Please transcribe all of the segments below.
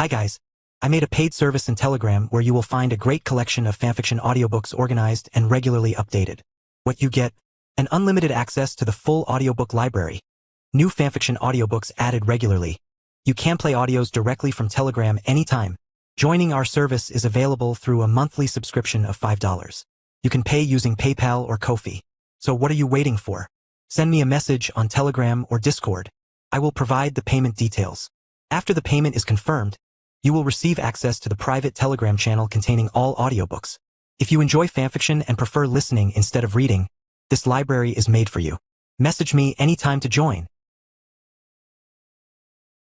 Hi guys. I made a paid service in Telegram where you will find a great collection of fanfiction audiobooks organized and regularly updated. What you get? An unlimited access to the full audiobook library. New fanfiction audiobooks added regularly. You can play audios directly from Telegram anytime. Joining our service is available through a monthly subscription of $5. You can pay using PayPal or Ko-fi. So what are you waiting for? Send me a message on Telegram or Discord. I will provide the payment details. After the payment is confirmed, you will receive access to the private Telegram channel containing all audiobooks. If you enjoy fanfiction and prefer listening instead of reading, this library is made for you. Message me anytime to join.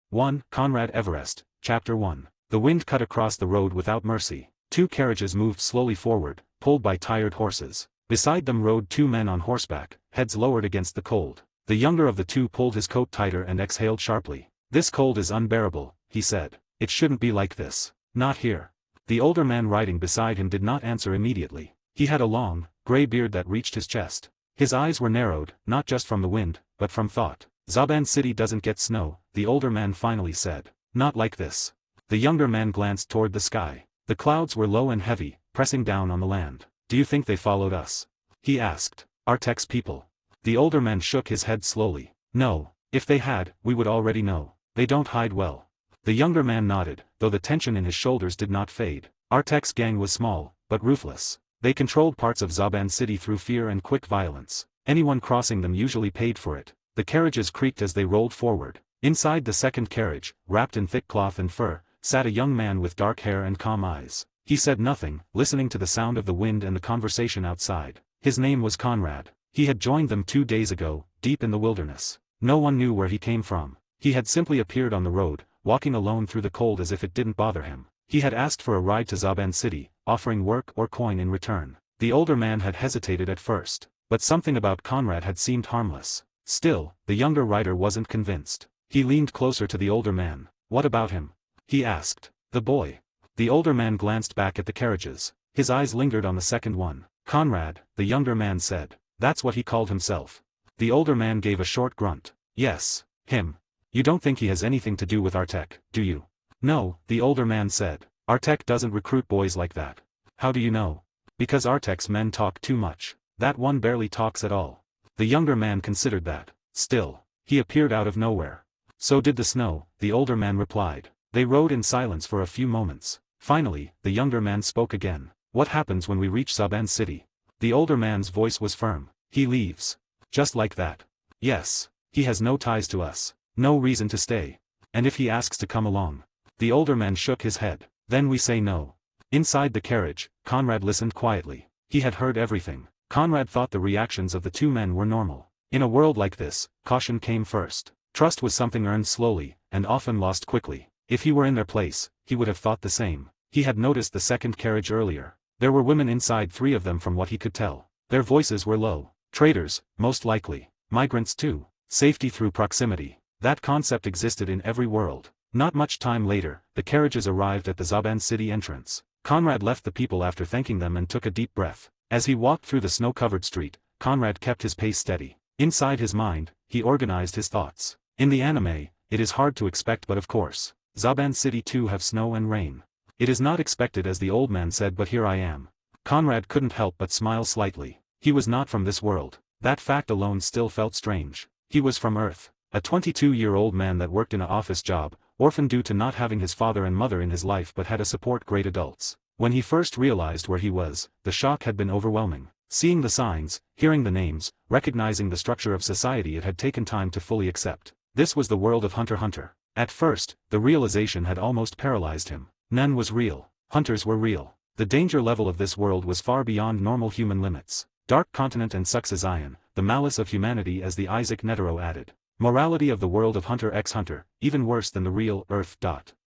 1. Conrad Everest, Chapter 1. The wind cut across the road without mercy. 2 carriages moved slowly forward, pulled by tired horses. Beside them rode 2 men on horseback, heads lowered against the cold. The younger of the 2 pulled his coat tighter and exhaled sharply. "This cold is unbearable," he said. "It shouldn't be like this. Not here." The older man riding beside him did not answer immediately. He had a long, gray beard that reached his chest. His eyes were narrowed, not just from the wind, but from thought. "Zaban City doesn't get snow," the older man finally said. "Not like this." The younger man glanced toward the sky. The clouds were low and heavy, pressing down on the land. "Do you think they followed us?" he asked. "Artek's people?" The older man shook his head slowly. "No, if they had, we would already know. They don't hide well." The younger man nodded, though the tension in his shoulders did not fade. Artek's gang was small, but ruthless. They controlled parts of Zaban City through fear and quick violence. Anyone crossing them usually paid for it. The carriages creaked as they rolled forward. Inside the second carriage, wrapped in thick cloth and fur, sat a young man with dark hair and calm eyes. He said nothing, listening to the sound of the wind and the conversation outside. His name was Conrad. He had joined them 2 days ago, deep in the wilderness. No one knew where he came from. He had simply appeared on the road, walking alone through the cold as if it didn't bother him. He had asked for a ride to Zaban City, offering work or coin in return. The older man had hesitated at first, but something about Conrad had seemed harmless. Still, the younger rider wasn't convinced. He leaned closer to the older man. "What about him?" he asked. "The boy." The older man glanced back at the carriages. His eyes lingered on the second one. "Conrad," the younger man said. "That's what he called himself." The older man gave a short grunt. "Yes, him. You don't think he has anything to do with Artek, do you?" "No," the older man said. "Artek doesn't recruit boys like that." "How do you know?" "Because Artek's men talk too much. That one barely talks at all." The younger man considered that. Still, he appeared out of nowhere. "So did the snow," the older man replied. They rode in silence for a few moments. Finally, the younger man spoke again. "What happens when we reach Zaban City?" The older man's voice was firm. "He leaves. Just like that." "Yes. He has no ties to us. No reason to stay. And if he asks to come along?" The older man shook his head. "Then we say no." Inside the carriage, Conrad listened quietly. He had heard everything. Conrad thought the reactions of the 2 men were normal. In a world like this, caution came first. Trust was something earned slowly, and often lost quickly. If he were in their place, he would have thought the same. He had noticed the second carriage earlier. There were women inside, 3 of them from what he could tell. Their voices were low. Traders, most likely. Migrants too. Safety through proximity. That concept existed in every world. Not much time later, the carriages arrived at the Zaban City entrance. Conrad left the people after thanking them and took a deep breath. As he walked through the snow-covered street, Conrad kept his pace steady. Inside his mind, he organized his thoughts. In the anime, it is hard to expect, but of course, Zaban City too have snow and rain. It is not expected, as the old man said, but here I am. Conrad couldn't help but smile slightly. He was not from this world. That fact alone still felt strange. He was from Earth. A 22-year-old man that worked in an office job, orphaned due to not having his father and mother in his life but had to support great adults. When he first realized where he was, the shock had been overwhelming. Seeing the signs, hearing the names, recognizing the structure of society, it had taken time to fully accept. This was the world of Hunter x Hunter. At first, the realization had almost paralyzed him. None was real. Hunters were real. The danger level of this world was far beyond normal human limits. Dark continent and Suxazion, the malice of humanity, as the Isaac Netero added. Morality of the world of Hunter x Hunter, even worse than the real Earth.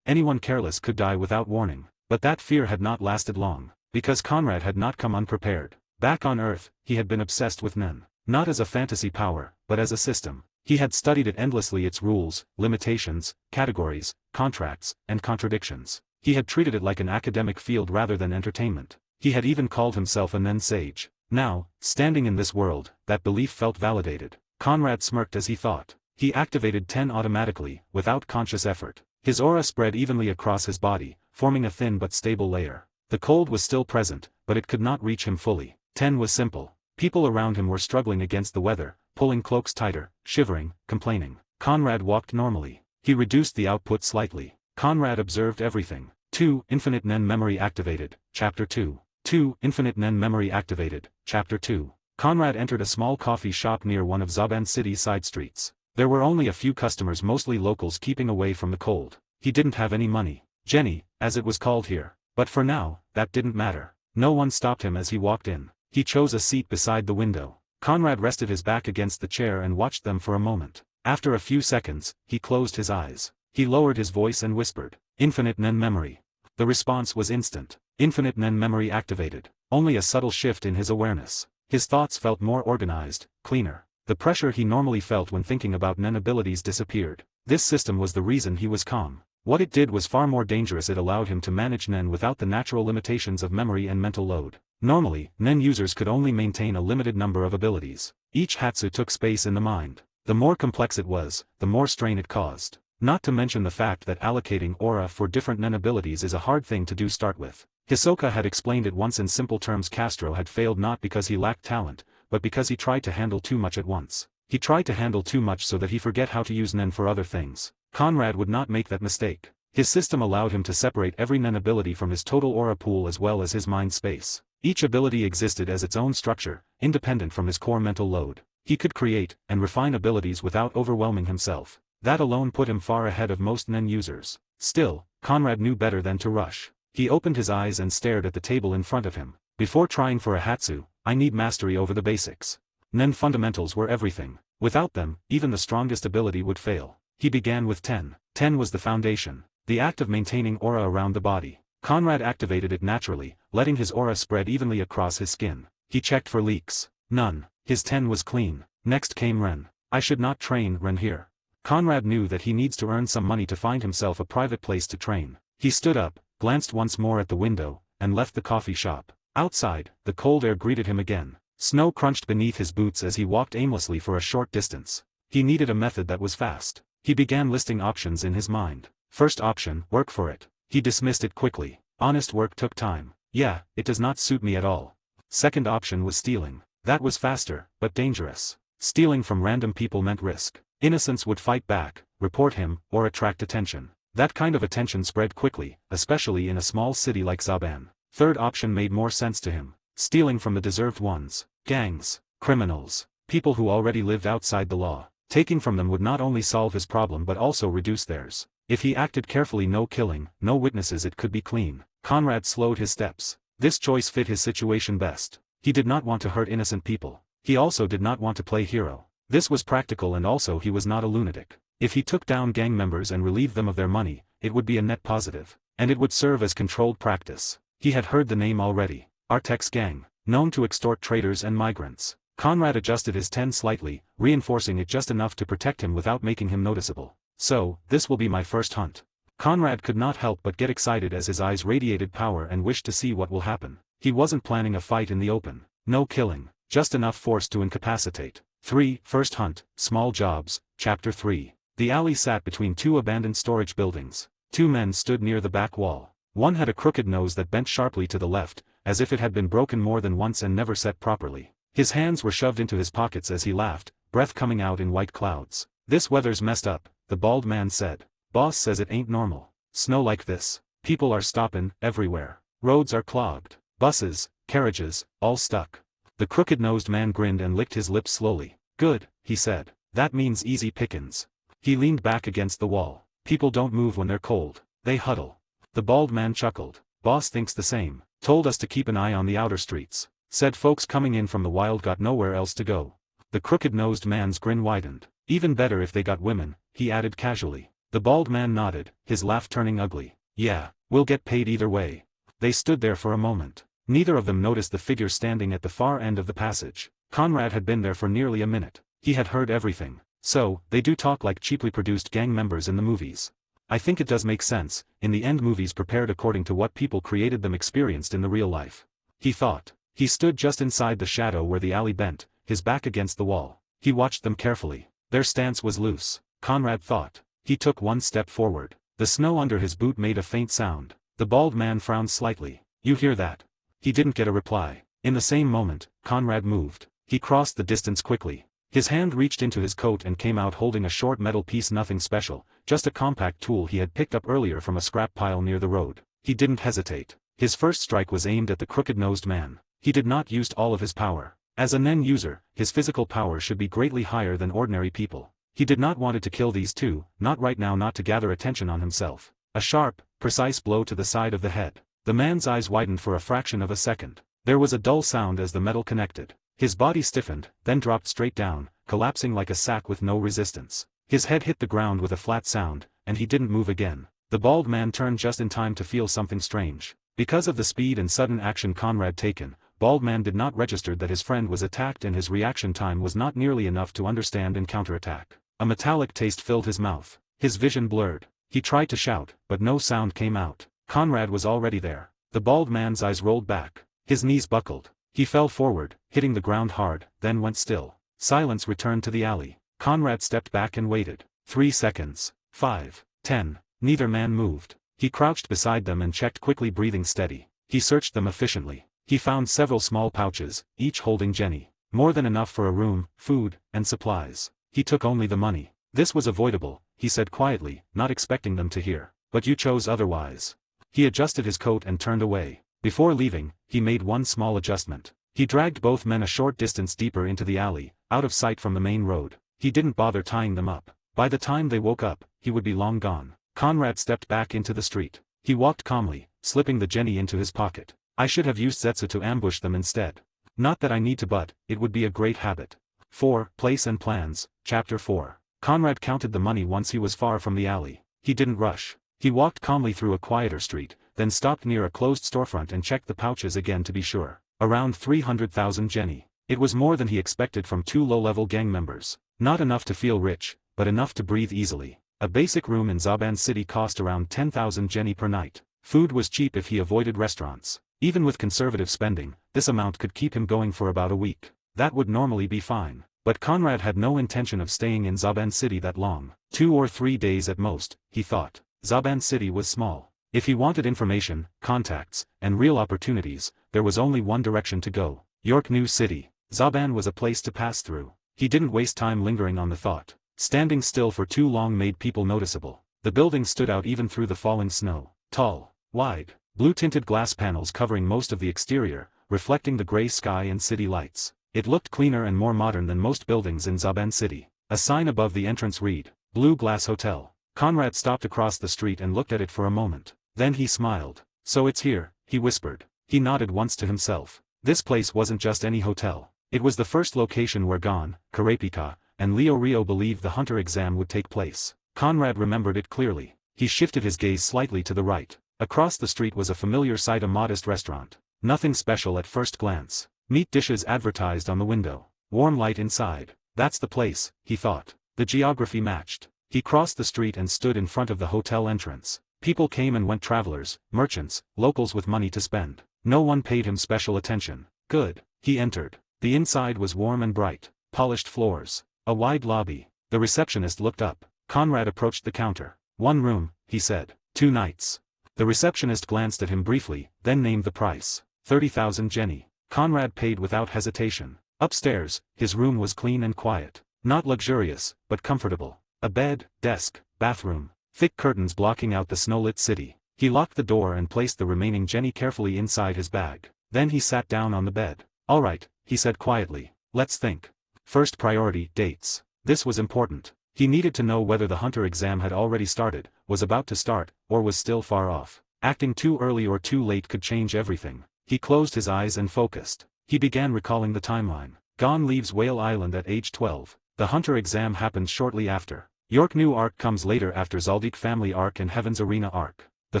Anyone careless could die without warning. But that fear had not lasted long, because Conrad had not come unprepared. Back on Earth, he had been obsessed with Nen. Not as a fantasy power, but as a system. He had studied it endlessly, its rules, limitations, categories, contracts, and contradictions. He had treated it like an academic field rather than entertainment. He had even called himself a Nen sage. Now, standing in this world, that belief felt validated. Conrad smirked as he thought. He activated 10 automatically, without conscious effort. His aura spread evenly across his body, forming a thin but stable layer. The cold was still present, but it could not reach him fully. 10 was simple. People around him were struggling against the weather, pulling cloaks tighter, shivering, complaining. Conrad walked normally. He reduced the output slightly. Conrad observed everything. 2. Infinite Nen memory activated. Chapter 2. 2. Infinite Nen memory activated. Chapter 2. Conrad entered a small coffee shop near one of Zaban City's side streets. There were only a few customers, mostly locals keeping away from the cold. He didn't have any money. Jenny, as it was called here. But for now, that didn't matter. No one stopped him as he walked in. He chose a seat beside the window. Conrad rested his back against the chair and watched them for a moment. After a few seconds, he closed his eyes. He lowered his voice and whispered, "Infinite Nen memory." The response was instant. Infinite Nen memory activated. Only a subtle shift in his awareness. His thoughts felt more organized, cleaner. The pressure he normally felt when thinking about Nen abilities disappeared. This system was the reason he was calm. What it did was far more dangerous. It allowed him to manage Nen without the natural limitations of memory and mental load. Normally, Nen users could only maintain a limited number of abilities. Each Hatsu took space in the mind. The more complex it was, the more strain it caused. Not to mention the fact that allocating aura for different Nen abilities is a hard thing to do start with. Hisoka had explained it once in simple terms. Castro had failed not because he lacked talent, but because he tried to handle too much at once. He tried to handle too much so that he forget how to use Nen for other things. Conrad would not make that mistake. His system allowed him to separate every Nen ability from his total aura pool as well as his mind space. Each ability existed as its own structure, independent from his core mental load. He could create and refine abilities without overwhelming himself. That alone put him far ahead of most Nen users. Still, Conrad knew better than to rush. He opened his eyes and stared at the table in front of him. Before trying for a Hatsu, I need mastery over the basics. Nen fundamentals were everything. Without them, even the strongest ability would fail. He began with 10. 10 was the foundation. The act of maintaining aura around the body. Conrad activated it naturally, letting his aura spread evenly across his skin. He checked for leaks. None. His 10 was clean. Next came Ren. I should not train Ren here. Conrad knew that he needs to earn some money to find himself a private place to train. He stood up, glanced once more at the window, and left the coffee shop. Outside, the cold air greeted him again. Snow crunched beneath his boots as he walked aimlessly for a short distance. He needed a method that was fast. He began listing options in his mind. First option, work for it. He dismissed it quickly. Honest work took time. Yeah, it does not suit me at all. Second option was stealing. That was faster, but dangerous. Stealing from random people meant risk. Innocents would fight back, report him, or attract attention. That kind of attention spread quickly, especially in a small city like Zaban. Third option made more sense to him. Stealing from the deserved ones. Gangs, criminals, people who already lived outside the law. Taking from them would not only solve his problem but also reduce theirs. If he acted carefully, no killing, no witnesses, it could be clean. Conrad slowed his steps. This choice fit his situation best. He did not want to hurt innocent people. He also did not want to play hero. This was practical, and also he was not a lunatic. If he took down gang members and relieved them of their money, it would be a net positive. And it would serve as controlled practice. He had heard the name already. Artek's gang, known to extort traders and migrants. Conrad adjusted his 10 slightly, reinforcing it just enough to protect him without making him noticeable. So, this will be my first hunt. Conrad could not help but get excited as his eyes radiated power and wished to see what will happen. He wasn't planning a fight in the open. No killing, just enough force to incapacitate. 3. First hunt, small jobs, Chapter 3. The alley sat between two abandoned storage buildings. Two men stood near the back wall. One had a crooked nose that bent sharply to the left, as if it had been broken more than once and never set properly. His hands were shoved into his pockets as he laughed, breath coming out in white clouds. "This weather's messed up," the bald man said. "Boss says it ain't normal. Snow like this. People are stoppin' everywhere. Roads are clogged. Buses, carriages, all stuck." The crooked-nosed man grinned and licked his lips slowly. "Good," he said. "That means easy pickings." He leaned back against the wall. "People don't move when they're cold. They huddle." The bald man chuckled. "Boss thinks the same. Told us to keep an eye on the outer streets. Said folks coming in from the wild got nowhere else to go." The crooked-nosed man's grin widened. "Even better if they got women," he added casually. The bald man nodded, his laugh turning ugly. "Yeah, we'll get paid either way." They stood there for a moment. Neither of them noticed the figure standing at the far end of the passage. Conrad had been there for nearly a minute. He had heard everything. "So, they do talk like cheaply produced gang members in the movies. I think it does make sense. In the end, movies prepared according to what people created them experienced in the real life," he thought. He stood just inside the shadow where the alley bent, his back against the wall. He watched them carefully. Their stance was loose, Conrad thought. He took one step forward. The snow under his boot made a faint sound. The bald man frowned slightly. "You hear that?" He didn't get a reply. In the same moment, Conrad moved. He crossed the distance quickly. His hand reached into his coat and came out holding a short metal piece, nothing special, just a compact tool he had picked up earlier from a scrap pile near the road. He didn't hesitate. His first strike was aimed at the crooked-nosed man. He did not use all of his power. As a Nen user, his physical power should be greatly higher than ordinary people. He did not want to kill these two, not right now, not to gather attention on himself. A sharp, precise blow to the side of the head. The man's eyes widened for a fraction of a second. There was a dull sound as the metal connected. His body stiffened, then dropped straight down, collapsing like a sack with no resistance. His head hit the ground with a flat sound, and he didn't move again. The bald man turned just in time to feel something strange. Because of the speed and sudden action Conrad taken, bald man did not register that his friend was attacked, and his reaction time was not nearly enough to understand and counterattack. A metallic taste filled his mouth. His vision blurred. He tried to shout, but no sound came out. Conrad was already there. The bald man's eyes rolled back. His knees buckled. He fell forward, hitting the ground hard, then went still. Silence returned to the alley. Conrad stepped back and waited. 3 seconds. 5. 10. Neither man moved. He crouched beside them and checked quickly, breathing steady. He searched them efficiently. He found several small pouches, each holding Jenny. More than enough for a room, food, and supplies. He took only the money. "This was avoidable," he said quietly, not expecting them to hear. "But you chose otherwise." He adjusted his coat and turned away. Before leaving, he made one small adjustment. He dragged both men a short distance deeper into the alley, out of sight from the main road. He didn't bother tying them up. By the time they woke up, he would be long gone. Conrad stepped back into the street. He walked calmly, slipping the Jenny into his pocket. "I should have used Zetsu to ambush them instead. Not that I need to, but it would be a great habit." 4. Place and Plans, Chapter 4. Conrad counted the money once he was far from the alley. He didn't rush. He walked calmly through a quieter street, then stopped near a closed storefront and checked the pouches again to be sure. Around 300,000 Jenny. It was more than he expected from 2 low-level gang members. Not enough to feel rich, but enough to breathe easily. A basic room in Zaban City cost around 10,000 Jenny per night. Food was cheap if he avoided restaurants. Even with conservative spending, this amount could keep him going for about a week. That would normally be fine. But Conrad had no intention of staying in Zaban City that long. 2 or 3 days at most, he thought. Zaban City was small. If he wanted information, contacts, and real opportunities, there was only one direction to go. York New City. Zaban was a place to pass through. He didn't waste time lingering on the thought. Standing still for too long made people noticeable. The buildings stood out even through the falling snow. Tall, wide, blue-tinted glass panels covering most of the exterior, reflecting the gray sky and city lights. It looked cleaner and more modern than most buildings in Zaban City. A sign above the entrance read, "Blue Glass Hotel." Conrad stopped across the street and looked at it for a moment. Then he smiled. "So it's here," he whispered. He nodded once to himself. This place wasn't just any hotel. It was the first location where Gon, Karepika, and Leo Rio believed the hunter exam would take place. Conrad remembered it clearly. He shifted his gaze slightly to the right. Across the street was a familiar sight, a modest restaurant. Nothing special at first glance. Meat dishes advertised on the window. Warm light inside. That's the place, he thought. The geography matched. He crossed the street and stood in front of the hotel entrance. People came and went, travelers, merchants, locals with money to spend. No one paid him special attention. Good. He entered. The inside was warm and bright. Polished floors. A wide lobby. The receptionist looked up. Conrad approached the counter. "1 room," he said. 2 nights. The receptionist glanced at him briefly, then named the price. 30,000 Jenny. Conrad paid without hesitation. Upstairs, his room was clean and quiet. Not luxurious, but comfortable. A bed, desk, bathroom. Thick curtains blocking out the snow-lit city. He locked the door and placed the remaining Jenny carefully inside his bag. Then he sat down on the bed. "All right," he said quietly. "Let's think. First priority, dates." This was important. He needed to know whether the hunter exam had already started, was about to start, or was still far off. Acting too early or too late could change everything. He closed his eyes and focused. He began recalling the timeline. Gon leaves Whale Island at age 12. The hunter exam happens shortly after. York New arc comes later after Zaldik family arc and Heaven's Arena arc. The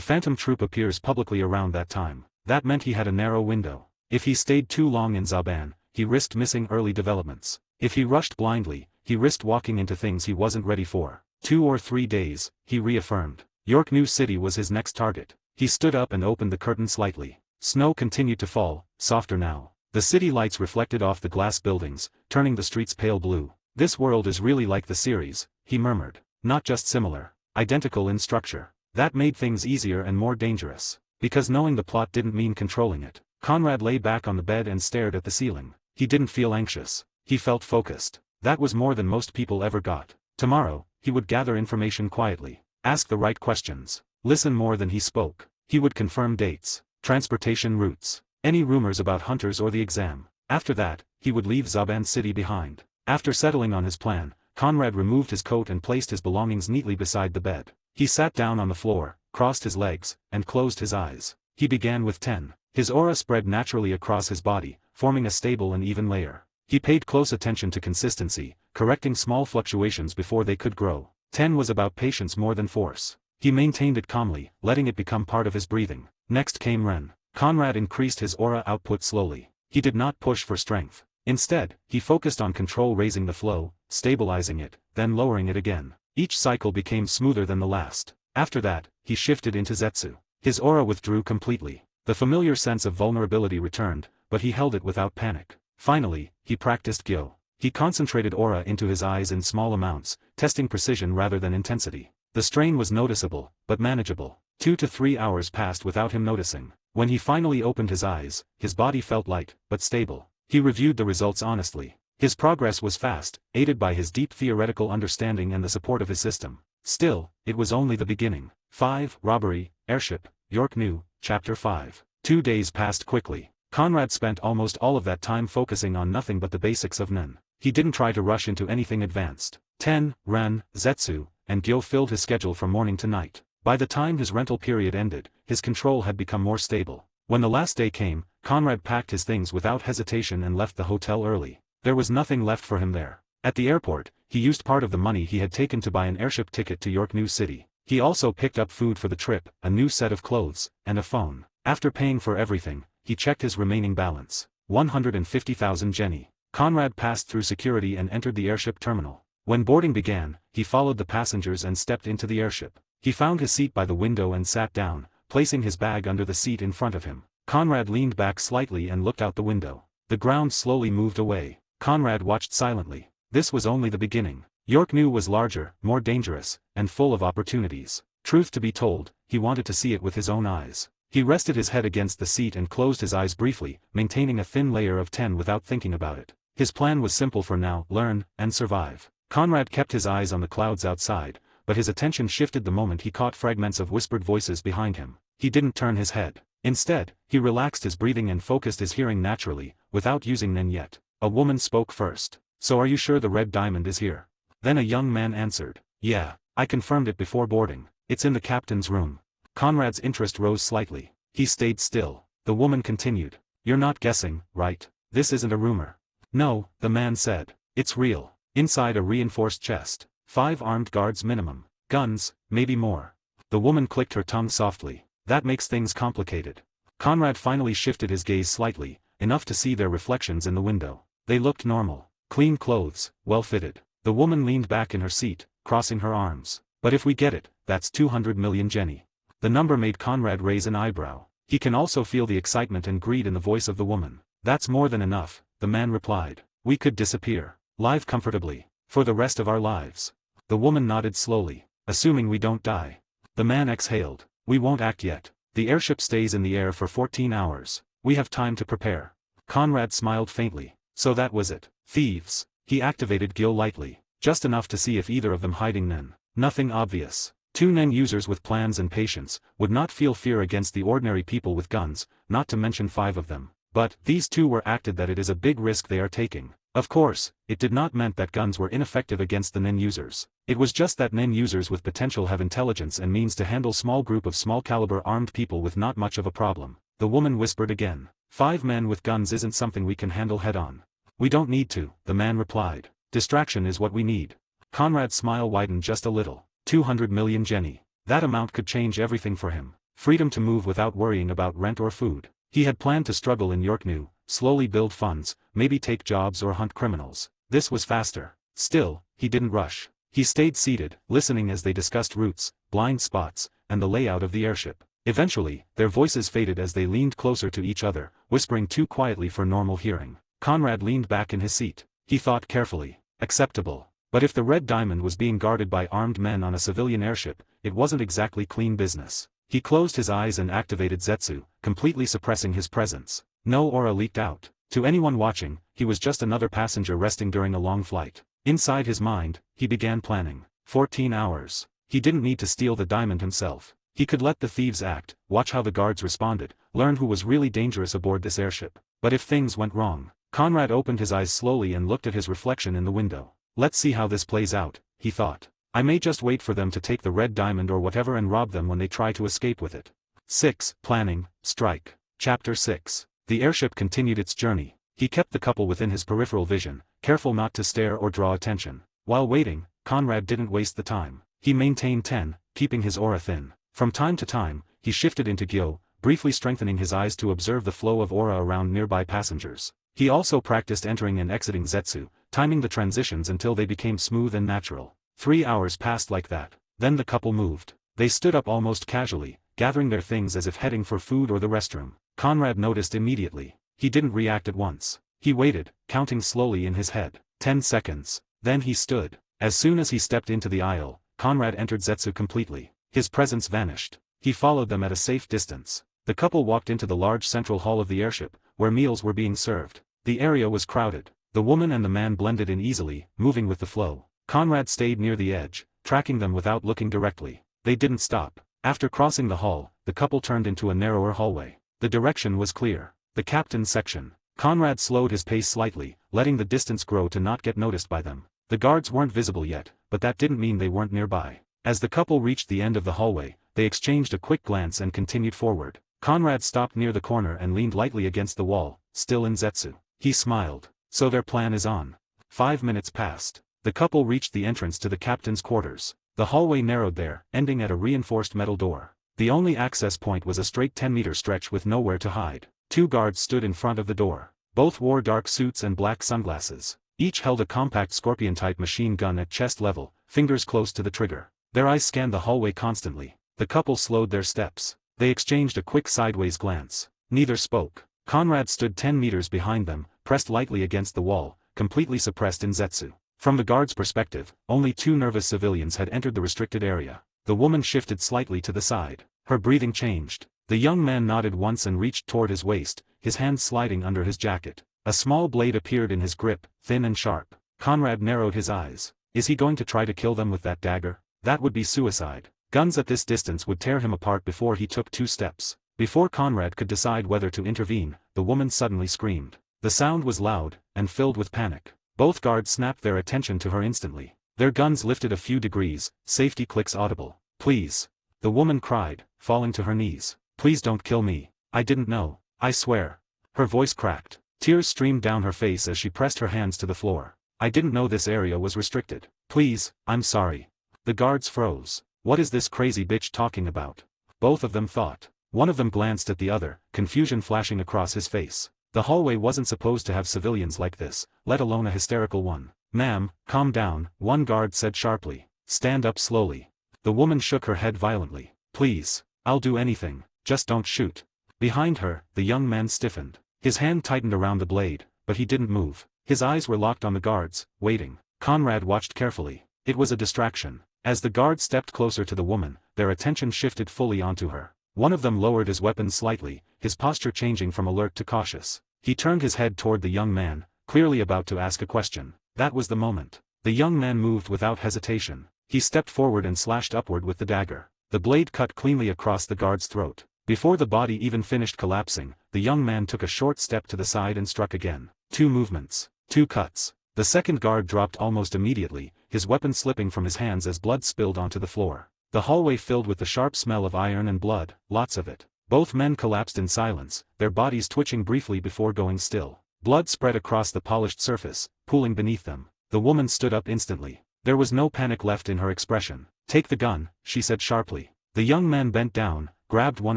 Phantom Troop appears publicly around that time. That meant he had a narrow window. If he stayed too long in Zaban, he risked missing early developments. If he rushed blindly, he risked walking into things he wasn't ready for. 2 or 3 days, he reaffirmed. York New City was his next target. He stood up and opened the curtain slightly. Snow continued to fall, softer now. The city lights reflected off the glass buildings, turning the streets pale blue. "This world is really like the series," he murmured. "Not just similar. Identical in structure." That made things easier and more dangerous. Because knowing the plot didn't mean controlling it. Conrad lay back on the bed and stared at the ceiling. He didn't feel anxious. He felt focused. That was more than most people ever got. Tomorrow, he would gather information quietly, ask the right questions, listen more than he spoke. He would confirm dates, transportation routes, any rumors about hunters or the exam. After that, he would leave Zaban City behind. After settling on his plan, Conrad removed his coat and placed his belongings neatly beside the bed. He sat down on the floor, crossed his legs, and closed his eyes. He began with 10. His aura spread naturally across his body, forming a stable and even layer. He paid close attention to consistency, correcting small fluctuations before they could grow. 10 was about patience more than force. He maintained it calmly, letting it become part of his breathing. Next came Ren. Conrad increased his aura output slowly. He did not push for strength. Instead, he focused on control, raising the flow, stabilizing it, then lowering it again. Each cycle became smoother than the last. After that, he shifted into Zetsu. His aura withdrew completely. The familiar sense of vulnerability returned, but he held it without panic. Finally, he practiced Gyo. He concentrated aura into his eyes in small amounts, testing precision rather than intensity. The strain was noticeable, but manageable. 2 to 3 hours passed without him noticing. When he finally opened his eyes, his body felt light, but stable. He reviewed the results honestly. His progress was fast, aided by his deep theoretical understanding and the support of his system. Still, it was only the beginning. 5. Robbery, Airship, York New, Chapter 5. 2 days passed quickly. Conrad spent almost all of that time focusing on nothing but the basics of Nen. He didn't try to rush into anything advanced. 10, Ren, Zetsu, and Gyo filled his schedule from morning to night. By the time his rental period ended, his control had become more stable. When the last day came, Conrad packed his things without hesitation and left the hotel early. There was nothing left for him there. At the airport, he used part of the money he had taken to buy an airship ticket to York New City. He also picked up food for the trip, a new set of clothes, and a phone. After paying for everything, he checked his remaining balance. 150,000 jenny. Conrad passed through security and entered the airship terminal. When boarding began, he followed the passengers and stepped into the airship. He found his seat by the window and sat down, placing his bag under the seat in front of him. Conrad leaned back slightly and looked out the window. The ground slowly moved away. Conrad watched silently. This was only the beginning. York New was larger, more dangerous, and full of opportunities. Truth to be told, he wanted to see it with his own eyes. He rested his head against the seat and closed his eyes briefly, maintaining a thin layer of 10 without thinking about it. His plan was simple for now: learn, and survive. Conrad kept his eyes on the clouds outside, but his attention shifted the moment he caught fragments of whispered voices behind him. He didn't turn his head. Instead, he relaxed his breathing and focused his hearing naturally, without using Nen yet. A woman spoke first. "So are you sure the red diamond is here?" Then a young man answered. "Yeah, I confirmed it before boarding. It's in the captain's room." Conrad's interest rose slightly. He stayed still. The woman continued. "You're not guessing, right? This isn't a rumor." "No," the man said. "It's real. Inside a reinforced chest. 5 armed guards minimum. Guns, maybe more." The woman clicked her tongue softly. "That makes things complicated." Conrad finally shifted his gaze slightly, enough to see their reflections in the window. They looked normal. Clean clothes, well fitted. The woman leaned back in her seat, crossing her arms. "But if we get it, that's 200 million jenny." The number made Conrad raise an eyebrow. He can also feel the excitement and greed in the voice of the woman. "That's more than enough," the man replied. "We could disappear. Live comfortably. For the rest of our lives." The woman nodded slowly. "Assuming we don't die." The man exhaled. "We won't act yet. The airship stays in the air for 14 hours. We have time to prepare." Conrad smiled faintly. So that was it. Thieves. He activated Gil lightly, just enough to see if either of them hiding Nen. Nothing obvious. 2 Nen users with plans and patience would not feel fear against the ordinary people with guns, not to mention 5 of them. But these 2 were acted that it is a big risk they are taking. Of course, it did not mean that guns were ineffective against the Nen users. It was just that Nen users with potential have intelligence and means to handle small group of small caliber armed people with not much of a problem. The woman whispered again. 5 men with guns isn't something we can handle head on. "We don't need to," the man replied. "Distraction is what we need." Conrad's smile widened just a little. 200 million jenny. That amount could change everything for him. Freedom to move without worrying about rent or food. He had planned to struggle in York New, slowly build funds, maybe take jobs or hunt criminals. This was faster. Still, he didn't rush. He stayed seated, listening as they discussed routes, blind spots, and the layout of the airship. Eventually, their voices faded as they leaned closer to each other, whispering too quietly for normal hearing. Conrad leaned back in his seat. He thought carefully. Acceptable. But if the red diamond was being guarded by armed men on a civilian airship, it wasn't exactly clean business. He closed his eyes and activated Zetsu, completely suppressing his presence. No aura leaked out. To anyone watching, he was just another passenger resting during a long flight. Inside his mind, he began planning. 14 hours. He didn't need to steal the diamond himself. He could let the thieves act, watch how the guards responded, learn who was really dangerous aboard this airship. But if things went wrong, Conrad opened his eyes slowly and looked at his reflection in the window. Let's see how this plays out, he thought. I may just wait for them to take the red diamond or whatever and rob them when they try to escape with it. 6. Planning, Strike. Chapter 6. The airship continued its journey. He kept the couple within his peripheral vision, careful not to stare or draw attention. While waiting, Conrad didn't waste the time. He maintained 10, keeping his aura thin. From time to time, he shifted into Gyo, briefly strengthening his eyes to observe the flow of aura around nearby passengers. He also practiced entering and exiting Zetsu, timing the transitions until they became smooth and natural. 3 hours passed like that. Then the couple moved. They stood up almost casually, gathering their things as if heading for food or the restroom. Conrad noticed immediately. He didn't react at once. He waited, counting slowly in his head. 10 seconds. Then he stood. As soon as he stepped into the aisle, Conrad entered Zetsu completely. His presence vanished. He followed them at a safe distance. The couple walked into the large central hall of the airship, where meals were being served. The area was crowded. The woman and the man blended in easily, moving with the flow. Conrad stayed near the edge, tracking them without looking directly. They didn't stop. After crossing the hall, the couple turned into a narrower hallway. The direction was clear. The captain's section. Conrad slowed his pace slightly, letting the distance grow to not get noticed by them. The guards weren't visible yet, but that didn't mean they weren't nearby. As the couple reached the end of the hallway, they exchanged a quick glance and continued forward. Conrad stopped near the corner and leaned lightly against the wall, still in Zetsu. He smiled. So their plan is on. 5 minutes passed. The couple reached the entrance to the captain's quarters. The hallway narrowed there, ending at a reinforced metal door. The only access point was a straight 10-meter stretch with nowhere to hide. 2 guards stood in front of the door. Both wore dark suits and black sunglasses. Each held a compact Scorpion-type machine gun at chest level, fingers close to the trigger. Their eyes scanned the hallway constantly. The couple slowed their steps. They exchanged a quick sideways glance. Neither spoke. Conrad stood 10 meters behind them, pressed lightly against the wall, completely suppressed in Zetsu. From the guard's perspective, only 2 nervous civilians had entered the restricted area. The woman shifted slightly to the side. Her breathing changed. The young man nodded once and reached toward his waist, his hand sliding under his jacket. A small blade appeared in his grip, thin and sharp. Conrad narrowed his eyes. Is he going to try to kill them with that dagger? That would be suicide. Guns at this distance would tear him apart before he took 2 steps. Before Conrad could decide whether to intervene, the woman suddenly screamed. The sound was loud, and filled with panic. Both guards snapped their attention to her instantly. Their guns lifted a few degrees, safety clicks audible. Please. The woman cried, falling to her knees. Please don't kill me. I didn't know. I swear. Her voice cracked. Tears streamed down her face as she pressed her hands to the floor. I didn't know this area was restricted. Please, I'm sorry. The guards froze. What is this crazy bitch talking about? Both of them thought. One of them glanced at the other, confusion flashing across his face. The hallway wasn't supposed to have civilians like this, let alone a hysterical one. Ma'am, calm down, one guard said sharply. Stand up slowly. The woman shook her head violently. Please. I'll do anything, just don't shoot. Behind her, the young man stiffened. His hand tightened around the blade, but he didn't move. His eyes were locked on the guards, waiting. Conrad watched carefully. It was a distraction. As the guards stepped closer to the woman, their attention shifted fully onto her. One of them lowered his weapon slightly, his posture changing from alert to cautious. He turned his head toward the young man, clearly about to ask a question. That was the moment. The young man moved without hesitation. He stepped forward and slashed upward with the dagger. The blade cut cleanly across the guard's throat. Before the body even finished collapsing, the young man took a short step to the side and struck again. 2 movements. 2 cuts. The second guard dropped almost immediately, his weapon slipping from his hands as blood spilled onto the floor. The hallway filled with the sharp smell of iron and blood, lots of it. Both men collapsed in silence, their bodies twitching briefly before going still. Blood spread across the polished surface, pooling beneath them. The woman stood up instantly. There was no panic left in her expression. Take the gun, she said sharply. The young man bent down, grabbed one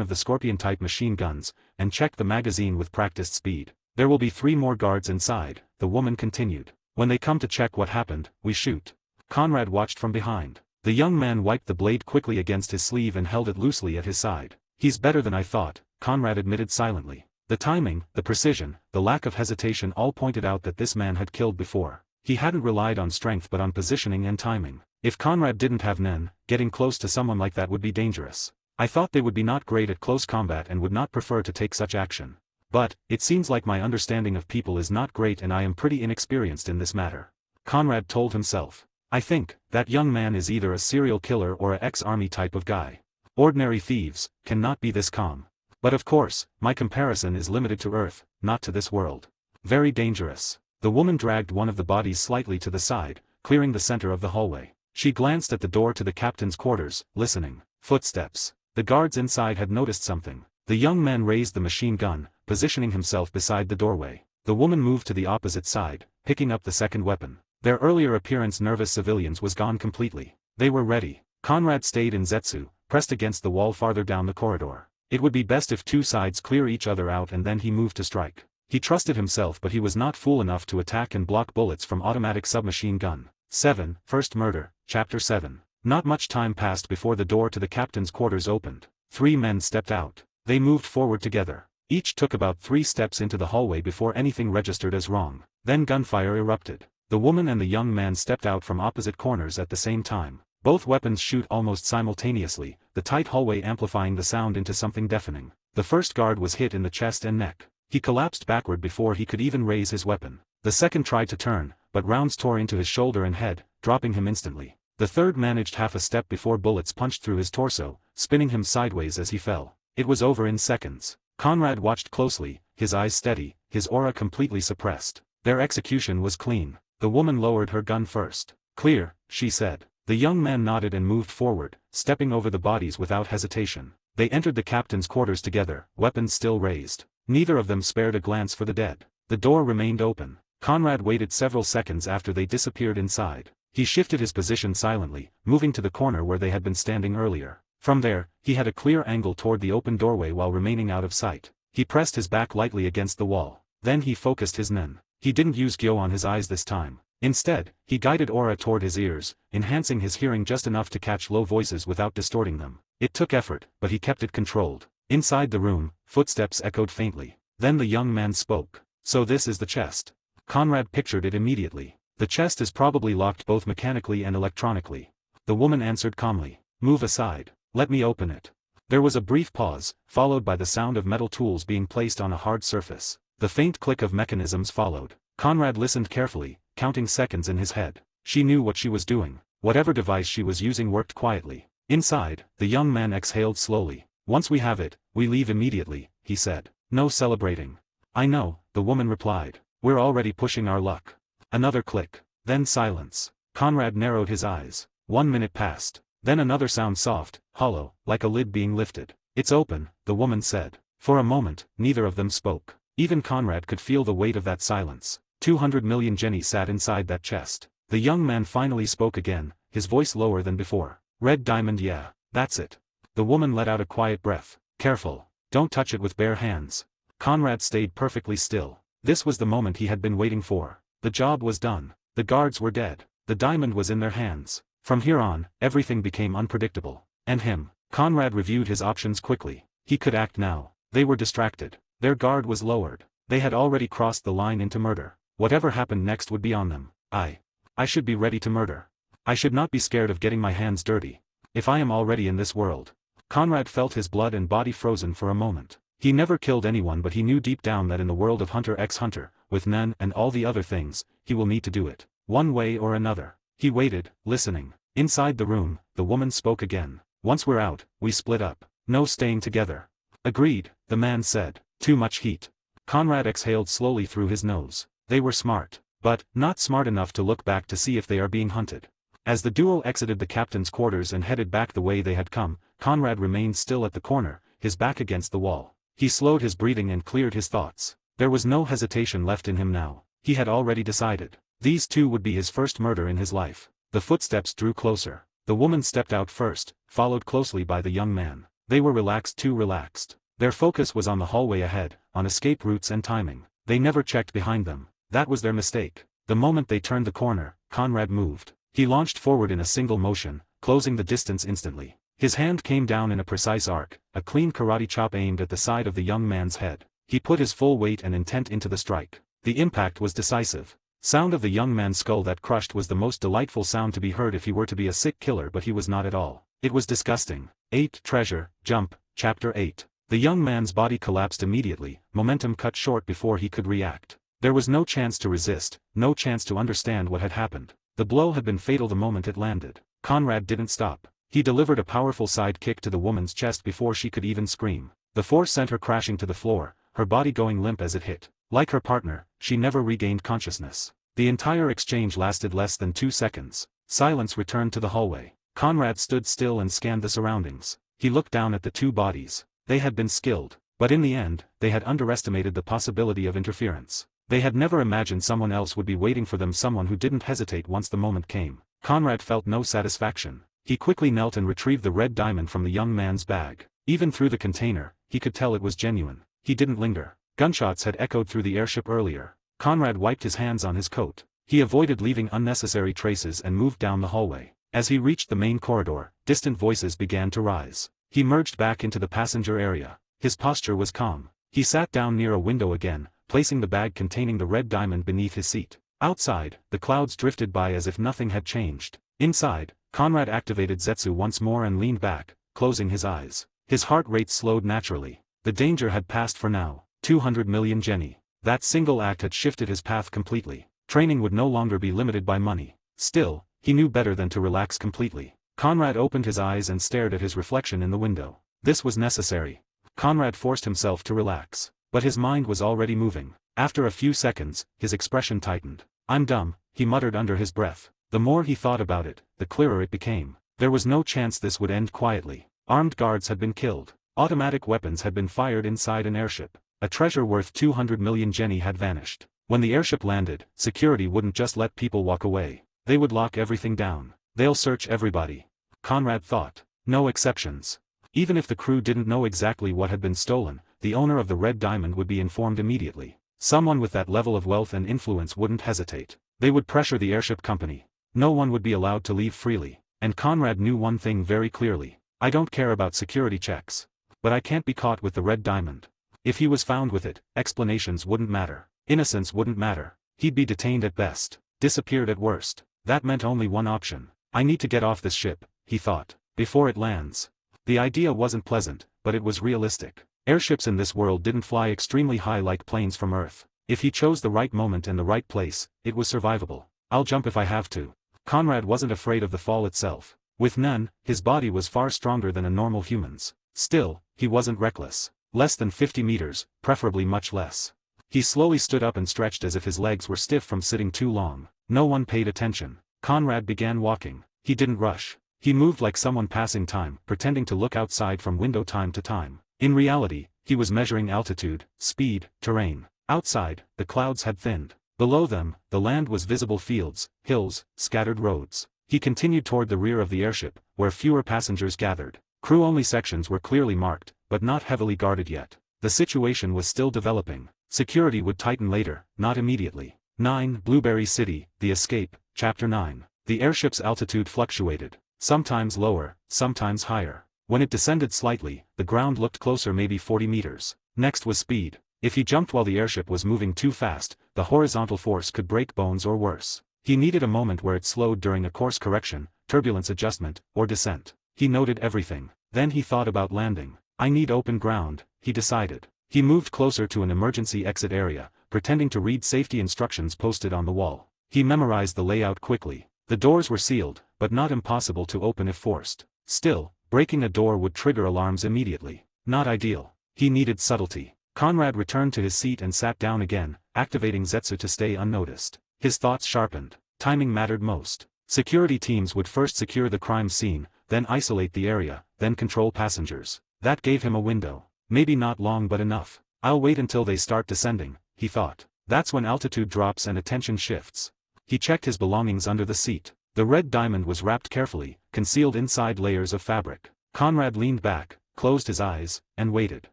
of the Scorpion-type machine guns, and checked the magazine with practiced speed. There will be 3 more guards inside, the woman continued. When they come to check what happened, we shoot. Conrad watched from behind. The young man wiped the blade quickly against his sleeve and held it loosely at his side. He's better than I thought, Conrad admitted silently. The timing, the precision, the lack of hesitation all pointed out that this man had killed before. He hadn't relied on strength but on positioning and timing. If Conrad didn't have Nen, getting close to someone like that would be dangerous. I thought they would be not great at close combat and would not prefer to take such action. But, it seems like my understanding of people is not great and I am pretty inexperienced in this matter. Conrad told himself. I think, that young man is either a serial killer or a ex-army type of guy. Ordinary thieves, cannot be this calm. But of course, my comparison is limited to Earth, not to this world. Very dangerous. The woman dragged one of the bodies slightly to the side, clearing the center of the hallway. She glanced at the door to the captain's quarters, listening. Footsteps. The guards inside had noticed something. The young man raised the machine gun, positioning himself beside the doorway. The woman moved to the opposite side, picking up the second weapon. Their earlier appearance nervous civilians was gone completely. They were ready. Conrad stayed in Zetsu, pressed against the wall farther down the corridor. It would be best if two sides clear each other out and then he moved to strike. He trusted himself but he was not fool enough to attack and block bullets from automatic submachine gun. 7. First Murder, Chapter 7. Not much time passed before the door to the captain's quarters opened. 3 men stepped out. They moved forward together. Each took about 3 steps into the hallway before anything registered as wrong. Then gunfire erupted. The woman and the young man stepped out from opposite corners at the same time. Both weapons shoot almost simultaneously, the tight hallway amplifying the sound into something deafening. The first guard was hit in the chest and neck. He collapsed backward before he could even raise his weapon. The second tried to turn, but rounds tore into his shoulder and head, dropping him instantly. The third managed half a step before bullets punched through his torso, spinning him sideways as he fell. It was over in seconds. Conrad watched closely, his eyes steady, his aura completely suppressed. Their execution was clean. The woman lowered her gun first. Clear, she said. The young man nodded and moved forward, stepping over the bodies without hesitation. They entered the captain's quarters together, weapons still raised. Neither of them spared a glance for the dead. The door remained open. Conrad waited several seconds after they disappeared inside. He shifted his position silently, moving to the corner where they had been standing earlier. From there, he had a clear angle toward the open doorway while remaining out of sight. He pressed his back lightly against the wall. Then he focused his Nen. He didn't use Gyo on his eyes this time. Instead, he guided aura toward his ears, enhancing his hearing just enough to catch low voices without distorting them. It took effort, but he kept it controlled. Inside the room, footsteps echoed faintly. Then the young man spoke. So this is the chest. Conrad pictured it immediately. The chest is probably locked both mechanically and electronically. The woman answered calmly. Move aside. Let me open it. There was a brief pause, followed by the sound of metal tools being placed on a hard surface. The faint click of mechanisms followed. Conrad listened carefully, counting seconds in his head. She knew what she was doing. Whatever device she was using worked quietly. Inside, the young man exhaled slowly. Once we have it, we leave immediately, he said. No celebrating. I know, the woman replied. We're already pushing our luck. Another click. Then silence. Conrad narrowed his eyes. 1 minute passed. Then another sound soft, hollow, like a lid being lifted. It's open, the woman said. For a moment, neither of them spoke. Even Conrad could feel the weight of that silence. 200 million Jenny sat inside that chest. The young man finally spoke again, his voice lower than before. Red diamond, yeah, that's it. The woman let out a quiet breath. Careful. Don't touch it with bare hands. Conrad stayed perfectly still. This was the moment he had been waiting for. The job was done. The guards were dead. The diamond was in their hands. From here on, everything became unpredictable. And him. Conrad reviewed his options quickly. He could act now. They were distracted. Their guard was lowered. They had already crossed the line into murder. Whatever happened next would be on them. I should be ready to murder. I should not be scared of getting my hands dirty. If I am already in this world. Conrad felt his blood and body frozen for a moment. He never killed anyone but he knew deep down that in the world of Hunter x Hunter, with Nen and all the other things, he will need to do it. One way or another. He waited, listening. Inside the room, the woman spoke again. Once we're out, we split up. No staying together. Agreed, the man said. Too much heat. Conrad exhaled slowly through his nose. They were smart. But, not smart enough to look back to see if they are being hunted. As the duo exited the captain's quarters and headed back the way they had come, Conrad remained still at the corner, his back against the wall. He slowed his breathing and cleared his thoughts. There was no hesitation left in him now. He had already decided. These two would be his first murder in his life. The footsteps drew closer. The woman stepped out first, followed closely by the young man. They were relaxed, too relaxed. Their focus was on the hallway ahead, on escape routes and timing. They never checked behind them. That was their mistake. The moment they turned the corner, Conrad moved. He launched forward in a single motion, closing the distance instantly. His hand came down in a precise arc, a clean karate chop aimed at the side of the young man's head. He put his full weight and intent into the strike. The impact was decisive. Sound of the young man's skull that crushed was the most delightful sound to be heard if he were to be a sick killer, but he was not at all. It was disgusting. 8. Treasure, Jump, Chapter 8. The young man's body collapsed immediately, momentum cut short before he could react. There was no chance to resist, no chance to understand what had happened. The blow had been fatal the moment it landed. Conrad didn't stop. He delivered a powerful side kick to the woman's chest before she could even scream. The force sent her crashing to the floor, her body going limp as it hit. Like her partner, she never regained consciousness. The entire exchange lasted less than 2 seconds. Silence returned to the hallway. Conrad stood still and scanned the surroundings. He looked down at the two bodies. They had been skilled, but in the end, they had underestimated the possibility of interference. They had never imagined someone else would be waiting for them, someone who didn't hesitate once the moment came. Conrad felt no satisfaction. He quickly knelt and retrieved the red diamond from the young man's bag. Even through the container, he could tell it was genuine. He didn't linger. Gunshots had echoed through the airship earlier. Conrad wiped his hands on his coat. He avoided leaving unnecessary traces and moved down the hallway. As he reached the main corridor, distant voices began to rise. He merged back into the passenger area. His posture was calm. He sat down near a window again, placing the bag containing the red diamond beneath his seat. Outside, the clouds drifted by as if nothing had changed. Inside, Conrad activated Zetsu once more and leaned back, closing his eyes. His heart rate slowed naturally. The danger had passed for now. 200 million Jenny. That single act had shifted his path completely. Training would no longer be limited by money. Still, he knew better than to relax completely. Conrad opened his eyes and stared at his reflection in the window. This was necessary. Conrad forced himself to relax. But his mind was already moving. After a few seconds, his expression tightened. "I'm dumb," he muttered under his breath. The more he thought about it, the clearer it became. There was no chance this would end quietly. Armed guards had been killed. Automatic weapons had been fired inside an airship. A treasure worth 200 million Jenny had vanished. When the airship landed, security wouldn't just let people walk away. They would lock everything down. They'll search everybody. Conrad thought. No exceptions. Even if the crew didn't know exactly what had been stolen, the owner of the red diamond would be informed immediately. Someone with that level of wealth and influence wouldn't hesitate. They would pressure the airship company. No one would be allowed to leave freely. And Conrad knew one thing very clearly. I don't care about security checks. But I can't be caught with the red diamond. If he was found with it, explanations wouldn't matter. Innocence wouldn't matter. He'd be detained at best. Disappeared at worst. That meant only one option. I need to get off this ship, he thought, before it lands. The idea wasn't pleasant, but it was realistic. Airships in this world didn't fly extremely high like planes from Earth. If he chose the right moment and the right place, it was survivable. I'll jump if I have to. Conrad wasn't afraid of the fall itself. With none, his body was far stronger than a normal human's. Still, he wasn't reckless. Less than 50 meters, preferably much less. He slowly stood up and stretched as if his legs were stiff from sitting too long. No one paid attention. Conrad began walking. He didn't rush. He moved like someone passing time, pretending to look outside from window time to time. In reality, he was measuring altitude, speed, terrain. Outside, the clouds had thinned. Below them, the land was visible: fields, hills, scattered roads. He continued toward the rear of the airship, where fewer passengers gathered. Crew-only sections were clearly marked, but not heavily guarded yet. The situation was still developing. Security would tighten later, not immediately. 9. Blueberry City, The Escape, Chapter 9. The airship's altitude fluctuated, sometimes lower, sometimes higher. When it descended slightly, the ground looked closer, maybe 40 meters. Next was speed. If he jumped while the airship was moving too fast, the horizontal force could break bones or worse. He needed a moment where it slowed during a course correction, turbulence adjustment, or descent. He noted everything. Then he thought about landing. I need open ground, he decided. He moved closer to an emergency exit area, pretending to read safety instructions posted on the wall. He memorized the layout quickly. The doors were sealed, but not impossible to open if forced. Still, breaking a door would trigger alarms immediately. Not ideal. He needed subtlety. Conrad returned to his seat and sat down again, activating Zetsu to stay unnoticed. His thoughts sharpened. Timing mattered most. Security teams would first secure the crime scene, then isolate the area, then control passengers. That gave him a window. Maybe not long but enough. I'll wait until they start descending, he thought. That's when altitude drops and attention shifts. He checked his belongings under the seat. The red diamond was wrapped carefully, concealed inside layers of fabric. Conrad leaned back, closed his eyes, and waited.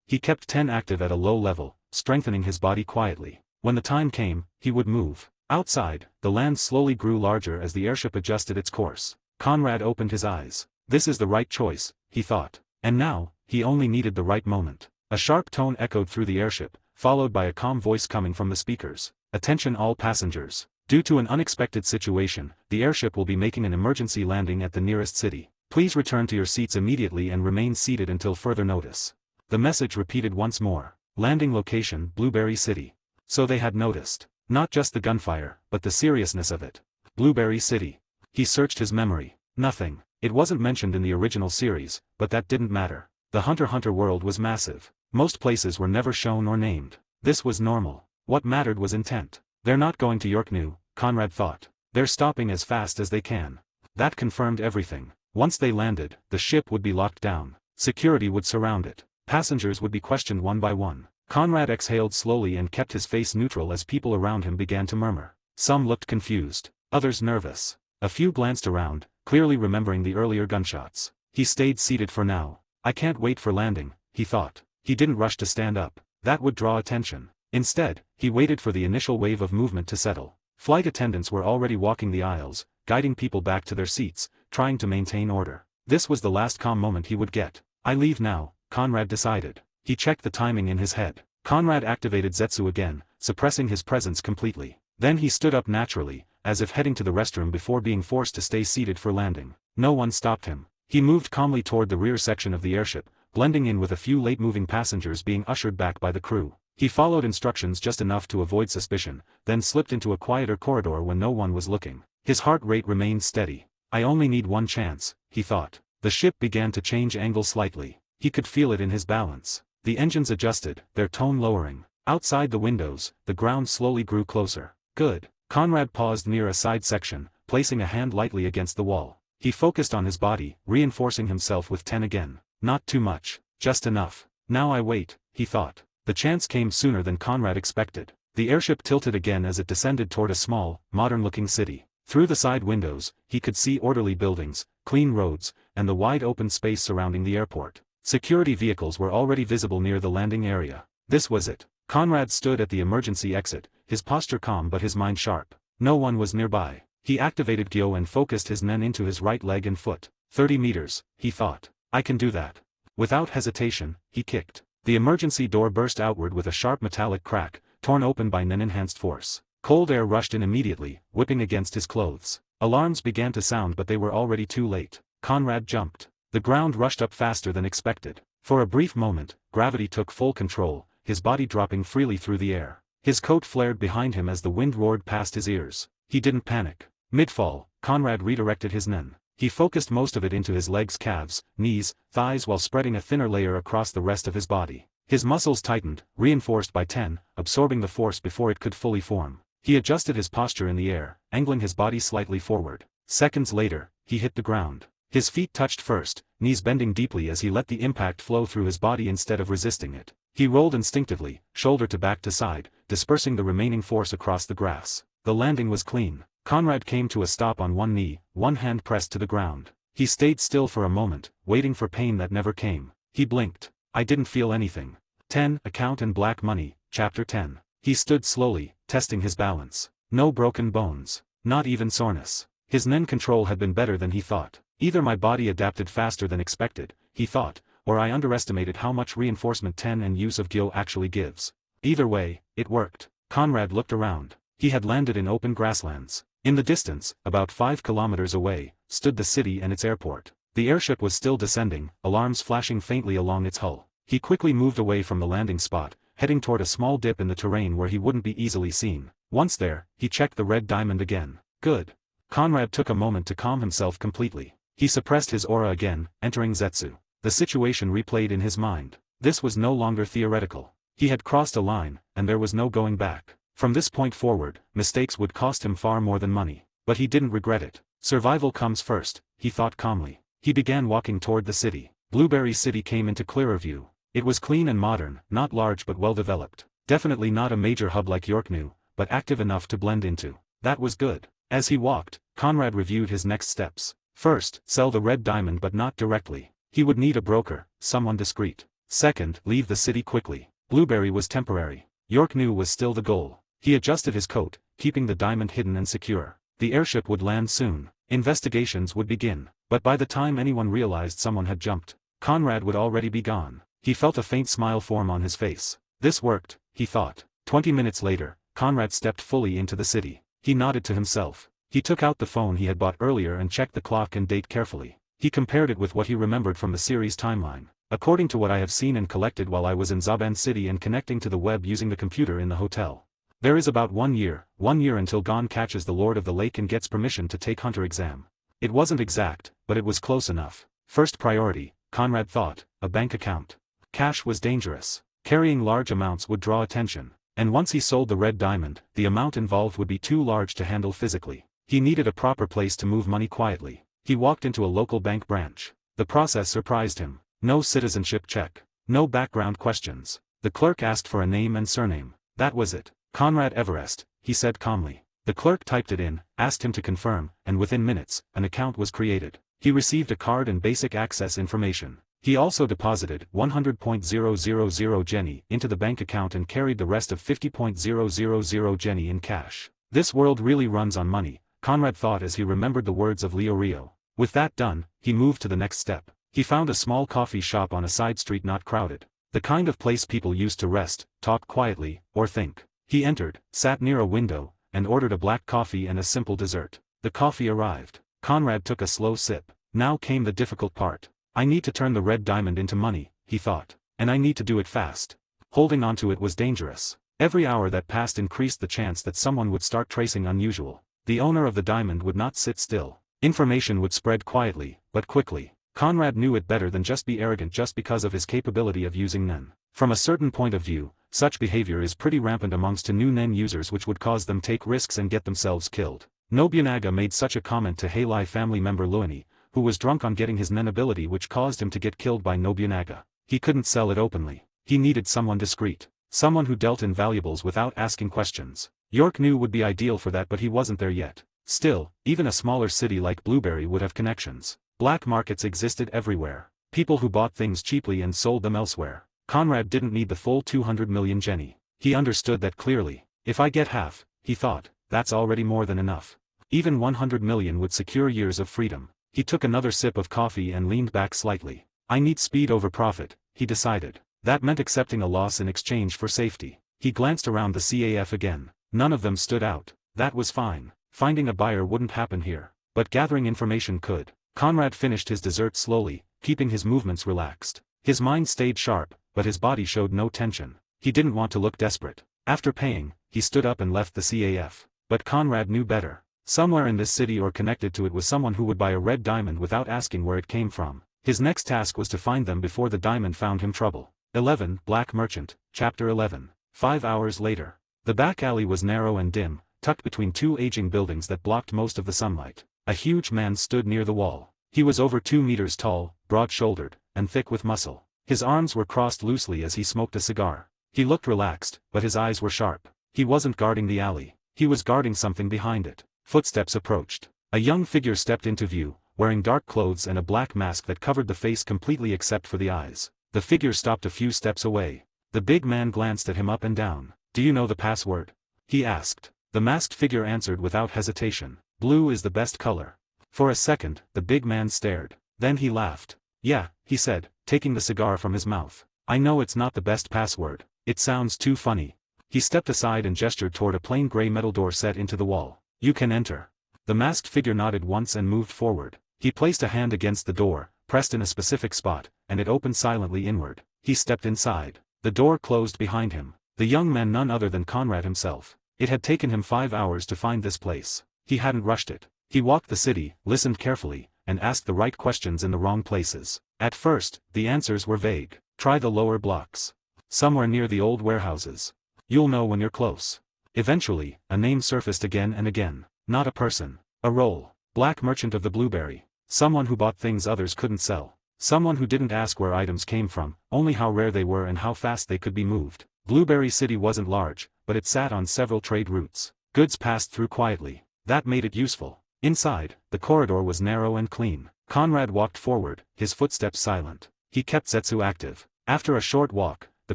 He kept 10 active at a low level, strengthening his body quietly. When the time came, he would move. Outside, the land slowly grew larger as the airship adjusted its course. Conrad opened his eyes. This is the right choice, he thought. And now, he only needed the right moment. A sharp tone echoed through the airship, followed by a calm voice coming from the speakers. Attention all passengers. Due to an unexpected situation, the airship will be making an emergency landing at the nearest city. Please return to your seats immediately and remain seated until further notice. The message repeated once more. Landing location, Blueberry City. So they had noticed. Not just the gunfire, but the seriousness of it. Blueberry City. He searched his memory. Nothing. It wasn't mentioned in the original series, but that didn't matter. The Hunter x Hunter world was massive. Most places were never shown or named. This was normal. What mattered was intent. They're not going to Yorknew, Conrad thought. They're stopping as fast as they can. That confirmed everything. Once they landed, the ship would be locked down. Security would surround it. Passengers would be questioned one by one. Conrad exhaled slowly and kept his face neutral as people around him began to murmur. Some looked confused, others nervous. A few glanced around, clearly remembering the earlier gunshots. He stayed seated for now. I can't wait for landing, he thought. He didn't rush to stand up. That would draw attention. Instead, he waited for the initial wave of movement to settle. Flight attendants were already walking the aisles, guiding people back to their seats, trying to maintain order. This was the last calm moment he would get. I leave now, Conrad decided. He checked the timing in his head. Conrad activated Zetsu again, suppressing his presence completely. Then he stood up naturally, as if heading to the restroom before being forced to stay seated for landing. No one stopped him. He moved calmly toward the rear section of the airship, blending in with a few late-moving passengers being ushered back by the crew. He followed instructions just enough to avoid suspicion, then slipped into a quieter corridor when no one was looking. His heart rate remained steady. I only need one chance, he thought. The ship began to change angle slightly. He could feel it in his balance. The engines adjusted, their tone lowering. Outside the windows, the ground slowly grew closer. Good. Conrad paused near a side section, placing a hand lightly against the wall. He focused on his body, reinforcing himself with 10 again. Not too much, just enough. Now I wait, he thought. The chance came sooner than Conrad expected. The airship tilted again as it descended toward a small, modern-looking city. Through the side windows, he could see orderly buildings, clean roads, and the wide open space surrounding the airport. Security vehicles were already visible near the landing area. This was it. Conrad stood at the emergency exit, his posture calm but his mind sharp. No one was nearby. He activated Gyo and focused his nen into his right leg and foot. 30 meters, he thought. I can do that. Without hesitation, he kicked. The emergency door burst outward with a sharp metallic crack, torn open by nen-enhanced force. Cold air rushed in immediately, whipping against his clothes. Alarms began to sound but they were already too late. Conrad jumped. The ground rushed up faster than expected. For a brief moment, gravity took full control, his body dropping freely through the air. His coat flared behind him as the wind roared past his ears. He didn't panic. Mid-fall, Conrad redirected his nen. He focused most of it into his legs, calves, knees, thighs while spreading a thinner layer across the rest of his body. His muscles tightened, reinforced by 10, absorbing the force before it could fully form. He adjusted his posture in the air, angling his body slightly forward. Seconds later, he hit the ground. His feet touched first, knees bending deeply as he let the impact flow through his body instead of resisting it. He rolled instinctively, shoulder to back to side, dispersing the remaining force across the grass. The landing was clean. Conrad came to a stop on one knee, one hand pressed to the ground. He stayed still for a moment, waiting for pain that never came. He blinked. I didn't feel anything. 10. Account and Black Money, Chapter 10. He stood slowly, testing his balance. No broken bones. Not even soreness. His nen control had been better than he thought. Either my body adapted faster than expected, he thought, or I underestimated how much reinforcement 10 and use of Gyo actually gives. Either way, it worked. Conrad looked around. He had landed in open grasslands. In the distance, about 5 kilometers away, stood the city and its airport. The airship was still descending, alarms flashing faintly along its hull. He quickly moved away from the landing spot, heading toward a small dip in the terrain where he wouldn't be easily seen. Once there, he checked the red diamond again. Good. Conrad took a moment to calm himself completely. He suppressed his aura again, entering Zetsu. The situation replayed in his mind. This was no longer theoretical. He had crossed a line, and there was no going back. From this point forward, mistakes would cost him far more than money. But he didn't regret it. Survival comes first, he thought calmly. He began walking toward the city. Blueberry City came into clearer view. It was clean and modern, not large but well developed. Definitely not a major hub like Yorknew, but active enough to blend into. That was good. As he walked, Conrad reviewed his next steps. First, sell the red diamond but not directly. He would need a broker, someone discreet. Second, leave the city quickly. Blueberry was temporary. Yorknew was still the goal. He adjusted his coat, keeping the diamond hidden and secure. The airship would land soon. Investigations would begin. But by the time anyone realized someone had jumped, Conrad would already be gone. He felt a faint smile form on his face. This worked, he thought. 20 minutes later, Conrad stepped fully into the city. He nodded to himself. He took out the phone he had bought earlier and checked the clock and date carefully. He compared it with what he remembered from the series timeline. According to what I have seen and collected while I was in Zaban City and connecting to the web using the computer in the hotel, there is about 1 year until Gon catches the Lord of the Lake and gets permission to take Hunter exam. It wasn't exact, but it was close enough. First priority, Conrad thought, a bank account. Cash was dangerous. Carrying large amounts would draw attention, and once he sold the red diamond, the amount involved would be too large to handle physically. He needed a proper place to move money quietly. He walked into a local bank branch. The process surprised him. No citizenship check. No background questions. The clerk asked for a name and surname. That was it. Conrad Everest, he said calmly. The clerk typed it in, asked him to confirm, and within minutes, an account was created. He received a card and basic access information. He also deposited 100.000 Jenny into the bank account and carried the rest of 50.000 Jenny in cash. This world really runs on money, Conrad thought as he remembered the words of Leo Rio. With that done, he moved to the next step. He found a small coffee shop on a side street not crowded. The kind of place people used to rest, talk quietly, or think. He entered, sat near a window, and ordered a black coffee and a simple dessert. The coffee arrived. Conrad took a slow sip. Now came the difficult part. I need to turn the red diamond into money, he thought. And I need to do it fast. Holding onto it was dangerous. Every hour that passed increased the chance that someone would start tracing unusual. The owner of the diamond would not sit still. Information would spread quietly, but quickly. Conrad knew it better than just be arrogant just because of his capability of using Nen. From a certain point of view, such behavior is pretty rampant amongst new Nen users, which would cause them take risks and get themselves killed. Nobunaga made such a comment to Heilai family member Luini, who was drunk on getting his Nen ability, which caused him to get killed by Nobunaga. He couldn't sell it openly. He needed someone discreet. Someone who dealt in valuables without asking questions. York knew would be ideal for that, but he wasn't there yet. Still, even a smaller city like Blueberry would have connections. Black markets existed everywhere. People who bought things cheaply and sold them elsewhere. Conrad didn't need the full 200 million Jenny. He understood that clearly. If I get half, he thought, that's already more than enough. Even 100 million would secure years of freedom. He took another sip of coffee and leaned back slightly. I need speed over profit, he decided. That meant accepting a loss in exchange for safety. He glanced around the CAF again. None of them stood out. That was fine. Finding a buyer wouldn't happen here. But gathering information could. Conrad finished his dessert slowly, keeping his movements relaxed. His mind stayed sharp, but his body showed no tension. He didn't want to look desperate. After paying, he stood up and left the CAF. But Conrad knew better. Somewhere in this city or connected to it was someone who would buy a red diamond without asking where it came from. His next task was to find them before the diamond found him trouble. 11. Black Merchant, Chapter 11. 5 hours later. The back alley was narrow and dim, tucked between two aging buildings that blocked most of the sunlight. A huge man stood near the wall. He was over 2 meters tall, broad-shouldered, and thick with muscle. His arms were crossed loosely as he smoked a cigar. He looked relaxed, but his eyes were sharp. He wasn't guarding the alley. He was guarding something behind it. Footsteps approached. A young figure stepped into view, wearing dark clothes and a black mask that covered the face completely except for the eyes. The figure stopped a few steps away. The big man glanced at him up and down. Do you know the password? He asked. The masked figure answered without hesitation. Blue is the best color. For a second, the big man stared. Then he laughed. Yeah, he said, taking the cigar from his mouth. I know it's not the best password. It sounds too funny. He stepped aside and gestured toward a plain gray metal door set into the wall. You can enter. The masked figure nodded once and moved forward. He placed a hand against the door, pressed in a specific spot, and it opened silently inward. He stepped inside. The door closed behind him. The young man none other than Conrad himself. It had taken him 5 hours to find this place. He hadn't rushed it. He walked the city, listened carefully, and asked the right questions in the wrong places. At first, the answers were vague. Try the lower blocks. Somewhere near the old warehouses. You'll know when you're close. Eventually, a name surfaced again and again. Not a person. A role. Black Merchant of the Blueberry. Someone who bought things others couldn't sell. Someone who didn't ask where items came from, only how rare they were and how fast they could be moved. Blueberry City wasn't large, but it sat on several trade routes. Goods passed through quietly. That made it useful. Inside, the corridor was narrow and clean. Conrad walked forward, his footsteps silent. He kept Zetsu active. After a short walk, the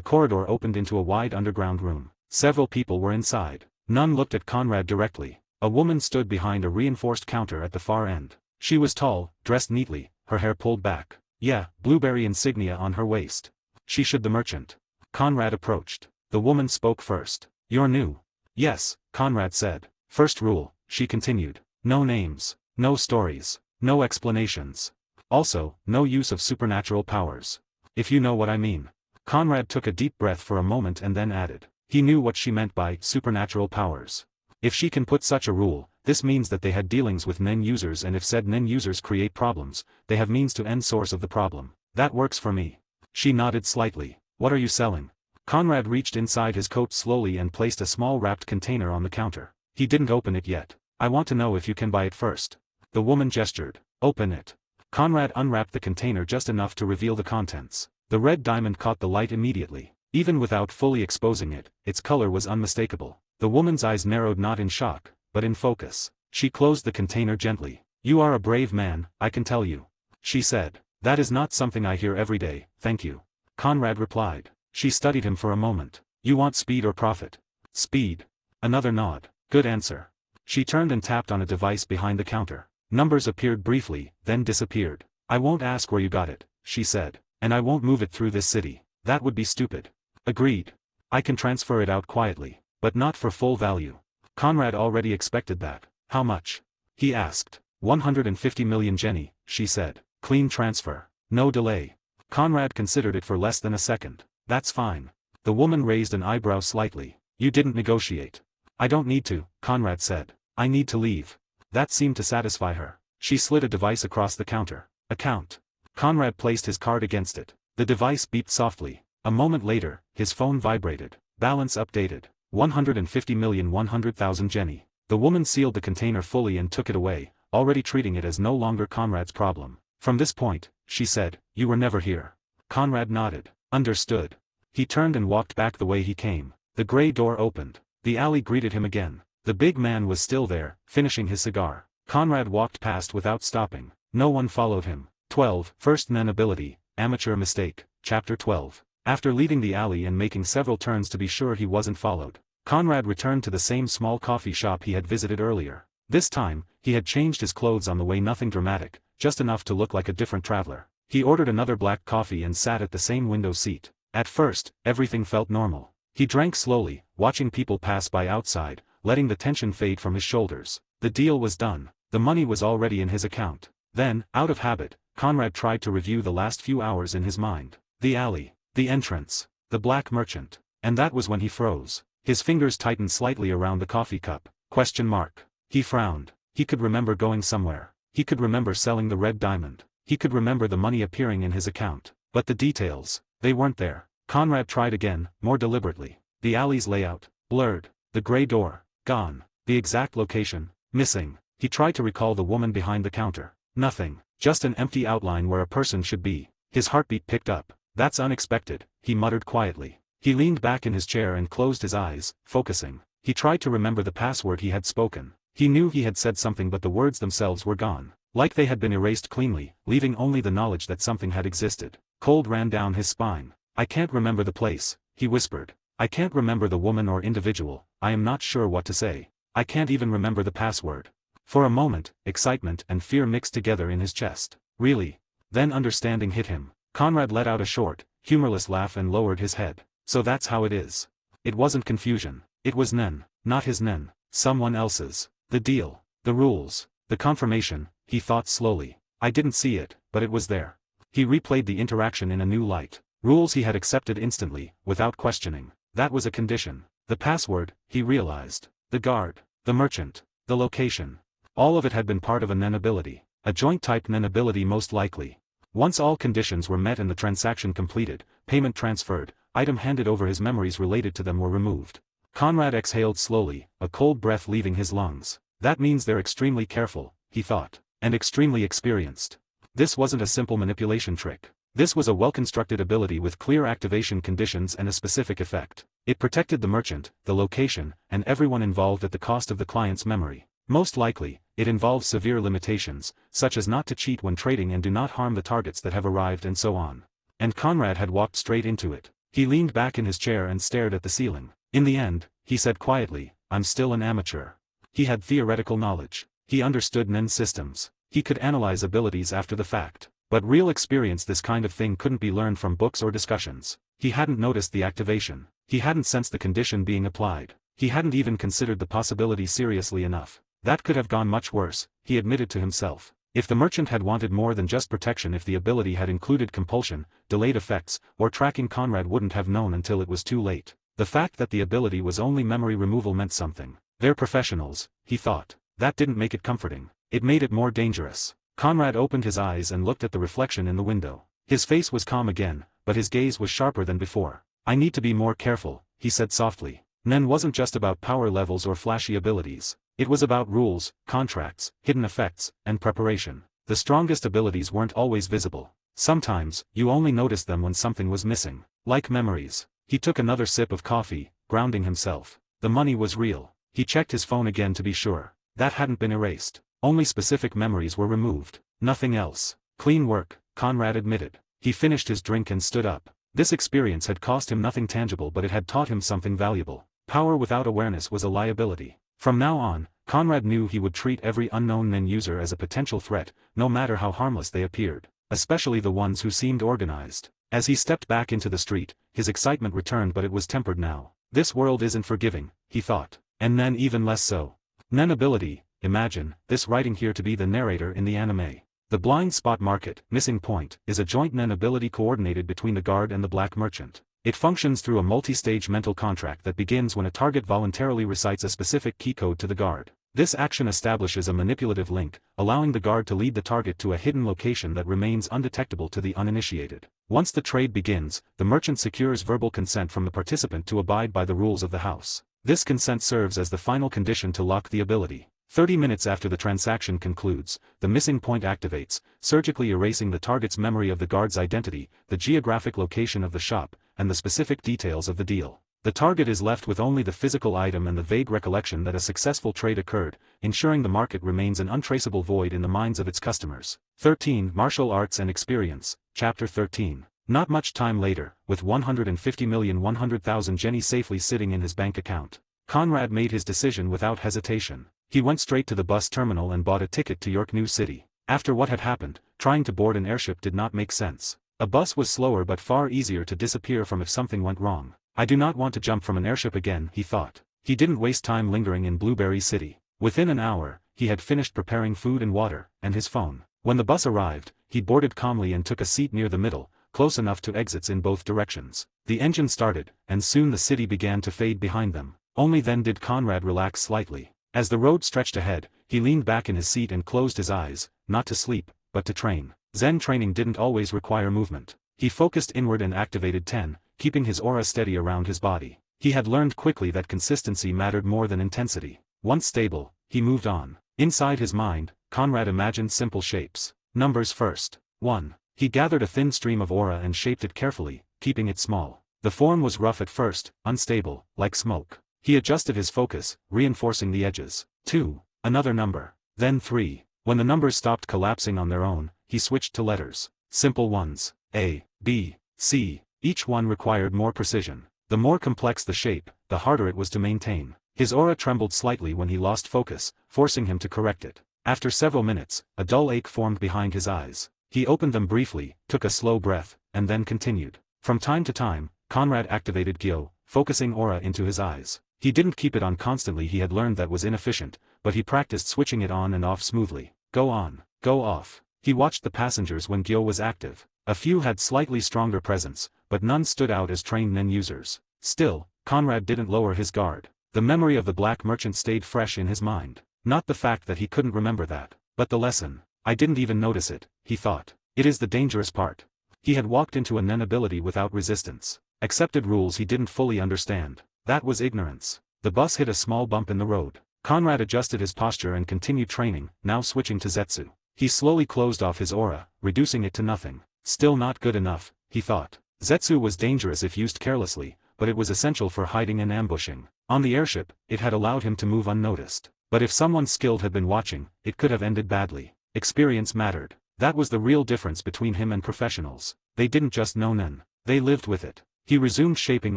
corridor opened into a wide underground room. Several people were inside. None looked at Conrad directly. A woman stood behind a reinforced counter at the far end. She was tall, dressed neatly, her hair pulled back. Yeah, Blueberry insignia on her waist. She should the merchant. Conrad approached. The woman spoke first. You're new. Yes, Conrad said. First rule, she continued. No names, no stories, no explanations. Also, no use of supernatural powers. If you know what I mean. Conrad took a deep breath for a moment and then added. He knew what she meant by supernatural powers. If she can put such a rule, this means that they had dealings with NEN users, and if said NEN users create problems, they have means to end source of the problem. That works for me. She nodded slightly. What are you selling? Conrad reached inside his coat slowly and placed a small wrapped container on the counter. He didn't open it yet. I want to know if you can buy it first. The woman gestured. Open it. Conrad unwrapped the container just enough to reveal the contents. The red diamond caught the light immediately. Even without fully exposing it, its color was unmistakable. The woman's eyes narrowed, not in shock, but in focus. She closed the container gently. You are a brave man, I can tell you. She said. That is not something I hear every day, thank you. Conrad replied. She studied him for a moment. You want speed or profit? Speed. Another nod. Good answer. She turned and tapped on a device behind the counter. Numbers appeared briefly, then disappeared. I won't ask where you got it, she said. And I won't move it through this city. That would be stupid. Agreed. I can transfer it out quietly, but not for full value. Conrad already expected that. How much? He asked. 150 million Jenny, she said. Clean transfer. No delay. Conrad considered it for less than a second. That's fine. The woman raised an eyebrow slightly. You didn't negotiate. I don't need to, Conrad said. I need to leave. That seemed to satisfy her. She slid a device across the counter. Account. Conrad placed his card against it. The device beeped softly. A moment later, his phone vibrated. Balance updated. 150,100,000 Jenny. The woman sealed the container fully and took it away, already treating it as no longer Conrad's problem. From this point, she said, you were never here. Conrad nodded. Understood. He turned and walked back the way he came. The gray door opened. The alley greeted him again. The big man was still there, finishing his cigar. Conrad walked past without stopping. No one followed him. 12. First NEN ability, amateur mistake, Chapter 12. After leaving the alley and making several turns to be sure he wasn't followed, Conrad returned to the same small coffee shop he had visited earlier. This time, he had changed his clothes on the way, nothing dramatic, just enough to look like a different traveler. He ordered another black coffee and sat at the same window seat. At first, everything felt normal. He drank slowly, watching people pass by outside, letting the tension fade from his shoulders. The deal was done. The money was already in his account. Then, out of habit, Conrad tried to review the last few hours in his mind. The alley, the entrance, the black merchant. And that was when he froze. His fingers tightened slightly around the coffee cup. Question mark. He frowned. He could remember going somewhere. He could remember selling the red diamond. He could remember the money appearing in his account. But the details, they weren't there. Conrad tried again, more deliberately. The alley's layout, blurred. The gray door, gone. The exact location, missing. He tried to recall the woman behind the counter. Nothing. Just an empty outline where a person should be. His heartbeat picked up. That's unexpected, he muttered quietly. He leaned back in his chair and closed his eyes, focusing. He tried to remember the password he had spoken. He knew he had said something, but the words themselves were gone. Like they had been erased cleanly, leaving only the knowledge that something had existed. Cold ran down his spine. I can't remember the place, he whispered. I can't remember the woman or individual. I am not sure what to say. I can't even remember the password. For a moment, excitement and fear mixed together in his chest. Really? Then understanding hit him. Conrad let out a short, humorless laugh and lowered his head. So that's how it is. It wasn't confusion. It was NEN, not his NEN, someone else's. The deal, the rules, the confirmation, he thought slowly. I didn't see it, but it was there. He replayed the interaction in a new light. Rules he had accepted instantly, without questioning. That was a condition. The password, he realized. The guard, the merchant, the location. All of it had been part of a NEN ability. A joint-type NEN ability most likely. Once all conditions were met and the transaction completed, payment transferred, item handed over, his memories related to them were removed. Conrad exhaled slowly, a cold breath leaving his lungs. That means they're extremely careful, he thought, and extremely experienced. This wasn't a simple manipulation trick. This was a well-constructed ability with clear activation conditions and a specific effect. It protected the merchant, the location, and everyone involved at the cost of the client's memory. Most likely, it involves severe limitations, such as not to cheat when trading and do not harm the targets that have arrived and so on. And Conrad had walked straight into it. He leaned back in his chair and stared at the ceiling. In the end, he said quietly, I'm still an amateur. He had theoretical knowledge. He understood NEN systems. He could analyze abilities after the fact. But real experience, this kind of thing couldn't be learned from books or discussions. He hadn't noticed the activation. He hadn't sensed the condition being applied. He hadn't even considered the possibility seriously enough. That could have gone much worse, he admitted to himself. If the merchant had wanted more than just protection, if the ability had included compulsion, delayed effects, or tracking, Conrad wouldn't have known until it was too late. The fact that the ability was only memory removal meant something. They're professionals, he thought. That didn't make it comforting. It made it more dangerous. Conrad opened his eyes and looked at the reflection in the window. His face was calm again, but his gaze was sharper than before. I need to be more careful, he said softly. Nen wasn't just about power levels or flashy abilities. It was about rules, contracts, hidden effects, and preparation. The strongest abilities weren't always visible. Sometimes, you only noticed them when something was missing. Like memories. He took another sip of coffee, grounding himself. The money was real. He checked his phone again to be sure. That hadn't been erased. Only specific memories were removed. Nothing else. Clean work, Conrad admitted. He finished his drink and stood up. This experience had cost him nothing tangible, but it had taught him something valuable. Power without awareness was a liability. From now on, Conrad knew he would treat every unknown Nen user as a potential threat, no matter how harmless they appeared. Especially the ones who seemed organized. As he stepped back into the street, his excitement returned, but it was tempered now. This world isn't forgiving, he thought. And Nen even less so. Nen ability, imagine, this writing here to be the narrator in the anime. The blind spot market, missing point, is a joint Nen ability coordinated between the guard and the black merchant. It functions through a multi-stage mental contract that begins when a target voluntarily recites a specific key code to the guard. This action establishes a manipulative link, allowing the guard to lead the target to a hidden location that remains undetectable to the uninitiated. Once the trade begins, the merchant secures verbal consent from the participant to abide by the rules of the house. This consent serves as the final condition to lock the ability. 30 minutes after the transaction concludes, the missing point activates, surgically erasing the target's memory of the guard's identity, the geographic location of the shop, and the specific details of the deal. The target is left with only the physical item and the vague recollection that a successful trade occurred, ensuring the market remains an untraceable void in the minds of its customers. 13. Martial Arts and Experience, Chapter 13. Not much time later, with 150,100,000 jenny safely sitting in his bank account, Conrad made his decision without hesitation. He went straight to the bus terminal and bought a ticket to York New City. After what had happened, trying to board an airship did not make sense. A bus was slower but far easier to disappear from if something went wrong. I do not want to jump from an airship again, he thought. He didn't waste time lingering in Blueberry City. Within an hour, he had finished preparing food and water, and his phone. When the bus arrived, he boarded calmly and took a seat near the middle, close enough to exits in both directions. The engine started, and soon the city began to fade behind them. Only then did Conrad relax slightly. As the road stretched ahead, he leaned back in his seat and closed his eyes, not to sleep, but to train. Zen training didn't always require movement. He focused inward and activated 10, keeping his aura steady around his body. He had learned quickly that consistency mattered more than intensity. Once stable, he moved on. Inside his mind, Conrad imagined simple shapes. Numbers first. 1. He gathered a thin stream of aura and shaped it carefully, keeping it small. The form was rough at first, unstable, like smoke. He adjusted his focus, reinforcing the edges. 2. Another number. Then 3. When the numbers stopped collapsing on their own, he switched to letters. Simple ones. A, B, C. Each one required more precision. The more complex the shape, the harder it was to maintain. His aura trembled slightly when he lost focus, forcing him to correct it. After several minutes, a dull ache formed behind his eyes. He opened them briefly, took a slow breath, and then continued. From time to time, Conrad activated Gyo, focusing aura into his eyes. He didn't keep it on constantly, he had learned that was inefficient, but he practiced switching it on and off smoothly. Go on, go off. He watched the passengers when Gyo was active. A few had slightly stronger presence, but none stood out as trained Nen users. Still, Conrad didn't lower his guard. The memory of the black merchant stayed fresh in his mind. Not the fact that he couldn't remember that, but the lesson. I didn't even notice it, he thought. It is the dangerous part. He had walked into a Nen ability without resistance. Accepted rules he didn't fully understand. That was ignorance. The bus hit a small bump in the road. Conrad adjusted his posture and continued training, now switching to Zetsu. He slowly closed off his aura, reducing it to nothing. Still not good enough, he thought. Zetsu was dangerous if used carelessly, but it was essential for hiding and ambushing. On the airship, it had allowed him to move unnoticed. But if someone skilled had been watching, it could have ended badly. Experience mattered. That was the real difference between him and professionals. They didn't just know Nen. They lived with it. He resumed shaping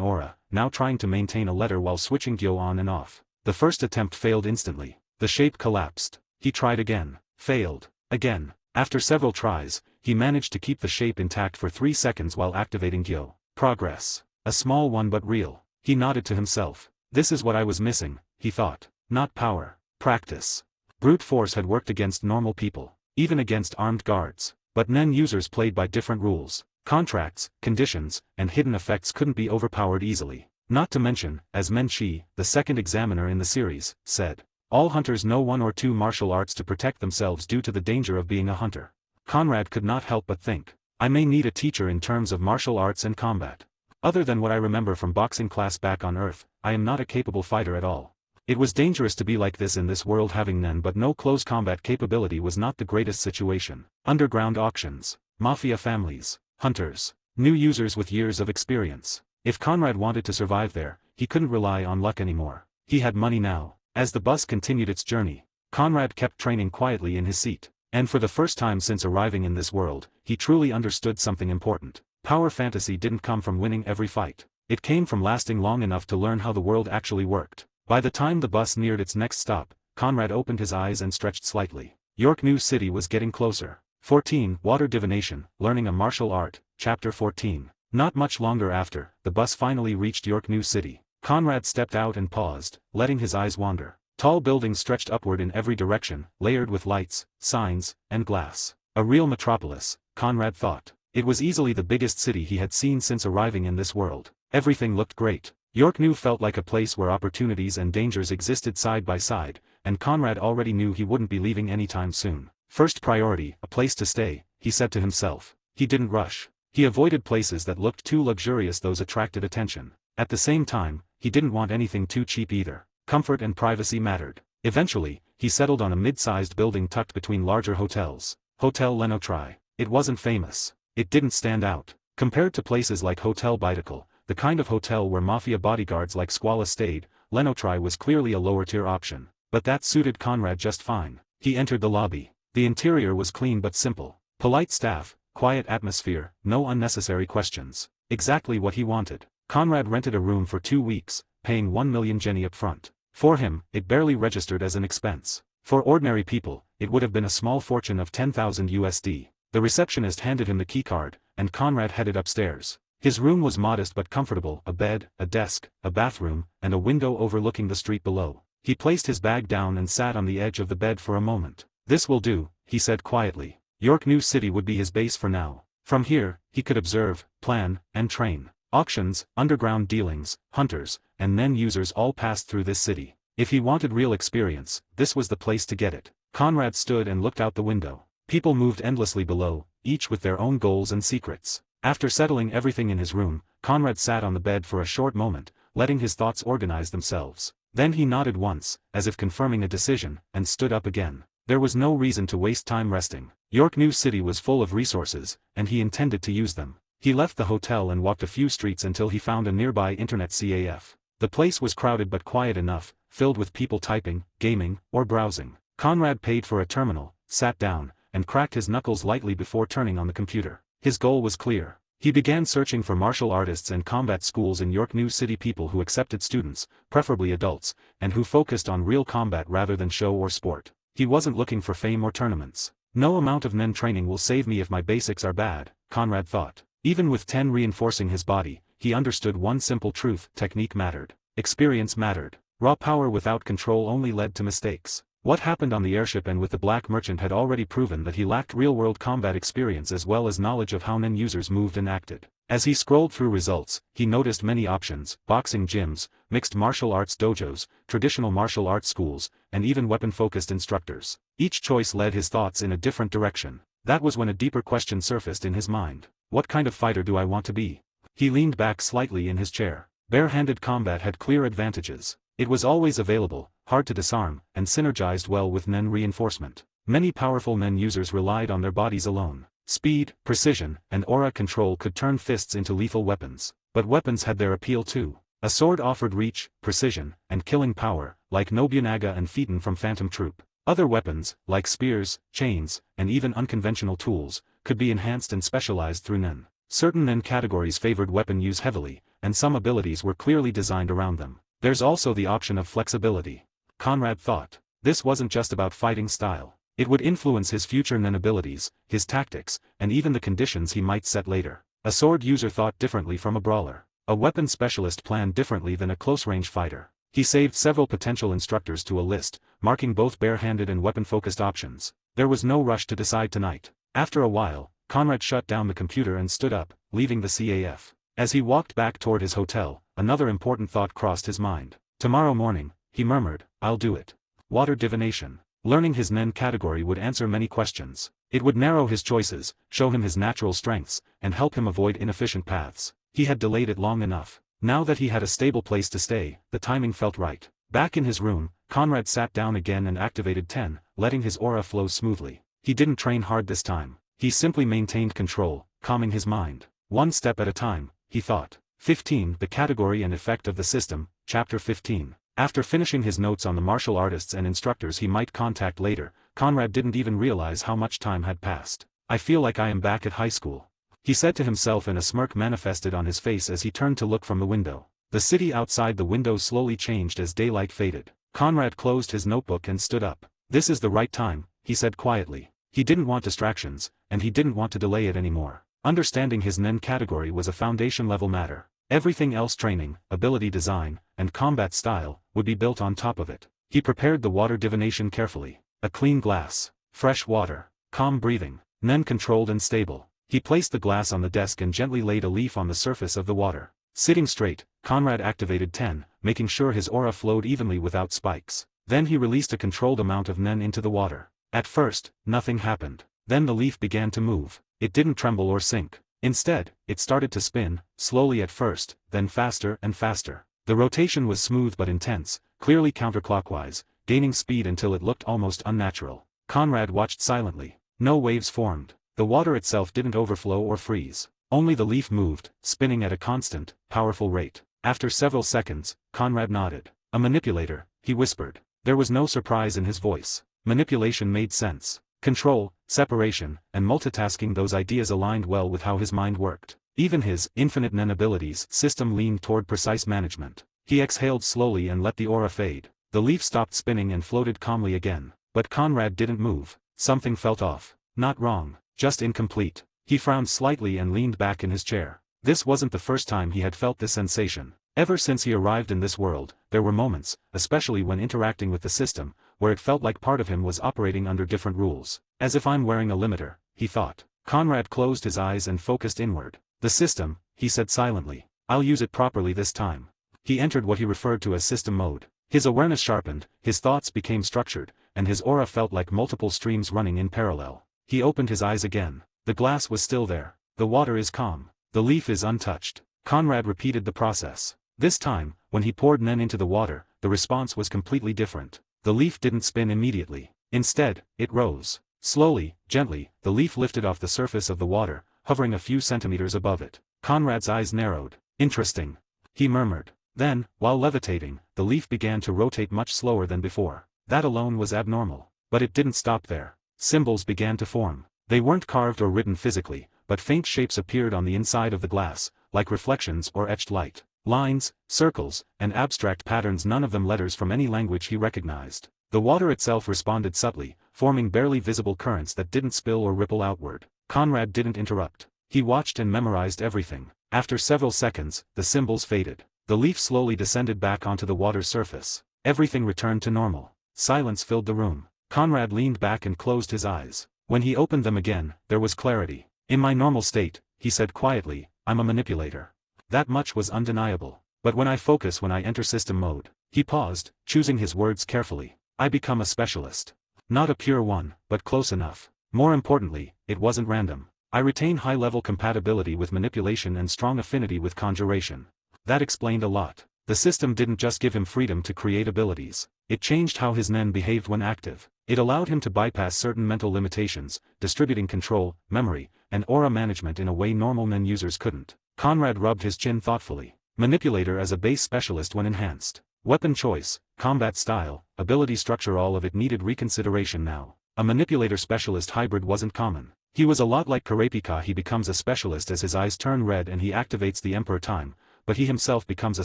aura, now trying to maintain a letter while switching Gyo on and off. The first attempt failed instantly. The shape collapsed. He tried again. Failed. Again. After several tries, he managed to keep the shape intact for 3 seconds while activating Gyo. Progress. A small one but real. He nodded to himself. This is what I was missing, he thought. Not power. Practice. Brute force had worked against normal people, even against armed guards, but Nen users played by different rules. Contracts, conditions, and hidden effects couldn't be overpowered easily. Not to mention, as Men Shi, the second examiner in the series, said, all hunters know one or two martial arts to protect themselves due to the danger of being a hunter. Conrad could not help but think, I may need a teacher in terms of martial arts and combat. Other than what I remember from boxing class back on Earth, I am not a capable fighter at all. It was dangerous to be like this in this world. Having Nen but no close combat capability was not the greatest situation. Underground auctions, mafia families, hunters, new users with years of experience. If Conrad wanted to survive there, he couldn't rely on luck anymore. He had money now. As the bus continued its journey, Conrad kept training quietly in his seat. And for the first time since arriving in this world, he truly understood something important. Power fantasy didn't come from winning every fight. It came from lasting long enough to learn how the world actually worked. By the time the bus neared its next stop, Conrad opened his eyes and stretched slightly. York New City was getting closer. 14. Water Divination, Learning a Martial Art, Chapter 14. Not much longer after, the bus finally reached York New City. Conrad stepped out and paused, letting his eyes wander. Tall buildings stretched upward in every direction, layered with lights, signs, and glass. A real metropolis, Conrad thought. It was easily the biggest city he had seen since arriving in this world. Everything looked great. York New felt like a place where opportunities and dangers existed side by side, and Conrad already knew he wouldn't be leaving anytime soon. First priority, a place to stay, he said to himself. He didn't rush. He avoided places that looked too luxurious. Those attracted attention. At the same time, he didn't want anything too cheap either. Comfort and privacy mattered. Eventually, he settled on a mid-sized building tucked between larger hotels. Hotel Lenotrai. It wasn't famous. It didn't stand out. Compared to places like Hotel Bidical, the kind of hotel where mafia bodyguards like Squala stayed, Lenotrai was clearly a lower-tier option. But that suited Conrad just fine. He entered the lobby. The interior was clean but simple. Polite staff, quiet atmosphere, no unnecessary questions. Exactly what he wanted. Conrad rented a room for 2 weeks, paying 1 million jenny up front. For him, it barely registered as an expense. For ordinary people, it would have been a small fortune of 10,000 USD. The receptionist handed him the keycard, and Conrad headed upstairs. His room was modest but comfortable, a bed, a desk, a bathroom, and a window overlooking the street below. He placed his bag down and sat on the edge of the bed for a moment. This will do, he said quietly. York New City would be his base for now. From here, he could observe, plan, and train. Auctions, underground dealings, hunters, and Nen users all passed through this city. If he wanted real experience, this was the place to get it. Conrad stood and looked out the window. People moved endlessly below, each with their own goals and secrets. After settling everything in his room, Conrad sat on the bed for a short moment, letting his thoughts organize themselves. Then he nodded once, as if confirming a decision, and stood up again. There was no reason to waste time resting. York New City was full of resources, and he intended to use them. He left the hotel and walked a few streets until he found a nearby internet CAF. The place was crowded but quiet enough, filled with people typing, gaming, or browsing. Conrad paid for a terminal, sat down, and cracked his knuckles lightly before turning on the computer. His goal was clear. He began searching for martial artists and combat schools in York New City, people who accepted students, preferably adults, and who focused on real combat rather than show or sport. He wasn't looking for fame or tournaments. No amount of Nen training will save me if my basics are bad, Conrad thought. Even with 10 reinforcing his body, he understood one simple truth: technique mattered. Experience mattered. Raw power without control only led to mistakes. What happened on the airship and with the Black Merchant had already proven that he lacked real-world combat experience as well as knowledge of how Nen users moved and acted. As he scrolled through results, he noticed many options: boxing gyms, mixed martial arts dojos, traditional martial arts schools, and even weapon-focused instructors. Each choice led his thoughts in a different direction. That was when a deeper question surfaced in his mind. What kind of fighter do I want to be? He leaned back slightly in his chair. Bare-handed combat had clear advantages. It was always available, hard to disarm, and synergized well with Nen reinforcement. Many powerful Nen users relied on their bodies alone. Speed, precision, and aura control could turn fists into lethal weapons. But weapons had their appeal too. A sword offered reach, precision, and killing power, like Nobunaga and Phaeton from Phantom Troop. Other weapons, like spears, chains, and even unconventional tools, could be enhanced and specialized through Nen. Certain Nen categories favored weapon use heavily, and some abilities were clearly designed around them. There's also the option of flexibility. Conrad thought. This wasn't just about fighting style. It would influence his future Nen abilities, his tactics, and even the conditions he might set later. A sword user thought differently from a brawler. A weapon specialist planned differently than a close-range fighter. He saved several potential instructors to a list, marking both bare-handed and weapon-focused options. There was no rush to decide tonight. After a while, Conrad shut down the computer and stood up, leaving the CAF. As he walked back toward his hotel, another important thought crossed his mind. Tomorrow morning, he murmured, I'll do it. Water divination. Learning his Nen category would answer many questions. It would narrow his choices, show him his natural strengths, and help him avoid inefficient paths. He had delayed it long enough. Now that he had a stable place to stay, the timing felt right. Back in his room, Conrad sat down again and activated 10, letting his aura flow smoothly. He didn't train hard this time. He simply maintained control, calming his mind. One step at a time, he thought. 15. The category and effect of the system, Chapter 15. After finishing his notes on the martial artists and instructors he might contact later, Conrad didn't even realize how much time had passed. I feel like I am back at high school, he said to himself, and a smirk manifested on his face as he turned to look from the window. The city outside the window slowly changed as daylight faded. Conrad closed his notebook and stood up. This is the right time, he said quietly. He didn't want distractions, and he didn't want to delay it anymore. Understanding his Nen category was a foundation-level matter. Everything else, training, ability design, and combat style, would be built on top of it. He prepared the water divination carefully. A clean glass, fresh water, calm breathing, Nen controlled and stable. He placed the glass on the desk and gently laid a leaf on the surface of the water. Sitting straight, Conrad activated 10, making sure his aura flowed evenly without spikes. Then he released a controlled amount of Nen into the water. At first, nothing happened. Then the leaf began to move. It didn't tremble or sink. Instead, it started to spin, slowly at first, then faster and faster. The rotation was smooth but intense, clearly counterclockwise, gaining speed until it looked almost unnatural. Conrad watched silently. No waves formed. The water itself didn't overflow or freeze. Only the leaf moved, spinning at a constant, powerful rate. After several seconds, Conrad nodded. A manipulator, he whispered. There was no surprise in his voice. Manipulation made sense. Control, separation, and multitasking, those ideas aligned well with how his mind worked. Even his infinite Nen abilities system leaned toward precise management. He exhaled slowly and let the aura fade. The leaf stopped spinning and floated calmly again. But Conrad didn't move. Something felt off. Not wrong, just incomplete. He frowned slightly and leaned back in his chair. This wasn't the first time he had felt this sensation. Ever since he arrived in this world, there were moments, especially when interacting with the system, where it felt like part of him was operating under different rules. As if I'm wearing a limiter, he thought. Conrad closed his eyes and focused inward. The system, he said silently. I'll use it properly this time. He entered what he referred to as system mode. His awareness sharpened, his thoughts became structured, and his aura felt like multiple streams running in parallel. He opened his eyes again. The glass was still there. The water is calm. The leaf is untouched. Conrad repeated the process. This time, when he poured Nen into the water, the response was completely different. The leaf didn't spin immediately. Instead, it rose. Slowly, gently, the leaf lifted off the surface of the water, hovering a few centimeters above it. Conrad's eyes narrowed. Interesting, he murmured. Then, while levitating, the leaf began to rotate much slower than before. That alone was abnormal. But it didn't stop there. Symbols began to form. They weren't carved or written physically, but faint shapes appeared on the inside of the glass, like reflections or etched light. Lines, circles, and abstract patterns, none of them letters from any language he recognized. The water itself responded subtly, forming barely visible currents that didn't spill or ripple outward. Conrad didn't interrupt. He watched and memorized everything. After several seconds, the symbols faded. The leaf slowly descended back onto the water's surface. Everything returned to normal. Silence filled the room. Conrad leaned back and closed his eyes. When he opened them again, there was clarity. In my normal state, he said quietly, I'm a manipulator. That much was undeniable. But when I focus, when I enter system mode, he paused, choosing his words carefully. I become a specialist. Not a pure one, but close enough. More importantly, it wasn't random. I retain high-level compatibility with manipulation and strong affinity with conjuration. That explained a lot. The system didn't just give him freedom to create abilities. It changed how his Nen behaved when active. It allowed him to bypass certain mental limitations, distributing control, memory, and aura management in a way normal Nen users couldn't. Conrad rubbed his chin thoughtfully. Manipulator as a base specialist when enhanced. Weapon choice, combat style, ability structure, all of it needed reconsideration now. A manipulator specialist hybrid wasn't common. He was a lot like Kurapika. He becomes a specialist as his eyes turn red and he activates the Emperor time, but he himself becomes a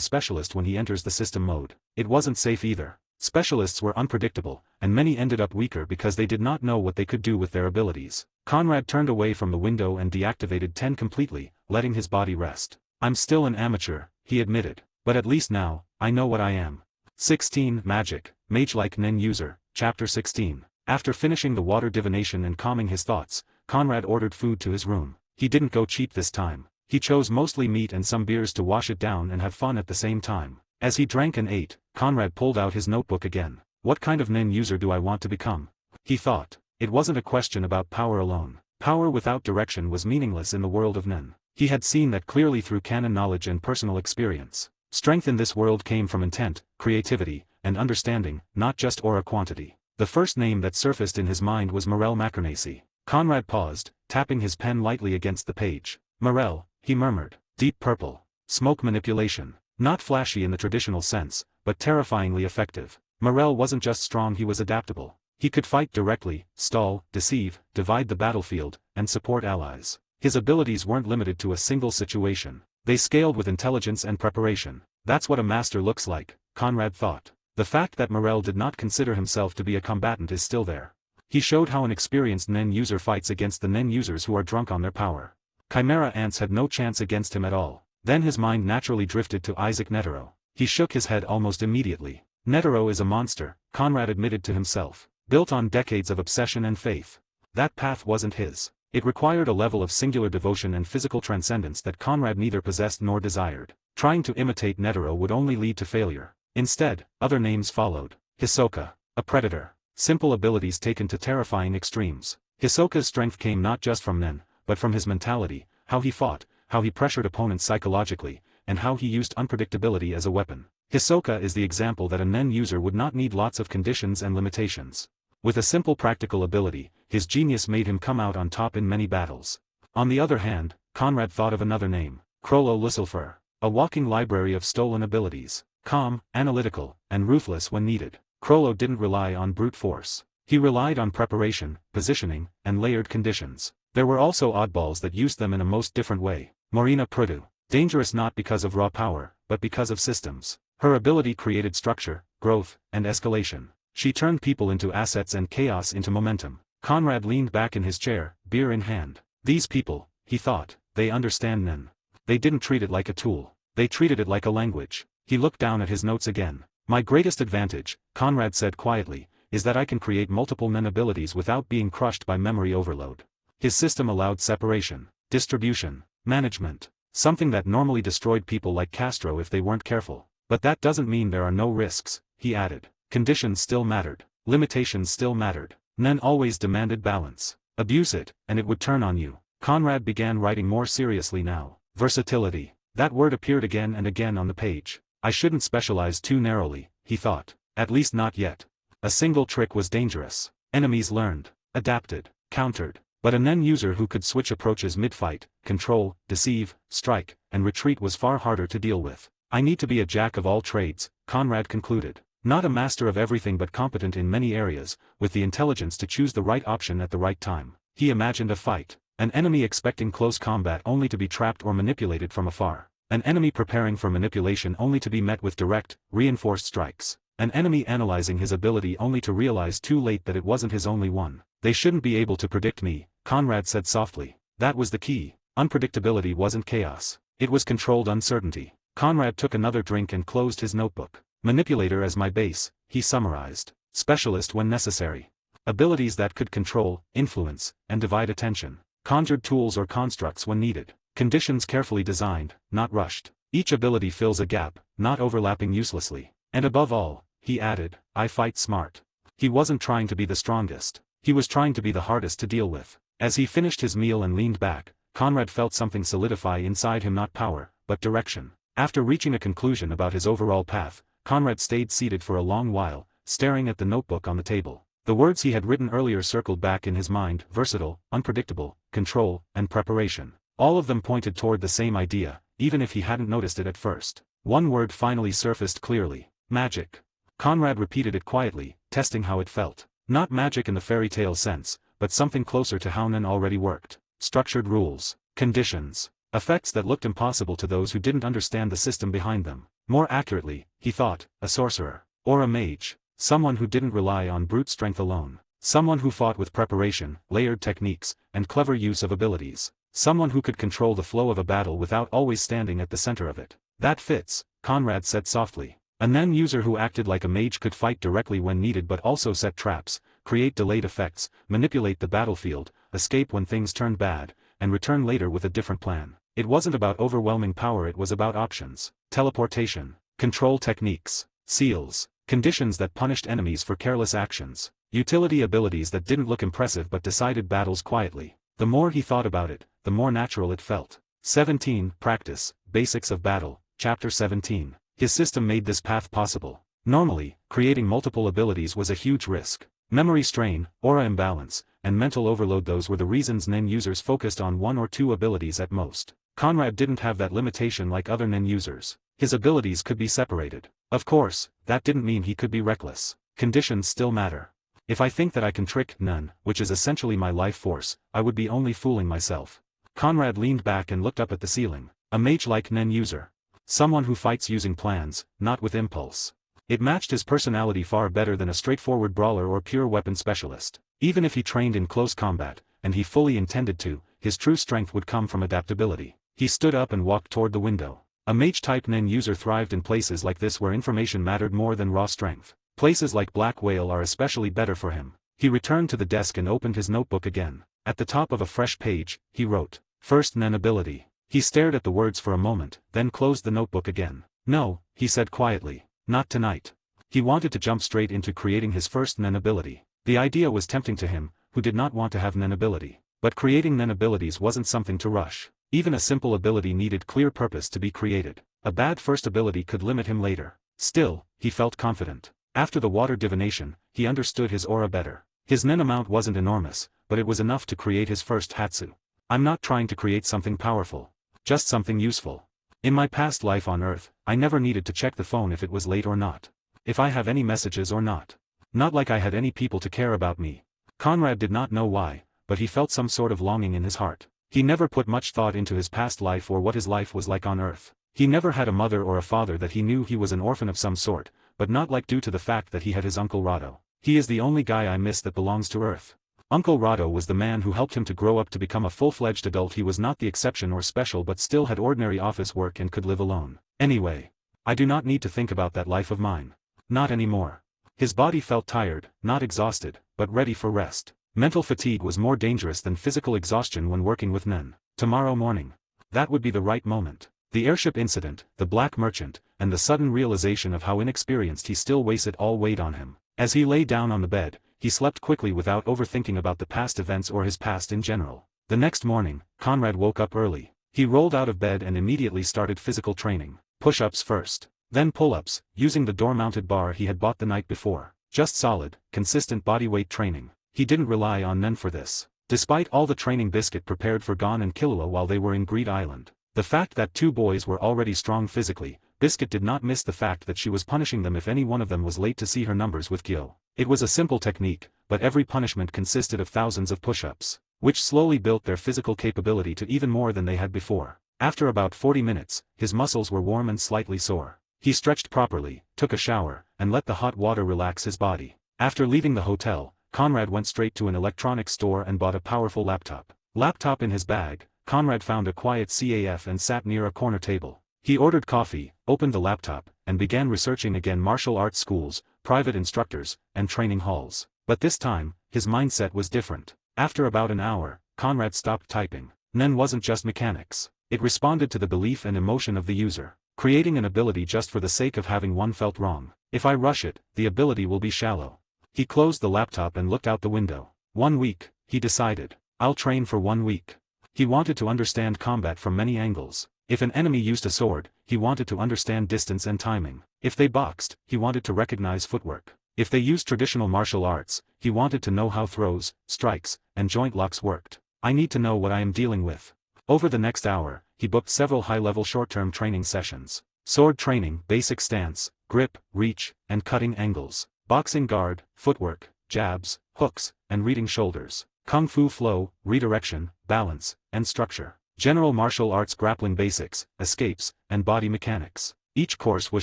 specialist when he enters the system mode. It wasn't safe either. Specialists were unpredictable, and many ended up weaker because they did not know what they could do with their abilities. Conrad turned away from the window and deactivated 10 completely, letting his body rest. I'm still an amateur, he admitted, but at least now, I know what I am. 16. Magic, Mage-like Nen User, Chapter 16. After finishing the water divination and calming his thoughts, Conrad ordered food to his room. He didn't go cheap this time. He chose mostly meat and some beers to wash it down and have fun at the same time. As he drank and ate, Conrad pulled out his notebook again. What kind of Nen user do I want to become? He thought. It wasn't a question about power alone. Power without direction was meaningless in the world of Nen. He had seen that clearly through canon knowledge and personal experience. Strength in this world came from intent, creativity, and understanding, not just aura quantity. The first name that surfaced in his mind was Morel Macarnacy. Conrad paused, tapping his pen lightly against the page. Morel, he murmured. Deep purple. Smoke manipulation. Not flashy in the traditional sense, but terrifyingly effective. Morel wasn't just strong, he was adaptable. He could fight directly, stall, deceive, divide the battlefield, and support allies. His abilities weren't limited to a single situation. They scaled with intelligence and preparation. That's what a master looks like, Conrad thought. The fact that Morel did not consider himself to be a combatant is still there. He showed how an experienced Nen user fights against the Nen users who are drunk on their power. Chimera ants had no chance against him at all. Then his mind naturally drifted to Isaac Netero. He shook his head almost immediately. Netero is a monster, Conrad admitted to himself, built on decades of obsession and faith. That path wasn't his. It required a level of singular devotion and physical transcendence that Conrad neither possessed nor desired. Trying to imitate Netero would only lead to failure. Instead, other names followed. Hisoka, a predator. Simple abilities taken to terrifying extremes. Hisoka's strength came not just from Nen, but from his mentality, how he fought, how he pressured opponents psychologically, and how he used unpredictability as a weapon. Hisoka is the example that a Nen user would not need lots of conditions and limitations. With a simple practical ability, his genius made him come out on top in many battles. On the other hand, Conrad thought of another name, Crollo Lucifer, a walking library of stolen abilities. Calm, analytical, and ruthless when needed. Crollo didn't rely on brute force. He relied on preparation, positioning, and layered conditions. There were also oddballs that used them in a most different way. Morina Prudu. Dangerous not because of raw power, but because of systems. Her ability created structure, growth, and escalation. She turned people into assets and chaos into momentum. Conrad leaned back in his chair, beer in hand. These people, he thought, they understand Nen. They didn't treat it like a tool. They treated it like a language. He looked down at his notes again. My greatest advantage, Conrad said quietly, is that I can create multiple Nen abilities without being crushed by memory overload. His system allowed separation, distribution, management, something that normally destroyed people like Castro if they weren't careful. But that doesn't mean there are no risks, he added. Conditions still mattered. Limitations still mattered. Nen always demanded balance. Abuse it, and it would turn on you. Conrad began writing more seriously now. Versatility. That word appeared again and again on the page. I shouldn't specialize too narrowly, he thought. At least not yet. A single trick was dangerous. Enemies learned, adapted, countered. But a Nen user who could switch approaches mid-fight, control, deceive, strike, and retreat was far harder to deal with. I need to be a jack of all trades, Conrad concluded. Not a master of everything but competent in many areas, with the intelligence to choose the right option at the right time. He imagined a fight. An enemy expecting close combat only to be trapped or manipulated from afar. An enemy preparing for manipulation only to be met with direct, reinforced strikes. An enemy analyzing his ability only to realize too late that it wasn't his only one. They shouldn't be able to predict me, Conrad said softly. That was the key. Unpredictability wasn't chaos. It was controlled uncertainty. Conrad took another drink and closed his notebook. Manipulator as my base, he summarized. Specialist when necessary. Abilities that could control, influence, and divide attention. Conjured tools or constructs when needed. Conditions carefully designed, not rushed. Each ability fills a gap, not overlapping uselessly. And above all, he added, I fight smart. He wasn't trying to be the strongest. He was trying to be the hardest to deal with. As he finished his meal and leaned back, Conrad felt something solidify inside him, not power, but direction. After reaching a conclusion about his overall path, Conrad stayed seated for a long while, staring at the notebook on the table. The words he had written earlier circled back in his mind: versatile, unpredictable, control, and preparation. All of them pointed toward the same idea, even if he hadn't noticed it at first. One word finally surfaced clearly: magic. Conrad repeated it quietly, testing how it felt. Not magic in the fairy tale sense, but something closer to how Nen already worked. Structured rules, conditions, effects that looked impossible to those who didn't understand the system behind them. More accurately, he thought, a sorcerer. Or a mage. Someone who didn't rely on brute strength alone. Someone who fought with preparation, layered techniques, and clever use of abilities. Someone who could control the flow of a battle without always standing at the center of it. That fits, Conrad said softly. A Nen user who acted like a mage could fight directly when needed but also set traps, create delayed effects, manipulate the battlefield, escape when things turned bad, and return later with a different plan. It wasn't about overwhelming power, it was about options, teleportation, control techniques, seals, conditions that punished enemies for careless actions, utility abilities that didn't look impressive but decided battles quietly. The more he thought about it, the more natural it felt. 17. Practice, Basics of Battle, Chapter 17. His system made this path possible. Normally, creating multiple abilities was a huge risk. Memory strain, aura imbalance, and mental overload, those were the reasons Nen users focused on one or two abilities at most. Conrad didn't have that limitation like other Nen users. His abilities could be separated. Of course, that didn't mean he could be reckless. Conditions still matter. If I think that I can trick Nen, which is essentially my life force, I would be only fooling myself. Conrad leaned back and looked up at the ceiling. A mage-like Nen user. Someone who fights using plans, not with impulse. It matched his personality far better than a straightforward brawler or pure weapon specialist. Even if he trained in close combat, and he fully intended to, his true strength would come from adaptability. He stood up and walked toward the window. A mage-type Nen user thrived in places like this where information mattered more than raw strength. Places like Black Whale are especially better for him. He returned to the desk and opened his notebook again. At the top of a fresh page, he wrote, "First Nen ability." He stared at the words for a moment, then closed the notebook again. "No," he said quietly, "not tonight." He wanted to jump straight into creating his first Nen ability. The idea was tempting to him, who did not want to have Nen ability. But creating Nen abilities wasn't something to rush. Even a simple ability needed clear purpose to be created. A bad first ability could limit him later. Still, he felt confident. After the water divination, he understood his aura better. His Nen amount wasn't enormous, but it was enough to create his first Hatsu. "I'm not trying to create something powerful. Just something useful. In my past life on Earth, I never needed to check the phone if it was late or not. If I have any messages or not. Not like I had any people to care about me." Conrad did not know why, but he felt some sort of longing in his heart. He never put much thought into his past life or what his life was like on Earth. He never had a mother or a father. That he knew he was an orphan of some sort, but not like due to the fact that he had his Uncle Rado. "He is the only guy I miss that belongs to Earth." Uncle Rado was the man who helped him to grow up to become a full-fledged adult. He was not the exception or special but still had ordinary office work and could live alone. "Anyway, I do not need to think about that life of mine. Not anymore." His body felt tired, not exhausted, but ready for rest. Mental fatigue was more dangerous than physical exhaustion when working with Nen. Tomorrow morning. That would be the right moment. The airship incident, the black merchant, and the sudden realization of how inexperienced he still was all weighed on him. As he lay down on the bed, he slept quickly without overthinking about the past events or his past in general. The next morning, Conrad woke up early. He rolled out of bed and immediately started physical training. Push-ups first. Then pull-ups, using the door-mounted bar he had bought the night before. Just solid, consistent bodyweight training. He didn't rely on Nen for this. Despite all the training Biscuit prepared for Gon and Killua while they were in Greed Island. The fact that two boys were already strong physically, Biscuit did not miss the fact that she was punishing them if any one of them was late to see her numbers with Gyo. It was a simple technique, but every punishment consisted of thousands of push-ups, which slowly built their physical capability to even more than they had before. After about 40 minutes, his muscles were warm and slightly sore. He stretched properly, took a shower, and let the hot water relax his body. After leaving the hotel, Conrad went straight to an electronics store and bought a powerful laptop. Laptop in his bag, Conrad found a quiet CAF and sat near a corner table. He ordered coffee, opened the laptop, and began researching again martial arts schools, private instructors, and training halls. But this time, his mindset was different. After about an hour, Conrad stopped typing. Nen wasn't just mechanics. It responded to the belief and emotion of the user. Creating an ability just for the sake of having one felt wrong. If I rush it, the ability will be shallow. He closed the laptop and looked out the window. 1 week, he decided. I'll train for 1 week. He wanted to understand combat from many angles. If an enemy used a sword, he wanted to understand distance and timing. If they boxed, he wanted to recognize footwork. If they used traditional martial arts, he wanted to know how throws, strikes, and joint locks worked. I need to know what I am dealing with. Over the next hour, he booked several high-level short-term training sessions. Sword training, basic stance, grip, reach, and cutting angles. Boxing guard, footwork, jabs, hooks, and reading shoulders. Kung Fu flow, redirection, balance, and structure. General martial arts grappling basics, escapes, and body mechanics. Each course was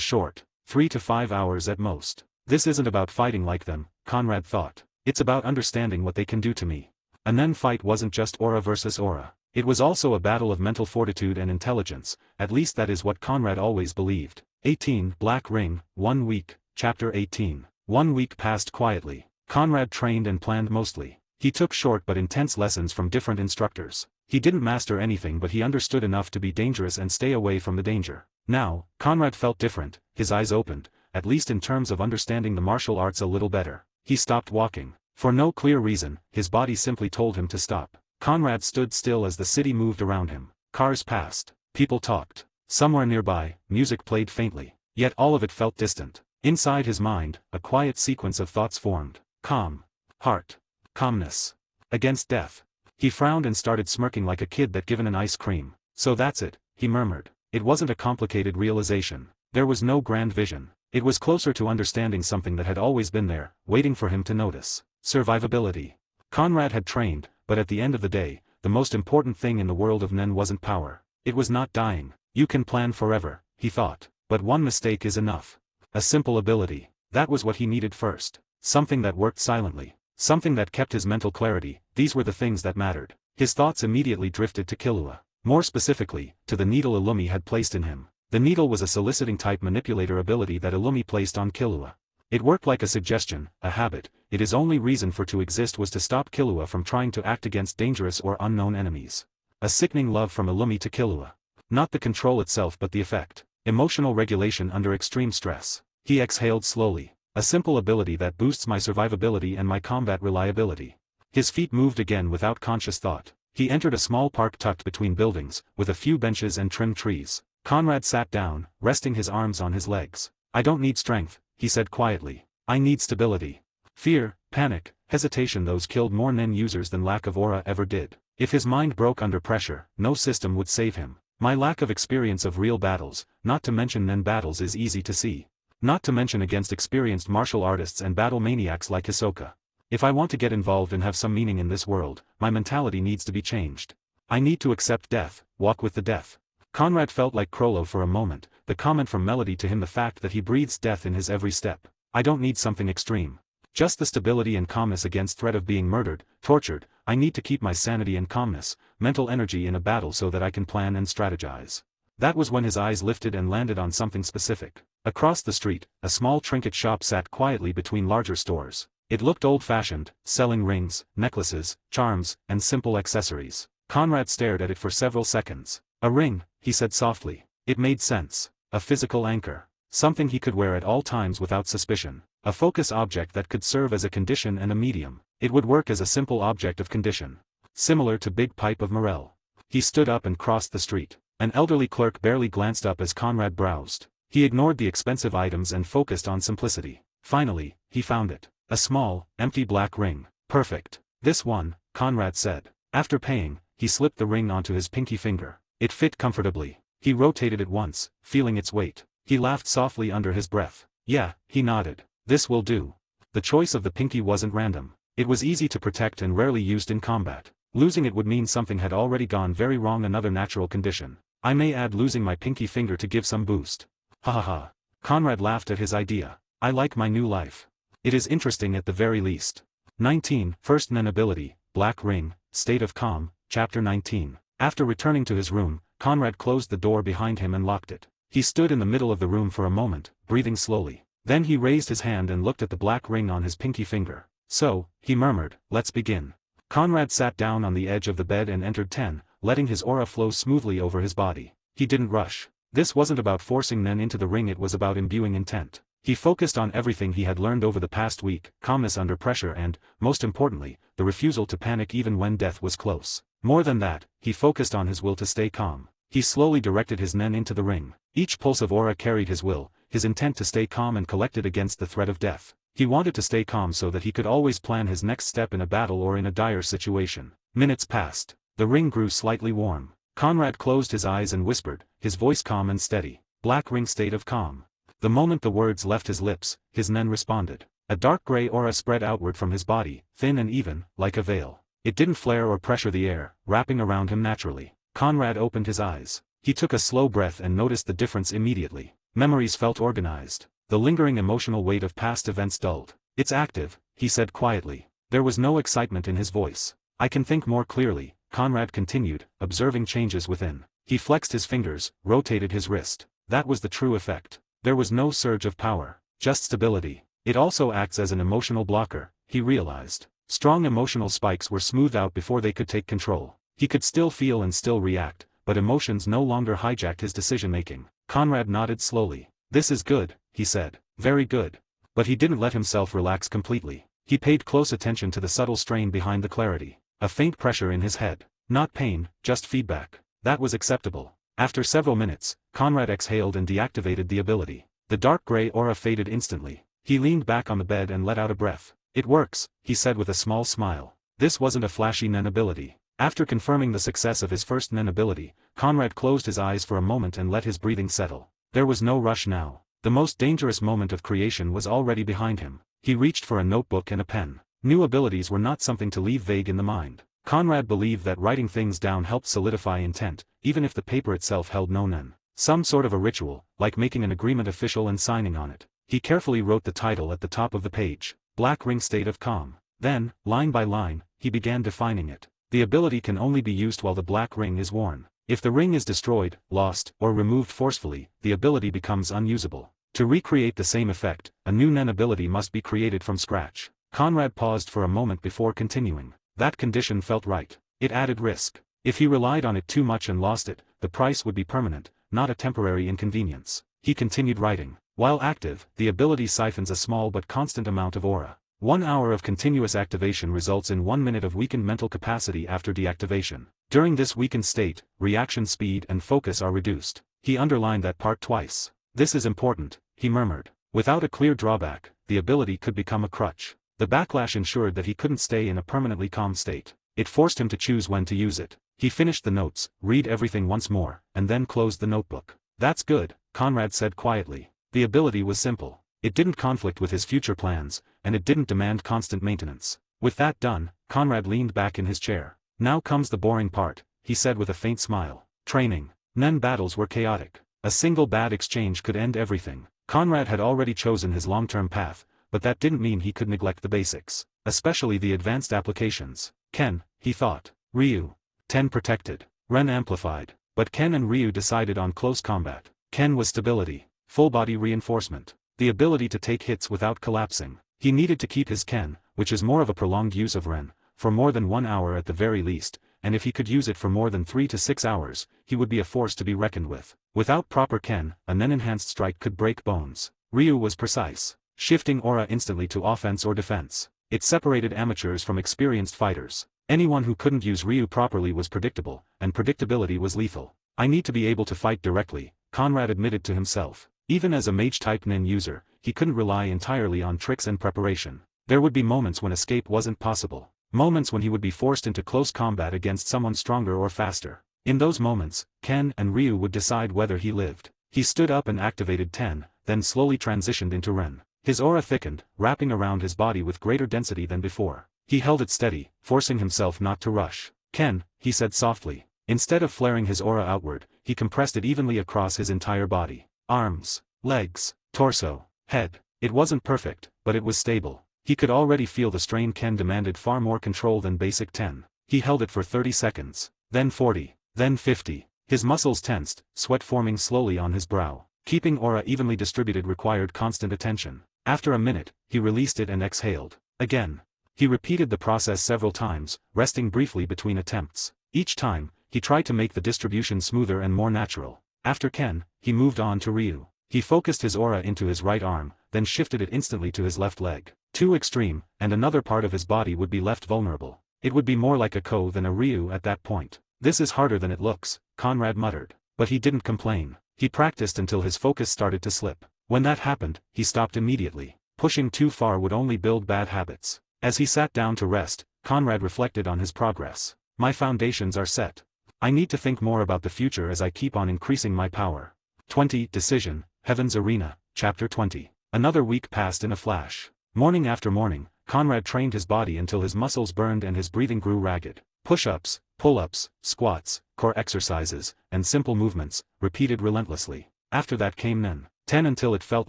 short, 3 to 5 hours at most. This isn't about fighting like them, Conrad thought. It's about understanding what they can do to me. A Nen fight wasn't just aura versus aura. It was also a battle of mental fortitude and intelligence, at least that is what Conrad always believed. 18. Black Ring, 1 week, Chapter 18. 1 week passed quietly. Conrad trained and planned mostly. He took short but intense lessons from different instructors. He didn't master anything but he understood enough to be dangerous and stay away from the danger. Now, Conrad felt different, his eyes opened, at least in terms of understanding the martial arts a little better. He stopped walking. For no clear reason, his body simply told him to stop. Conrad stood still as the city moved around him. Cars passed. People talked. Somewhere nearby, music played faintly. Yet all of it felt distant. Inside his mind, a quiet sequence of thoughts formed. Calm. Heart. Calmness. Against death. He frowned and started smirking like a kid that given an ice cream. So that's it, he murmured. It wasn't a complicated realization. There was no grand vision. It was closer to understanding something that had always been there, waiting for him to notice. Survivability. Conrad had trained, but at the end of the day, the most important thing in the world of Nen wasn't power. It was not dying. You can plan forever, he thought, but one mistake is enough. A simple ability. That was what he needed first. Something that worked silently. Something that kept his mental clarity. These were the things that mattered. His thoughts immediately drifted to Killua. More specifically, to the needle Illumi had placed in him. The needle was a soliciting type manipulator ability that Illumi placed on Killua. It worked like a suggestion, a habit. Its only reason for to exist was to stop Killua from trying to act against dangerous or unknown enemies. A sickening love from Illumi to Killua. Not the control itself but the effect. Emotional regulation under extreme stress. He exhaled slowly. A simple ability that boosts my survivability and my combat reliability. His feet moved again without conscious thought. He entered a small park tucked between buildings, with a few benches and trimmed trees. Conrad sat down, resting his arms on his legs. I don't need strength, he said quietly. I need stability. Fear, panic, hesitation, those killed more Nen users than lack of aura ever did. If his mind broke under pressure, no system would save him. My lack of experience of real battles, not to mention Nen battles, is easy to see. Not to mention against experienced martial artists and battle maniacs like Hisoka. If I want to get involved and have some meaning in this world, my mentality needs to be changed. I need to accept death, walk with the death. Conrad felt like Crollo for a moment, the comment from Melody to him, the fact that he breathes death in his every step. I don't need something extreme. Just the stability and calmness against threat of being murdered, tortured. I need to keep my sanity and calmness, mental energy in a battle so that I can plan and strategize. That was when his eyes lifted and landed on something specific. Across the street, a small trinket shop sat quietly between larger stores. It looked old-fashioned, selling rings, necklaces, charms, and simple accessories. Conrad stared at it for several seconds. A ring, he said softly. It made sense. A physical anchor. Something he could wear at all times without suspicion. A focus object that could serve as a condition and a medium. It would work as a simple object of condition. Similar to Big Pipe of Morel. He stood up and crossed the street. An elderly clerk barely glanced up as Conrad browsed. He ignored the expensive items and focused on simplicity. Finally, he found it. A small, empty black ring. Perfect. This one, Conrad said. After paying, he slipped the ring onto his pinky finger. It fit comfortably. He rotated it once, feeling its weight. He laughed softly under his breath. Yeah, he nodded. This will do. The choice of the pinky wasn't random. It was easy to protect and rarely used in combat. Losing it would mean something had already gone very wrong, another natural condition. I may add losing my pinky finger to give some boost. Ha ha ha. Conrad laughed at his idea. I like my new life. It is interesting at the very least. 19. First Nen ability, Black Ring, State of Calm, Chapter 19. After returning to his room, Conrad closed the door behind him and locked it. He stood in the middle of the room for a moment, breathing slowly. Then he raised his hand and looked at the black ring on his pinky finger. So, he murmured, let's begin. Conrad sat down on the edge of the bed and entered 10, letting his aura flow smoothly over his body. He didn't rush. This wasn't about forcing Nen into the ring, it was about imbuing intent. He focused on everything he had learned over the past week, calmness under pressure and, most importantly, the refusal to panic even when death was close. More than that, he focused on his will to stay calm. He slowly directed his Nen into the ring. Each pulse of aura carried his will, his intent to stay calm and collected against the threat of death. He wanted to stay calm so that he could always plan his next step in a battle or in a dire situation. Minutes passed. The ring grew slightly warm. Conrad closed his eyes and whispered, his voice calm and steady. Black Ring, State of Calm. The moment the words left his lips, his Nen responded. A dark gray aura spread outward from his body, thin and even, like a veil. It didn't flare or pressure the air, wrapping around him naturally. Conrad opened his eyes. He took a slow breath and noticed the difference immediately. Memories felt organized. The lingering emotional weight of past events dulled. It's active, he said quietly. There was no excitement in his voice. I can think more clearly, Conrad continued, observing changes within. He flexed his fingers, rotated his wrist. That was the true effect. There was no surge of power, just stability. It also acts as an emotional blocker, he realized. Strong emotional spikes were smoothed out before they could take control. He could still feel and still react, but emotions no longer hijacked his decision-making. Conrad nodded slowly. "This is good," he said. "Very good." But he didn't let himself relax completely. He paid close attention to the subtle strain behind the clarity. A faint pressure in his head. Not pain, just feedback. That was acceptable. After several minutes, Conrad exhaled and deactivated the ability. The dark gray aura faded instantly. He leaned back on the bed and let out a breath. "It works," he said with a small smile. This wasn't a flashy Nen ability. After confirming the success of his first Nen ability, Conrad closed his eyes for a moment and let his breathing settle. There was no rush now. The most dangerous moment of creation was already behind him. He reached for a notebook and a pen. New abilities were not something to leave vague in the mind. Conrad believed that writing things down helped solidify intent, even if the paper itself held no Nen. Some sort of a ritual, like making an agreement official and signing on it. He carefully wrote the title at the top of the page. Black Ring State of Calm. Then, line by line, he began defining it. The ability can only be used while the black ring is worn. If the ring is destroyed, lost, or removed forcefully, the ability becomes unusable. To recreate the same effect, a new Nen ability must be created from scratch. Conrad paused for a moment before continuing. That condition felt right. It added risk. If he relied on it too much and lost it, the price would be permanent, not a temporary inconvenience. He continued writing. While active, the ability siphons a small but constant amount of aura. 1 hour of continuous activation results in 1 minute of weakened mental capacity after deactivation. During this weakened state, reaction speed and focus are reduced. He underlined that part twice. "This is important," he murmured. Without a clear drawback, the ability could become a crutch. The backlash ensured that he couldn't stay in a permanently calm state. It forced him to choose when to use it. He finished the notes, read everything once more, and then closed the notebook. "That's good," Conrad said quietly. The ability was simple. It didn't conflict with his future plans, and it didn't demand constant maintenance. With that done, Conrad leaned back in his chair. "Now comes the boring part," he said with a faint smile. Training. Nen battles were chaotic. A single bad exchange could end everything. Conrad had already chosen his long-term path, but that didn't mean he could neglect the basics, especially the advanced applications. Ken, he thought. Ryu. Ten protected. Ren amplified. But Ken and Ryu decided on close combat. Ken was stability. Full body reinforcement. The ability to take hits without collapsing. He needed to keep his Ken, which is more of a prolonged use of Ren, for more than 1 hour at the very least, and if he could use it for more than 3 to 6 hours, he would be a force to be reckoned with. Without proper Ken, a Nen-enhanced strike could break bones. Ryu was precise, shifting aura instantly to offense or defense. It separated amateurs from experienced fighters. Anyone who couldn't use Ryu properly was predictable, and predictability was lethal. "I need to be able to fight directly," Conrad admitted to himself. Even as a mage-type Nen user, he couldn't rely entirely on tricks and preparation. There would be moments when escape wasn't possible. Moments when he would be forced into close combat against someone stronger or faster. In those moments, Ken and Ryu would decide whether he lived. He stood up and activated Ten, then slowly transitioned into Ren. His aura thickened, wrapping around his body with greater density than before. He held it steady, forcing himself not to rush. "Ken," he said softly. Instead of flaring his aura outward, he compressed it evenly across his entire body. Arms, legs, torso, head. It wasn't perfect, but it was stable. He could already feel the strain. Ken demanded far more control than basic 10. He held it for 30 seconds, then 40, then 50. His muscles tensed, sweat forming slowly on his brow. Keeping aura evenly distributed required constant attention. After a minute, he released it and exhaled. Again. He repeated the process several times, resting briefly between attempts. Each time, he tried to make the distribution smoother and more natural. After Ken, he moved on to Ryu. He focused his aura into his right arm, then shifted it instantly to his left leg. Too extreme, and another part of his body would be left vulnerable. It would be more like a Ko than a Ryu at that point. "This is harder than it looks," Conrad muttered. But he didn't complain. He practiced until his focus started to slip. When that happened, he stopped immediately. Pushing too far would only build bad habits. As he sat down to rest, Conrad reflected on his progress. "My foundations are set. I need to think more about the future as I keep on increasing my power." 20. Decision, Heaven's Arena, Chapter 20. Another week passed in a flash. Morning after morning, Conrad trained his body until his muscles burned and his breathing grew ragged. Push-ups, pull-ups, squats, core exercises, and simple movements, repeated relentlessly. After that came Nen. 10 until it felt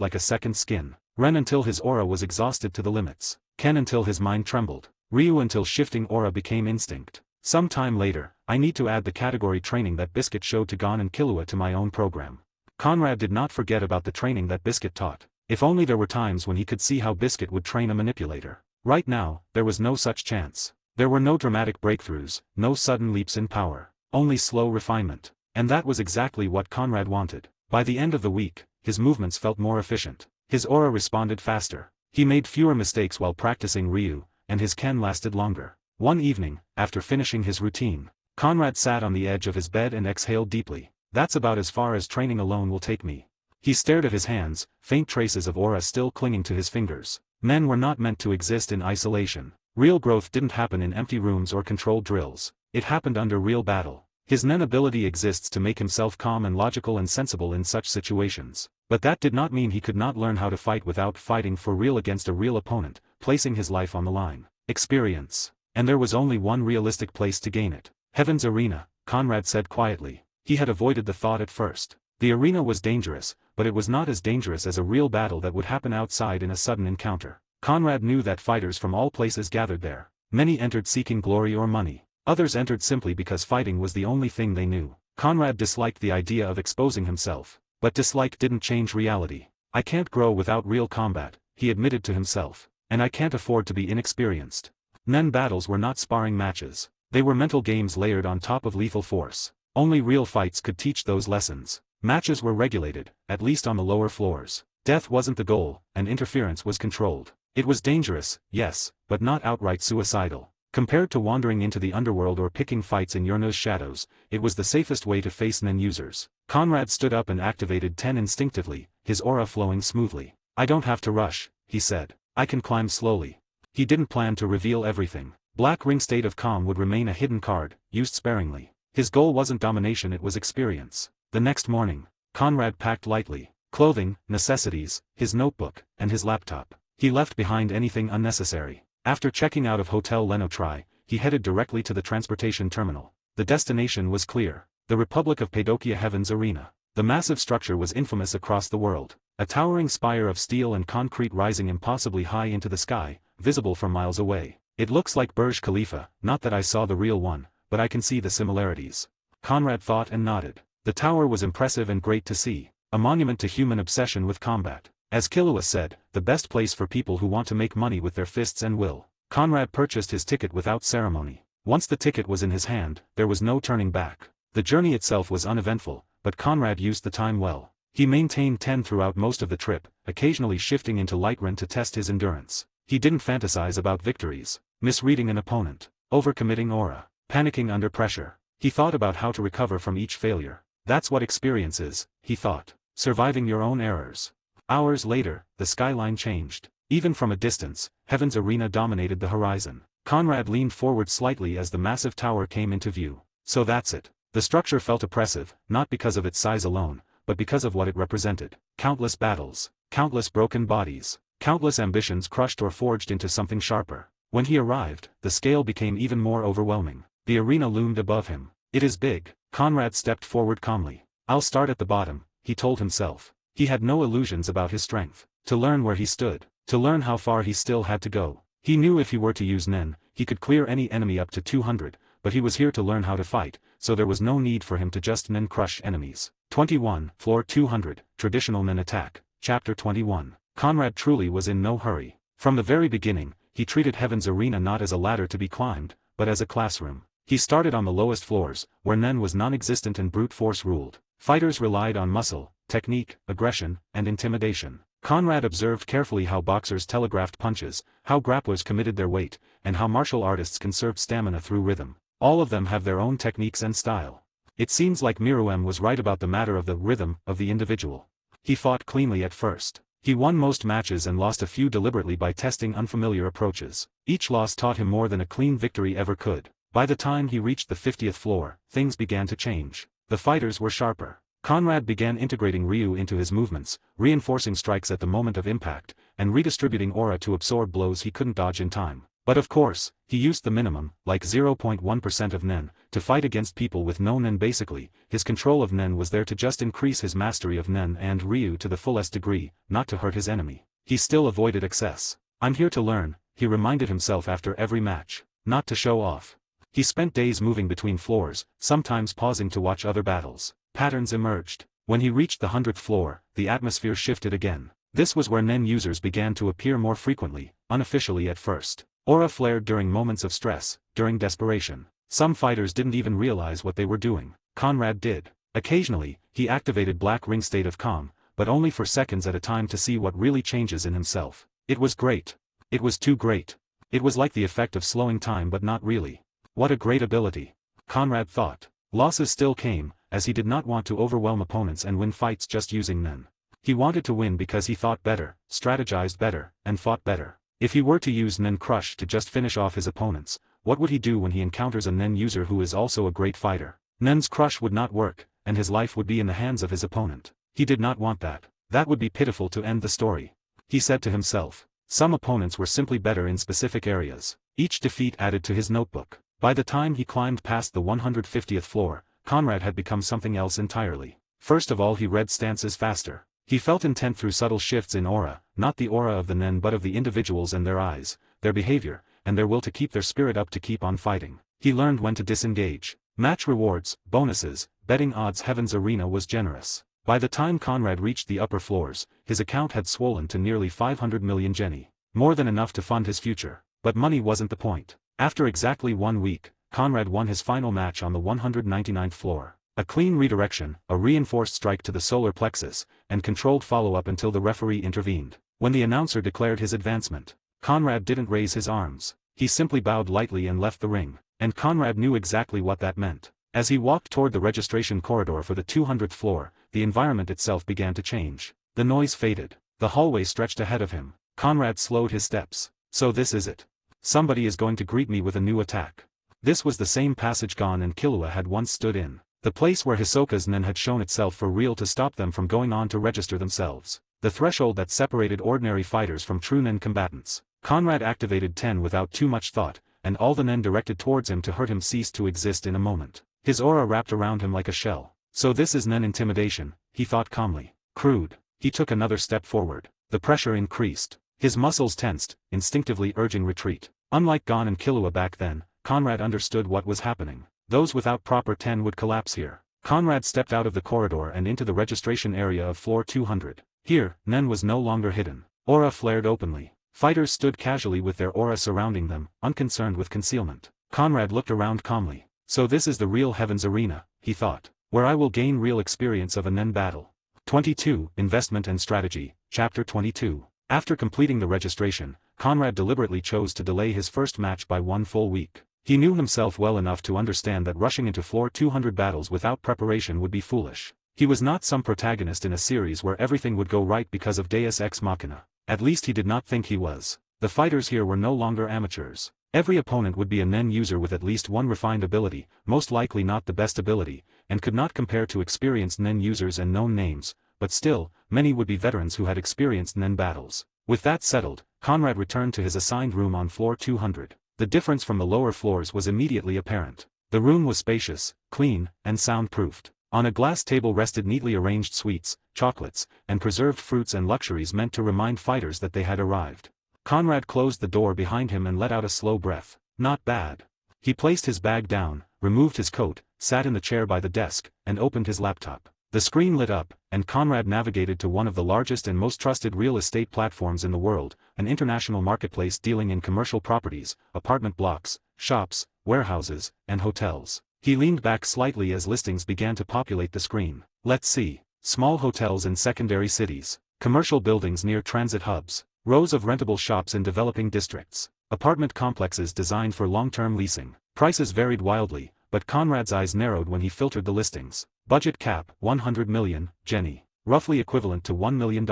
like a second skin. Ren until his aura was exhausted to the limits. Ken until his mind trembled. Ryu until shifting aura became instinct. Some time later, I need to add the category training that Biscuit showed to Gon and Killua to my own program. Conrad did not forget about the training that Biscuit taught. If only there were times when he could see how Biscuit would train a manipulator. Right now, there was no such chance. There were no dramatic breakthroughs, no sudden leaps in power, only slow refinement. And that was exactly what Conrad wanted. By the end of the week, his movements felt more efficient. His aura responded faster. He made fewer mistakes while practicing Ryu, and his ken lasted longer. One evening, after finishing his routine, Conrad sat on the edge of his bed and exhaled deeply. That's about as far as training alone will take me. He stared at his hands, faint traces of aura still clinging to his fingers. Men were not meant to exist in isolation. Real growth didn't happen in empty rooms or controlled drills. It happened under real battle. His Nen ability exists to make himself calm and logical and sensible in such situations. But that did not mean he could not learn how to fight without fighting for real against a real opponent, placing his life on the line. Experience. And there was only one realistic place to gain it. Heaven's Arena, Conrad said quietly. He had avoided the thought at first. The arena was dangerous, but it was not as dangerous as a real battle that would happen outside in a sudden encounter. Conrad knew that fighters from all places gathered there. Many entered seeking glory or money. Others entered simply because fighting was the only thing they knew. Conrad disliked the idea of exposing himself, but dislike didn't change reality. I can't grow without real combat, he admitted to himself, and I can't afford to be inexperienced. Nen battles were not sparring matches. They were mental games layered on top of lethal force. Only real fights could teach those lessons. Matches were regulated, at least on the lower floors. Death wasn't the goal, and interference was controlled. It was dangerous, yes, but not outright suicidal. Compared to wandering into the underworld or picking fights in Yurna's shadows, it was the safest way to face Nen users. Conrad stood up and activated Ten instinctively, his aura flowing smoothly. I don't have to rush, he said. I can climb slowly. He didn't plan to reveal everything. Black Ring State of Calm would remain a hidden card, used sparingly. His goal wasn't domination, it was experience. The next morning, Conrad packed lightly. Clothing, necessities, his notebook, and his laptop. He left behind anything unnecessary. After checking out of Hotel Lenotri, he headed directly to the transportation terminal. The destination was clear. The Republic of Padokia Heaven's Arena. The massive structure was infamous across the world. A towering spire of steel and concrete rising impossibly high into the sky, visible from miles away. It looks like Burj Khalifa, not that I saw the real one, but I can see the similarities. Conrad thought and nodded. The tower was impressive and great to see. A monument to human obsession with combat. As Killua said, the best place for people who want to make money with their fists and will. Conrad purchased his ticket without ceremony. Once the ticket was in his hand, there was no turning back. The journey itself was uneventful, but Conrad used the time well. He maintained 10 throughout most of the trip, occasionally shifting into Lightrun to test his endurance. He didn't fantasize about victories, misreading an opponent, overcommitting aura, panicking under pressure. He thought about how to recover from each failure. That's what experience is, he thought. Surviving your own errors. Hours later, the skyline changed. Even from a distance, Heaven's Arena dominated the horizon. Conrad leaned forward slightly as the massive tower came into view. So that's it. The structure felt oppressive, not because of its size alone, but because of what it represented. Countless battles, countless broken bodies, countless ambitions crushed or forged into something sharper. When he arrived, the scale became even more overwhelming. The arena loomed above him. It is big. Conrad stepped forward calmly. I'll start at the bottom, he told himself. He had no illusions about his strength. To learn where he stood, to learn how far he still had to go. He knew if he were to use Nen, he could clear any enemy up to 200, but he was here to learn how to fight, so there was no need for him to just Nen crush enemies. 21, Floor 200, Traditional Nen Attack, Chapter 21. Conrad truly was in no hurry. From the very beginning, he treated Heaven's Arena not as a ladder to be climbed, but as a classroom. He started on the lowest floors, where Nen was non-existent and brute force ruled. Fighters relied on muscle, technique, aggression, and intimidation. Conrad observed carefully how boxers telegraphed punches, how grapplers committed their weight, and how martial artists conserved stamina through rhythm. All of them have their own techniques and style. It seems like Miruem was right about the matter of the rhythm of the individual. He fought cleanly at first. He won most matches and lost a few deliberately by testing unfamiliar approaches. Each loss taught him more than a clean victory ever could. By the time he reached the 50th floor, things began to change. The fighters were sharper. Conrad began integrating Ryu into his movements, reinforcing strikes at the moment of impact, and redistributing aura to absorb blows he couldn't dodge in time. But of course, he used the minimum, like 0.1% of Nen, to fight against people with no Nen. Basically, his control of Nen was there to just increase his mastery of Nen and Ryu to the fullest degree, not to hurt his enemy. He still avoided excess. I'm here to learn, he reminded himself after every match, not to show off. He spent days moving between floors, sometimes pausing to watch other battles. Patterns emerged. When he reached the 100th floor, the atmosphere shifted again. This was where Nen users began to appear more frequently, unofficially at first. Aura flared during moments of stress, during desperation. Some fighters didn't even realize what they were doing. Conrad did. Occasionally, he activated Black Ring State of Calm, but only for seconds at a time to see what really changes in himself. It was great. It was too great. It was like the effect of slowing time but not really. What a great ability. Conrad thought. Losses still came, as he did not want to overwhelm opponents and win fights just using Nen. He wanted to win because he thought better, strategized better, and fought better. If he were to use Nen Crush to just finish off his opponents, what would he do when he encounters a Nen user who is also a great fighter? Nen's Crush would not work, and his life would be in the hands of his opponent. He did not want that. That would be pitiful to end the story. He said to himself. Some opponents were simply better in specific areas. Each defeat added to his notebook. By the time he climbed past the 150th floor, Conrad had become something else entirely. First of all, he read stances faster. He felt intent through subtle shifts in aura, not the aura of the Nen but of the individuals and their eyes, their behavior, and their will to keep their spirit up to keep on fighting. He learned when to disengage. Match rewards, bonuses, betting odds. Heaven's Arena was generous. By the time Conrad reached the upper floors, his account had swollen to nearly 500 million jenny. More than enough to fund his future. But money wasn't the point. After exactly 1 week, Conrad won his final match on the 199th floor. A clean redirection, a reinforced strike to the solar plexus, and controlled follow-up until the referee intervened. When the announcer declared his advancement, Conrad didn't raise his arms. He simply bowed lightly and left the ring. And Conrad knew exactly what that meant. As he walked toward the registration corridor for the 200th floor, the environment itself began to change. The noise faded. The hallway stretched ahead of him. Conrad slowed his steps. So this is it. Somebody is going to greet me with a new attack. This was the same passage Gon and Killua had once stood in. The place where Hisoka's Nen had shown itself for real to stop them from going on to register themselves. The threshold that separated ordinary fighters from true Nen combatants. Conrad activated 10 without too much thought, and all the Nen directed towards him to hurt him ceased to exist in a moment. His aura wrapped around him like a shell. So this is Nen intimidation, he thought calmly. Crude. He took another step forward. The pressure increased. His muscles tensed, instinctively urging retreat. Unlike Gon and Killua back then, Conrad understood what was happening. Those without proper 10 would collapse here. Conrad stepped out of the corridor and into the registration area of floor 200. Here, Nen was no longer hidden. Aura flared openly. Fighters stood casually with their aura surrounding them, unconcerned with concealment. Conrad looked around calmly. So this is the real Heaven's Arena, he thought, where I will gain real experience of a Nen battle. 22. Investment and Strategy, Chapter 22. After completing the registration, Conrad deliberately chose to delay his first match by 1 full week. He knew himself well enough to understand that rushing into floor 200 battles without preparation would be foolish. He was not some protagonist in a series where everything would go right because of Deus Ex Machina. At least he did not think he was. The fighters here were no longer amateurs. Every opponent would be a Nen user with at least one refined ability, most likely not the best ability, and could not compare to experienced Nen users and known names, but still, many would be veterans who had experienced Nen battles. With that settled, Conrad returned to his assigned room on floor 200. The difference from the lower floors was immediately apparent. The room was spacious, clean, and soundproofed. On a glass table rested neatly arranged sweets, chocolates, and preserved fruits and luxuries meant to remind fighters that they had arrived. Conrad closed the door behind him and let out a slow breath. Not bad. He placed his bag down, removed his coat, sat in the chair by the desk, and opened his laptop. The screen lit up, and Conrad navigated to one of the largest and most trusted real estate platforms in the world, an international marketplace dealing in commercial properties, apartment blocks, shops, warehouses, and hotels. He leaned back slightly as listings began to populate the screen. Let's see. Small hotels in secondary cities, commercial buildings near transit hubs, rows of rentable shops in developing districts, apartment complexes designed for long-term leasing. Prices varied wildly, but Conrad's eyes narrowed when he filtered the listings. Budget cap, 100 million, jenny. Roughly equivalent to $1 million.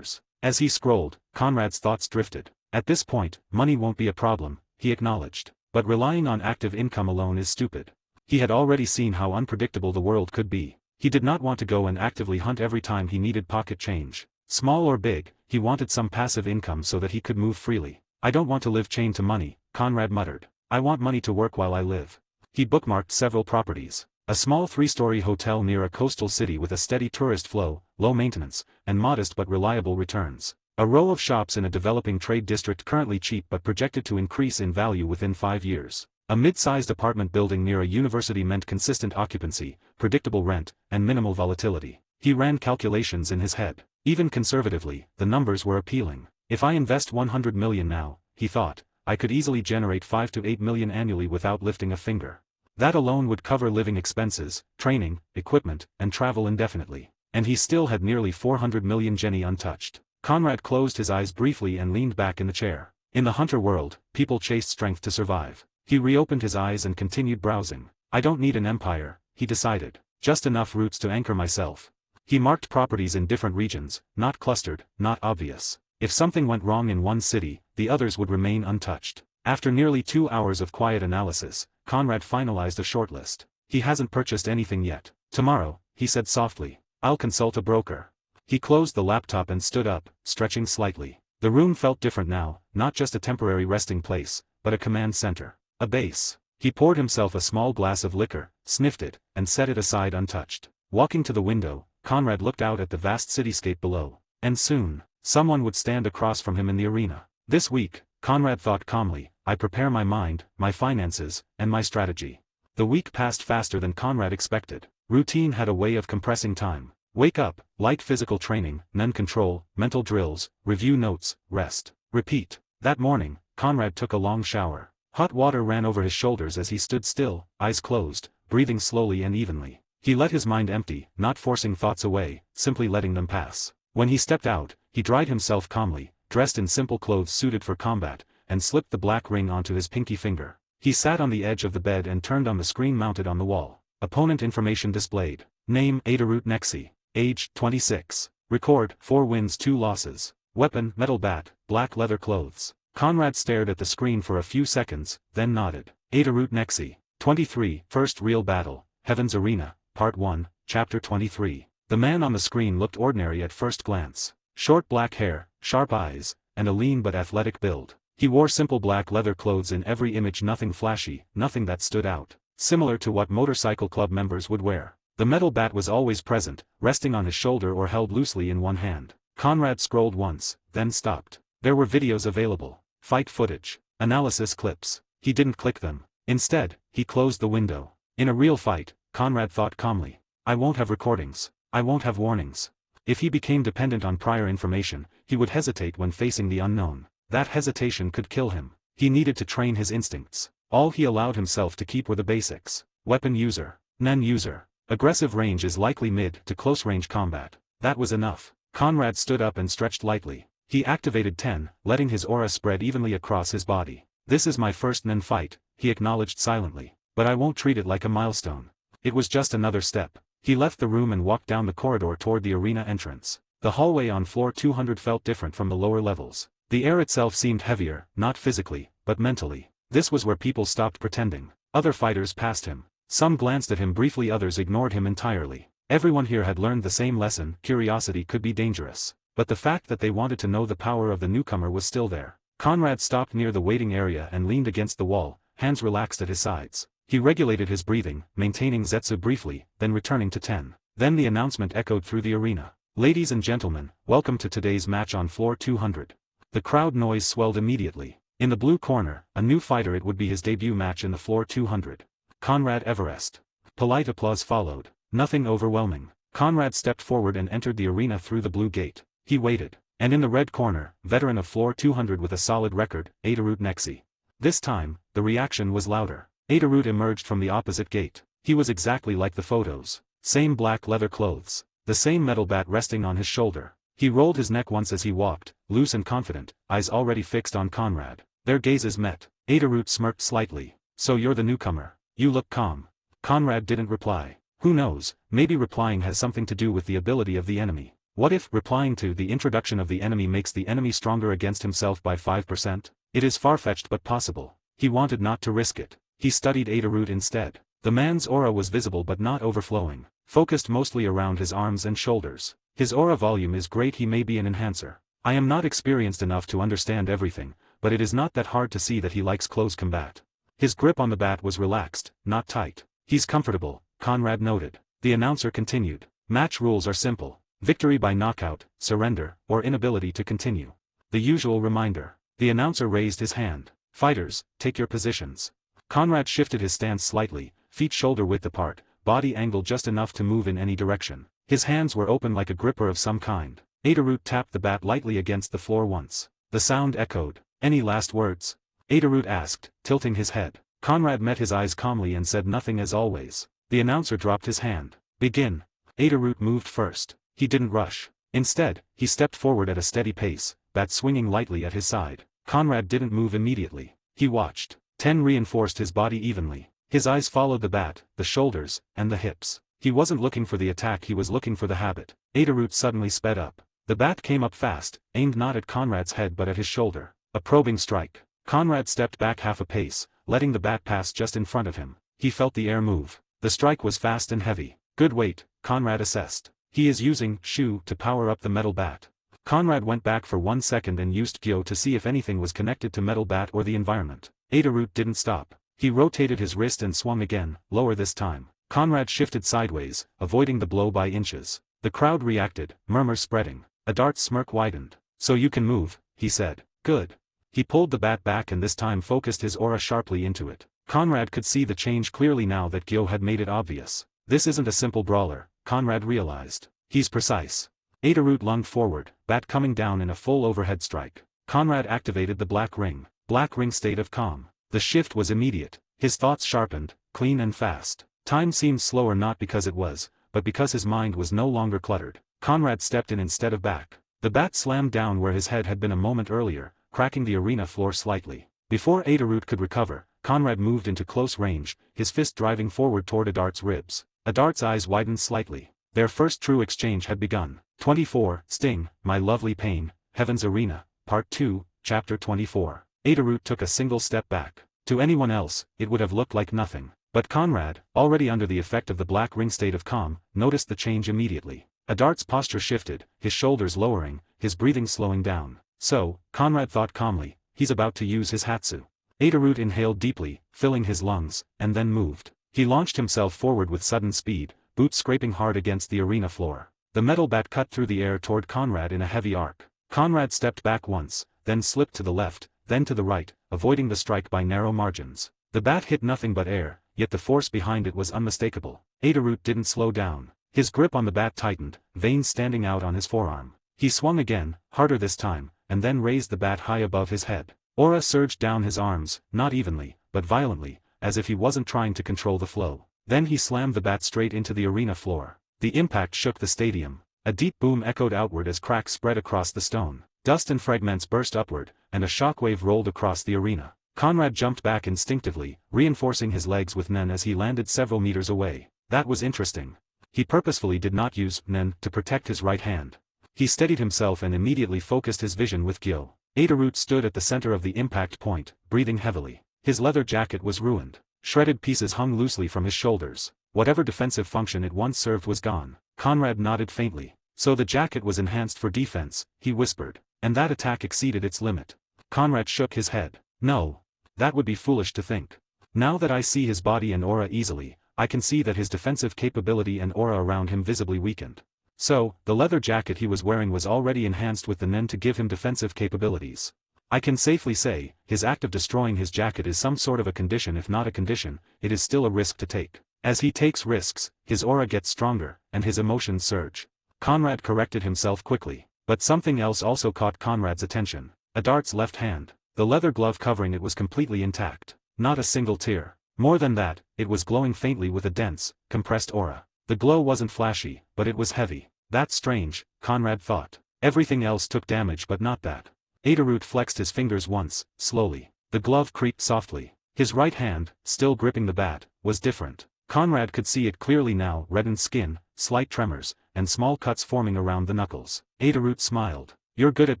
As he scrolled, Conrad's thoughts drifted. At this point, money won't be a problem, he acknowledged. But relying on active income alone is stupid. He had already seen how unpredictable the world could be. He did not want to go and actively hunt every time he needed pocket change. Small or big, he wanted some passive income so that he could move freely. I don't want to live chained to money, Conrad muttered. I want money to work while I live. He bookmarked several properties. A small 3-story hotel near a coastal city with a steady tourist flow, low maintenance, and modest but reliable returns. A row of shops in a developing trade district currently cheap but projected to increase in value within 5 years. A mid-sized apartment building near a university meant consistent occupancy, predictable rent, and minimal volatility. He ran calculations in his head. Even conservatively, the numbers were appealing. If I invest 100 million now, he thought, I could easily generate 5 to 8 million annually without lifting a finger. That alone would cover living expenses, training, equipment, and travel indefinitely. And he still had nearly 400 million Jenny untouched. Conrad closed his eyes briefly and leaned back in the chair. In the hunter world, people chased strength to survive. He reopened his eyes and continued browsing. I don't need an empire, he decided. Just enough roots to anchor myself. He marked properties in different regions, not clustered, not obvious. If something went wrong in one city, the others would remain untouched. After nearly 2 hours of quiet analysis, Conrad finalized a shortlist. He hasn't purchased anything yet. Tomorrow, he said softly, I'll consult a broker. He closed the laptop and stood up, stretching slightly. The room felt different now, not just a temporary resting place, but a command center. A base. He poured himself a small glass of liquor, sniffed it, and set it aside untouched. Walking to the window, Conrad looked out at the vast cityscape below. And soon, someone would stand across from him in the arena. This week, Conrad thought calmly, I prepare my mind, my finances, and my strategy. The week passed faster than Conrad expected. Routine had a way of compressing time. Wake up, light physical training, none control, mental drills, review notes, rest. Repeat. That morning, Conrad took a long shower. Hot water ran over his shoulders as he stood still, eyes closed, breathing slowly and evenly. He let his mind empty, not forcing thoughts away, simply letting them pass. When he stepped out, he dried himself calmly, dressed in simple clothes suited for combat, and slipped the black ring onto his pinky finger. He sat on the edge of the bed and turned on the screen mounted on the wall. Opponent information displayed. Name AUDIOBOOK. Age 26. Record 4 wins 2 losses. Weapon metal bat, black leather clothes. Conrad stared at the screen for a few seconds, then nodded. AUDIOBOOK. 23. First real battle. Heaven's Arena. Part 1, Chapter 23. The man on the screen looked ordinary at first glance. Short black hair, sharp eyes, and a lean but athletic build. He wore simple black leather clothes in every image, nothing flashy, nothing that stood out. Similar to what motorcycle club members would wear. The metal bat was always present, resting on his shoulder or held loosely in one hand. Conrad scrolled once, then stopped. There were videos available. Fight footage. Analysis clips. He didn't click them. Instead, he closed the window. In a real fight, Conrad thought calmly. I won't have recordings. I won't have warnings. If he became dependent on prior information, he would hesitate when facing the unknown. That hesitation could kill him. He needed to train his instincts. All he allowed himself to keep were the basics. Weapon user. Nen user. Aggressive range is likely mid to close range combat. That was enough. Conrad stood up and stretched lightly. He activated 10, letting his aura spread evenly across his body. This is my first Nen fight, he acknowledged silently. But I won't treat it like a milestone. It was just another step. He left the room and walked down the corridor toward the arena entrance. The hallway on floor 200 felt different from the lower levels. The air itself seemed heavier, not physically, but mentally. This was where people stopped pretending. Other fighters passed him. Some glanced at him briefly, others ignored him entirely. Everyone here had learned the same lesson: curiosity could be dangerous. But the fact that they wanted to know the power of the newcomer was still there. Conrad stopped near the waiting area and leaned against the wall, hands relaxed at his sides. He regulated his breathing, maintaining Zetsu briefly, then returning to 10. Then the announcement echoed through the arena. Ladies and gentlemen, welcome to today's match on floor 200. The crowd noise swelled immediately. In the blue corner, a new fighter. It would be his debut match in the floor 200. Conrad Everest. Polite applause followed. Nothing overwhelming. Conrad stepped forward and entered the arena through the blue gate. He waited. And in the red corner, veteran of floor 200 with a solid record, AUDIOBOOK. This time, the reaction was louder. AUDIOBOOK emerged from the opposite gate. He was exactly like the photos. Same black leather clothes. The same metal bat resting on his shoulder. He rolled his neck once as he walked, loose and confident, eyes already fixed on Conrad. Their gazes met. AUDIOBOOK smirked slightly. So you're the newcomer. You look calm. Conrad didn't reply. Who knows, maybe replying has something to do with the ability of the enemy. What if replying to the introduction of the enemy makes the enemy stronger against himself by 5%? It is far-fetched but possible. He wanted not to risk it. He studied AUDIOBOOK instead. The man's aura was visible but not overflowing, focused mostly around his arms and shoulders. His aura volume is great. He may be an enhancer. I am not experienced enough to understand everything, but it is not that hard to see that he likes close combat. His grip on the bat was relaxed, not tight. He's comfortable, Conrad noted. The announcer continued. Match rules are simple. Victory by knockout, surrender, or inability to continue. The usual reminder. The announcer raised his hand. Fighters, take your positions. Conrad shifted his stance slightly, feet shoulder width apart, body angle just enough to move in any direction. His hands were open like a gripper of some kind. Adurut tapped the bat lightly against the floor once. The sound echoed. "Any last words?" Adurut asked, tilting his head. Conrad met his eyes calmly and said nothing as always. The announcer dropped his hand. "Begin." Adurut moved first. He didn't rush. Instead, he stepped forward at a steady pace, bat swinging lightly at his side. Conrad didn't move immediately. He watched. 10 reinforced his body evenly. His eyes followed the bat, the shoulders, and the hips. He wasn't looking for the attack, he was looking for the habit. Adurut suddenly sped up. The bat came up fast, aimed not at Conrad's head but at his shoulder. A probing strike. Conrad stepped back half a pace, letting the bat pass just in front of him. He felt the air move. The strike was fast and heavy. Good weight, Conrad assessed. He is using Shu to power up the metal bat. Conrad went back for 1 second and used Gyo to see if anything was connected to metal bat or the environment. Adurut didn't stop. He rotated his wrist and swung again, lower this time. Conrad shifted sideways, avoiding the blow by inches. The crowd reacted, murmurs spreading. Adart's smirk widened. "So you can move," he said. "Good." He pulled the bat back and this time focused his aura sharply into it. Conrad could see the change clearly now that Gyo had made it obvious. This isn't a simple brawler, Conrad realized. He's precise. Adurut lunged forward, bat coming down in a full overhead strike. Conrad activated the black ring state of calm. The shift was immediate. His thoughts sharpened, clean and fast. Time seemed slower not because it was, but because his mind was no longer cluttered. Conrad stepped in instead of back. The bat slammed down where his head had been a moment earlier, cracking the arena floor slightly. Before Adurut could recover, Conrad moved into close range, his fist driving forward toward Adart's ribs. Adart's eyes widened slightly. Their first true exchange had begun. 24, Sting, My Lovely Pain, Heaven's Arena, Part 2, Chapter 24. Adurut took a single step back. To anyone else, it would have looked like nothing. But Conrad, already under the effect of the black ring state of calm, noticed the change immediately. Adart's posture shifted, his shoulders lowering, his breathing slowing down. So, Conrad thought calmly, he's about to use his Hatsu. Adurut inhaled deeply, filling his lungs, and then moved. He launched himself forward with sudden speed, boots scraping hard against the arena floor. The metal bat cut through the air toward Conrad in a heavy arc. Conrad stepped back once, then slipped to the left, then to the right, avoiding the strike by narrow margins. The bat hit nothing but air, yet the force behind it was unmistakable. Adurut didn't slow down. His grip on the bat tightened, veins standing out on his forearm. He swung again, harder this time, and then raised the bat high above his head. Aura surged down his arms, not evenly, but violently, as if he wasn't trying to control the flow. Then he slammed the bat straight into the arena floor. The impact shook the stadium. A deep boom echoed outward as cracks spread across the stone. Dust and fragments burst upward, and a shockwave rolled across the arena. Conrad jumped back instinctively, reinforcing his legs with Nen as he landed several meters away. That was interesting. He purposefully did not use Nen to protect his right hand. He steadied himself and immediately focused his vision with Gyo. Adurut stood at the center of the impact point, breathing heavily. His leather jacket was ruined. Shredded pieces hung loosely from his shoulders. Whatever defensive function it once served was gone. Conrad nodded faintly. So the jacket was enhanced for defense, he whispered. And that attack exceeded its limit. Conrad shook his head. No. That would be foolish to think. Now that I see his body and aura easily, I can see that his defensive capability and aura around him visibly weakened. So, the leather jacket he was wearing was already enhanced with the Nen to give him defensive capabilities. I can safely say, his act of destroying his jacket is some sort of a condition. If not a condition, it is still a risk to take. As he takes risks, his aura gets stronger, and his emotions surge. Conrad corrected himself quickly. But something else also caught Conrad's attention. Adart's left hand. The leather glove covering it was completely intact. Not a single tear. More than that, it was glowing faintly with a dense, compressed aura. The glow wasn't flashy, but it was heavy. That's strange, Conrad thought. Everything else took damage but not that. Adurut flexed his fingers once, slowly. The glove creaked softly. His right hand, still gripping the bat, was different. Conrad could see it clearly now, reddened skin, slight tremors, and small cuts forming around the knuckles. Adurut smiled. You're good at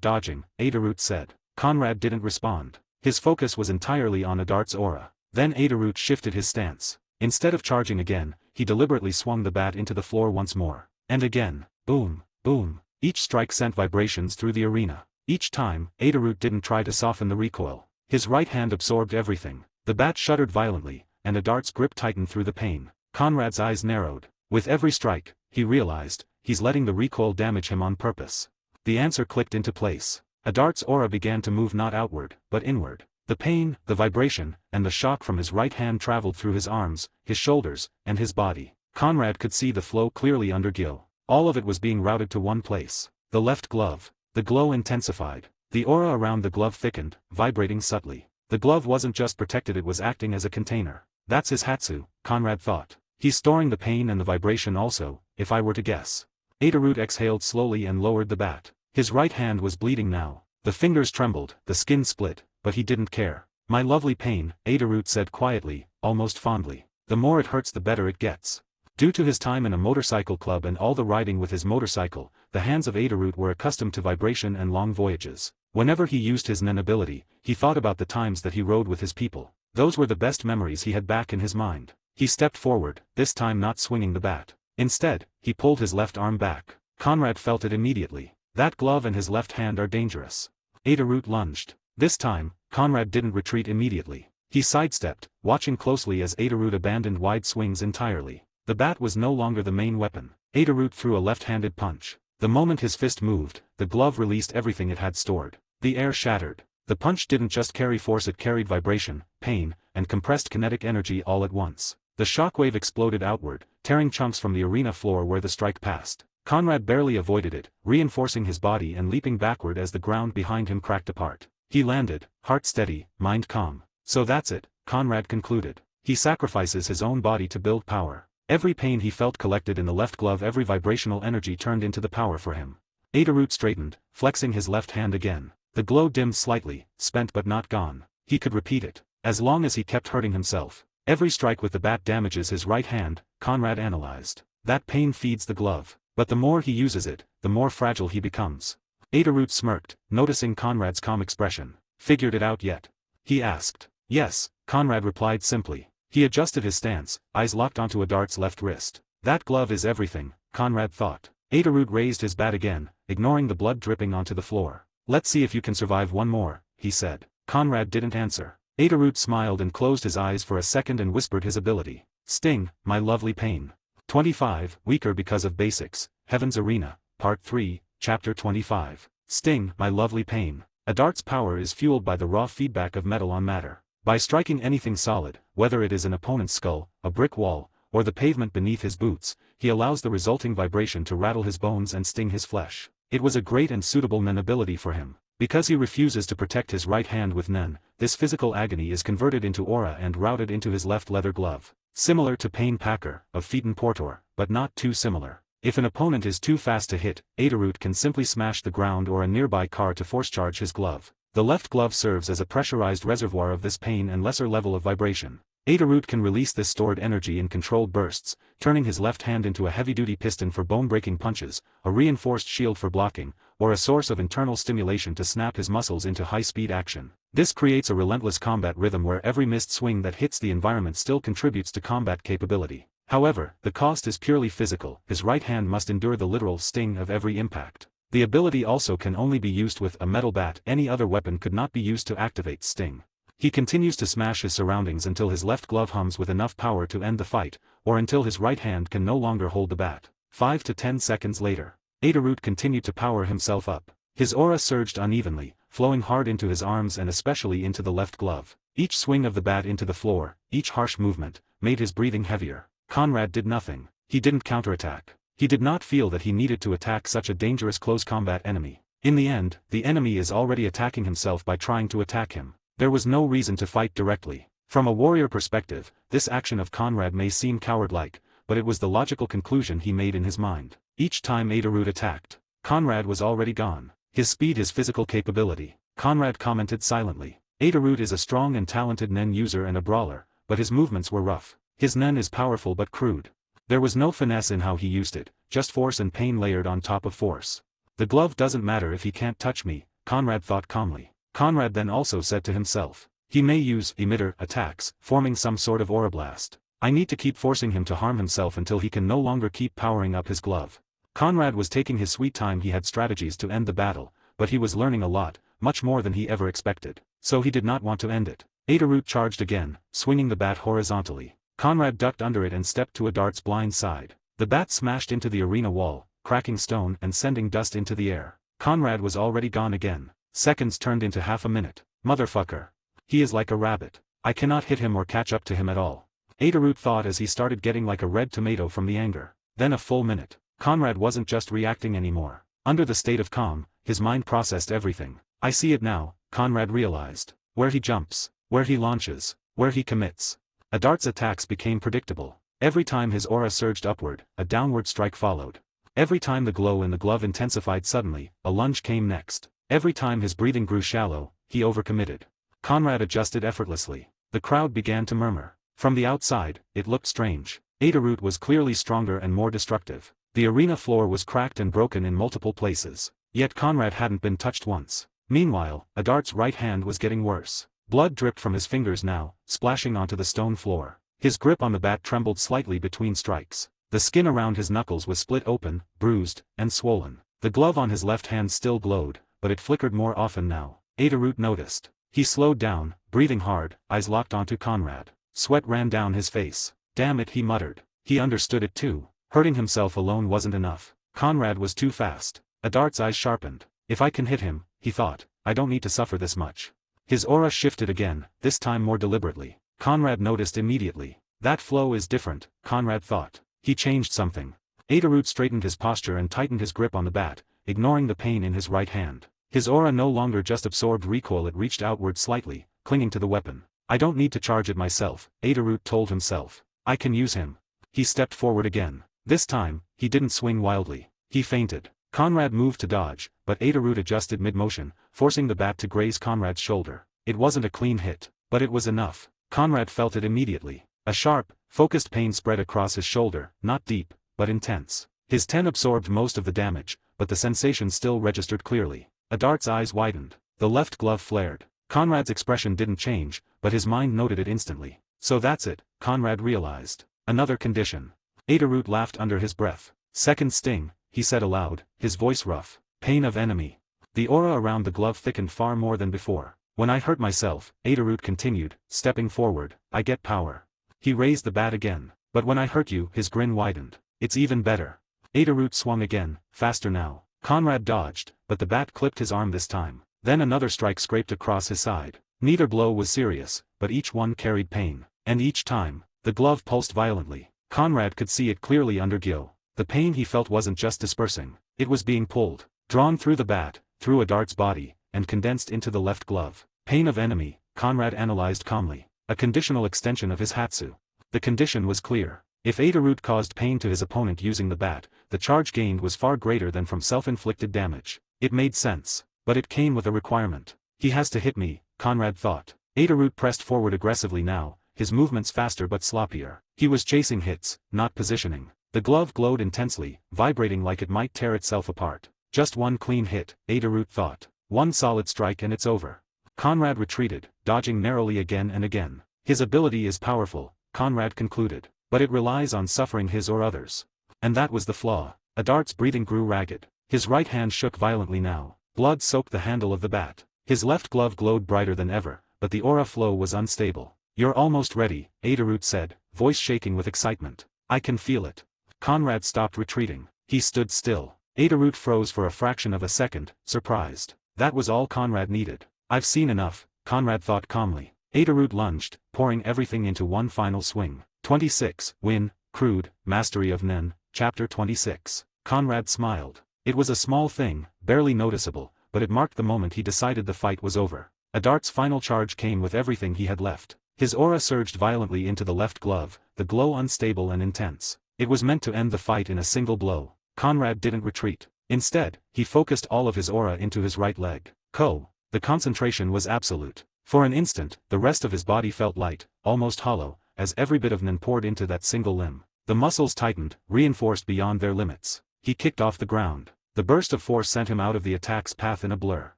dodging, Adurut said. Conrad didn't respond. His focus was entirely on Adart's aura. Then Adurut shifted his stance. Instead of charging again, he deliberately swung the bat into the floor once more. And again. Boom, boom. Each strike sent vibrations through the arena. Each time, Adurut didn't try to soften the recoil. His right hand absorbed everything. The bat shuddered violently, and Adart's grip tightened through the pain. Conrad's eyes narrowed. With every strike, he realized, he's letting the recoil damage him on purpose. The answer clicked into place. Adart's aura began to move not outward, but inward. The pain, the vibration, and the shock from his right hand traveled through his arms, his shoulders, and his body. Conrad could see the flow clearly under Gyo. All of it was being routed to one place. The left glove. The glow intensified. The aura around the glove thickened, vibrating subtly. The glove wasn't just protected, it was acting as a container. That's his Hatsu, Conrad thought. He's storing the pain and the vibration also, if I were to guess. Adurut exhaled slowly and lowered the bat. His right hand was bleeding now. The fingers trembled, the skin split, but he didn't care. My lovely pain, Adurut said quietly, almost fondly. The more it hurts the better it gets. Due to his time in a motorcycle club and all the riding with his motorcycle, the hands of Adurut were accustomed to vibration and long voyages. Whenever he used his Nen ability, he thought about the times that he rode with his people. Those were the best memories he had back in his mind. He stepped forward, this time not swinging the bat. Instead, he pulled his left arm back. Conrad felt it immediately. That glove and his left hand are dangerous. Adurut lunged. This time, Conrad didn't retreat immediately. He sidestepped, watching closely as Adurut abandoned wide swings entirely. The bat was no longer the main weapon. Adurut threw a left-handed punch. The moment his fist moved, the glove released everything it had stored. The air shattered. The punch didn't just carry force, it carried vibration, pain, and compressed kinetic energy all at once. The shockwave exploded outward, tearing chunks from the arena floor where the strike passed. Conrad barely avoided it, reinforcing his body and leaping backward as the ground behind him cracked apart. He landed, heart steady, mind calm. So that's it, Conrad concluded. He sacrifices his own body to build power. Every pain he felt collected in the left glove, every vibrational energy turned into the power for him. Adurut straightened, flexing his left hand again. The glow dimmed slightly, spent but not gone. He could repeat it. As long as he kept hurting himself. Every strike with the bat damages his right hand, Conrad analyzed. That pain feeds the glove. But the more he uses it, the more fragile he becomes. Adurut smirked, noticing Conrad's calm expression. Figured it out yet? He asked. Yes, Conrad replied simply. He adjusted his stance, eyes locked onto Adart's left wrist. That glove is everything, Conrad thought. Adurut raised his bat again, ignoring the blood dripping onto the floor. Let's see if you can survive one more, he said. Conrad didn't answer. Adurut smiled and closed his eyes for a second and whispered his ability. Sting, my lovely pain. 25, weaker because of basics, Heaven's Arena, Part 3, Chapter 25. Sting, my lovely pain. Adart's power is fueled by the raw feedback of metal on matter. By striking anything solid, whether it is an opponent's skull, a brick wall, or the pavement beneath his boots, he allows the resulting vibration to rattle his bones and sting his flesh. It was a great and suitable Nen ability for him. Because he refuses to protect his right hand with Nen, this physical agony is converted into aura and routed into his left leather glove. Similar to Pain Packer, of Phaeton Portor, but not too similar. If an opponent is too fast to hit, Adurut can simply smash the ground or a nearby car to force charge his glove. The left glove serves as a pressurized reservoir of this pain and lesser level of vibration. Adurut can release this stored energy in controlled bursts, turning his left hand into a heavy-duty piston for bone-breaking punches, a reinforced shield for blocking, or a source of internal stimulation to snap his muscles into high-speed action. This creates a relentless combat rhythm where every missed swing that hits the environment still contributes to combat capability. However, the cost is purely physical. His right hand must endure the literal sting of every impact. The ability also can only be used with a metal bat. Any other weapon could not be used to activate Sting. He continues to smash his surroundings until his left glove hums with enough power to end the fight, or until his right hand can no longer hold the bat. 5 to 10 seconds later, Adurut continued to power himself up. His aura surged unevenly, flowing hard into his arms and especially into the left glove. Each swing of the bat into the floor, each harsh movement, made his breathing heavier. Conrad did nothing. He didn't counterattack. He did not feel that he needed to attack such a dangerous close combat enemy. In the end, the enemy is already attacking himself by trying to attack him. There was no reason to fight directly. From a warrior perspective, this action of Conrad may seem coward-like, but it was the logical conclusion he made in his mind. Each time Adurut attacked, Conrad was already gone. His speed, his physical capability. Conrad commented silently. Adurut is a strong and talented Nen user and a brawler, but his movements were rough. His Nen is powerful but crude. There was no finesse in how he used it, just force and pain layered on top of force. The glove doesn't matter if he can't touch me, Conrad thought calmly. Conrad then also said to himself. He may use emitter attacks, forming some sort of aura blast. I need to keep forcing him to harm himself until he can no longer keep powering up his glove. Conrad was taking his sweet time. He had strategies to end the battle, but he was learning a lot, much more than he ever expected. So he did not want to end it. Adurut charged again, swinging the bat horizontally. Conrad ducked under it and stepped to Adart's blind side. The bat smashed into the arena wall, cracking stone and sending dust into the air. Conrad was already gone again. Seconds turned into half a minute. Motherfucker. He is like a rabbit. I cannot hit him or catch up to him at all. Adurut thought as he started getting like a red tomato from the anger. Then a full minute. Conrad wasn't just reacting anymore. Under the state of calm, his mind processed everything. I see it now, Conrad realized. Where he jumps, where he launches, where he commits. A dart's attacks became predictable. Every time his aura surged upward, a downward strike followed. Every time the glow in the glove intensified suddenly, a lunge came next. Every time his breathing grew shallow, he overcommitted. Conrad adjusted effortlessly. The crowd began to murmur. From the outside, it looked strange. Adurut was clearly stronger and more destructive. The arena floor was cracked and broken in multiple places. Yet Conrad hadn't been touched once. Meanwhile, Adart's right hand was getting worse. Blood dripped from his fingers now, splashing onto the stone floor. His grip on the bat trembled slightly between strikes. The skin around his knuckles was split open, bruised, and swollen. The glove on his left hand still glowed, but it flickered more often now. Adurut noticed. He slowed down, breathing hard, eyes locked onto Conrad. Sweat ran down his face. Damn it, he muttered. He understood it too. Hurting himself alone wasn't enough. Conrad was too fast. Adart's eyes sharpened. If I can hit him, he thought, I don't need to suffer this much. His aura shifted again, this time more deliberately. Conrad noticed immediately. That flow is different, Conrad thought. He changed something. Adurut straightened his posture and tightened his grip on the bat, ignoring the pain in his right hand. His aura no longer just absorbed recoil, it reached outward slightly, clinging to the weapon. I don't need to charge it myself, Adurut told himself. I can use him. He stepped forward again. This time, he didn't swing wildly. He feinted. Conrad moved to dodge, but Adurut adjusted mid-motion, forcing the bat to graze Conrad's shoulder. It wasn't a clean hit, but it was enough. Conrad felt it immediately. A sharp, focused pain spread across his shoulder, not deep, but intense. His ten absorbed most of the damage, but the sensation still registered clearly. Adart's eyes widened. The left glove flared. Conrad's expression didn't change, but his mind noted it instantly. So that's it, Conrad realized. Another condition. Adurut laughed under his breath. Second sting, he said aloud, his voice rough. Pain of enemy. The aura around the glove thickened far more than before. When I hurt myself, Adurut continued, stepping forward, I get power. He raised the bat again. But when I hurt you, his grin widened. It's even better. Adurut swung again, faster now. Conrad dodged, but the bat clipped his arm this time. Then another strike scraped across his side. Neither blow was serious, but each one carried pain. And each time, the glove pulsed violently. Conrad could see it clearly under Gyo. The pain he felt wasn't just dispersing. It was being pulled, drawn through the bat, through Adart's body, and condensed into the left glove. Pain of enemy, Conrad analyzed calmly. A conditional extension of his Hatsu. The condition was clear. If Adurut caused pain to his opponent using the bat, the charge gained was far greater than from self-inflicted damage. It made sense. But it came with a requirement. He has to hit me, Conrad thought. Adurut pressed forward aggressively now, his movements faster but sloppier. He was chasing hits, not positioning. The glove glowed intensely, vibrating like it might tear itself apart. Just one clean hit, Adurut thought. One solid strike and it's over. Conrad retreated, dodging narrowly again and again. His ability is powerful, Conrad concluded, but it relies on suffering his or others. And that was the flaw. Adart's breathing grew ragged. His right hand shook violently now. Blood soaked the handle of the bat. His left glove glowed brighter than ever, but the aura flow was unstable. You're almost ready, Adurut said, voice shaking with excitement. I can feel it. Conrad stopped retreating. He stood still. Adurut froze for a fraction of a second, surprised. That was all Conrad needed. I've seen enough, Conrad thought calmly. Adurut lunged, pouring everything into one final swing. 26. Win, Crude, Mastery of Nen, Chapter 26. Conrad smiled. It was a small thing, barely noticeable, but it marked the moment he decided the fight was over. Adart's final charge came with everything he had left. His aura surged violently into the left glove, the glow unstable and intense. It was meant to end the fight in a single blow. Conrad didn't retreat. Instead, he focused all of his aura into his right leg. The concentration was absolute. For an instant, the rest of his body felt light, almost hollow, as every bit of Nen poured into that single limb. The muscles tightened, reinforced beyond their limits. He kicked off the ground. The burst of force sent him out of the attack's path in a blur.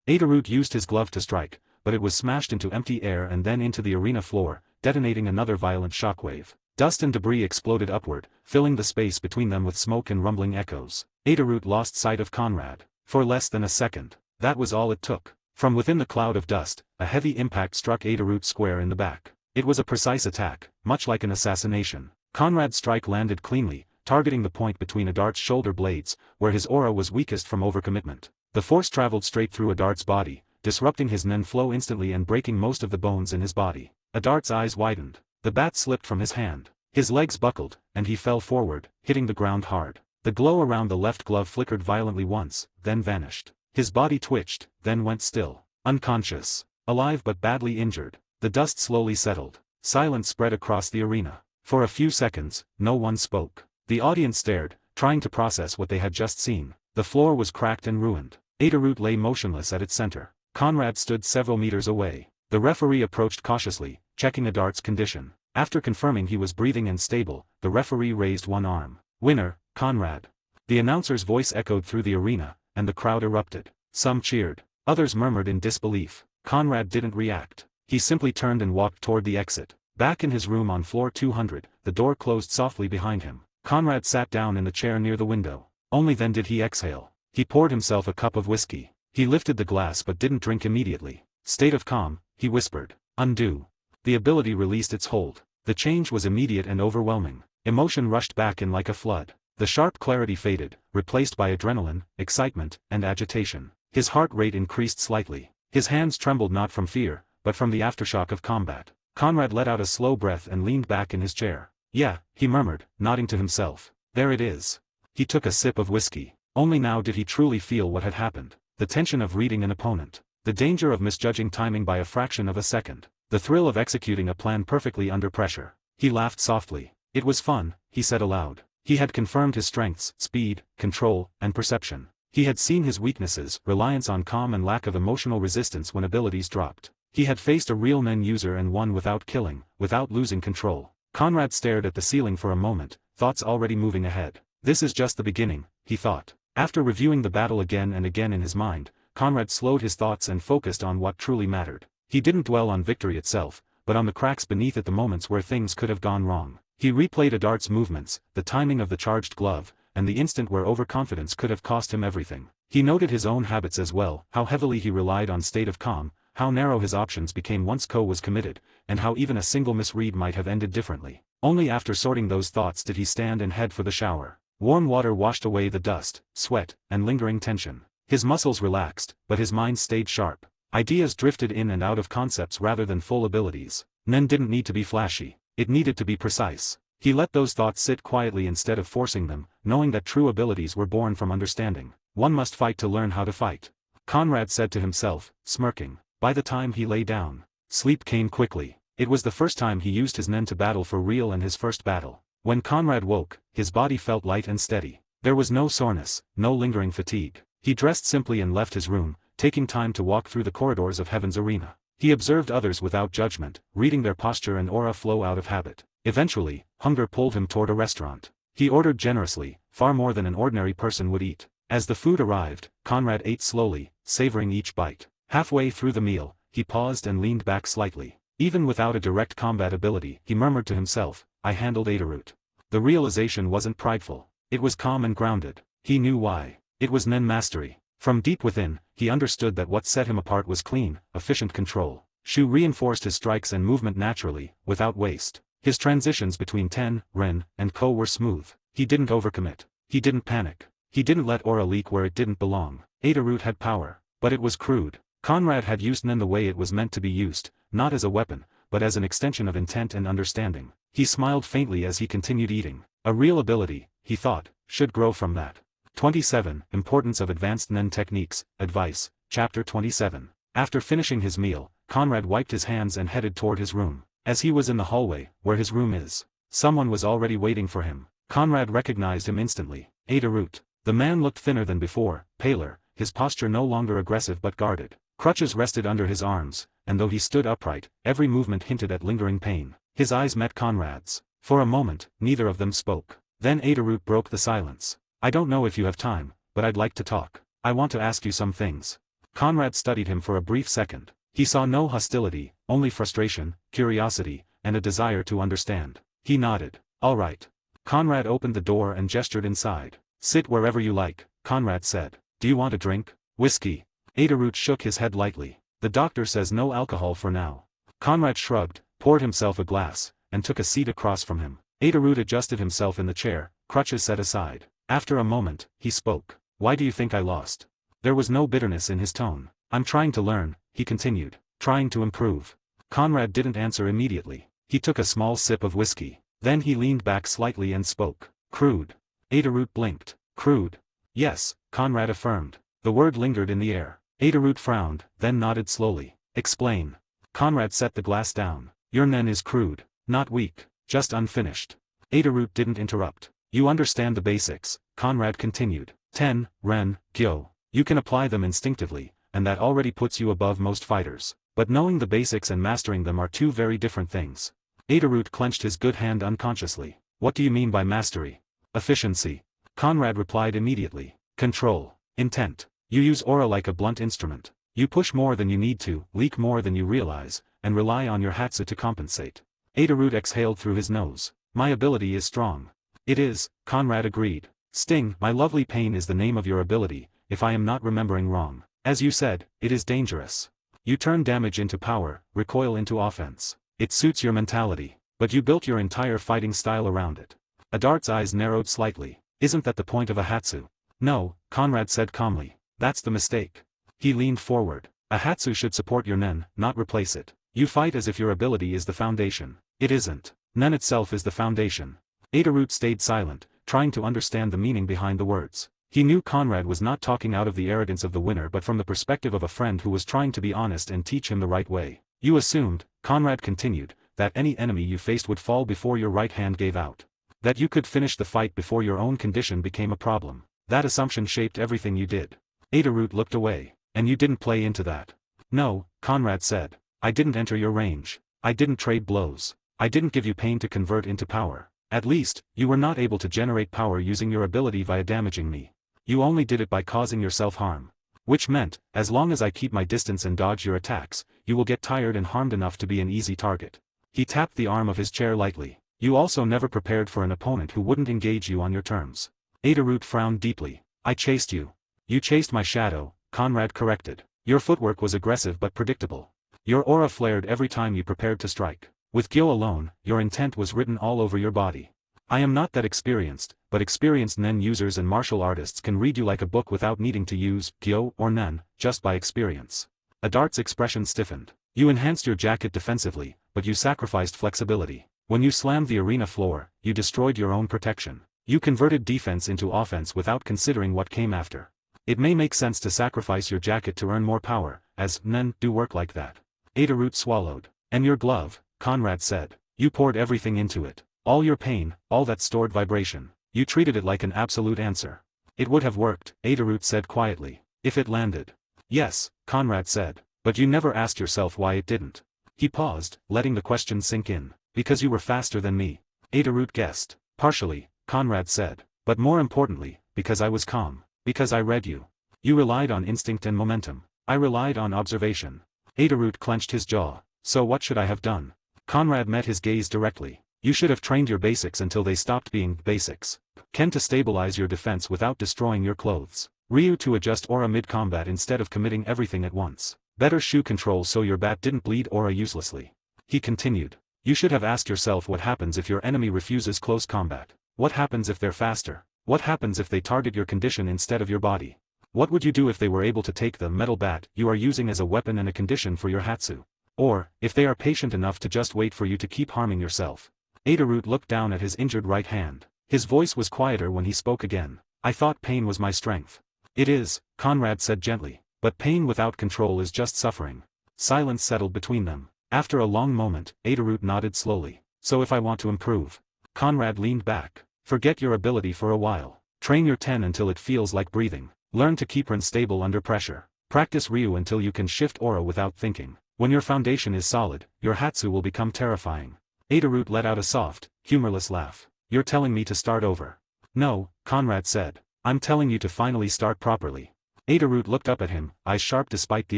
Adurut used his glove to strike, but it was smashed into empty air and then into the arena floor, detonating another violent shockwave. Dust and debris exploded upward, filling the space between them with smoke and rumbling echoes. Adurut lost sight of Conrad. For less than a second. That was all it took. From within the cloud of dust, a heavy impact struck Adurut square in the back. It was a precise attack, much like an assassination. Conrad's strike landed cleanly, targeting the point between Adart's shoulder blades, where his aura was weakest from overcommitment. The force traveled straight through Adart's body, disrupting his Nen flow instantly and breaking most of the bones in his body. Adart's eyes widened. The bat slipped from his hand. His legs buckled, and he fell forward, hitting the ground hard. The glow around the left glove flickered violently once, then vanished. His body twitched, then went still. Unconscious. Alive but badly injured. The dust slowly settled. Silence spread across the arena. For a few seconds, no one spoke. The audience stared, trying to process what they had just seen. The floor was cracked and ruined. Adurut lay motionless at its center. Conrad stood several meters away. The referee approached cautiously, checking Adart's condition. After confirming he was breathing and stable, the referee raised one arm. Winner, Conrad. The announcer's voice echoed through the arena, and the crowd erupted. Some cheered. Others murmured in disbelief. Conrad didn't react. He simply turned and walked toward the exit. Back in his room on floor 200, the door closed softly behind him. Conrad sat down in the chair near the window. Only then did he exhale. He poured himself a cup of whiskey. He lifted the glass but didn't drink immediately. State of calm, he whispered. Undo. The ability released its hold. The change was immediate and overwhelming. Emotion rushed back in like a flood. The sharp clarity faded, replaced by adrenaline, excitement, and agitation. His heart rate increased slightly. His hands trembled not from fear, but from the aftershock of combat. Conrad let out a slow breath and leaned back in his chair. Yeah, he murmured, nodding to himself. There it is. He took a sip of whiskey. Only now did he truly feel what had happened. The tension of reading an opponent. The danger of misjudging timing by a fraction of a second. The thrill of executing a plan perfectly under pressure. He laughed softly. It was fun, he said aloud. He had confirmed his strengths, speed, control, and perception. He had seen his weaknesses, reliance on calm and lack of emotional resistance when abilities dropped. He had faced a real Nen user and won without killing, without losing control. Conrad stared at the ceiling for a moment, thoughts already moving ahead. This is just the beginning, he thought. After reviewing the battle again and again in his mind, Conrad slowed his thoughts and focused on what truly mattered. He didn't dwell on victory itself, but on the cracks beneath it, the moments where things could have gone wrong. He replayed Adart's movements, the timing of the charged glove, and the instant where overconfidence could have cost him everything. He noted his own habits as well, how heavily he relied on state of calm, how narrow his options became once Ko was committed, and how even a single misread might have ended differently. Only after sorting those thoughts did he stand and head for the shower. Warm water washed away the dust, sweat, and lingering tension. His muscles relaxed, but his mind stayed sharp. Ideas drifted in and out of concepts rather than full abilities. Nen didn't need to be flashy. It needed to be precise. He let those thoughts sit quietly instead of forcing them, knowing that true abilities were born from understanding. One must fight to learn how to fight. Conrad said to himself, smirking. By the time he lay down, sleep came quickly. It was the first time he used his Nen to battle for real and his first battle. When Conrad woke, his body felt light and steady. There was no soreness, no lingering fatigue. He dressed simply and left his room, taking time to walk through the corridors of Heaven's arena. He observed others without judgment, reading their posture and aura flow out of habit. Eventually, hunger pulled him toward a restaurant. He ordered generously, far more than an ordinary person would eat. As the food arrived, Conrad ate slowly, savoring each bite. Halfway through the meal, he paused and leaned back slightly. Even without a direct combat ability, he murmured to himself, I handled Adurut. The realization wasn't prideful. It was calm and grounded. He knew why. It was Nen mastery. From deep within, he understood that what set him apart was clean, efficient control. Shu reinforced his strikes and movement naturally, without waste. His transitions between Ten, Ren, and Ko were smooth. He didn't overcommit. He didn't panic. He didn't let aura leak where it didn't belong. Adurut had power, but it was crude. Conrad had used Nen the way it was meant to be used, not as a weapon, but as an extension of intent and understanding. He smiled faintly as he continued eating. A real ability, he thought, should grow from that. 27. Importance of Advanced Nen Techniques, Advice, Chapter 27. After finishing his meal, Conrad wiped his hands and headed toward his room. As he was in the hallway, where his room is, someone was already waiting for him. Conrad recognized him instantly. Adurut. The man looked thinner than before, paler, his posture no longer aggressive but guarded. Crutches rested under his arms, and though he stood upright, every movement hinted at lingering pain. His eyes met Conrad's. For a moment, neither of them spoke. Then Adurut broke the silence. I don't know if you have time, but I'd like to talk. I want to ask you some things. Conrad studied him for a brief second. He saw no hostility, only frustration, curiosity, and a desire to understand. He nodded. All right. Conrad opened the door and gestured inside. Sit wherever you like, Conrad said. Do you want a drink? Whiskey. Adurut shook his head lightly. The doctor says no alcohol for now. Conrad shrugged, poured himself a glass, and took a seat across from him. Adurut adjusted himself in the chair, crutches set aside. After a moment, he spoke. Why do you think I lost? There was no bitterness in his tone. I'm trying to learn, he continued. Trying to improve. Conrad didn't answer immediately. He took a small sip of whiskey. Then he leaned back slightly and spoke. Crude. Adafruit blinked. Crude. Yes, Conrad affirmed. The word lingered in the air. Adafruit frowned, then nodded slowly. Explain. Conrad set the glass down. Your nen is crude, not weak, just unfinished. Adafruit didn't interrupt. You understand the basics, Conrad continued. Ten, Ren, Gyo. You can apply them instinctively, and that already puts you above most fighters. But knowing the basics and mastering them are two very different things. Adafruit clenched his good hand unconsciously. What do you mean by mastery? Efficiency. Conrad replied immediately. Control. Intent. You use aura like a blunt instrument. You push more than you need to, leak more than you realize, and rely on your hatsu to compensate. Adafruit exhaled through his nose. My ability is strong. It is, Conrad agreed. Sting, my lovely pain is the name of your ability, if I am not remembering wrong. As you said, it is dangerous. You turn damage into power, recoil into offense. It suits your mentality, but you built your entire fighting style around it. Adart's eyes narrowed slightly. Isn't that the point of a hatsu? No, Conrad said calmly. That's the mistake. He leaned forward. A hatsu should support your nen, not replace it. You fight as if your ability is the foundation. It isn't. Nen itself is the foundation. Adafruit stayed silent, trying to understand the meaning behind the words. He knew Conrad was not talking out of the arrogance of the winner but from the perspective of a friend who was trying to be honest and teach him the right way. You assumed, Conrad continued, that any enemy you faced would fall before your right hand gave out. That you could finish the fight before your own condition became a problem. That assumption shaped everything you did. Adafruit looked away. And you didn't play into that. No, Conrad said. I didn't enter your range. I didn't trade blows. I didn't give you pain to convert into power. At least, you were not able to generate power using your ability via damaging me. You only did it by causing yourself harm. Which meant, as long as I keep my distance and dodge your attacks, you will get tired and harmed enough to be an easy target. He tapped the arm of his chair lightly. You also never prepared for an opponent who wouldn't engage you on your terms. Adafruit frowned deeply. I chased you. You chased my shadow, Conrad corrected. Your footwork was aggressive but predictable. Your aura flared every time you prepared to strike. With Gyo alone, your intent was written all over your body. I am not that experienced, but experienced nen users and martial artists can read you like a book without needing to use Gyo or nen, just by experience. Adart's expression stiffened. You enhanced your jacket defensively, but you sacrificed flexibility. When you slammed the arena floor, you destroyed your own protection. You converted defense into offense without considering what came after. It may make sense to sacrifice your jacket to earn more power, as nen do work like that. Adafruit swallowed. And your glove, Conrad said. You poured everything into it. All your pain, all that stored vibration. You treated it like an absolute answer. It would have worked, Adafruit said quietly, if it landed. Yes, Conrad said. But you never asked yourself why it didn't. He paused, letting the question sink in. Because you were faster than me. Adafruit guessed. Partially, Conrad said. But more importantly, because I was calm. Because I read you. You relied on instinct and momentum. I relied on observation. Adafruit clenched his jaw. So what should I have done? Conrad met his gaze directly. You should have trained your basics until they stopped being basics. Ken to stabilize your defense without destroying your clothes. Ryu to adjust aura mid-combat instead of committing everything at once. Better shoe control so your bat didn't bleed aura uselessly. He continued. You should have asked yourself what happens if your enemy refuses close combat. What happens if they're faster? What happens if they target your condition instead of your body? What would you do if they were able to take the metal bat you are using as a weapon and a condition for your hatsu? Or, if they are patient enough to just wait for you to keep harming yourself? Adafruit looked down at his injured right hand. His voice was quieter when he spoke again. I thought pain was my strength. It is, Conrad said gently, but pain without control is just suffering. Silence settled between them. After a long moment, Adafruit nodded slowly. So if I want to improve? Conrad leaned back. Forget your ability for a while. Train your ten until it feels like breathing. Learn to keep Ren stable under pressure. Practice Ryu until you can shift aura without thinking. When your foundation is solid, your hatsu will become terrifying. Adafruit let out a soft, humorless laugh. You're telling me to start over. No, Conrad said. I'm telling you to finally start properly. Adafruit looked up at him, eyes sharp despite the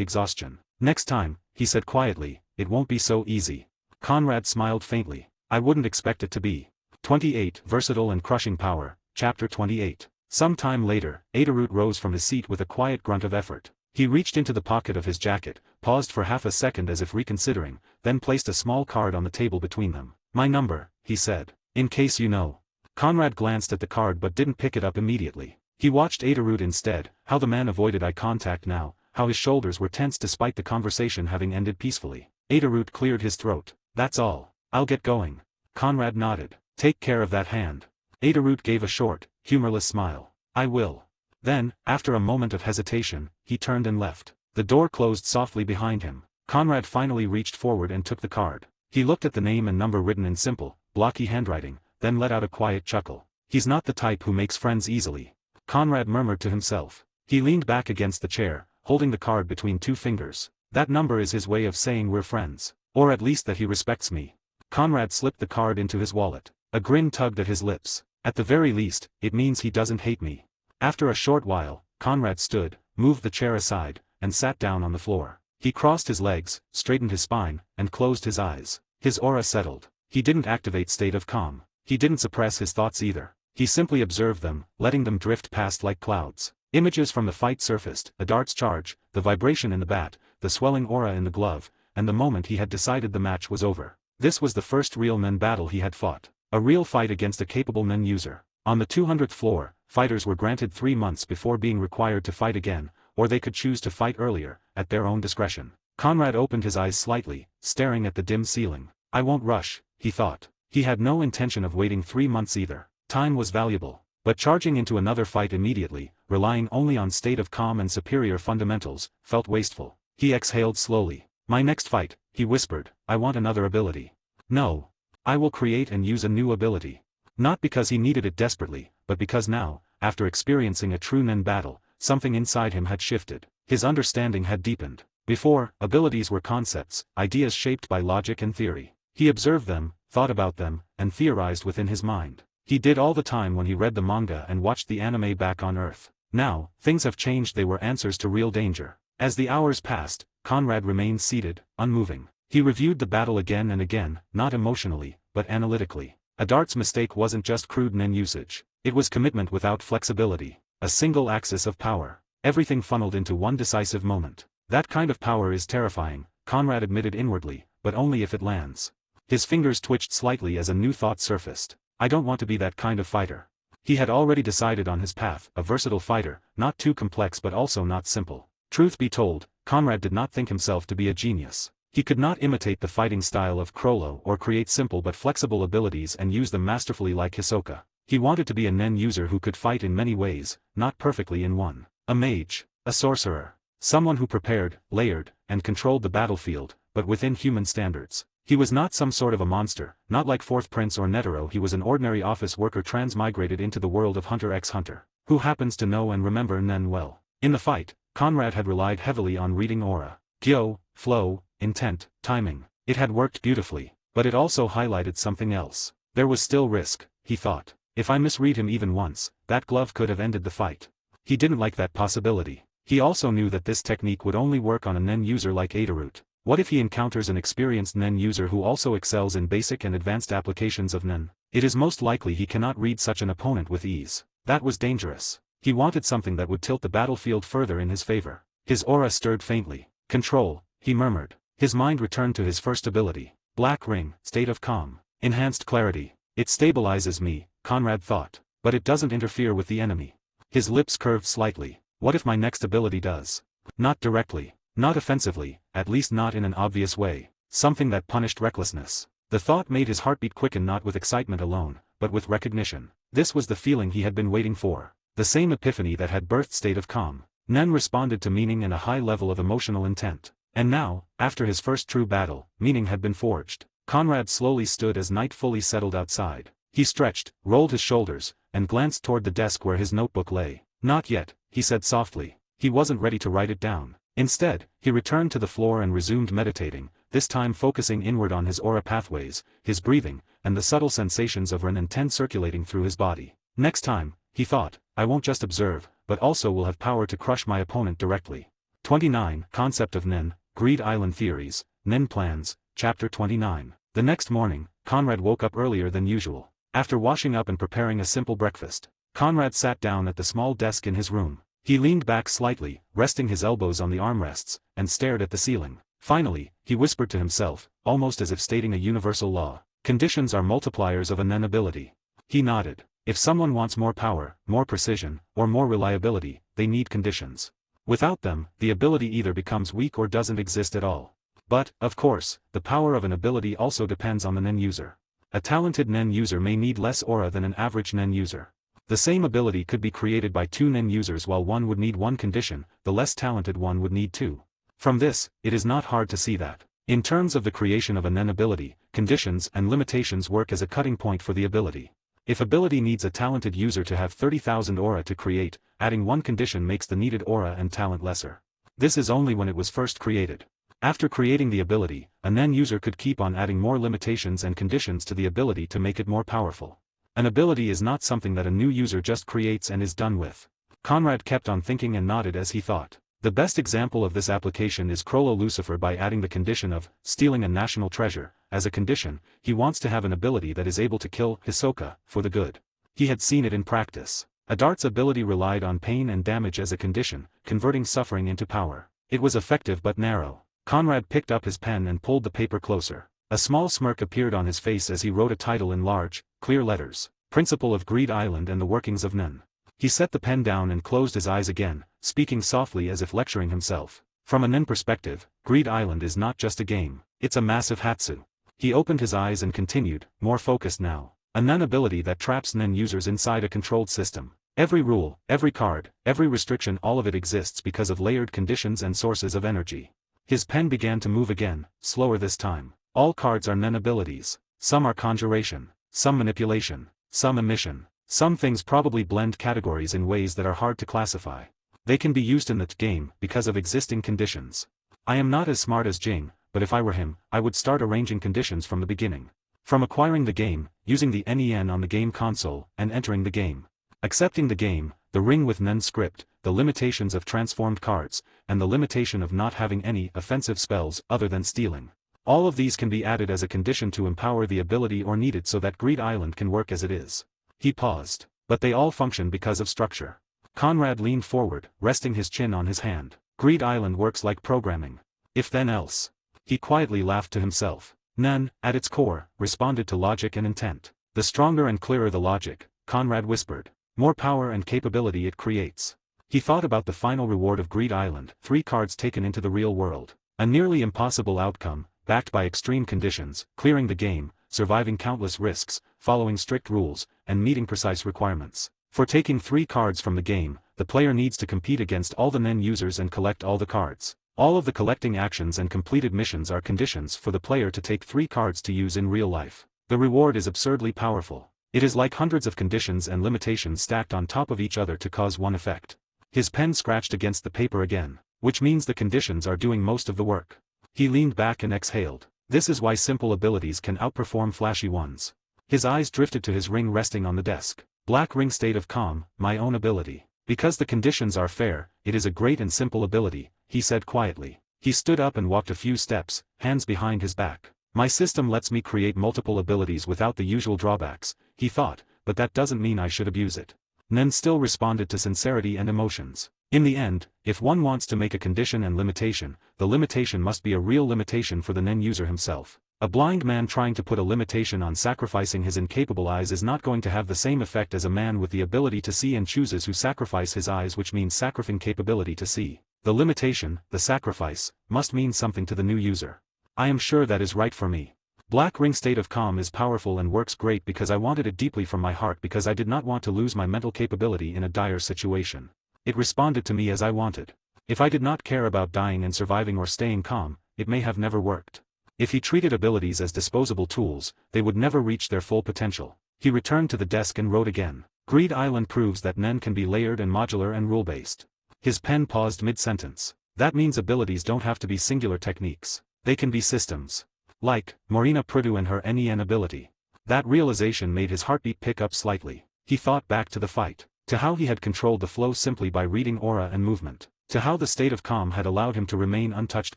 exhaustion. Next time, he said quietly, it won't be so easy. Conrad smiled faintly. I wouldn't expect it to be. 28 Versatile and Crushing Power, Chapter 28. Some time later, Adafruit rose from his seat with a quiet grunt of effort. He reached into the pocket of his jacket, paused for half a second as if reconsidering, then placed a small card on the table between them. My number, he said. In case you know. Conrad glanced at the card but didn't pick it up immediately. He watched Adafruit instead, how the man avoided eye contact now, how his shoulders were tense despite the conversation having ended peacefully. Adafruit cleared his throat. That's all. I'll get going. Conrad nodded. Take care of that hand. Adafruit gave a short, humorless smile. I will. Then, after a moment of hesitation, he turned and left. The door closed softly behind him. Conrad finally reached forward and took the card. He looked at the name and number written in simple, blocky handwriting, then let out a quiet chuckle. He's not the type who makes friends easily. Conrad murmured to himself. He leaned back against the chair, holding the card between two fingers. That number is his way of saying we're friends. Or at least that he respects me. Conrad slipped the card into his wallet. A grin tugged at his lips. At the very least, it means he doesn't hate me. After a short while, Conrad stood, moved the chair aside, and sat down on the floor. He crossed his legs, straightened his spine, and closed his eyes. His aura settled. He didn't activate state of calm. He didn't suppress his thoughts either. He simply observed them, letting them drift past like clouds. Images from the fight surfaced, a dart's charge, the vibration in the bat, the swelling aura in the glove, and the moment he had decided the match was over. This was the first real Nen battle he had fought. A real fight against a capable Nen user. On the 200th floor, fighters were granted 3 months before being required to fight again, or they could choose to fight earlier, at their own discretion. Conrad opened his eyes slightly, staring at the dim ceiling. I won't rush, he thought. He had no intention of waiting 3 months either. Time was valuable. But charging into another fight immediately, relying only on state of calm and superior fundamentals, felt wasteful. He exhaled slowly. My next fight, he whispered, I want another ability. No. I will create and use a new ability. Not because he needed it desperately, but because now, after experiencing a true Nen battle, something inside him had shifted. His understanding had deepened. Before, abilities were concepts, ideas shaped by logic and theory. He observed them, thought about them, and theorized within his mind. He did all the time when he read the manga and watched the anime back on Earth. Now, things have changed. They were answers to real danger. As the hours passed, Conrad remained seated, unmoving. He reviewed the battle again and again, not emotionally, but analytically. A dart's mistake wasn't just crude Nen usage. It was commitment without flexibility. A single axis of power. Everything funneled into one decisive moment. That kind of power is terrifying, Conrad admitted inwardly, but only if it lands. His fingers twitched slightly as a new thought surfaced. I don't want to be that kind of fighter. He had already decided on his path, a versatile fighter, not too complex but also not simple. Truth be told, Conrad did not think himself to be a genius. He could not imitate the fighting style of Crollo or create simple but flexible abilities and use them masterfully like Hisoka. He wanted to be a Nen user who could fight in many ways, not perfectly in one. A mage, a sorcerer, someone who prepared, layered, and controlled the battlefield, but within human standards. He was not some sort of a monster, not like Fourth Prince or Netero. He was an ordinary office worker transmigrated into the world of Hunter x Hunter, who happens to know and remember Nen well. In the fight, Conrad had relied heavily on reading aura, gyo, flow, intent, timing. It had worked beautifully, but it also highlighted something else. There was still risk, he thought. If I misread him even once, that glove could have ended the fight. He didn't like that possibility. He also knew that this technique would only work on a Nen user like Adorut. What if he encounters an experienced Nen user who also excels in basic and advanced applications of Nen? It is most likely he cannot read such an opponent with ease. That was dangerous. He wanted something that would tilt the battlefield further in his favor. His aura stirred faintly. Control, he murmured. His mind returned to his first ability. Black Ring, state of calm. Enhanced clarity. It stabilizes me, Conrad thought. But it doesn't interfere with the enemy. His lips curved slightly. What if my next ability does? Not directly. Not offensively, at least not in an obvious way. Something that punished recklessness. The thought made his heartbeat quicken, not with excitement alone, but with recognition. This was the feeling he had been waiting for. The same epiphany that had birthed state of calm. Nen responded to meaning and a high level of emotional intent. And now, after his first true battle, meaning had been forged. Conrad slowly stood as night fully settled outside. He stretched, rolled his shoulders, and glanced toward the desk where his notebook lay. Not yet, he said softly. He wasn't ready to write it down. Instead, he returned to the floor and resumed meditating, this time focusing inward on his aura pathways, his breathing, and the subtle sensations of Ren and Ten circulating through his body. Next time, he thought, I won't just observe, but also will have power to crush my opponent directly. 29. Concept of Nen, Greed Island Theories, Nen Plans, Chapter 29. The next morning, Conrad woke up earlier than usual. After washing up and preparing a simple breakfast, Conrad sat down at the small desk in his room. He leaned back slightly, resting his elbows on the armrests, and stared at the ceiling. Finally, he whispered to himself, almost as if stating a universal law. Conditions are multipliers of a Nen ability. He nodded. If someone wants more power, more precision, or more reliability, they need conditions. Without them, the ability either becomes weak or doesn't exist at all. But, of course, the power of an ability also depends on the Nen user. A talented Nen user may need less aura than an average Nen user. The same ability could be created by two Nen users while one would need one condition, the less talented one would need two. From this, it is not hard to see that, in terms of the creation of a Nen ability, conditions and limitations work as a cutting point for the ability. If ability needs a talented user to have 30,000 aura to create, adding one condition makes the needed aura and talent lesser. This is only when it was first created. After creating the ability, a Nen user could keep on adding more limitations and conditions to the ability to make it more powerful. An ability is not something that a new user just creates and is done with. Conrad kept on thinking and nodded as he thought. The best example of this application is Crollo Lucifer. By adding the condition of stealing a national treasure as a condition, he wants to have an ability that is able to kill Hisoka for the good. He had seen it in practice. A dart's ability relied on pain and damage as a condition, converting suffering into power. It was effective but narrow. Conrad picked up his pen and pulled the paper closer. A small smirk appeared on his face as he wrote a title in large, clear letters: Principle of Greed Island and the Workings of Nen. He set the pen down and closed his eyes again, speaking softly as if lecturing himself. From a Nen perspective, Greed Island is not just a game, it's a massive Hatsu. He opened his eyes and continued, more focused now. A Nen ability that traps Nen users inside a controlled system. Every rule, every card, every restriction, all of it exists because of layered conditions and sources of energy. His pen began to move again, slower this time. All cards are Nen abilities. Some are conjuration, some manipulation, some emission. Some things probably blend categories in ways that are hard to classify. They can be used in the game because of existing conditions. I am not as smart as Jing, but if I were him, I would start arranging conditions from the beginning. From acquiring the game, using the NEN on the game console, and entering the game. Accepting the game, the ring with Nen script, the limitations of transformed cards, and the limitation of not having any offensive spells other than stealing. All of these can be added as a condition to empower the ability or needed so that Greed Island can work as it is. He paused. But they all function because of structure. Conrad leaned forward, resting his chin on his hand. Greed Island works like programming. If then else. He quietly laughed to himself. Nen, at its core, responded to logic and intent. The stronger and clearer the logic, Conrad whispered, more power and capability it creates. He thought about the final reward of Greed Island, 3 cards taken into the real world. A nearly impossible outcome, backed by extreme conditions, clearing the game, surviving countless risks, following strict rules, and meeting precise requirements. For taking 3 cards from the game, the player needs to compete against all the Nen users and collect all the cards. All of the collecting actions and completed missions are conditions for the player to take 3 cards to use in real life. The reward is absurdly powerful. It is like hundreds of conditions and limitations stacked on top of each other to cause one effect. His pen scratched against the paper again, which means the conditions are doing most of the work. He leaned back and exhaled. This is why simple abilities can outperform flashy ones. His eyes drifted to his ring resting on the desk. Black ring state of calm, my own ability. Because the conditions are fair, it is a great and simple ability, he said quietly. He stood up and walked a few steps, hands behind his back. My system lets me create multiple abilities without the usual drawbacks, he thought, but that doesn't mean I should abuse it. Nen still responded to sincerity and emotions. In the end, if one wants to make a condition and limitation, the limitation must be a real limitation for the Nen user himself. A blind man trying to put a limitation on sacrificing his incapable eyes is not going to have the same effect as a man with the ability to see and chooses who sacrifice his eyes, which means sacrificing capability to see. The limitation, the sacrifice, must mean something to the new user. I am sure that is right for me. Black ring state of calm is powerful and works great because I wanted it deeply from my heart because I did not want to lose my mental capability in a dire situation. It responded to me as I wanted. If I did not care about dying and surviving or staying calm, it may have never worked. If he treated abilities as disposable tools, they would never reach their full potential. He returned to the desk and wrote again. Greed Island proves that Nen can be layered and modular and rule-based. His pen paused mid-sentence. That means abilities don't have to be singular techniques. They can be systems. Like, Marina Prudu and her NEN ability. That realization made his heartbeat pick up slightly. He thought back to the fight. To how he had controlled the flow simply by reading aura and movement. To how the state of calm had allowed him to remain untouched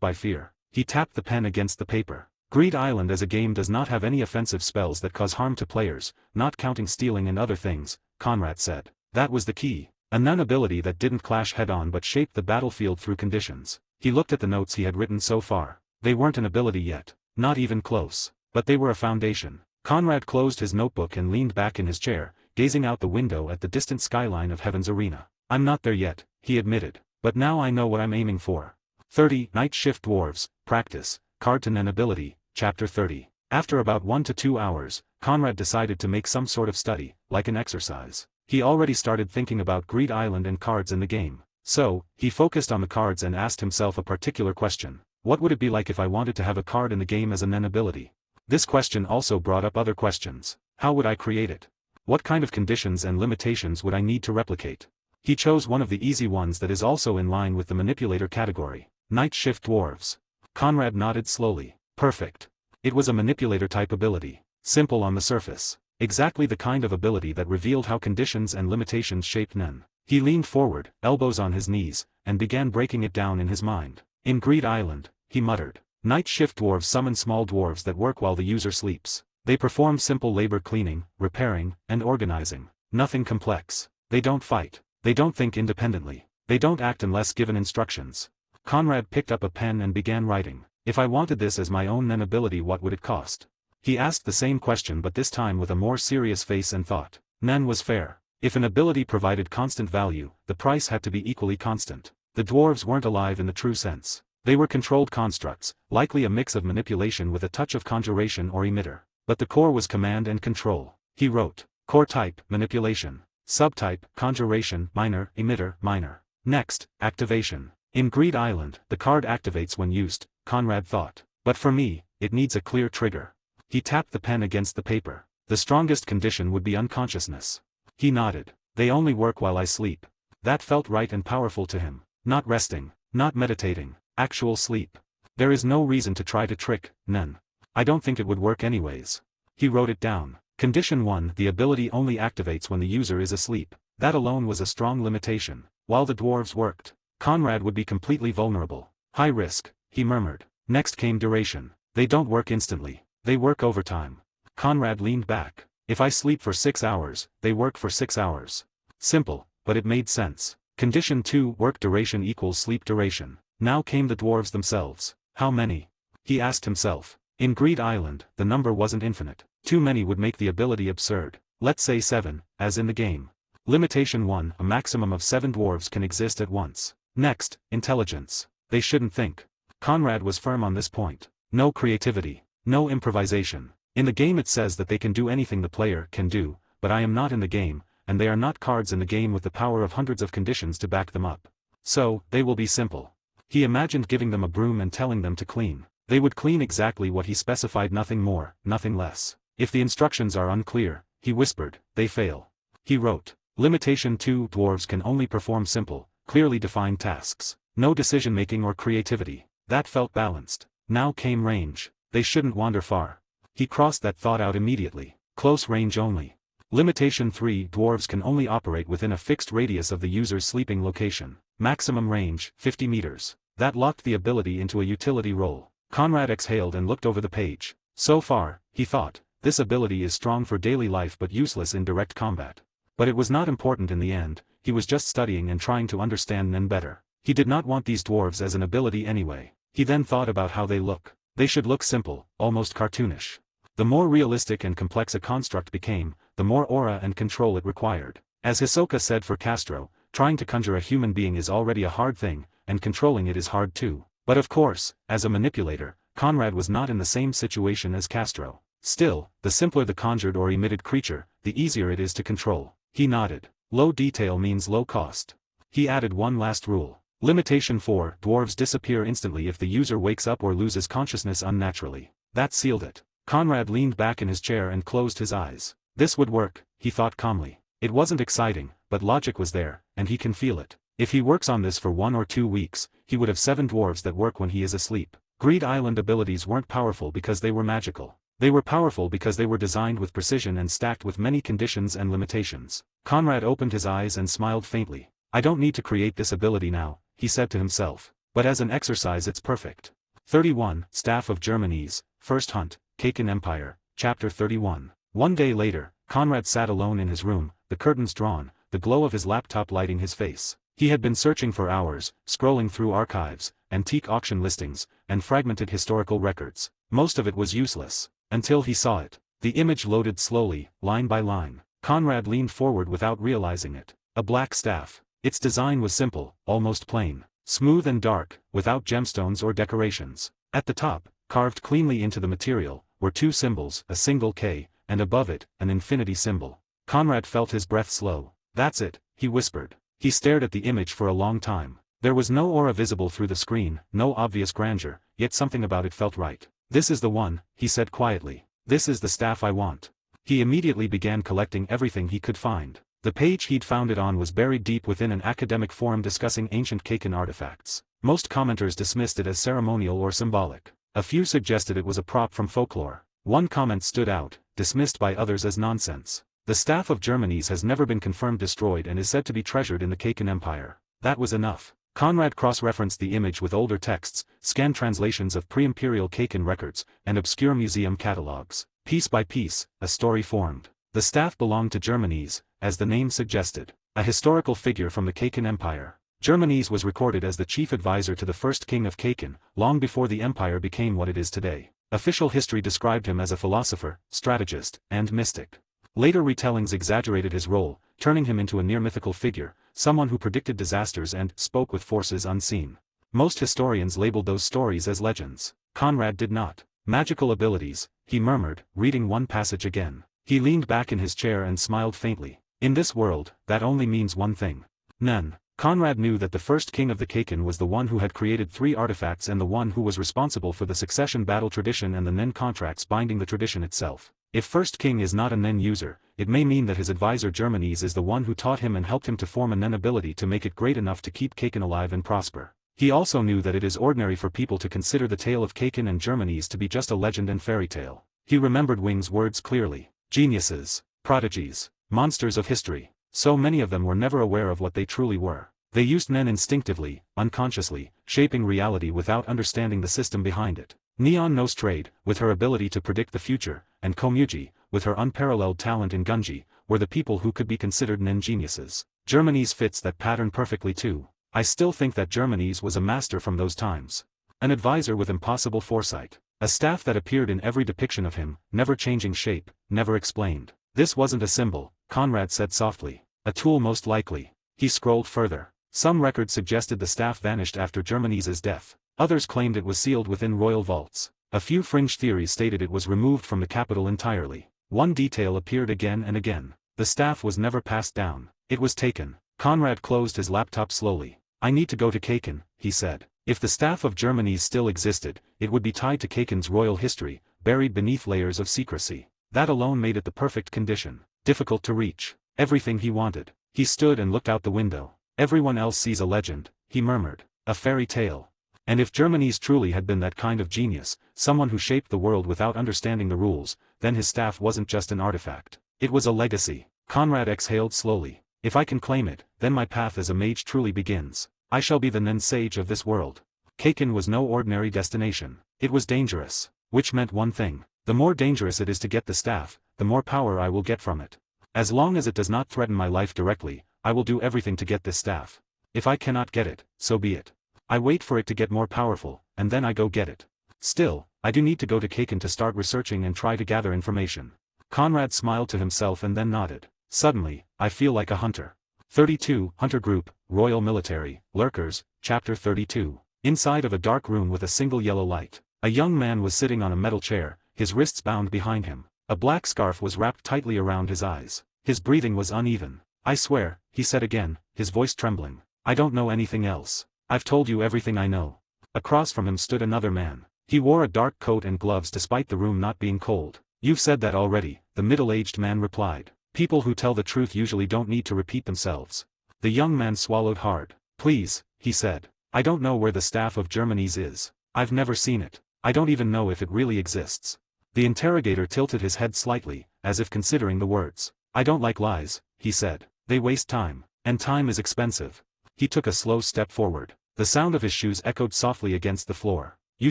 by fear. He tapped the pen against the paper. Greed Island as a game does not have any offensive spells that cause harm to players, not counting stealing and other things, Conrad said. That was the key. A Nen ability that didn't clash head-on but shaped the battlefield through conditions. He looked at the notes he had written so far. They weren't an ability yet. Not even close. But they were a foundation. Conrad closed his notebook and leaned back in his chair, gazing out the window at the distant skyline of Heaven's Arena. I'm not there yet, he admitted. But now I know what I'm aiming for. 30. Night Shift Dwarves, Practice, Card to Nen Ability, Chapter 30. After about 1 to 2 hours, Conrad decided to make some sort of study, like an exercise. He already started thinking about Greed Island and cards in the game. So, he focused on the cards and asked himself a particular question. What would it be like if I wanted to have a card in the game as a Nen ability? This question also brought up other questions. How would I create it? What kind of conditions and limitations would I need to replicate? He chose one of the easy ones that is also in line with the manipulator category. Night Shift Dwarves. Conrad nodded slowly. Perfect. It was a manipulator-type ability. Simple on the surface. Exactly the kind of ability that revealed how conditions and limitations shaped Nen. He leaned forward, elbows on his knees, and began breaking it down in his mind. In Greed Island, he muttered. Night Shift Dwarves summon small dwarves that work while the user sleeps. They perform simple labor cleaning, repairing, and organizing. Nothing complex. They don't fight. They don't think independently. They don't act unless given instructions. Conrad picked up a pen and began writing. If I wanted this as my own Nen ability, what would it cost? He asked the same question, but this time with a more serious face, and thought. Nen was fair. If an ability provided constant value, the price had to be equally constant. The dwarves weren't alive in the true sense. They were controlled constructs, likely a mix of manipulation with a touch of conjuration or emitter. But the core was command and control. He wrote. Core type, manipulation. Subtype, conjuration, minor, emitter, minor. Next, activation. In Greed Island, the card activates when used, Conrad thought. But for me, it needs a clear trigger. He tapped the pen against the paper. The strongest condition would be unconsciousness. He nodded. They only work while I sleep. That felt right and powerful to him. Not resting, not meditating, actual sleep. There is no reason to try to trick Nen. I don't think it would work anyways. He wrote it down. Condition 1. The ability only activates when the user is asleep. That alone was a strong limitation. While the dwarves worked, Conrad would be completely vulnerable. High risk, he murmured. Next came duration. They don't work instantly. They work over time. Conrad leaned back. If I sleep for 6 hours, they work for 6 hours. Simple, but it made sense. Condition 2. Work duration equals sleep duration. Now came the dwarves themselves. How many? He asked himself. In Greed Island, the number wasn't infinite. Too many would make the ability absurd. Let's say 7, as in the game. Limitation 1. A maximum of 7 dwarves can exist at once. Next, intelligence. They shouldn't think. Conrad was firm on this point. No creativity. No improvisation. In the game it says that they can do anything the player can do, but I am not in the game, and they are not cards in the game with the power of hundreds of conditions to back them up. So, they will be simple. He imagined giving them a broom and telling them to clean. They would clean exactly what he specified, nothing more, nothing less. If the instructions are unclear, he whispered, they fail. He wrote. Limitation 2. Dwarves can only perform simple, clearly defined tasks. No decision-making or creativity. That felt balanced. Now came range. They shouldn't wander far. He crossed that thought out immediately. Close range only. Limitation 3. Dwarves can only operate within a fixed radius of the user's sleeping location. Maximum range, 50 meters. That locked the ability into a utility role. Conrad exhaled and looked over the page. So far, he thought, this ability is strong for daily life but useless in direct combat. But it was not important in the end, he was just studying and trying to understand Nen better. He did not want these dwarves as an ability anyway. He then thought about how they look. They should look simple, almost cartoonish. The more realistic and complex a construct became, the more aura and control it required. As Hisoka said for Castro, trying to conjure a human being is already a hard thing, and controlling it is hard too. But of course, as a manipulator, Conrad was not in the same situation as Castro. Still, the simpler the conjured or emitted creature, the easier it is to control. He nodded. Low detail means low cost. He added one last rule. Limitation 4. Dwarves disappear instantly if the user wakes up or loses consciousness unnaturally. That sealed it. Conrad leaned back in his chair and closed his eyes. This would work, he thought calmly. It wasn't exciting, but logic was there, and he can feel it. If he works on this for 1 or 2 weeks, he would have 7 dwarves that work when he is asleep. Greed Island abilities weren't powerful because they were magical. They were powerful because they were designed with precision and stacked with many conditions and limitations. Conrad opened his eyes and smiled faintly. I don't need to create this ability now, he said to himself. But as an exercise it's perfect. 31. Staff of Germany's First Hunt, Kaken Empire, Chapter 31. One day later, Conrad sat alone in his room, the curtains drawn, the glow of his laptop lighting his face. He had been searching for hours, scrolling through archives, antique auction listings, and fragmented historical records. Most of it was useless. Until he saw it. The image loaded slowly, line by line. Conrad leaned forward without realizing it. A black staff. Its design was simple, almost plain. Smooth and dark, without gemstones or decorations. At the top, carved cleanly into the material, were 2 symbols, a single K, and above it, an infinity symbol. Conrad felt his breath slow. That's it, he whispered. He stared at the image for a long time. There was no aura visible through the screen, no obvious grandeur, yet something about it felt right. This is the one, he said quietly. This is the staff I want. He immediately began collecting everything he could find. The page he'd found it on was buried deep within an academic forum discussing ancient Kaken artifacts. Most commenters dismissed it as ceremonial or symbolic. A few suggested it was a prop from folklore. One comment stood out, dismissed by others as nonsense. The staff of Germany's has never been confirmed destroyed and is said to be treasured in the Kaken Empire. That was enough. Conrad cross-referenced the image with older texts, scanned translations of pre-imperial Kaken records, and obscure museum catalogs. Piece by piece, a story formed. The staff belonged to Germany's, as the name suggested. A historical figure from the Kaken Empire. Germany's was recorded as the chief advisor to the first king of Kaken, long before the empire became what it is today. Official history described him as a philosopher, strategist, and mystic. Later retellings exaggerated his role, turning him into a near-mythical figure, someone who predicted disasters and spoke with forces unseen. Most historians labeled those stories as legends. Conrad did not. Magical abilities, he murmured, reading one passage again. He leaned back in his chair and smiled faintly. In this world, that only means one thing. None. Conrad knew that the first king of the Kaken was the one who had created 3 artifacts and the one who was responsible for the succession battle tradition and the Nen contracts binding the tradition itself. If first king is not a Nen user, it may mean that his advisor Germany's is the one who taught him and helped him to form a Nen ability to make it great enough to keep Kaken alive and prosper. He also knew that it is ordinary for people to consider the tale of Kaken and Germany's to be just a legend and fairy tale. He remembered Wing's words clearly. Geniuses, prodigies, monsters of history. So many of them were never aware of what they truly were. They used Nen instinctively, unconsciously, shaping reality without understanding the system behind it. Neon Nostrade, with her ability to predict the future, and Komuji, with her unparalleled talent in Gunji, were the people who could be considered Nen geniuses. Germany's fits that pattern perfectly too. I still think that Germany's was a master from those times. An advisor with impossible foresight. A staff that appeared in every depiction of him, never changing shape, never explained. This wasn't a symbol, Conrad said softly. A tool most likely. He scrolled further. Some records suggested the staff vanished after Germany's death. Others claimed it was sealed within royal vaults. A few fringe theories stated it was removed from the capital entirely. One detail appeared again and again. The staff was never passed down. It was taken. Conrad closed his laptop slowly. I need to go to Kaken, he said. If the staff of Germany's still existed, it would be tied to Kaken's royal history, buried beneath layers of secrecy. That alone made it the perfect condition. Difficult to reach. Everything he wanted. He stood and looked out the window. Everyone else sees a legend, he murmured. A fairy tale. And if Germany's truly had been that kind of genius, someone who shaped the world without understanding the rules, then his staff wasn't just an artifact. It was a legacy. Conrad exhaled slowly. If I can claim it, then my path as a mage truly begins. I shall be the Nen sage of this world. Kaken was no ordinary destination. It was dangerous. Which meant one thing. The more dangerous it is to get the staff, the more power I will get from it. As long as it does not threaten my life directly, I will do everything to get this staff. If I cannot get it, so be it. I wait for it to get more powerful, and then I go get it. Still, I do need to go to Kaken to start researching and try to gather information. Conrad smiled to himself and then nodded. Suddenly, I feel like a hunter. 32, Hunter Group, Royal Military, Lurkers, Chapter 32. Inside of a dark room with a single yellow light, a young man was sitting on a metal chair, his wrists bound behind him. A black scarf was wrapped tightly around his eyes. His breathing was uneven. I swear, he said again, his voice trembling. I don't know anything else. I've told you everything I know. Across from him stood another man. He wore a dark coat and gloves despite the room not being cold. You've said that already, the middle-aged man replied. People who tell the truth usually don't need to repeat themselves. The young man swallowed hard. Please, he said. I don't know where the staff of Germany's is. I've never seen it. I don't even know if it really exists. The interrogator tilted his head slightly, as if considering the words. I don't like lies, he said. They waste time. And time is expensive. He took a slow step forward. The sound of his shoes echoed softly against the floor. You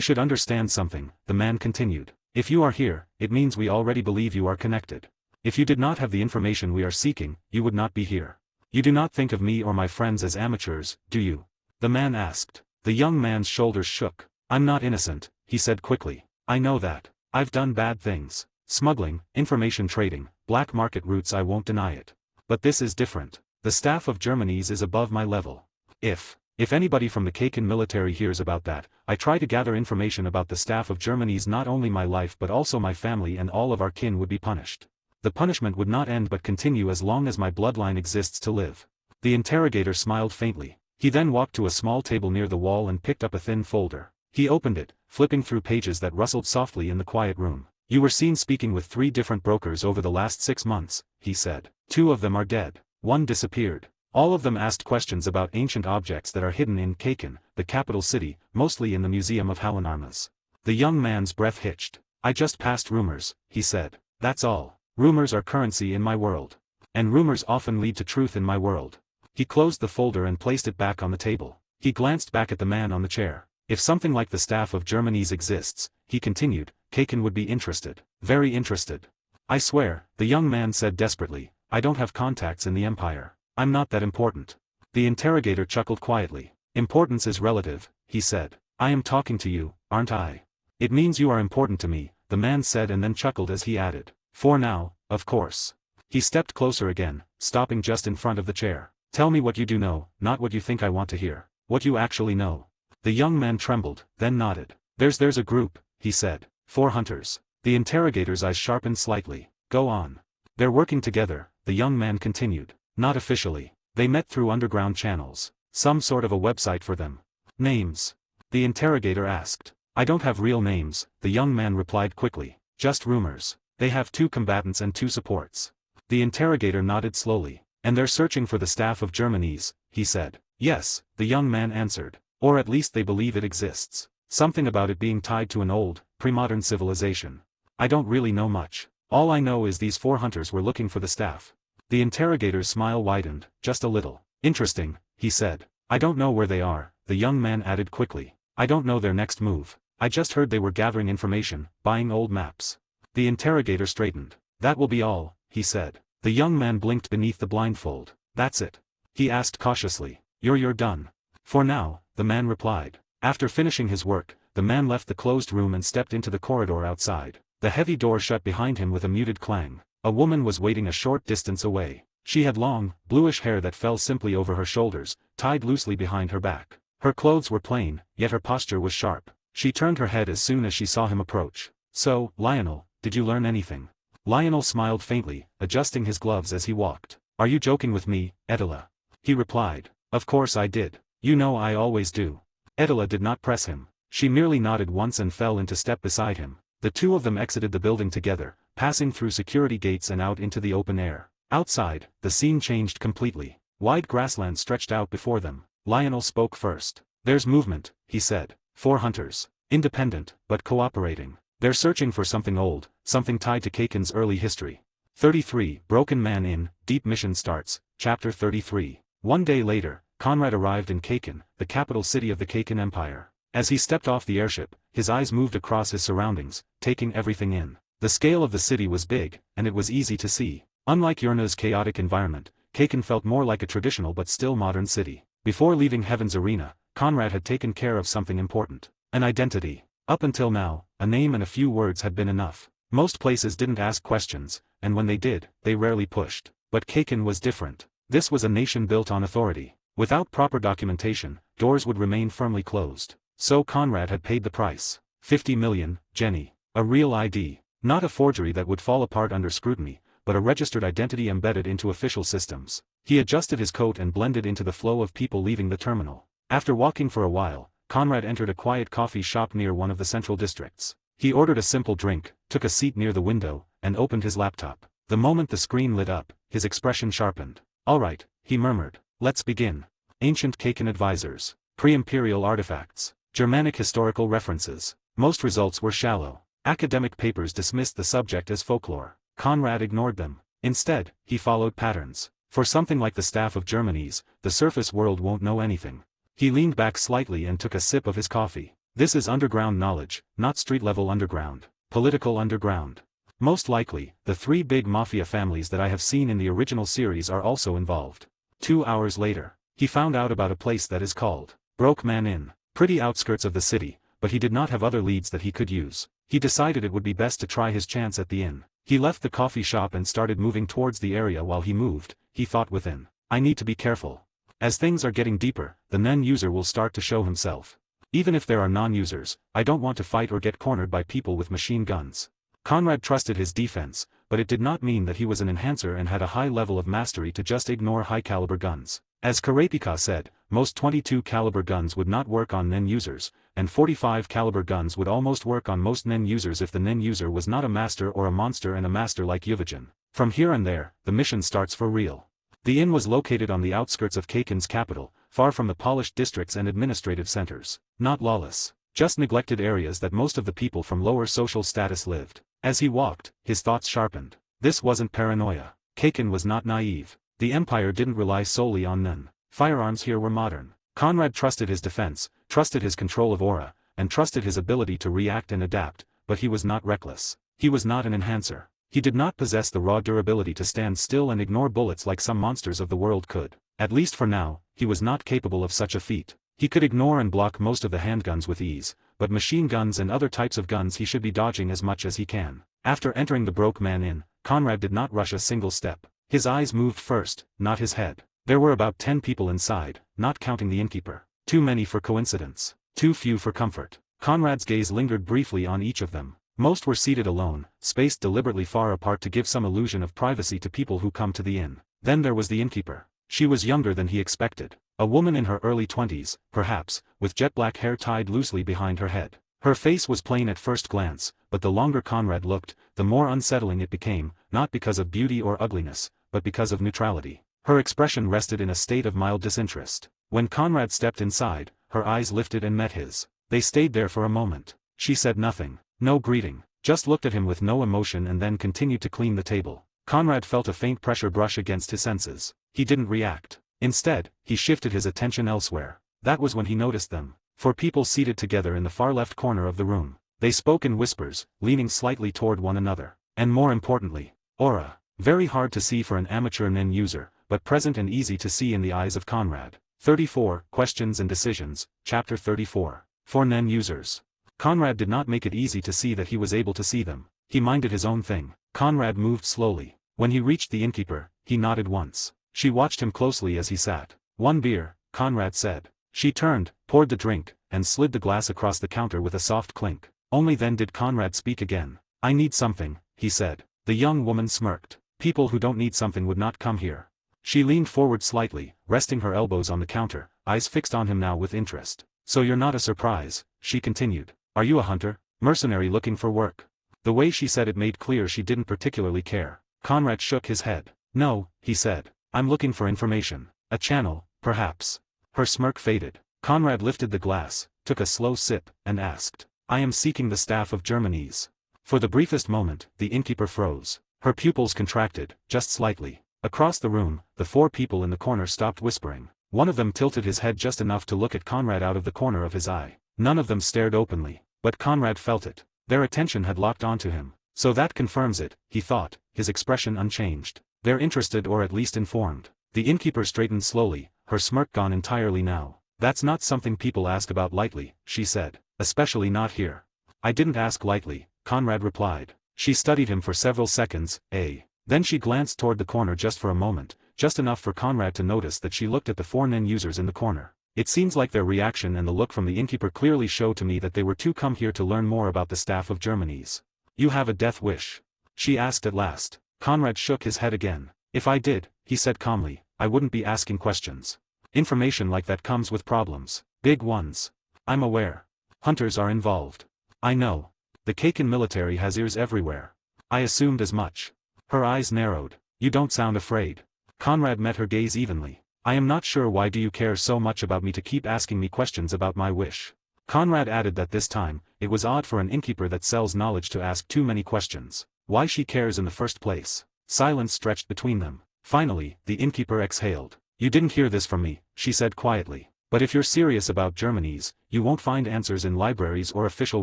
should understand something, the man continued. If you are here, it means we already believe you are connected. If you did not have the information we are seeking, you would not be here. You do not think of me or my friends as amateurs, do you? The man asked. The young man's shoulders shook. I'm not innocent, he said quickly. I know that. I've done bad things. Smuggling, information trading, black market routes, I won't deny it. But this is different. The staff of Germany's is above my level. If anybody from the Kaken military hears about that, I try to gather information about the staff of Germany's, not only my life but also my family and all of our kin would be punished. The punishment would not end but continue as long as my bloodline exists to live. The interrogator smiled faintly. He then walked to a small table near the wall and picked up a thin folder. He opened it, flipping through pages that rustled softly in the quiet room. You were seen speaking with 3 different brokers over the last 6 months, he said. 2 of them are dead. 1 disappeared. All of them asked questions about ancient objects that are hidden in Kaken, the capital city, mostly in the Museum of Halanarmas. The young man's breath hitched. I just passed rumors, he said. That's all. Rumors are currency in my world. And rumors often lead to truth in my world. He closed the folder and placed it back on the table. He glanced back at the man on the chair. If something like the staff of Germany's exists, he continued, Kaken would be interested. Very interested. I swear, the young man said desperately, I don't have contacts in the Empire. I'm not that important. The interrogator chuckled quietly. Importance is relative, he said. I am talking to you, aren't I? It means you are important to me, the man said and then chuckled as he added. For now, of course. He stepped closer again, stopping just in front of the chair. Tell me what you do know, not what you think I want to hear. What you actually know. The young man trembled, then nodded. There's a group, he said. 4 hunters. The interrogator's eyes sharpened slightly. Go on. They're working together, the young man continued. Not officially. They met through underground channels. Some sort of a website for them. Names? The interrogator asked. I don't have real names, the young man replied quickly. Just rumors. They have 2 combatants and 2 supports. The interrogator nodded slowly. And they're searching for the staff of Germany's, he said. Yes, the young man answered. Or at least they believe it exists. Something about it being tied to an old, pre-modern civilization. I don't really know much. All I know is these 4 hunters were looking for the staff. The interrogator's smile widened, just a little. Interesting, he said. I don't know where they are, the young man added quickly. I don't know their next move. I just heard they were gathering information, buying old maps. The interrogator straightened. That will be all, he said. The young man blinked beneath the blindfold. That's it? He asked cautiously. You're done. For now, the man replied. After finishing his work, the man left the closed room and stepped into the corridor outside. The heavy door shut behind him with a muted clang. A woman was waiting a short distance away. She had long, bluish hair that fell simply over her shoulders, tied loosely behind her back. Her clothes were plain, yet her posture was sharp. She turned her head as soon as she saw him approach. So, Lionel, did you learn anything? Lionel smiled faintly, adjusting his gloves as he walked. Are you joking with me, Edela? He replied. Of course I did. You know I always do. Edela did not press him. She merely nodded once and fell into step beside him. The 2 of them exited the building together, passing through security gates and out into the open air. Outside, the scene changed completely. Wide grassland stretched out before them. Lionel spoke first. There's movement, he said. 4 hunters. Independent, but cooperating. They're searching for something old, something tied to Kaken's early history. 33. Broken Man Inn, Deep Mission starts, Chapter 33. One day later, Conrad arrived in Kaken, the capital city of the Kaken Empire. As he stepped off the airship, his eyes moved across his surroundings, taking everything in. The scale of the city was big, and it was easy to see. Unlike Yurna's chaotic environment, Kaken felt more like a traditional but still modern city. Before leaving Heaven's Arena, Conrad had taken care of something important. An identity. Up until now, a name and a few words had been enough. Most places didn't ask questions, and when they did, they rarely pushed. But Kaken was different. This was a nation built on authority. Without proper documentation, doors would remain firmly closed. So Conrad had paid the price. 50 million, Jenny. A real ID. Not a forgery that would fall apart under scrutiny, but a registered identity embedded into official systems. He adjusted his coat and blended into the flow of people leaving the terminal. After walking for a while, Conrad entered a quiet coffee shop near one of the central districts. He ordered a simple drink, took a seat near the window, and opened his laptop. The moment the screen lit up, his expression sharpened. All right, he murmured. Let's begin. Ancient Kaken advisors. Pre-imperial artifacts. Germanic historical references. Most results were shallow. Academic papers dismissed the subject as folklore. Conrad ignored them. Instead, he followed patterns. For something like the staff of Germany's, the surface world won't know anything. He leaned back slightly and took a sip of his coffee. This is underground knowledge, not street-level underground. Political underground. Most likely, the 3 big mafia families that I have seen in the original series are also involved. 2 hours later, he found out about a place that is called Broke Man Inn. Pretty outskirts of the city, but he did not have other leads that he could use. He decided it would be best to try his chance at the inn. He left the coffee shop and started moving towards the area. While he moved, he thought within. I need to be careful. As things are getting deeper, the non-user will start to show himself. Even if there are non-users, I don't want to fight or get cornered by people with machine guns. Conrad trusted his defense, but it did not mean that he was an enhancer and had a high level of mastery to just ignore high-caliber guns. As Karapika said, most 22-caliber guns would not work on NEN users, and 45-caliber guns would almost work on most NEN users if the NEN user was not a master or a monster and a master like Yuvajin. From here and there, the mission starts for real. The inn was located on the outskirts of Kaken's capital, far from the polished districts and administrative centers. Not lawless, just neglected areas that most of the people from lower social status lived. As he walked, his thoughts sharpened. This wasn't paranoia. Kaken was not naive. The Empire didn't rely solely on NEN. Firearms here were modern. Conrad trusted his defense, trusted his control of aura, and trusted his ability to react and adapt, but he was not reckless. He was not an enhancer. He did not possess the raw durability to stand still and ignore bullets like some monsters of the world could. At least for now, he was not capable of such a feat. He could ignore and block most of the handguns with ease, but machine guns and other types of guns he should be dodging as much as he can. After entering the Broke Man Inn, Conrad did not rush a single step. His eyes moved first, not his head. There were about 10 people inside, not counting the innkeeper. Too many for coincidence. Too few for comfort. Conrad's gaze lingered briefly on each of them. Most were seated alone, spaced deliberately far apart to give some illusion of privacy to people who come to the inn. Then there was the innkeeper. She was younger than he expected. A woman in her early 20s, perhaps, with jet black hair tied loosely behind her head. Her face was plain at first glance, but the longer Conrad looked, the more unsettling it became, not because of beauty or ugliness, but because of neutrality. Her expression rested in a state of mild disinterest. When Conrad stepped inside, her eyes lifted and met his. They stayed there for a moment. She said nothing, no greeting, just looked at him with no emotion and then continued to clean the table. Conrad felt a faint pressure brush against his senses. He didn't react. Instead, he shifted his attention elsewhere. That was when he noticed them. 4 people seated together in the far left corner of the room. They spoke in whispers, leaning slightly toward one another. And more importantly, aura. Very hard to see for an amateur NEN user, but present and easy to see in the eyes of Conrad. 34, Questions and Decisions, Chapter 34. For NEN users. Conrad did not make it easy to see that he was able to see them. He minded his own thing. Conrad moved slowly. When he reached the innkeeper, he nodded once. She watched him closely as he sat. 1 beer, Conrad said. She turned, poured the drink, and slid the glass across the counter with a soft clink. Only then did Conrad speak again. I need something, he said. The young woman smirked. People who don't need something would not come here. She leaned forward slightly, resting her elbows on the counter, eyes fixed on him now with interest. So you're not a surprise, she continued. Are you a hunter? Mercenary looking for work? The way she said it made clear she didn't particularly care. Conrad shook his head. No, he said. I'm looking for information. A channel, perhaps. Her smirk faded. Conrad lifted the glass, took a slow sip, and asked. I am seeking the staff of Germany's. For the briefest moment, the innkeeper froze. Her pupils contracted, just slightly. Across the room, the 4 people in the corner stopped whispering. One of them tilted his head just enough to look at Conrad out of the corner of his eye. None of them stared openly, but Conrad felt it. Their attention had locked onto him. So that confirms it, he thought, his expression unchanged. They're interested or at least informed. The innkeeper straightened slowly, her smirk gone entirely now. That's not something people ask about lightly, she said. Especially not here. I didn't ask lightly, Conrad replied. She studied him for several seconds, Then she glanced toward the corner just for a moment, just enough for Conrad to notice that she looked at the 4 NEN users in the corner. It seems like their reaction and the look from the innkeeper clearly showed to me that they were to come here to learn more about the staff of Germany's. You have a death wish? She asked at last. Conrad shook his head again. If I did, he said calmly, I wouldn't be asking questions. Information like that comes with problems. Big ones. I'm aware. Hunters are involved. I know. The Kaken military has ears everywhere. I assumed as much. Her eyes narrowed. You don't sound afraid. Conrad met her gaze evenly. I am not sure why do you care so much about me to keep asking me questions about my wish. Conrad added that this time, it was odd for an innkeeper that sells knowledge to ask too many questions. Why she cares in the first place. Silence stretched between them. Finally, the innkeeper exhaled. You didn't hear this from me, she said quietly. But if you're serious about Germany's, you won't find answers in libraries or official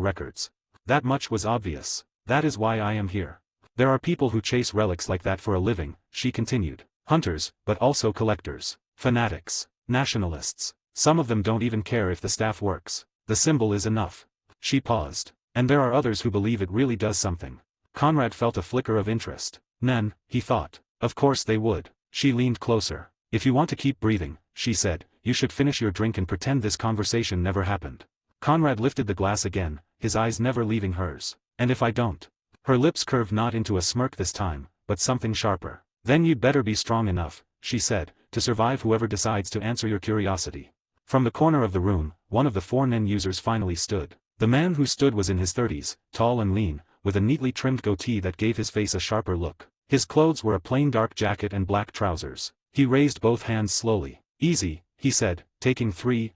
records. That much was obvious. That is why I am here. There are people who chase relics like that for a living, she continued. Hunters, but also collectors. Fanatics. Nationalists. Some of them don't even care if the staff works. The symbol is enough. She paused. And there are others who believe it really does something. Conrad felt a flicker of interest. Nen, he thought. Of course they would. She leaned closer. If you want to keep breathing, she said, you should finish your drink and pretend this conversation never happened. Conrad lifted the glass again, his eyes never leaving hers. And if I don't? Her lips curved not into a smirk this time, but something sharper. Then you'd better be strong enough, she said, to survive whoever decides to answer your curiosity. From the corner of the room, one of the 4 Nen users finally stood. The man who stood was in his 30s, tall and lean, with a neatly trimmed goatee that gave his face a sharper look. His clothes were a plain dark jacket and black trousers. He raised both hands slowly. Easy, he said, taking 4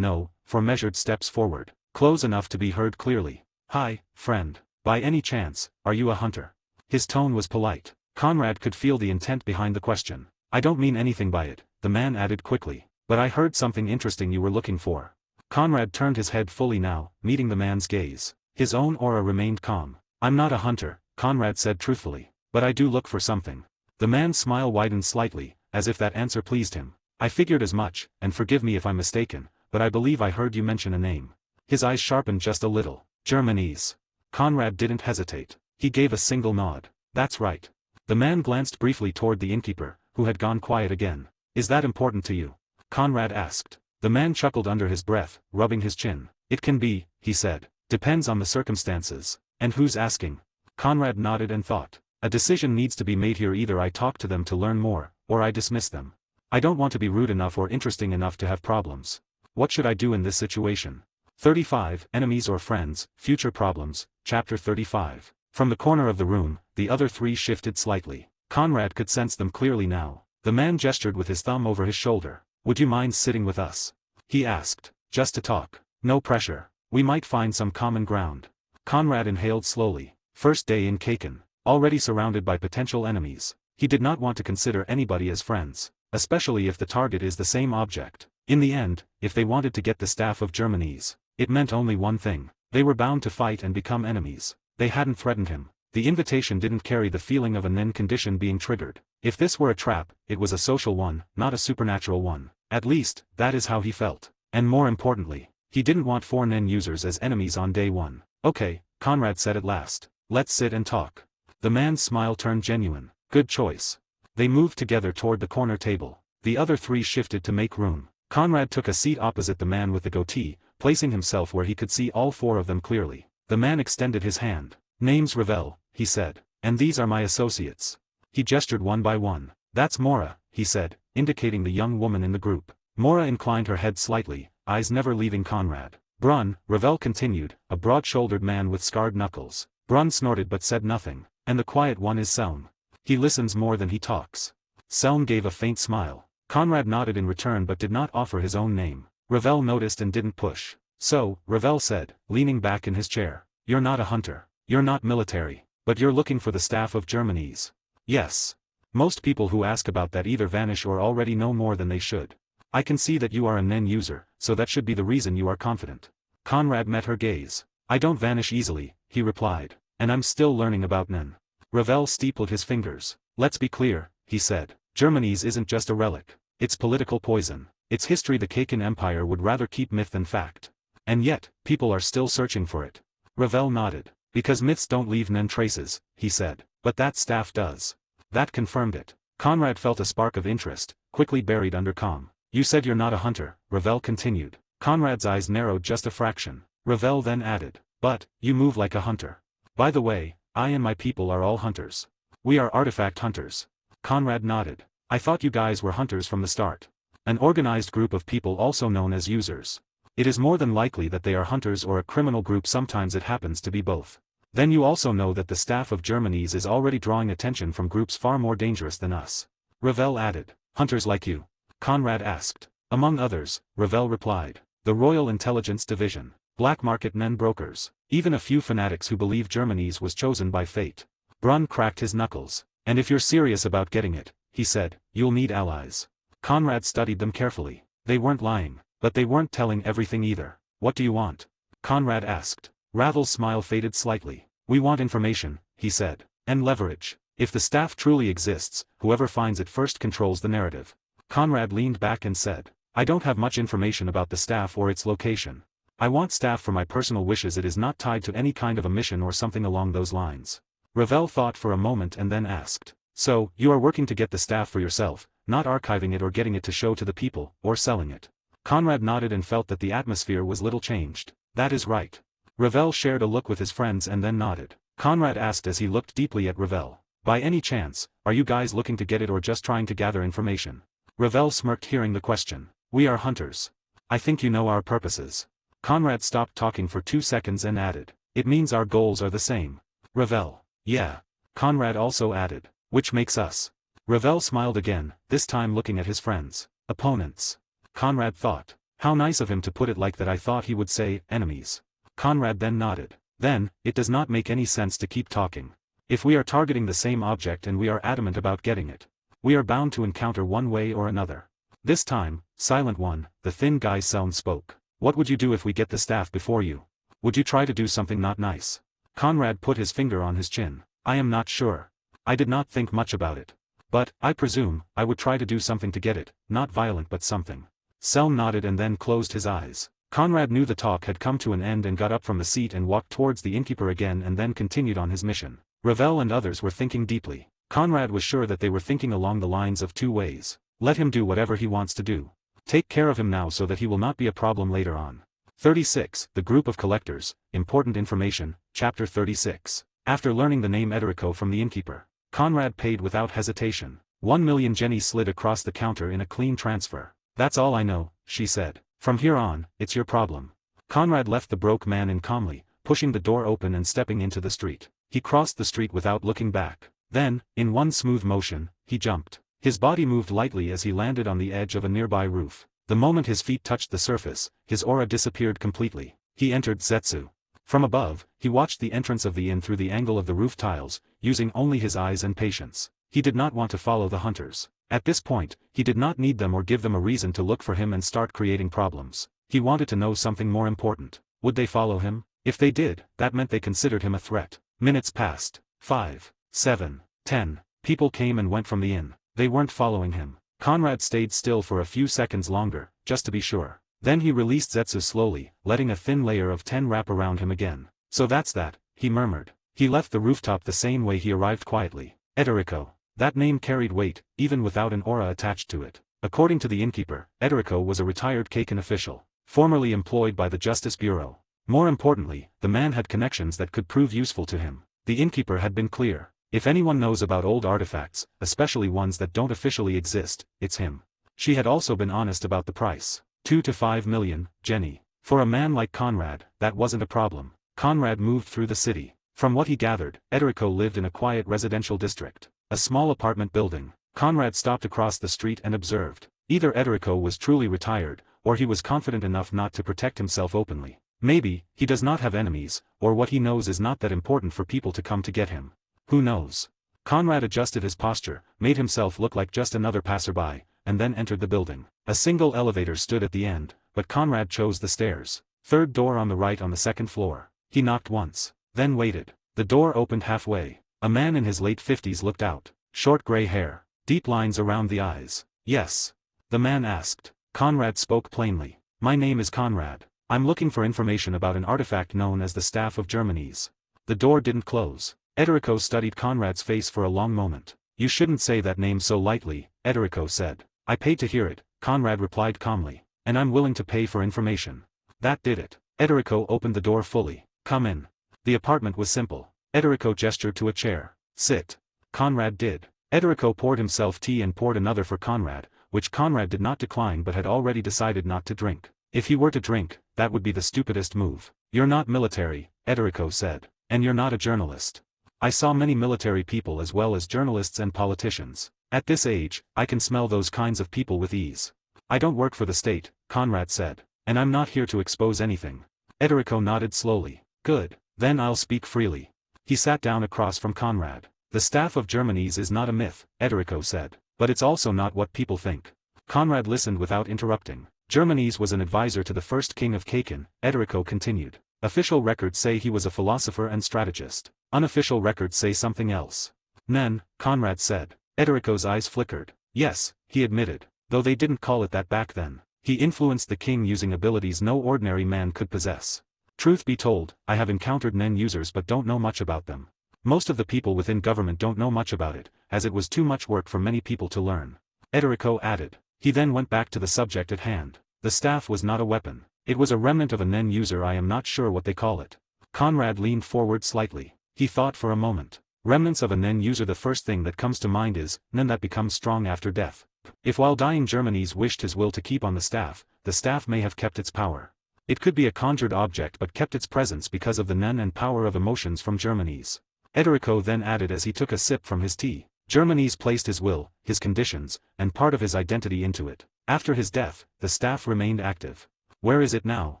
measured steps forward, close enough to be heard clearly. Hi, friend. By any chance, are you a hunter? His tone was polite. Conrad could feel the intent behind the question. I don't mean anything by it, the man added quickly. But I heard something interesting you were looking for. Conrad turned his head fully now, meeting the man's gaze. His own aura remained calm. I'm not a hunter, Conrad said truthfully. But I do look for something. The man's smile widened slightly, as if that answer pleased him. I figured as much, and forgive me if I'm mistaken, but I believe I heard you mention a name. His eyes sharpened just a little. Germanese. Conrad didn't hesitate. He gave a single nod. That's right. The man glanced briefly toward the innkeeper, who had gone quiet again. Is that important to you? Conrad asked. The man chuckled under his breath, rubbing his chin. It can be, he said. Depends on the circumstances. And who's asking? Conrad nodded and thought. A decision needs to be made here. Either I talk to them to learn more, or I dismiss them. I don't want to be rude enough or interesting enough to have problems. What should I do in this situation? 35. Enemies or Friends, Future Problems, Chapter 35. From the corner of the room, the other 3 shifted slightly. Conrad could sense them clearly now. The man gestured with his thumb over his shoulder. Would you mind sitting with us? He asked. Just to talk. No pressure. We might find some common ground. Conrad inhaled slowly. First day in Kaken. Already surrounded by potential enemies. He did not want to consider anybody as friends, especially if the target is the same object. In the end, if they wanted to get the staff of Germanese, it meant only one thing. They were bound to fight and become enemies. They hadn't threatened him. The invitation didn't carry the feeling of a Nen condition being triggered. If this were a trap, it was a social one, not a supernatural one. At least, that is how he felt. And more importantly, he didn't want 4 Nen users as enemies on day 1. Okay, Conrad said at last. Let's sit and talk. The man's smile turned genuine. Good choice. They moved together toward the corner table. The other 3 shifted to make room. Conrad took a seat opposite the man with the goatee, placing himself where he could see all 4 of them clearly. The man extended his hand. Name's Ravel, he said. And these are my associates. He gestured one by one. That's Mora, he said, indicating the young woman in the group. Mora inclined her head slightly, eyes never leaving Conrad. Brun, Ravel continued, a broad-shouldered man with scarred knuckles. Brun snorted but said nothing. And the quiet one is Selm. He listens more than he talks. Selm gave a faint smile. Conrad nodded in return but did not offer his own name. Ravel noticed and didn't push. So, Ravel said, leaning back in his chair. You're not a hunter. You're not military. But you're looking for the staff of Germanese. Yes. Most people who ask about that either vanish or already know more than they should. I can see that you are a Nen user, so that should be the reason you are confident. Conrad met her gaze. I don't vanish easily, he replied. And I'm still learning about Nen. Ravel steepled his fingers. Let's be clear, he said. Germanese isn't just a relic. It's political poison. Its history the Kaken Empire would rather keep myth than fact. And yet, people are still searching for it. Ravel nodded. Because myths don't leave Nen traces, he said. But that staff does. That confirmed it. Conrad felt a spark of interest, quickly buried under calm. You said you're not a hunter, Ravel continued. Conrad's eyes narrowed just a fraction. Ravel then added. But, you move like a hunter. By the way, I and my people are all hunters. We are artifact hunters. Conrad nodded. I thought you guys were hunters from the start. An organized group of people also known as users. It is more than likely that they are hunters or a criminal group, sometimes it happens to be both. Then you also know that the staff of Germanese is already drawing attention from groups far more dangerous than us. Ravel added. Hunters like you? Conrad asked. Among others, Ravel replied. The Royal Intelligence Division. Black market Nen brokers. Even a few fanatics who believe Germanese was chosen by fate. Brun cracked his knuckles. And if you're serious about getting it, he said, you'll need allies. Conrad studied them carefully. They weren't lying, but they weren't telling everything either. What do you want? Conrad asked. Ravel's smile faded slightly. We want information, he said. And leverage. If the staff truly exists, whoever finds it first controls the narrative. Conrad leaned back and said. I don't have much information about the staff or its location. I want staff for my personal wishes. It is not tied to any kind of a mission or something along those lines. Ravel thought for a moment and then asked. So, you are working to get the staff for yourself, not archiving it or getting it to show to the people, or selling it. Conrad nodded and felt that the atmosphere was little changed. That is right. Ravel shared a look with his friends and then nodded. Conrad asked as he looked deeply at Ravel. By any chance, are you guys looking to get it or just trying to gather information? Ravel smirked hearing the question. We are hunters. I think you know our purposes. Conrad stopped talking for 2 seconds and added. It means our goals are the same. Ravel. Yeah. Conrad also added. Which makes us. Ravel smiled again, this time looking at his friends. Opponents. Conrad thought. How nice of him to put it like that. I thought he would say, enemies. Conrad then nodded. Then, it does not make any sense to keep talking. If we are targeting the same object and we are adamant about getting it, we are bound to encounter one way or another. This time, Silent One, the thin guy sound spoke. What would you do if we get the staff before you? Would you try to do something not nice? Conrad put his finger on his chin. I am not sure. I did not think much about it. But, I presume, I would try to do something to get it, not violent but something. Selm nodded and then closed his eyes. Conrad knew the talk had come to an end and got up from the seat and walked towards the innkeeper again and then continued on his mission. Ravel and others were thinking deeply. Conrad was sure that they were thinking along the lines of 2 ways. Let him do whatever he wants to do. Take care of him now so that he will not be a problem later on. 36. The Group of Collectors, Important Information, Chapter 36. After learning the name Ederico from the innkeeper, Conrad paid without hesitation. 1 million jenny slid across the counter in a clean transfer. That's all I know, she said. From here on, it's your problem. Conrad left the broke man in calmly, pushing the door open and stepping into the street. He crossed the street without looking back. Then, in one smooth motion, he jumped. His body moved lightly as he landed on the edge of a nearby roof. The moment his feet touched the surface, his aura disappeared completely. He entered Zetsu. From above, he watched the entrance of the inn through the angle of the roof tiles, using only his eyes and patience. He did not want to follow the hunters. At this point, he did not need them or give them a reason to look for him and start creating problems. He wanted to know something more important. Would they follow him? If they did, that meant they considered him a threat. Minutes passed. 5, 7, 10. People came and went from the inn. They weren't following him. Conrad stayed still for a few seconds longer, just to be sure. Then he released Zetsu slowly, letting a thin layer of 10 wrap around him again. So that's that, he murmured. He left the rooftop the same way he arrived quietly. Ederico. That name carried weight, even without an aura attached to it. According to the innkeeper, Ederico was a retired Kaken official, formerly employed by the Justice Bureau. More importantly, the man had connections that could prove useful to him. The innkeeper had been clear. If anyone knows about old artifacts, especially ones that don't officially exist, it's him. She had also been honest about the price. 2 to 5 million, jenny. For a man like Conrad, that wasn't a problem. Conrad moved through the city. From what he gathered, Ederico lived in a quiet residential district. A small apartment building. Conrad stopped across the street and observed. Either Ederico was truly retired, or he was confident enough not to protect himself openly. Maybe, he does not have enemies, or what he knows is not that important for people to come to get him. Who knows? Conrad adjusted his posture, made himself look like just another passerby, and then entered the building. A single elevator stood at the end, but Conrad chose the stairs. Third door on the right on the second floor. He knocked once, then waited. The door opened halfway. A man in his late 50s looked out. Short gray hair, deep lines around the eyes. Yes. The man asked. Conrad spoke plainly. My name is Conrad. I'm looking for information about an artifact known as the Staff of Germanies. The door didn't close. Ederico studied Conrad's face for a long moment. You shouldn't say that name so lightly, Ederico said. I paid to hear it, Conrad replied calmly. And I'm willing to pay for information. That did it. Ederico opened the door fully. Come in. The apartment was simple. Ederico gestured to a chair. Sit. Conrad did. Ederico poured himself tea and poured another for Conrad, which Conrad did not decline but had already decided not to drink. If he were to drink, that would be the stupidest move. You're not military, Ederico said. And you're not a journalist. I saw many military people as well as journalists and politicians. At this age, I can smell those kinds of people with ease. I don't work for the state, Conrad said. And I'm not here to expose anything. Ederico nodded slowly. Good. Then I'll speak freely. He sat down across from Conrad. The Staff of Germanies is not a myth, Ederico said. But it's also not what people think. Conrad listened without interrupting. Germanies was an advisor to the first king of Kaken, Ederico continued. Official records say he was a philosopher and strategist. Unofficial records say something else. Then, Conrad said. Ederico's eyes flickered. Yes, he admitted. Though they didn't call it that back then. He influenced the king using abilities no ordinary man could possess. Truth be told, I have encountered Nen users but don't know much about them. Most of the people within government don't know much about it, as it was too much work for many people to learn. Ederico added. He then went back to the subject at hand. The staff was not a weapon. It was a remnant of a Nen user. I am not sure what they call it. Conrad leaned forward slightly. He thought for a moment. Remnants of a Nen user. The first thing that comes to mind is, Nen that becomes strong after death. If while dying Germany's wished his will to keep on the staff may have kept its power. It could be a conjured object but kept its presence because of the Nen and power of emotions from Germany's. Ederico then added as he took a sip from his tea. Germany's placed his will, his conditions, and part of his identity into it. After his death, the staff remained active. Where is it now?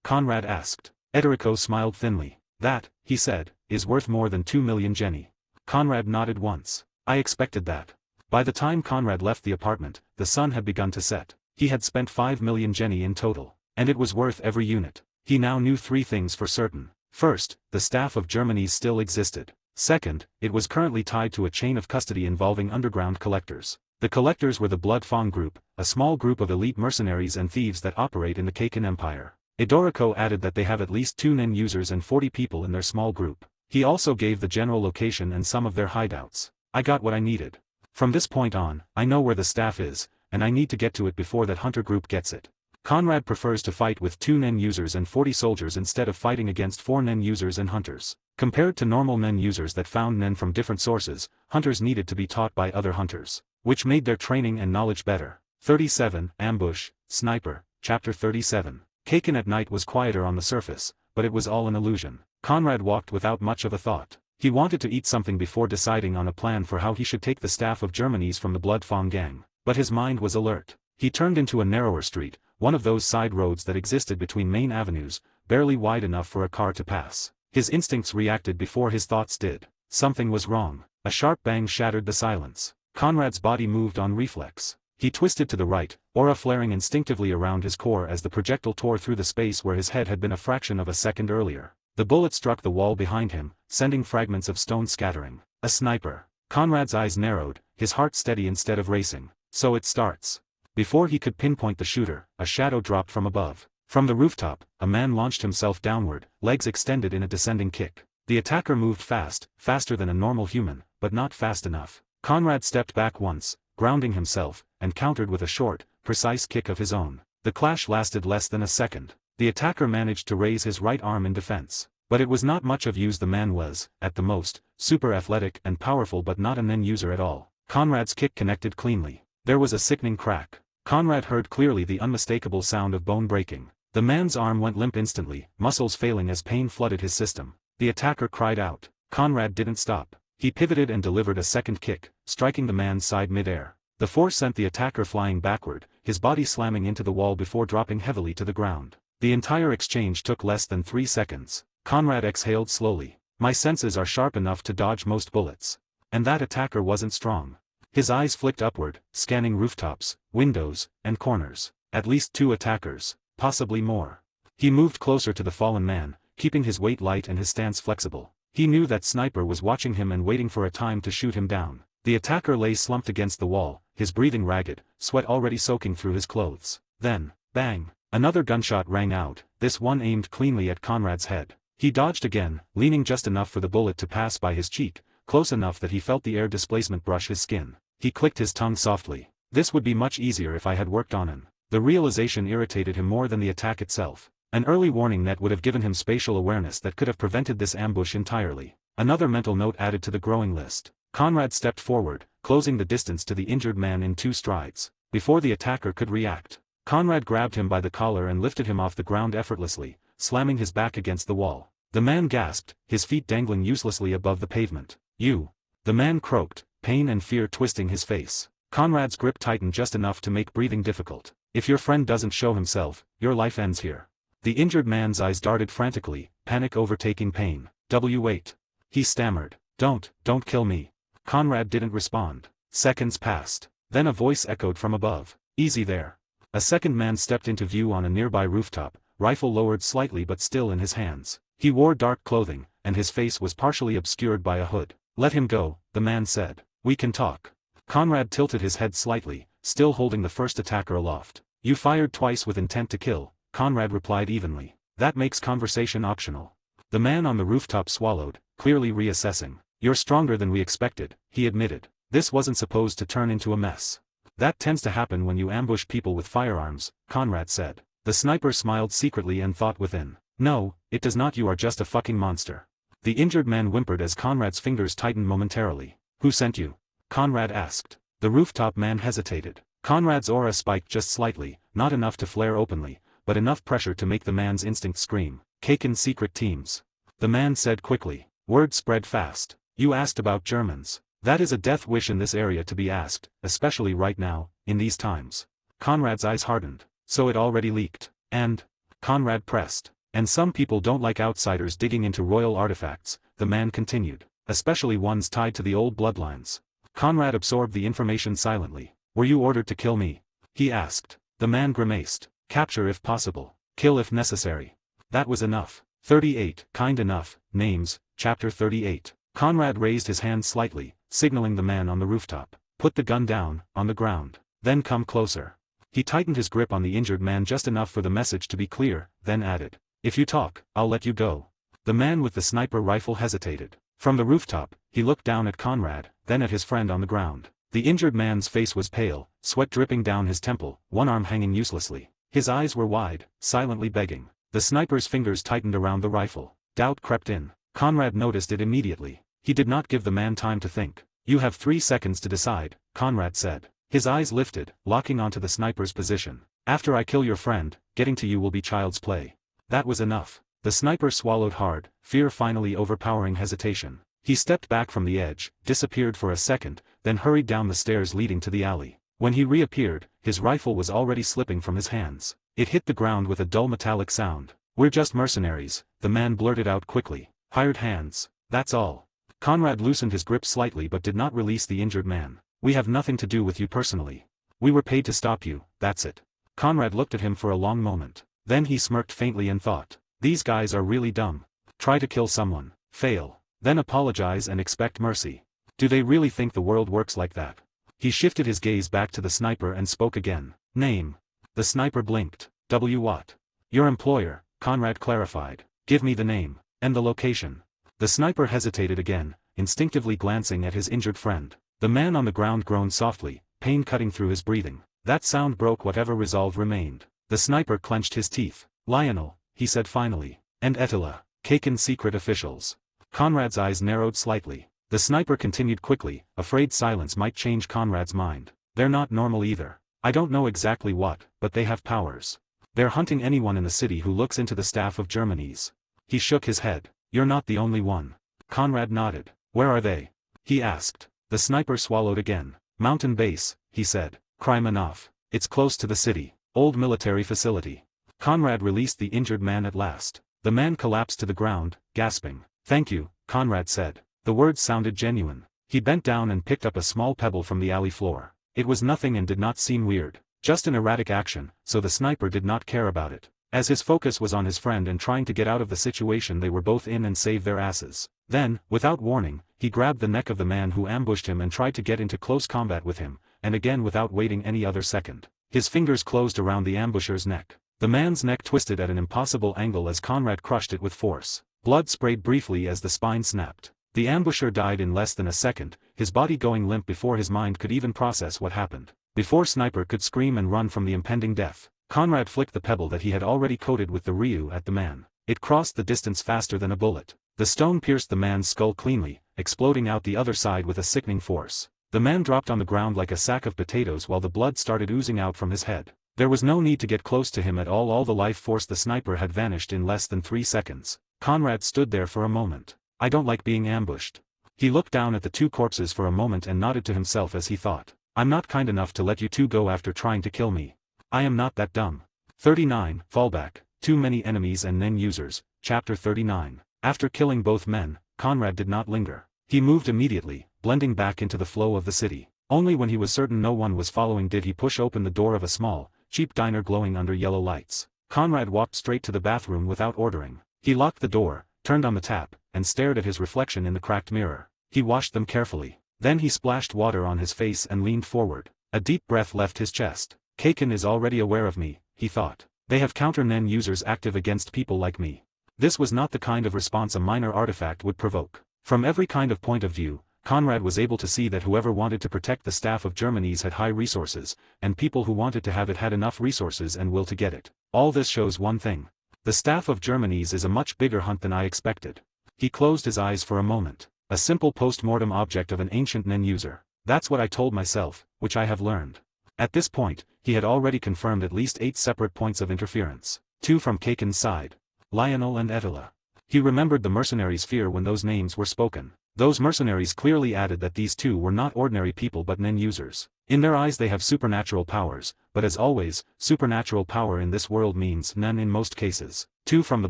Conrad asked. Ederico smiled thinly. That, he said, is worth more than 2 million Jenny. Conrad nodded once. I expected that. By the time Conrad left the apartment, the sun had begun to set. He had spent 5 million Jenny in total, and it was worth every unit. He now knew 3 things for certain. First, the staff of Germany's still existed. Second, it was currently tied to a chain of custody involving underground collectors. The collectors were the Blood Fawn Group, a small group of elite mercenaries and thieves that operate in the Kaken Empire. Edorico added that they have at least 2 Nen users and 40 people in their small group. He also gave the general location and some of their hideouts. I got what I needed. From this point on, I know where the staff is, and I need to get to it before that hunter group gets it. Conrad prefers to fight with 2 Nen users and 40 soldiers instead of fighting against 4 Nen users and hunters. Compared to normal Nen users that found Nen from different sources, hunters needed to be taught by other hunters, which made their training and knowledge better. 37, Ambush, Sniper, Chapter 37. Kaken at night was quieter on the surface, but it was all an illusion. Conrad walked without much of a thought. He wanted to eat something before deciding on a plan for how he should take the staff of Germany's from the Blood Fawn gang, but his mind was alert. He turned into a narrower street, one of those side roads that existed between main avenues, barely wide enough for a car to pass. His instincts reacted before his thoughts did. Something was wrong. A sharp bang shattered the silence. Conrad's body moved on reflex. He twisted to the right, aura flaring instinctively around his core as the projectile tore through the space where his head had been a fraction of a second earlier. The bullet struck the wall behind him, sending fragments of stone scattering. A sniper. Conrad's eyes narrowed, his heart steady instead of racing. So it starts. Before he could pinpoint the shooter, a shadow dropped from above. From the rooftop, a man launched himself downward, legs extended in a descending kick. The attacker moved fast, faster than a normal human, but not fast enough. Conrad stepped back once, grounding himself, and countered with a short, precise kick of his own. The clash lasted less than a second. The attacker managed to raise his right arm in defense. But it was not much of use. The man was, at the most, super athletic and powerful but not a Nen user at all. Conrad's kick connected cleanly. There was a sickening crack. Conrad heard clearly the unmistakable sound of bone breaking. The man's arm went limp instantly, muscles failing as pain flooded his system. The attacker cried out. Conrad didn't stop. He pivoted and delivered a second kick, striking the man's side mid-air. The force sent the attacker flying backward, his body slamming into the wall before dropping heavily to the ground. The entire exchange took less than 3 seconds. Conrad exhaled slowly. My senses are sharp enough to dodge most bullets. And that attacker wasn't strong. His eyes flicked upward, scanning rooftops, windows, and corners. At least 2 attackers, possibly more. He moved closer to the fallen man, keeping his weight light and his stance flexible. He knew that sniper was watching him and waiting for a time to shoot him down. The attacker lay slumped against the wall, his breathing ragged, sweat already soaking through his clothes. Then, bang! Another gunshot rang out, this one aimed cleanly at Conrad's head. He dodged again, leaning just enough for the bullet to pass by his cheek, close enough that he felt the air displacement brush his skin. He clicked his tongue softly. This would be much easier if I had worked on him. The realization irritated him more than the attack itself. An early warning net would have given him spatial awareness that could have prevented this ambush entirely. Another mental note added to the growing list. Conrad stepped forward, closing the distance to the injured man in 2 strides. Before the attacker could react, Conrad grabbed him by the collar and lifted him off the ground effortlessly, slamming his back against the wall. The man gasped, his feet dangling uselessly above the pavement. You! The man croaked, pain and fear twisting his face. Conrad's grip tightened just enough to make breathing difficult. If your friend doesn't show himself, your life ends here. The injured man's eyes darted frantically, panic overtaking pain. Wait. He stammered. Don't kill me. Conrad didn't respond. Seconds passed. Then a voice echoed from above. Easy there. A second man stepped into view on a nearby rooftop, rifle lowered slightly but still in his hands. He wore dark clothing, and his face was partially obscured by a hood. Let him go, the man said. We can talk. Conrad tilted his head slightly, still holding the first attacker aloft. You fired twice with intent to kill, Conrad replied evenly. That makes conversation optional. The man on the rooftop swallowed, clearly reassessing. You're stronger than we expected, he admitted. This wasn't supposed to turn into a mess. That tends to happen when you ambush people with firearms, Conrad said. The sniper smiled secretly and thought within. No, it does not. You are just a fucking monster. The injured man whimpered as Conrad's fingers tightened momentarily. Who sent you? Conrad asked. The rooftop man hesitated. Conrad's aura spiked just slightly, not enough to flare openly, but enough pressure to make the man's instinct scream. Kaken's secret teams. The man said quickly. Word spread fast. You asked about Germans. That is a death wish in this area to be asked, especially right now, in these times. Conrad's eyes hardened. So it already leaked. And? Conrad pressed. And some people don't like outsiders digging into royal artifacts, the man continued. Especially ones tied to the old bloodlines. Conrad absorbed the information silently. Were you ordered to kill me? He asked. The man grimaced. Capture if possible. Kill if necessary. That was enough. 38. Kind enough. Names, Chapter 38. Conrad raised his hand slightly, signaling the man on the rooftop. Put the gun down, on the ground. Then come closer. He tightened his grip on the injured man just enough for the message to be clear, then added. If you talk, I'll let you go. The man with the sniper rifle hesitated. From the rooftop, he looked down at Conrad, then at his friend on the ground. The injured man's face was pale, sweat dripping down his temple, one arm hanging uselessly. His eyes were wide, silently begging. The sniper's fingers tightened around the rifle. Doubt crept in. Conrad noticed it immediately. He did not give the man time to think. You have 3 seconds to decide, Conrad said. His eyes lifted, locking onto the sniper's position. After I kill your friend, getting to you will be child's play. That was enough. The sniper swallowed hard, fear finally overpowering hesitation. He stepped back from the edge, disappeared for a second, then hurried down the stairs leading to the alley. When he reappeared, his rifle was already slipping from his hands. It hit the ground with a dull metallic sound. We're just mercenaries, the man blurted out quickly. Hired hands, that's all. Conrad loosened his grip slightly but did not release the injured man. We have nothing to do with you personally. We were paid to stop you, that's it. Conrad looked at him for a long moment. Then he smirked faintly and thought. These guys are really dumb. Try to kill someone, fail, then apologize and expect mercy. Do they really think the world works like that? He shifted his gaze back to the sniper and spoke again. Name. The sniper blinked. W. What? Your employer, Conrad clarified. Give me the name, and the location. The sniper hesitated again, instinctively glancing at his injured friend. The man on the ground groaned softly, pain cutting through his breathing. That sound broke whatever resolve remained. The sniper clenched his teeth. Lionel, he said finally. And Ettila, Kaken's secret officials. Conrad's eyes narrowed slightly. The sniper continued quickly, afraid silence might change Conrad's mind. They're not normal either. I don't know exactly what, but they have powers. They're hunting anyone in the city who looks into the staff of Germany's. He shook his head. You're not the only one. Conrad nodded. Where are they? He asked. The sniper swallowed again. Mountain base, he said. Krymanov. It's close to the city. Old military facility. Conrad released the injured man at last. The man collapsed to the ground, gasping. Thank you, Conrad said. The words sounded genuine. He bent down and picked up a small pebble from the alley floor. It was nothing and did not seem weird. Just an erratic action, so the sniper did not care about it. As his focus was on his friend and trying to get out of the situation they were both in and save their asses. Then, without warning, he grabbed the neck of the man who ambushed him and tried to get into close combat with him, and again without waiting any other second. His fingers closed around the ambusher's neck. The man's neck twisted at an impossible angle as Conrad crushed it with force. Blood sprayed briefly as the spine snapped. The ambusher died in less than a second, his body going limp before his mind could even process what happened. Before Sniper could scream and run from the impending death, Conrad flicked the pebble that he had already coated with the Ryu at the man. It crossed the distance faster than a bullet. The stone pierced the man's skull cleanly, exploding out the other side with a sickening force. The man dropped on the ground like a sack of potatoes while the blood started oozing out from his head. There was no need to get close to him at all the life force the sniper had vanished in less than 3 seconds. Conrad stood there for a moment. I don't like being ambushed. He looked down at the 2 corpses for a moment and nodded to himself as he thought. I'm not kind enough to let you 2 go after trying to kill me. I am not that dumb. 39. Fallback. Too many enemies and Nen users. Chapter 39. After killing both men, Conrad did not linger. He moved immediately, blending back into the flow of the city. Only when he was certain no one was following did he push open the door of a small, cheap diner glowing under yellow lights. Conrad walked straight to the bathroom without ordering. He locked the door, turned on the tap, and stared at his reflection in the cracked mirror. He washed them carefully. Then he splashed water on his face and leaned forward. A deep breath left his chest. Kaken is already aware of me, he thought. They have counter-Nen users active against people like me. This was not the kind of response a minor artifact would provoke. From every kind of point of view, Conrad was able to see that whoever wanted to protect the staff of Germany's had high resources, and people who wanted to have it had enough resources and will to get it. All this shows one thing. The staff of Germany's is a much bigger hunt than I expected. He closed his eyes for a moment. A simple post-mortem object of an ancient Nen user. That's what I told myself, which I have learned. At this point, he had already confirmed at least 8 separate points of interference. 2 from Kaken's side. Lionel and Etila. He remembered the mercenaries' fear when those names were spoken. Those mercenaries clearly added that these two were not ordinary people but Nen users. In their eyes they have supernatural powers, but as always, supernatural power in this world means none in most cases. 2 from the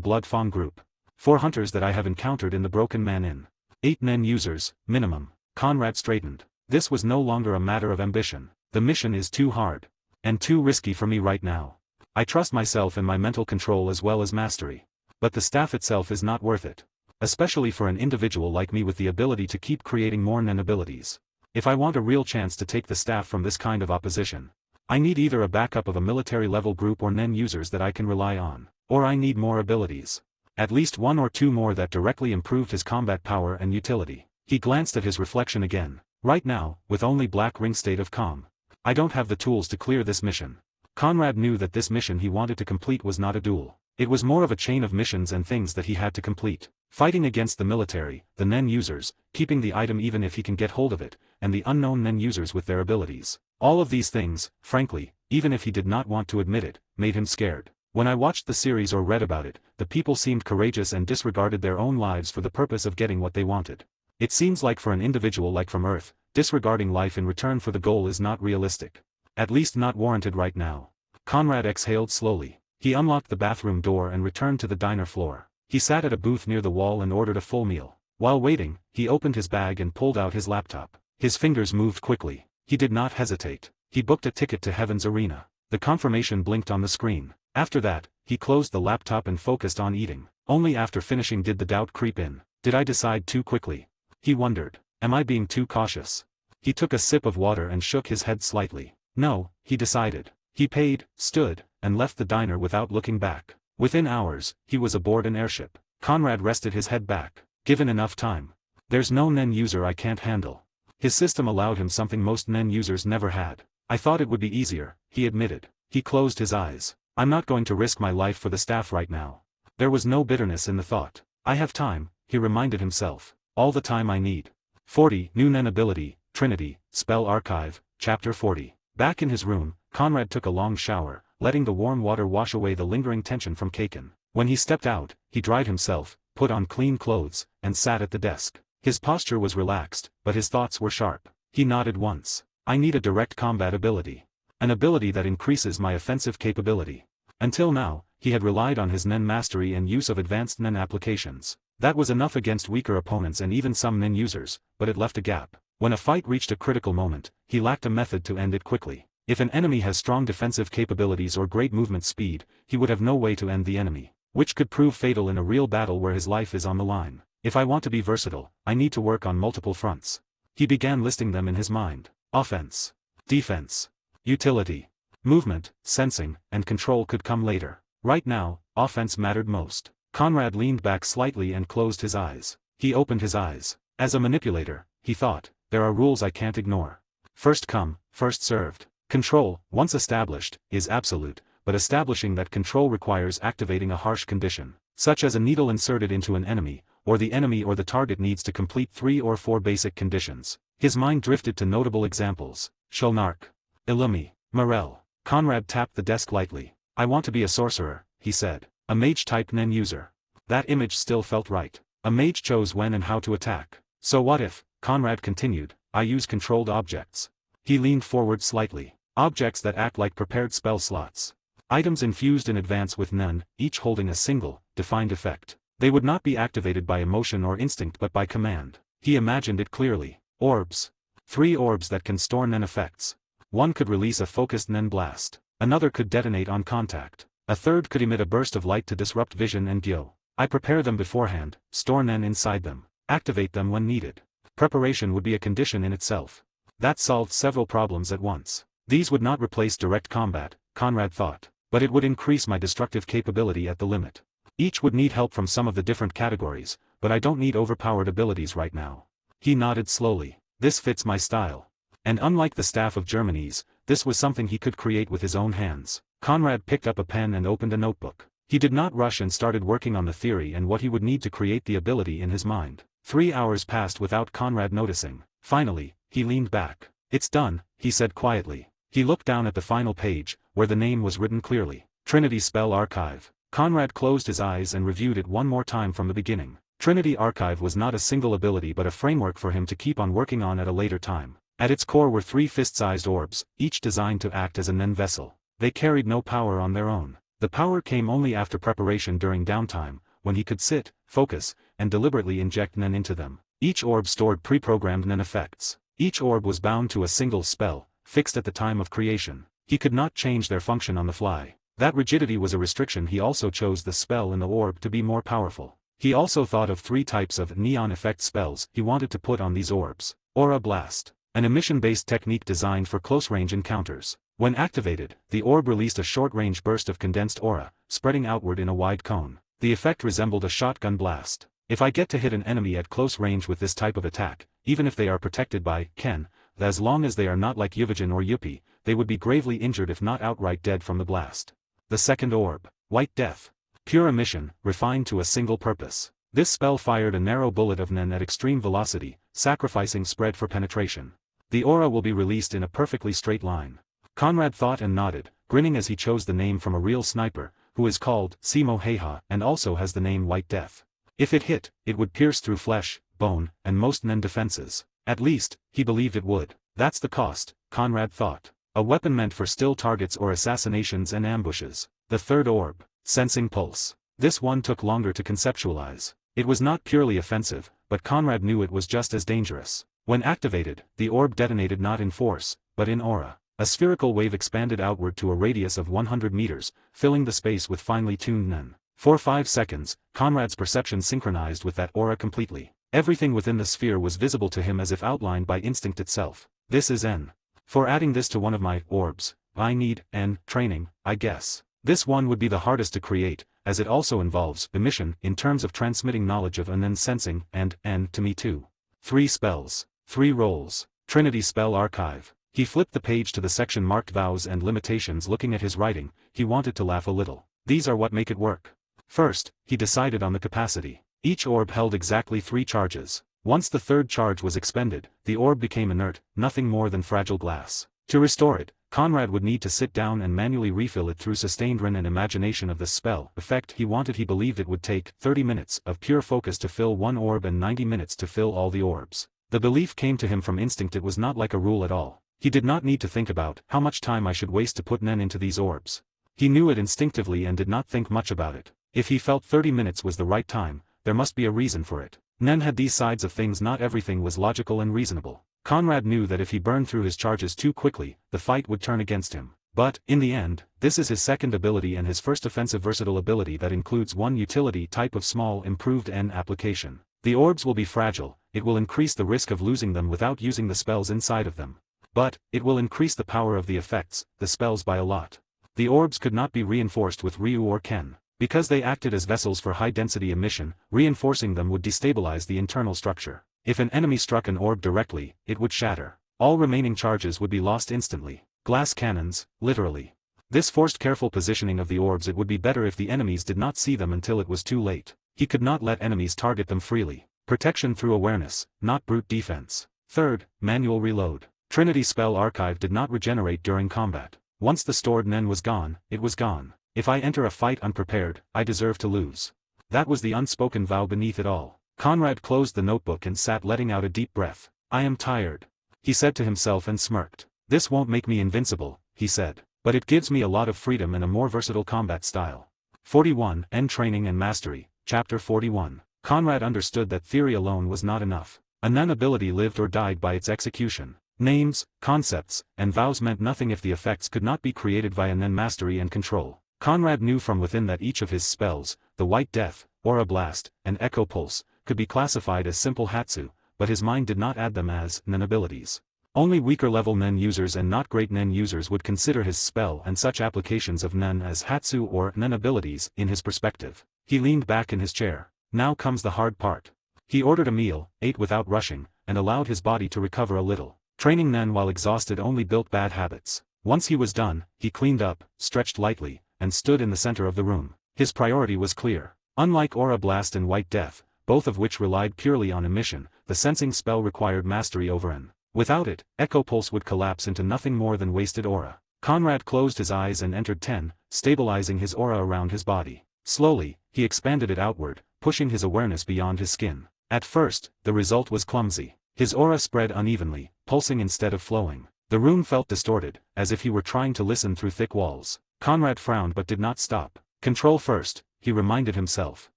Blood Fawn group. 4 hunters that I have encountered in the Broken Man Inn. 8 Nen users, minimum. Conrad straightened. This was no longer a matter of ambition. The mission is too hard. And too risky for me right now. I trust myself and my mental control as well as mastery. But the staff itself is not worth it. Especially for an individual like me with the ability to keep creating more Nen abilities. If I want a real chance to take the staff from this kind of opposition, I need either a backup of a military-level group or Nen users that I can rely on, or I need more abilities. At least 1 or 2 more that directly improved his combat power and utility. He glanced at his reflection again. Right now, with only Black Ring state of calm, I don't have the tools to clear this mission. Conrad knew that this mission he wanted to complete was not a duel. It was more of a chain of missions and things that he had to complete. Fighting against the military, the Nen users, keeping the item even if he can get hold of it, and the unknown Nen users with their abilities. All of these things, frankly, even if he did not want to admit it, made him scared. When I watched the series or read about it, the people seemed courageous and disregarded their own lives for the purpose of getting what they wanted. It seems like for an individual like from Earth, disregarding life in return for the goal is not realistic. At least not warranted right now. Conrad exhaled slowly. He unlocked the bathroom door and returned to the diner floor. He sat at a booth near the wall and ordered a full meal. While waiting, he opened his bag and pulled out his laptop. His fingers moved quickly. He did not hesitate. He booked a ticket to Heaven's Arena. The confirmation blinked on the screen. After that, he closed the laptop and focused on eating. Only after finishing did the doubt creep in. Did I decide too quickly? He wondered. Am I being too cautious? He took a sip of water and shook his head slightly. No, he decided. He paid, stood, and left the diner without looking back. Within hours, he was aboard an airship. Conrad rested his head back. Given enough time. There's no Nen user I can't handle. His system allowed him something most Nen users never had. I thought it would be easier, he admitted. He closed his eyes. I'm not going to risk my life for the staff right now. There was no bitterness in the thought. I have time, he reminded himself. All the time I need. 40. New Nen ability, Trinity, Spell Archive, Chapter 40. Back in his room, Conrad took a long shower, letting the warm water wash away the lingering tension from Kaken. When he stepped out, he dried himself, put on clean clothes, and sat at the desk. His posture was relaxed, but his thoughts were sharp. He nodded once. I need a direct combat ability. An ability that increases my offensive capability. Until now, he had relied on his Nen mastery and use of advanced Nen applications. That was enough against weaker opponents and even some Nen users, but it left a gap. When a fight reached a critical moment, he lacked a method to end it quickly. If an enemy has strong defensive capabilities or great movement speed, he would have no way to end the enemy, which could prove fatal in a real battle where his life is on the line. If I want to be versatile, I need to work on multiple fronts. He began listing them in his mind. Offense, defense, utility, movement, sensing, and control could come later. Right now, offense mattered most. Conrad leaned back slightly and closed his eyes. He opened his eyes. As a manipulator, he thought, there are rules I can't ignore. First come, first served. Control, once established, is absolute, but establishing that control requires activating a harsh condition, such as a needle inserted into an enemy, or the enemy or the target needs to complete 3 or 4 basic conditions. His mind drifted to notable examples. Shulnark, Illumi, Morel. Conrad tapped the desk lightly. I want to be a sorcerer, he said. A mage-type Nen user. That image still felt right. A mage chose when and how to attack. So what if, Conrad continued, I use controlled objects. He leaned forward slightly. Objects that act like prepared spell slots. Items infused in advance with Nen, each holding a single, defined effect. They would not be activated by emotion or instinct but by command. He imagined it clearly. Orbs. 3 orbs that can store Nen effects. One could release a focused Nen blast. Another could detonate on contact. A third could emit a burst of light to disrupt vision and Gyo. I prepare them beforehand, store Nen inside them, activate them when needed. Preparation would be a condition in itself. That solved several problems at once. These would not replace direct combat, Conrad thought, but it would increase my destructive capability at the limit. Each would need help from some of the different categories, but I don't need overpowered abilities right now. He nodded slowly. This fits my style. And unlike the staff of Germany's, this was something he could create with his own hands. Conrad picked up a pen and opened a notebook. He did not rush and started working on the theory and what he would need to create the ability in his mind. 3 hours passed without Conrad noticing. Finally, he leaned back. "It's done," he said quietly. He looked down at the final page, where the name was written clearly. Trinity Spell Archive. Conrad closed his eyes and reviewed it one more time from the beginning. Trinity Archive was not a single ability but a framework for him to keep on working on at a later time. At its core were 3 fist-sized orbs, each designed to act as a Nen vessel. They carried no power on their own. The power came only after preparation during downtime, when he could sit, focus, and deliberately inject Nen into them. Each orb stored pre-programmed Nen effects. Each orb was bound to a single spell, fixed at the time of creation. He could not change their function on the fly. That rigidity was a restriction. He also chose the spell in the orb to be more powerful. He also thought of 3 types of neon effect spells he wanted to put on these orbs. Aura Blast. An emission-based technique designed for close-range encounters. When activated, the orb released a short-range burst of condensed aura, spreading outward in a wide cone. The effect resembled a shotgun blast. If I get to hit an enemy at close range with this type of attack, even if they are protected by Ken, as long as they are not like Yuvijin or Yuppie, they would be gravely injured if not outright dead from the blast. The second orb. White Death. Pure emission, refined to a single purpose. This spell fired a narrow bullet of Nen at extreme velocity, sacrificing spread for penetration. The aura will be released in a perfectly straight line. Conrad thought and nodded, grinning as he chose the name from a real sniper, who is called Simo Heiha and also has the name White Death. If it hit, it would pierce through flesh, bone, and most Nen defenses. At least, he believed it would. That's the cost, Conrad thought. A weapon meant for still targets or assassinations and ambushes. The third orb. Sensing Pulse. This one took longer to conceptualize. It was not purely offensive, but Conrad knew it was just as dangerous. When activated, the orb detonated not in force, but in aura. A spherical wave expanded outward to a radius of 100 meters, filling the space with finely tuned Nen. For 5 seconds, Conrad's perception synchronized with that aura completely. Everything within the sphere was visible to him as if outlined by instinct itself. This is N. For adding this to one of my orbs, I need N training, I guess. This one would be the hardest to create, as it also involves emission in terms of transmitting knowledge of and then sensing, and N to me too. 3 spells. 3 roles. Trinity Spell Archive. He flipped the page to the section marked Vows and Limitations. Looking at his writing, he wanted to laugh a little. These are what make it work. First, he decided on the capacity. Each orb held exactly 3 charges. Once the third charge was expended, the orb became inert, nothing more than fragile glass. To restore it, Conrad would need to sit down and manually refill it through sustained Ren and imagination of the spell effect he wanted. He believed it would take 30 minutes of pure focus to fill one orb and 90 minutes to fill all the orbs. The belief came to him from instinct. It was not like a rule at all. He did not need to think about how much time I should waste to put Nen into these orbs. He knew it instinctively and did not think much about it. If he felt 30 minutes was the right time, there must be a reason for it. Nen had these sides of things. Not everything was logical and reasonable. Conrad knew that if he burned through his charges too quickly, the fight would turn against him. But, in the end, this is his second ability and his first offensive versatile ability that includes one utility type of small improved N application. The orbs will be fragile, it will increase the risk of losing them without using the spells inside of them. But, it will increase the power of the effects, the spells by a lot. The orbs could not be reinforced with Ryu or Ken. Because they acted as vessels for high-density emission, reinforcing them would destabilize the internal structure. If an enemy struck an orb directly, it would shatter. All remaining charges would be lost instantly. Glass cannons, literally. This forced careful positioning of the orbs. It would be better if the enemies did not see them until it was too late. He could not let enemies target them freely. Protection through awareness, not brute defense. Third, manual reload. Trinity Spell Archive did not regenerate during combat. Once the stored Nen was gone, it was gone. If I enter a fight unprepared, I deserve to lose. That was the unspoken vow beneath it all. Conrad closed the notebook and sat letting out a deep breath. I am tired, he said to himself and smirked. This won't make me invincible, he said, but it gives me a lot of freedom and a more versatile combat style. 41. N Training and Mastery, Chapter 41. Conrad understood that theory alone was not enough. A Nen ability lived or died by its execution. Names, concepts, and vows meant nothing if the effects could not be created via Nen mastery and control. Conrad knew from within that each of his spells, the White Death, Aura Blast, and Echo Pulse, could be classified as simple Hatsu, but his mind did not add them as Nen abilities. Only weaker level Nen users and not great Nen users would consider his spell and such applications of Nen as Hatsu or Nen abilities in his perspective. He leaned back in his chair. Now comes the hard part. He ordered a meal, ate without rushing, and allowed his body to recover a little. Training Nen while exhausted only built bad habits. Once he was done, he cleaned up, stretched lightly, and stood in the center of the room. His priority was clear. Unlike Aura Blast and White Death, both of which relied purely on emission, the sensing spell required mastery over N. Without it, Echo Pulse would collapse into nothing more than wasted aura. Conrad closed his eyes and entered 10, stabilizing his aura around his body. Slowly, he expanded it outward, pushing his awareness beyond his skin. At first, the result was clumsy. His aura spread unevenly, pulsing instead of flowing. The room felt distorted, as if he were trying to listen through thick walls. Conrad frowned but did not stop. Control first, he reminded himself.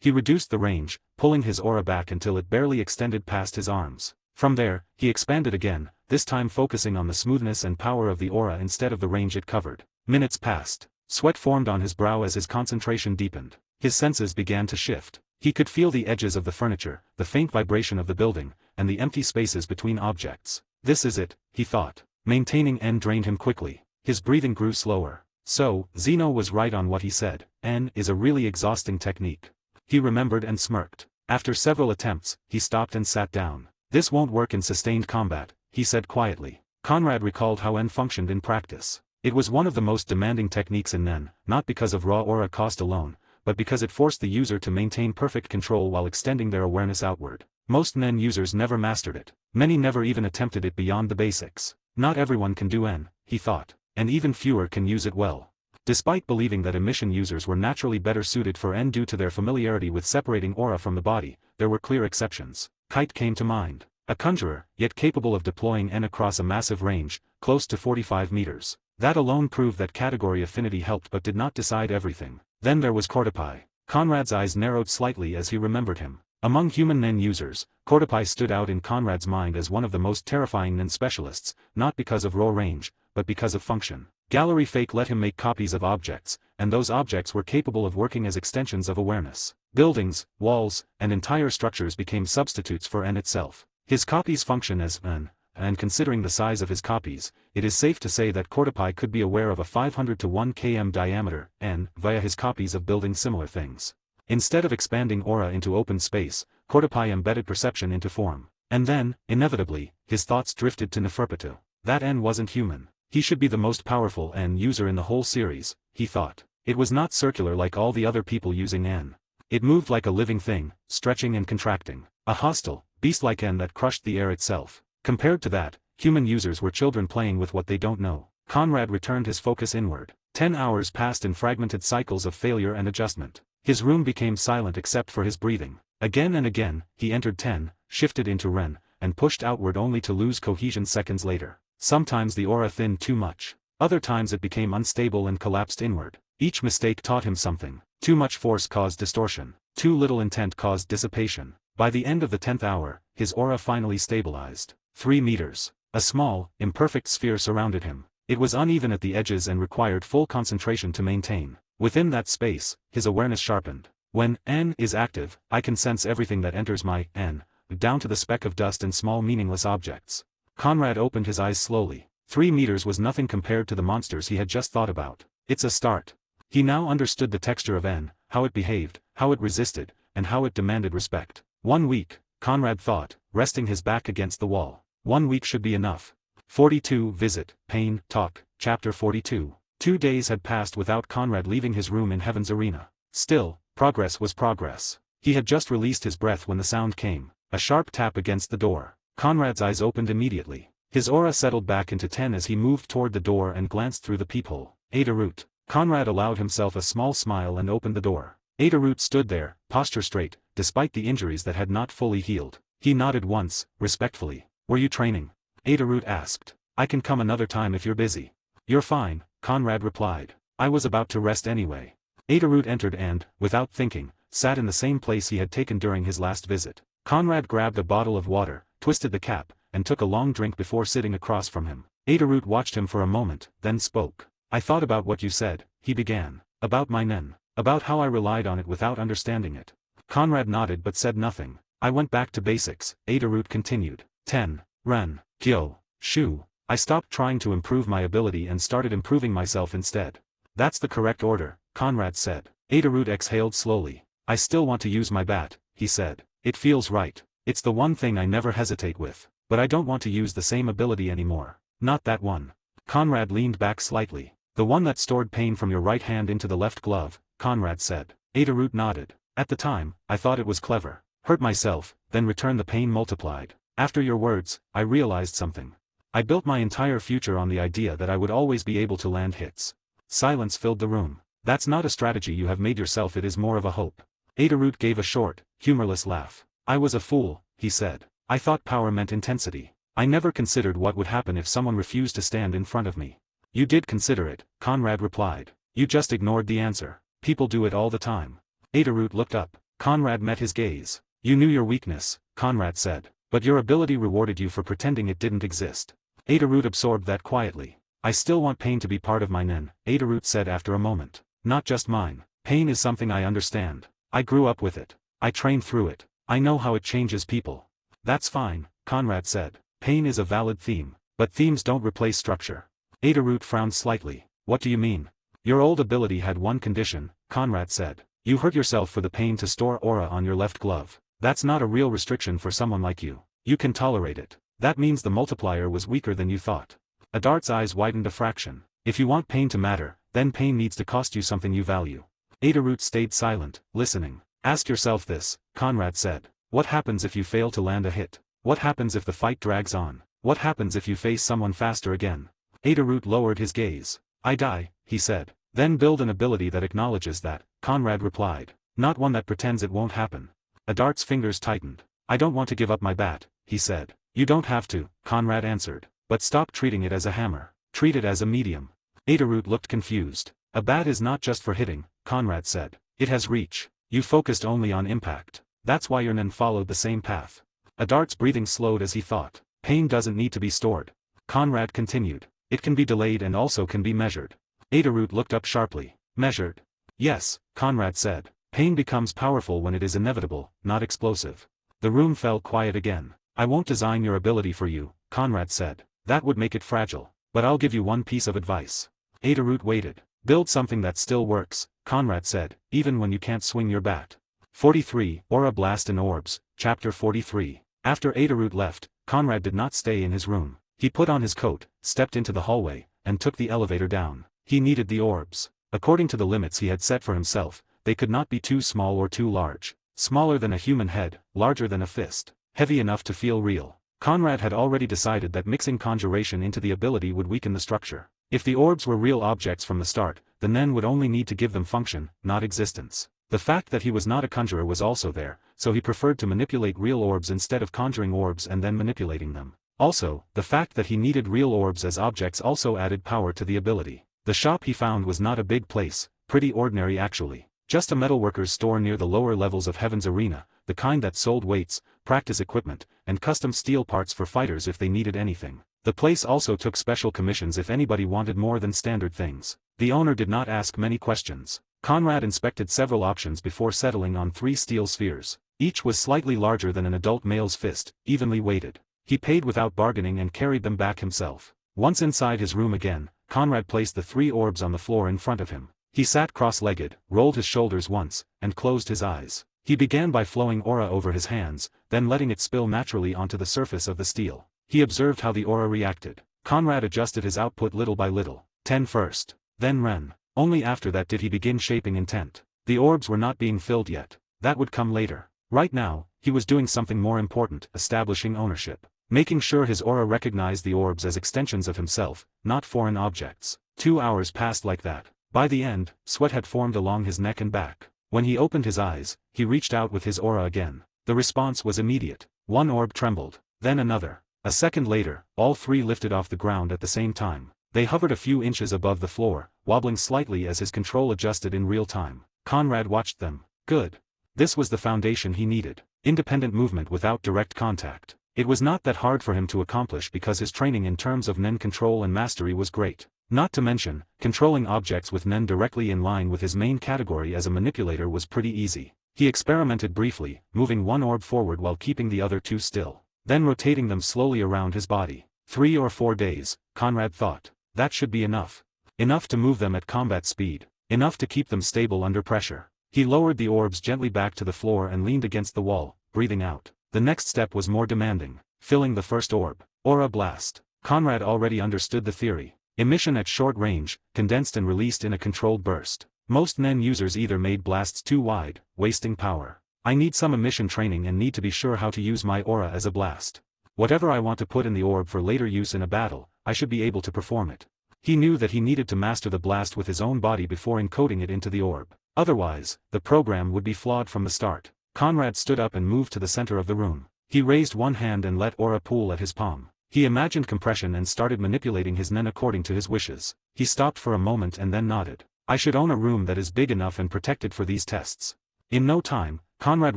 He reduced the range, pulling his aura back until it barely extended past his arms. From there, he expanded again, this time focusing on the smoothness and power of the aura instead of the range it covered. Minutes passed. Sweat formed on his brow as his concentration deepened. His senses began to shift. He could feel the edges of the furniture, the faint vibration of the building, and the empty spaces between objects. This is it, he thought. Maintaining N drained him quickly. His breathing grew slower. So, Zeno was right on what he said. N is a really exhausting technique. He remembered and smirked. After several attempts, he stopped and sat down. This won't work in sustained combat, he said quietly. Conrad recalled how N functioned in practice. It was one of the most demanding techniques in Nen, not because of raw aura cost alone, but because it forced the user to maintain perfect control while extending their awareness outward. Most Nen users never mastered it. Many never even attempted it beyond the basics. Not everyone can do N, he thought, and even fewer can use it well. Despite believing that emission users were naturally better suited for N due to their familiarity with separating aura from the body, there were clear exceptions. Kite came to mind. A conjurer, yet capable of deploying N across a massive range, close to 45 meters. That alone proved that category affinity helped but did not decide everything. Then there was Cordopai. Conrad's eyes narrowed slightly as he remembered him. Among human Nen users, Cordopai stood out in Conrad's mind as one of the most terrifying Nen specialists, not because of raw range, but because of function. Gallery Fake let him make copies of objects, and those objects were capable of working as extensions of awareness. Buildings, walls, and entire structures became substitutes for N itself. His copies function as N, and considering the size of his copies, it is safe to say that Cordopai could be aware of a 500 to 1 km diameter N via his copies of building similar things. Instead of expanding aura into open space, Cordopai embedded perception into form. And then, inevitably, his thoughts drifted to Neferpitou. That N wasn't human. He should be the most powerful N user in the whole series, he thought. It was not circular like all the other people using N. It moved like a living thing, stretching and contracting. A hostile, beast-like N that crushed the air itself. Compared to that, human users were children playing with what they don't know. Conrad returned his focus inward. 10 hours passed in fragmented cycles of failure and adjustment. His room became silent except for his breathing. Again and again, he entered 10, shifted into Ren, and pushed outward only to lose cohesion seconds later. Sometimes the aura thinned too much. Other times it became unstable and collapsed inward. Each mistake taught him something. Too much force caused distortion. Too little intent caused dissipation. By the end of the 10th hour, his aura finally stabilized. 3 meters. A small, imperfect sphere surrounded him. It was uneven at the edges and required full concentration to maintain. Within that space, his awareness sharpened. When N is active, I can sense everything that enters my N, down to the speck of dust and small meaningless objects. Conrad opened his eyes slowly. 3 meters was nothing compared to the monsters he had just thought about. It's a start. He now understood the texture of N, how it behaved, how it resisted, and how it demanded respect. 1 week, Conrad thought, resting his back against the wall. 1 week should be enough. 42 Visit, Pain, Talk, Chapter 42. 2 days had passed without Conrad leaving his room in Heaven's Arena. Still, progress was progress. He had just released his breath when the sound came. A sharp tap against the door. Conrad's eyes opened immediately. His aura settled back into 10 as he moved toward the door and glanced through the peephole. Adarut. Conrad allowed himself a small smile and opened the door. Adarut stood there, posture straight, despite the injuries that had not fully healed. He nodded once, respectfully. Were you training? Adarut asked. I can come another time if you're busy. You're fine, Conrad replied. I was about to rest anyway. Adarut entered and, without thinking, sat in the same place he had taken during his last visit. Conrad grabbed a bottle of water, twisted the cap, and took a long drink before sitting across from him. Adarut watched him for a moment, then spoke. I thought about what you said, he began. About my Nen. About how I relied on it without understanding it. Conrad nodded but said nothing. I went back to basics, Adarut continued. 10. Ren. Kyo. Shu. I stopped trying to improve my ability and started improving myself instead. That's the correct order, Conrad said. Adarut exhaled slowly. I still want to use my bat, he said. It feels right. It's the one thing I never hesitate with. But I don't want to use the same ability anymore. Not that one. Conrad leaned back slightly. The one that stored pain from your right hand into the left glove, Conrad said. Adafruit nodded. At the time, I thought it was clever. Hurt myself, then return the pain multiplied. After your words, I realized something. I built my entire future on the idea that I would always be able to land hits. Silence filled the room. That's not a strategy you have made yourself, it is more of a hope. Adafruit gave a short, humorless laugh. I was a fool, he said. I thought power meant intensity. I never considered what would happen if someone refused to stand in front of me. You did consider it, Conrad replied. You just ignored the answer. People do it all the time. Adafruit looked up. Conrad met his gaze. You knew your weakness, Conrad said. But your ability rewarded you for pretending it didn't exist. Adafruit absorbed that quietly. I still want pain to be part of my nen, Adafruit said after a moment. Not just mine. Pain is something I understand. I grew up with it. I trained through it. I know how it changes people. That's fine, Conrad said. Pain is a valid theme, but themes don't replace structure. Adafruit frowned slightly. What do you mean? Your old ability had one condition, Conrad said. You hurt yourself for the pain to store aura on your left glove. That's not a real restriction for someone like you. You can tolerate it. That means the multiplier was weaker than you thought. Adart's eyes widened a fraction. If you want pain to matter, then pain needs to cost you something you value. Adafruit stayed silent, listening. Ask yourself this, Conrad said. What happens if you fail to land a hit? What happens if the fight drags on? What happens if you face someone faster again? Adafruit lowered his gaze. I die, he said. Then build an ability that acknowledges that, Conrad replied. Not one that pretends it won't happen. Adart's fingers tightened. I don't want to give up my bat, he said. You don't have to, Conrad answered. But stop treating it as a hammer. Treat it as a medium. Adafruit looked confused. A bat is not just for hitting, Conrad said. It has reach. You focused only on impact. That's why your nen followed the same path. Adart's breathing slowed as he thought. Pain doesn't need to be stored. Conrad continued. It can be delayed and also can be measured. Adafruit looked up sharply. Measured? Yes, Conrad said. Pain becomes powerful when it is inevitable, not explosive. The room fell quiet again. I won't design your ability for you, Conrad said. That would make it fragile. But I'll give you one piece of advice. Adafruit waited. Build something that still works, Conrad said, even when you can't swing your bat. 43, Aura Blast and Orbs, Chapter 43. After Adafruit left, Conrad did not stay in his room. He put on his coat, stepped into the hallway, and took the elevator down. He needed the orbs. According to the limits he had set for himself, they could not be too small or too large. Smaller than a human head, larger than a fist. Heavy enough to feel real. Conrad had already decided that mixing conjuration into the ability would weaken the structure. If the orbs were real objects from the start, the nen would only need to give them function, not existence. The fact that he was not a conjurer was also there, so he preferred to manipulate real orbs instead of conjuring orbs and then manipulating them. Also, the fact that he needed real orbs as objects also added power to the ability. The shop he found was not a big place, pretty ordinary actually. Just a metalworker's store near the lower levels of Heaven's Arena, the kind that sold weights, practice equipment, and custom steel parts for fighters if they needed anything. The place also took special commissions if anybody wanted more than standard things. The owner did not ask many questions. Conrad inspected several options before settling on 3 steel spheres. Each was slightly larger than an adult male's fist, evenly weighted. He paid without bargaining and carried them back himself. Once inside his room again, Conrad placed the 3 orbs on the floor in front of him. He sat cross-legged, rolled his shoulders once, and closed his eyes. He began by flowing aura over his hands, then letting it spill naturally onto the surface of the steel. He observed how the aura reacted. Conrad adjusted his output little by little. 10 first. Then Ren. Only after that did he begin shaping intent. The orbs were not being filled yet. That would come later. Right now, he was doing something more important, establishing ownership. Making sure his aura recognized the orbs as extensions of himself, not foreign objects. 2 hours passed like that. By the end, sweat had formed along his neck and back. When he opened his eyes, he reached out with his aura again. The response was immediate. 1 orb trembled, then another. A second later, all 3 lifted off the ground at the same time. They hovered a few inches above the floor, wobbling slightly as his control adjusted in real time. Conrad watched them. Good. This was the foundation he needed. Independent movement without direct contact. It was not that hard for him to accomplish because his training in terms of nen control and mastery was great. Not to mention, controlling objects with nen directly in line with his main category as a manipulator was pretty easy. He experimented briefly, moving 1 orb forward while keeping the other 2 still. Then rotating them slowly around his body. 3 or 4 days, Conrad thought. That should be enough. Enough to move them at combat speed. Enough to keep them stable under pressure. He lowered the orbs gently back to the floor and leaned against the wall, breathing out. The next step was more demanding. Filling the first orb. Aura Blast. Conrad already understood the theory. Emission at short range, condensed and released in a controlled burst. Most NEN users either made blasts too wide, wasting power. I need some emission training and need to be sure how to use my aura as a blast. Whatever I want to put in the orb for later use in a battle, I should be able to perform it. He knew that he needed to master the blast with his own body before encoding it into the orb. Otherwise, the program would be flawed from the start. Conrad stood up and moved to the center of the room. He raised one hand and let aura pool at his palm. He imagined compression and started manipulating his NEN according to his wishes. He stopped for a moment and then nodded. I should own a room that is big enough and protected for these tests. In no time, Conrad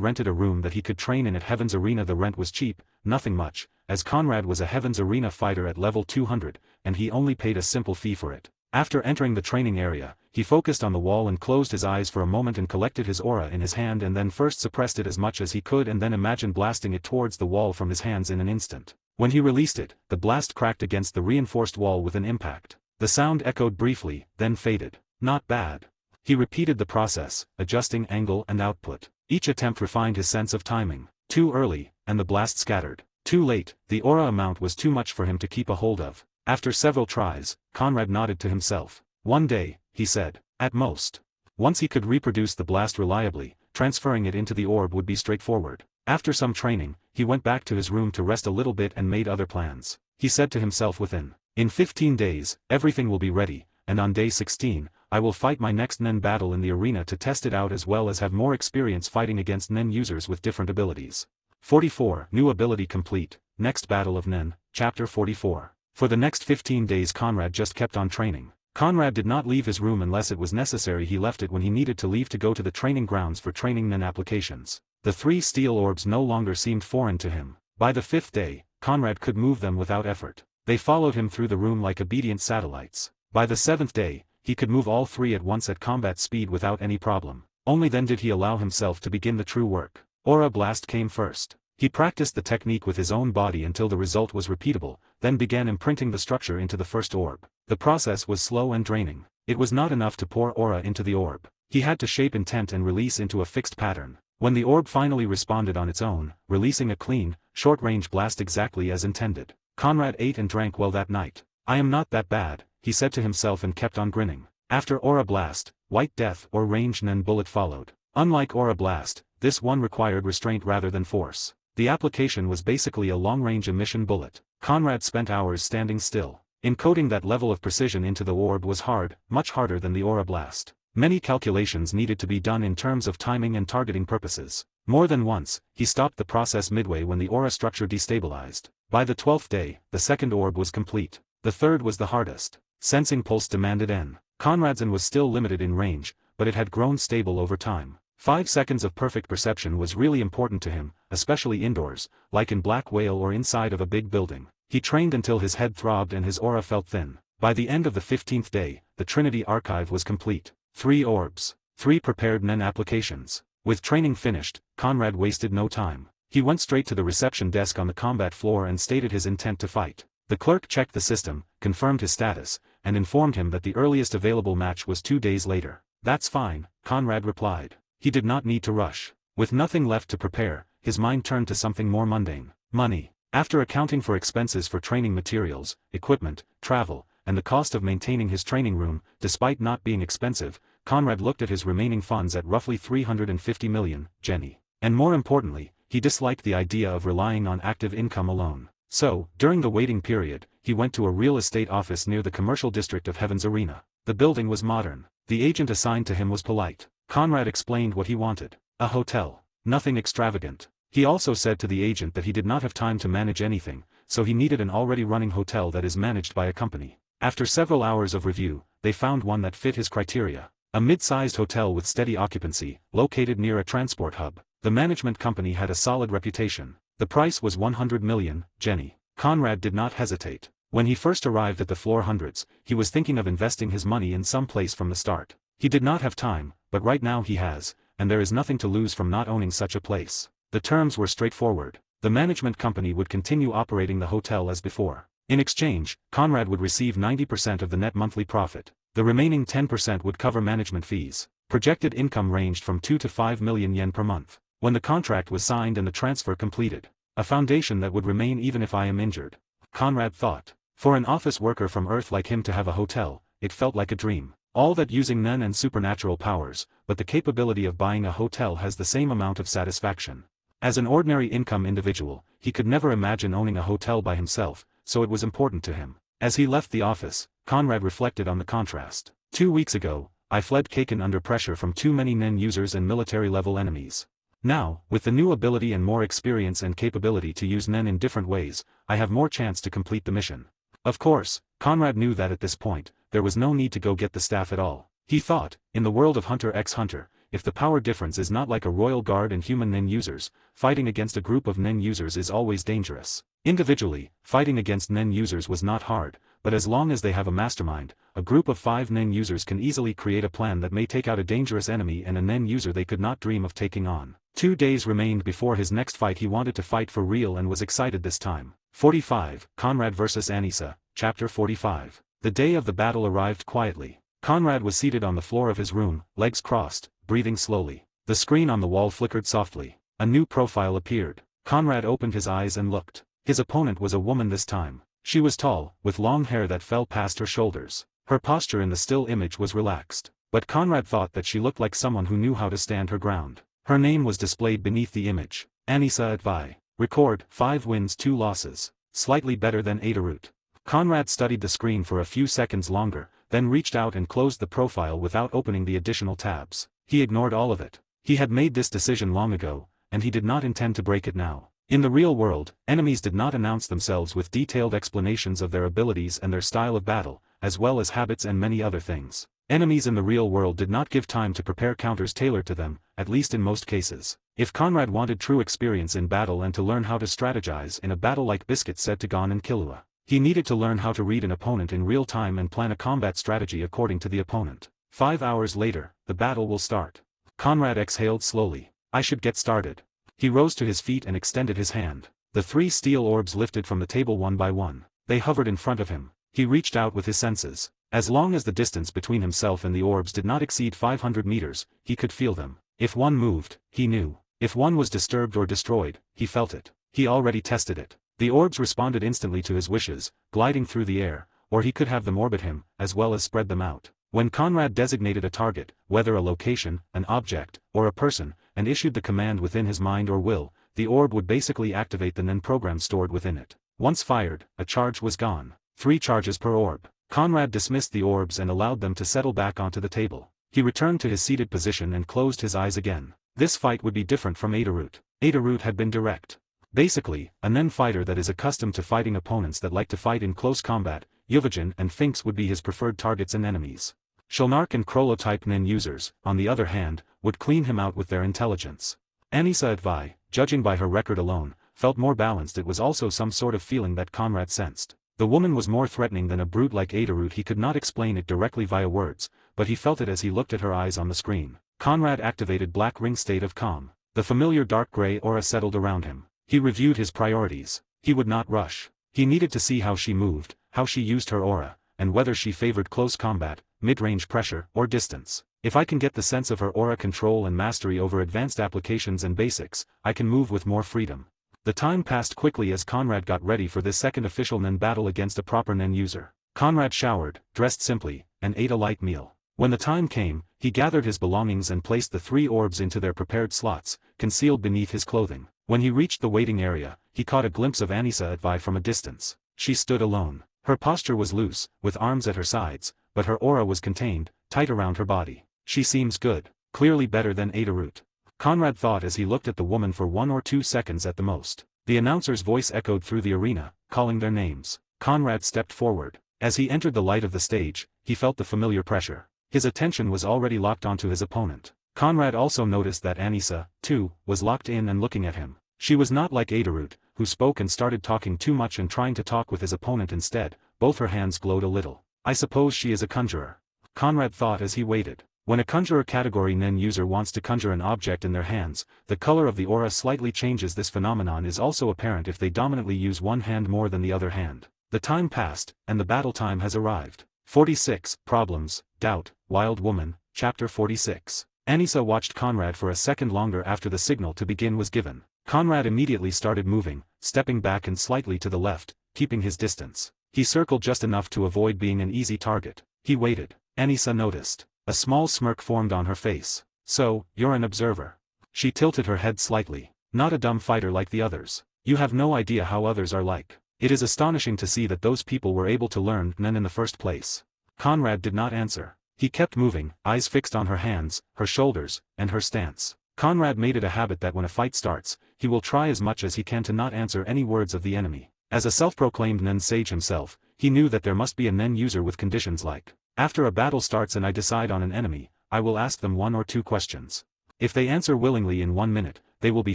rented a room that he could train in at Heaven's Arena. The rent was cheap, nothing much, as Conrad was a Heaven's Arena fighter at level 200, and he only paid a simple fee for it. After entering the training area, he focused on the wall and closed his eyes for a moment and collected his aura in his hand and then first suppressed it as much as he could and then imagined blasting it towards the wall from his hands in an instant. When he released it, the blast cracked against the reinforced wall with an impact. The sound echoed briefly, then faded. Not bad. He repeated the process, adjusting angle and output. Each attempt refined his sense of timing. Too early, and the blast scattered. Too late, the aura amount was too much for him to keep a hold of. After several tries, Conrad nodded to himself. One day, he said, at most. Once he could reproduce the blast reliably, transferring it into the orb would be straightforward. After some training, he went back to his room to rest a little bit and made other plans. He said to himself within, in 15 days, everything will be ready, and on day 16, I will fight my next NEN battle in the arena to test it out as well as have more experience fighting against NEN users with different abilities. 44. New ability complete. Next battle of NEN, Chapter 44. For the next 15 days Conrad just kept on training. Conrad did not leave his room unless it was necessary. He left it when he needed to leave to go to the training grounds for training NEN applications. The 3 steel orbs no longer seemed foreign to him. By the 5th day, Conrad could move them without effort. They followed him through the room like obedient satellites. By the 7th day, he could move all 3 at once at combat speed without any problem. Only then did he allow himself to begin the true work. Aura Blast came first. He practiced the technique with his own body until the result was repeatable, then began imprinting the structure into the first orb. The process was slow and draining. It was not enough to pour aura into the orb. He had to shape intent and release into a fixed pattern. When the orb finally responded on its own, releasing a clean, short-range blast exactly as intended, Conrad ate and drank well that night. I am not that bad, he said to himself and kept on grinning. After Aura Blast, White Death or Ranged NEN Bullet followed. Unlike Aura Blast, this one required restraint rather than force. The application was basically a long-range emission bullet. Conrad spent hours standing still. Encoding that level of precision into the orb was hard, much harder than the Aura Blast. Many calculations needed to be done in terms of timing and targeting purposes. More than once, he stopped the process midway when the aura structure destabilized. By the 12th day, the second orb was complete. The third was the hardest. Sensing pulse demanded N. Conrad's N was still limited in range, but it had grown stable over time. 5 seconds of perfect perception was really important to him, especially indoors, like in Black Whale or inside of a big building. He trained until his head throbbed and his aura felt thin. By the end of the 15th day, the Trinity Archive was complete. 3 orbs. 3 prepared NEN applications. With training finished, Conrad wasted no time. He went straight to the reception desk on the combat floor and stated his intent to fight. The clerk checked the system, confirmed his status, and informed him that the earliest available match was 2 days later. That's fine, Conrad replied. He did not need to rush. With nothing left to prepare, his mind turned to something more mundane. Money. After accounting for expenses for training materials, equipment, travel, and the cost of maintaining his training room, despite not being expensive, Conrad looked at his remaining funds at roughly 350 million, Jenny. And more importantly, he disliked the idea of relying on active income alone. So, during the waiting period, he went to a real estate office near the commercial district of Heaven's Arena. The building was modern. The agent assigned to him was polite. Conrad explained what he wanted. A hotel. Nothing extravagant. He also said to the agent that he did not have time to manage anything, so he needed an already running hotel that is managed by a company. After several hours of review, they found one that fit his criteria. A mid-sized hotel with steady occupancy, located near a transport hub. The management company had a solid reputation. The price was 100 million, Jenny. Conrad did not hesitate. When he first arrived at the floor hundreds, he was thinking of investing his money in some place from the start. He did not have time, but right now he has, and there is nothing to lose from not owning such a place. The terms were straightforward. The management company would continue operating the hotel as before. In exchange, Conrad would receive 90% of the net monthly profit. The remaining 10% would cover management fees. Projected income ranged from 2 to 5 million yen per month. When the contract was signed and the transfer completed. A foundation that would remain even if I am injured. Conrad thought. For an office worker from Earth like him to have a hotel, it felt like a dream. All that using Nen and supernatural powers, but the capability of buying a hotel has the same amount of satisfaction. As an ordinary income individual, he could never imagine owning a hotel by himself, so it was important to him. As he left the office, Conrad reflected on the contrast. 2 weeks ago, I fled Kaken under pressure from too many Nen users and military-level enemies. Now, with the new ability and more experience and capability to use Nen in different ways, I have more chance to complete the mission. Of course, Conrad knew that at this point, there was no need to go get the staff at all. He thought, in the world of Hunter x Hunter, if the power difference is not like a royal guard and human Nen users, fighting against a group of Nen users is always dangerous. Individually, fighting against Nen users was not hard, but as long as they have a mastermind, a group of 5 Nen users can easily create a plan that may take out a dangerous enemy and a Nen user they could not dream of taking on. 2 days remained before his next fight. He wanted to fight for real and was excited this time. 45, Conrad vs. Anissa, Chapter 45. The day of the battle arrived quietly. Conrad was seated on the floor of his room, legs crossed, breathing slowly. The screen on the wall flickered softly. A new profile appeared. Conrad opened his eyes and looked. His opponent was a woman this time. She was tall, with long hair that fell past her shoulders. Her posture in the still image was relaxed. But Conrad thought that she looked like someone who knew how to stand her ground. Her name was displayed beneath the image. Anissa Advai. Record, 5 wins 2 losses. Slightly better than Adarut. Conrad studied the screen for a few seconds longer, then reached out and closed the profile without opening the additional tabs. He ignored all of it. He had made this decision long ago, and he did not intend to break it now. In the real world, enemies did not announce themselves with detailed explanations of their abilities and their style of battle, as well as habits and many other things. Enemies in the real world did not give time to prepare counters tailored to them, at least in most cases. If Conrad wanted true experience in battle and to learn how to strategize in a battle like Biscuit said to Gon and Killua, he needed to learn how to read an opponent in real time and plan a combat strategy according to the opponent. 5 hours later, the battle will start. Conrad exhaled slowly. I should get started. He rose to his feet and extended his hand. The 3 steel orbs lifted from the table one by one. They hovered in front of him. He reached out with his senses. As long as the distance between himself and the orbs did not exceed 500 meters, he could feel them. If one moved, he knew. If one was disturbed or destroyed, he felt it. He already tested it. The orbs responded instantly to his wishes, gliding through the air, or he could have them orbit him, as well as spread them out. When Conrad designated a target, whether a location, an object, or a person, and issued the command within his mind or will, the orb would basically activate the Nen program stored within it. Once fired, a charge was gone. 3 charges per orb. Conrad dismissed the orbs and allowed them to settle back onto the table. He returned to his seated position and closed his eyes again. This fight would be different from Adarut. Adarut had been direct. Basically, a Nen fighter that is accustomed to fighting opponents that like to fight in close combat, Yuvajin and Finks would be his preferred targets and enemies. Shulnark and Krollo-type Nen users, on the other hand, would clean him out with their intelligence. Anissa Advai, judging by her record alone, felt more balanced. It was also some sort of feeling that Conrad sensed. The woman was more threatening than a brute like Adarut. He could not explain it directly via words, but he felt it as he looked at her eyes on the screen. Conrad activated Black Ring State of Calm. The familiar dark gray aura settled around him. He reviewed his priorities. He would not rush. He needed to see how she moved, how she used her aura, and whether she favored close combat, mid-range pressure, or distance. If I can get the sense of her aura control and mastery over advanced applications and basics, I can move with more freedom. The time passed quickly as Conrad got ready for this second official Nen battle against a proper Nen user. Conrad showered, dressed simply, and ate a light meal. When the time came, he gathered his belongings and placed the 3 orbs into their prepared slots, concealed beneath his clothing. When he reached the waiting area, he caught a glimpse of Anissa Advai from a distance. She stood alone. Her posture was loose, with arms at her sides, but her aura was contained, tight around her body. She seems good, clearly better than Adarut. Conrad thought as he looked at the woman for 1 or 2 seconds at the most. The announcer's voice echoed through the arena, calling their names. Conrad stepped forward. As he entered the light of the stage, he felt the familiar pressure. His attention was already locked onto his opponent. Conrad also noticed that Anissa, too, was locked in and looking at him. She was not like Adarut, who spoke and started talking too much and trying to talk with his opponent instead. Both her hands glowed a little. I suppose she is a conjurer. Conrad thought as he waited. When a conjurer category Nen user wants to conjure an object in their hands, the color of the aura slightly changes. This phenomenon is also apparent if they dominantly use one hand more than the other hand. The time passed, and the battle time has arrived. 46, Problems, Doubt, Wild Woman, Chapter 46. Anissa watched Conrad for a second longer after the signal to begin was given. Conrad immediately started moving, stepping back and slightly to the left, keeping his distance. He circled just enough to avoid being an easy target. He waited. Anissa noticed. A small smirk formed on her face. So, you're an observer. She tilted her head slightly. Not a dumb fighter like the others. You have no idea how others are like. It is astonishing to see that those people were able to learn Nen in the first place. Conrad did not answer. He kept moving, eyes fixed on her hands, her shoulders, and her stance. Conrad made it a habit that when a fight starts, he will try as much as he can to not answer any words of the enemy. As a self-proclaimed Nen sage himself, he knew that there must be a Nen user with conditions like, after a battle starts and I decide on an enemy, I will ask them 1 or 2 questions. If they answer willingly in 1 minute, they will be